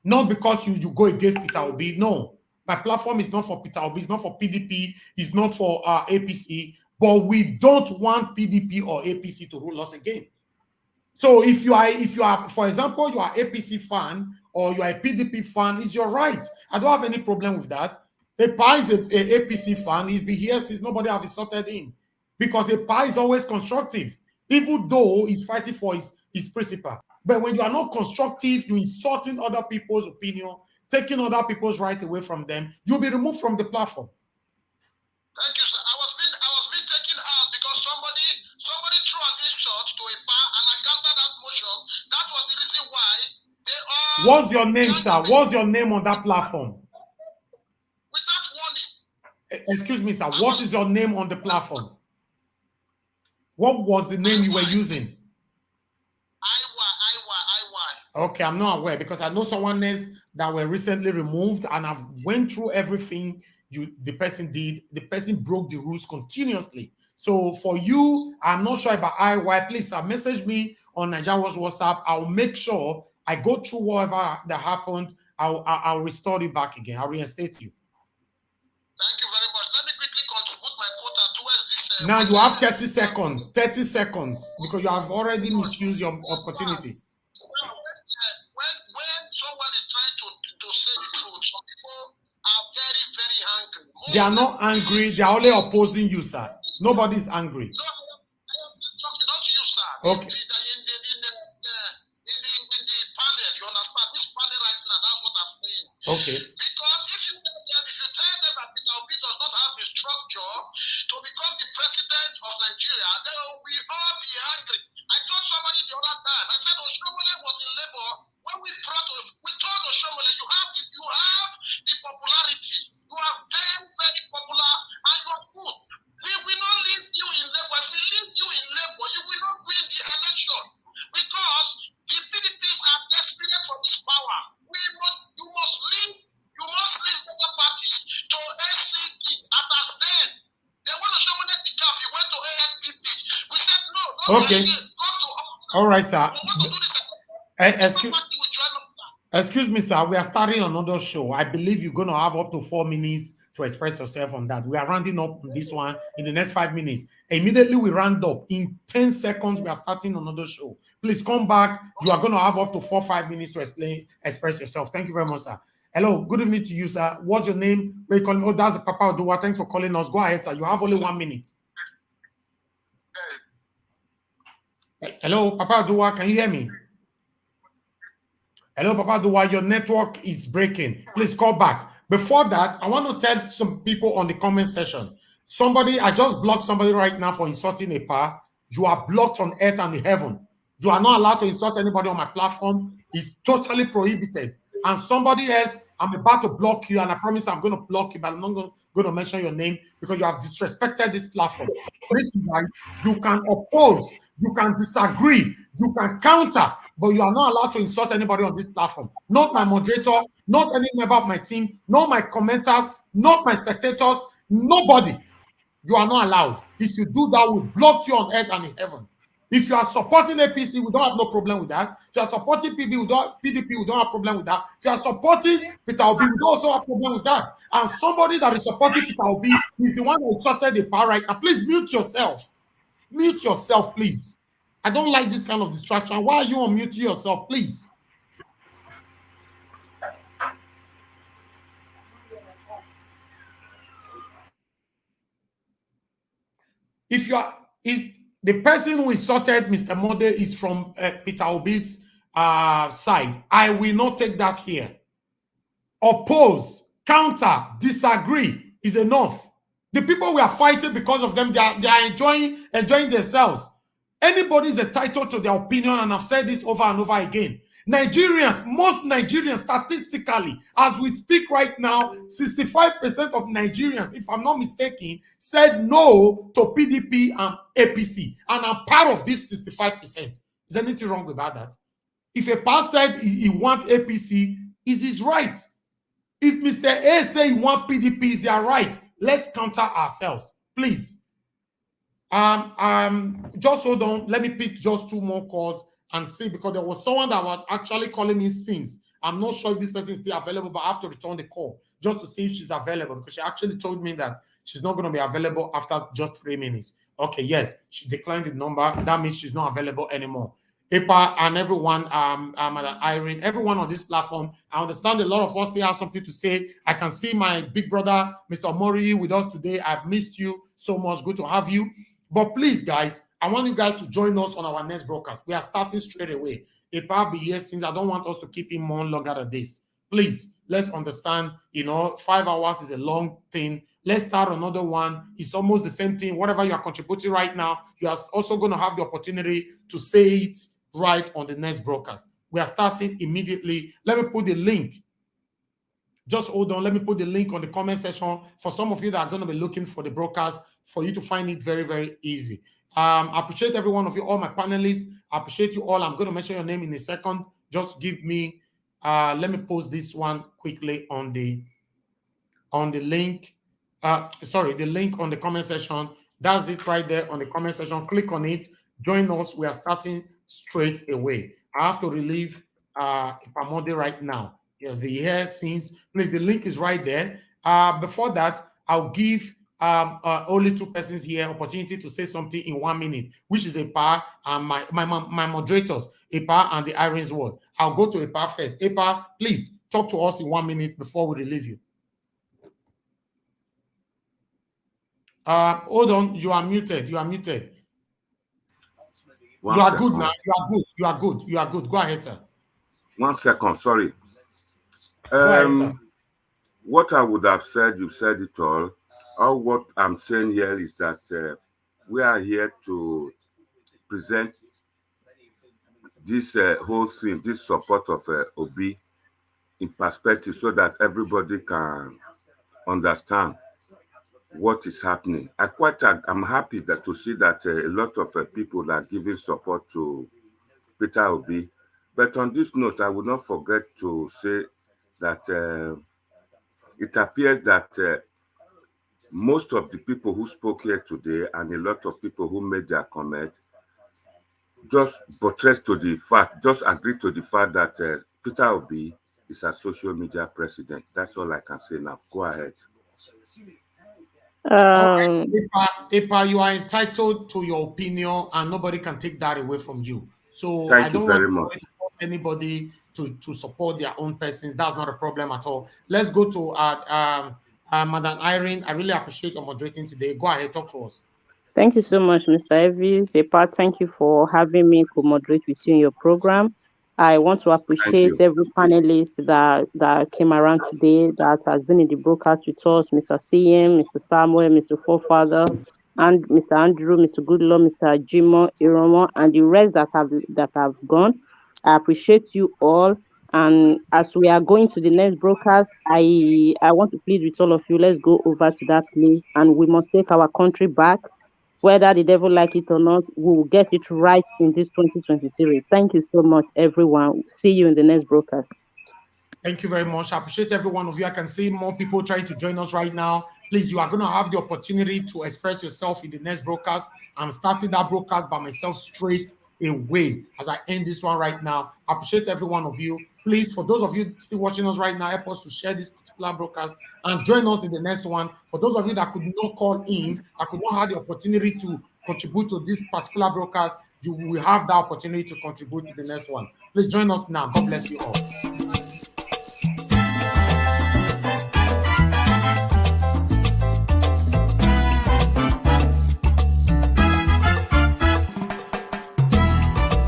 Not because you go against Peter Obi, no. My platform is not for Peter Obi, it's not for PDP, it's not for APC, but we don't want PDP or APC to rule us again. So if you are, for example, you are APC fan or you are a PDP fan, it's your right. I don't have any problem with that. Epa is a APC fan. He's been here since nobody have insulted him, because Epa is always constructive, even though he's fighting for his principle. But when you are not constructive, you're insulting other people's opinion, taking other people's rights away from them, you'll be removed from the platform. Thank you, sir. I was being taken out because somebody threw an insult to Epa, and I countered that motion. That was the reason why they all. What's your name, sir? What's your name on that platform? Without warning. Excuse me, sir. What is your name on the platform? What was the name you were using? Okay, I'm not aware, because I know someone else that were recently removed, and I've went through everything the person did. The person broke the rules continuously. So for you, I'm not sure about IY. Please message me on Nigeria's WhatsApp. I'll make sure I go through whatever that happened. I'll restore it back again. I'll reinstate you. Thank you very much. Let me quickly contribute my quota towards this. Now you have 30 seconds. 30 seconds, because you have already misused your opportunity. When someone is trying to say the truth, some people are very, very angry. They are not angry. They are only opposing you, sir. Nobody's angry. No, I am talking not to you, sir. Okay. In the panel, you understand? This panel right now, that's what I'm saying. Okay. Because if you tell them that Peter Obi does not have the structure to become the president of Nigeria, they will all be angry. I told somebody the other time, I said Oshomole was in labor. When we told Oshomole, you have the popularity. You are very, very popular, and you are good. We will not leave you in labor. If we leave you in labor, you will not win the election, because the PDPs are desperate for this power. You must leave the party to SCT at us then. They want to show me the cap. You went to ANPP. We said no. Okay. All right, sir. Excuse me, sir. We are starting another show. I believe you're going to have up to 4 minutes to express yourself on that. We are rounding up on this one in the next 5 minutes. Immediately we round up. In 10 seconds, we are starting another show. Please come back. You are going to have up to 4 or 5 minutes to express yourself. Thank you very much, sir. Hello, good evening to you, sir. What's your name? Where you calling? Oh, that's Papa Oduwa. Thanks for calling us. Go ahead, sir. You have only 1 minute. Hello, Papa Oduwa. Can you hear me? Hello, Papa Oduwa. Your network is breaking. Please call back. Before that, I want to tell some people on the comment section. I just blocked somebody right now for insulting Epa. You are blocked on earth and in heaven. You are not allowed to insult anybody on my platform. It's totally prohibited. And somebody else, I'm about to block you, and I promise I'm going to block you, but I'm not going to mention your name, because you have disrespected this platform. Listen, guys, you can oppose, you can disagree, you can counter, but you are not allowed to insult anybody on this platform. Not my moderator, not any member of my team, not my commenters, not my spectators, nobody. You are not allowed. If you do that, we'll block you on earth and in heaven. If you are supporting APC, we don't have no problem with that. If you are supporting PDP, we don't have problem with that. If you are supporting Peter Obi, we don't also have problem with that. And somebody that is supporting Peter Obi is the one who insulted the power right now. Please mute yourself. Mute yourself, please. I don't like this kind of distraction. Why are you unmuting yourself, please? If the person who insulted Mr. Mode is from Peter Obi's side, I will not take that here. Oppose, counter, disagree is enough. The people we are fighting because of them, they are enjoying themselves. Anybody is entitled to their opinion, and I've said this over and over again. Most Nigerians, statistically, as we speak right now, 65% of Nigerians, if I'm not mistaken, said no to PDP and APC. And I'm part of this 65%. Is anything wrong about that? If a past said he wants APC, is his right. If Mr. A say he wants PDP, is their right. Let's counter ourselves, please. Just hold on. Let me pick just 2 more calls and see, because there was someone that was actually calling me since. I'm not sure if this person is still available, but I have to return the call. just to see if she's available, because she actually told me that she's not going to be available after just 3 minutes. Okay, yes, she declined the number. That means she's not available anymore. EPA and everyone, Irene, everyone on this platform, I understand a lot of us still have something to say. I can see my big brother, Mr. Mori, with us today. I've missed you so much. Good to have you. But please, guys, I want you guys to join us on our next broadcast. We are starting straight away. EPA will be here since I don't want us to keep him on longer than this. Please, let's understand, 5 hours is a long thing. Let's start another one. It's almost the same thing. Whatever you are contributing right now, you are also going to have the opportunity to say it right on the next broadcast. We are starting immediately. Let me put the link. Just hold on. Let me put the link on the comment section for some of you that are going to be looking for the broadcast, for you to find it very, very easy. I appreciate every one of you, all my panelists. I appreciate you all. I'm going to mention your name in a second. Just give me, let me post this one quickly on the link. The link on the comment section. That's it right there on the comment section. Click on it. Join us. We are starting straight away. I have to relieve Ipamode right now. He has been here since. Please, the link is right there. Before that, I'll give only 2 persons here opportunity to say something in 1 minute, which is EPA and my moderators, EPA and the Irene's word. I'll go to EPA first. EPA, please talk to us in 1 minute before we relieve you. Hold on, you are muted. You are muted. You are good now. You are good. You are good. You are good. Go ahead, sir. 1 second, sorry. Go ahead, sir. What I would have said, you said it all. All what I'm saying here is that we are here to present this whole thing, this support of Obi in perspective so that everybody can understand what is happening. I'm happy to see that a lot of people are giving support to Peter Obi. But on this note, I would not forget to say that it appears that most of the people who spoke here today and a lot of people who made their comment just buttressed to the fact, just agreed to the fact that Peter Obi is a social media president. That's all I can say now. Go ahead. Epa, you are entitled to your opinion and nobody can take that away from you. So Thank I don't you very want much. to force anybody to support their own persons. That's not a problem at all. Let's go to Madam Irene. I really appreciate your moderating today. Go ahead, talk to us. Thank you so much, Mr. Evis. Epa, thank you for having me co-moderate with you in your program. I want to appreciate every panelist that came around today, that has been in the broadcast with us, Mr. CM, Mr. Samuel, Mr. Forefather, and Mr. Andrew, Mr. Goodlaw, Mr. Jimo, Iromo, and the rest that have gone. I appreciate you all. And as we are going to the next broadcast, I want to plead with all of you, let's go over to that place and we must take our country back. Whether the devil like it or not, we will get it right in this 2023. Thank you so much, everyone. See you in the next broadcast. Thank you very much. I appreciate every one of you. I can see more people trying to join us right now. Please, you are going to have the opportunity to express yourself in the next broadcast. I'm starting that broadcast by myself straight away as I end this one right now. I appreciate every one of you. Please, for those of you still watching us right now, help us to share this particular broadcast and join us in the next one. For those of you that could not call in, that could not have the opportunity to contribute to this particular broadcast, you will have that opportunity to contribute to the next one. Please join us now. God bless you all.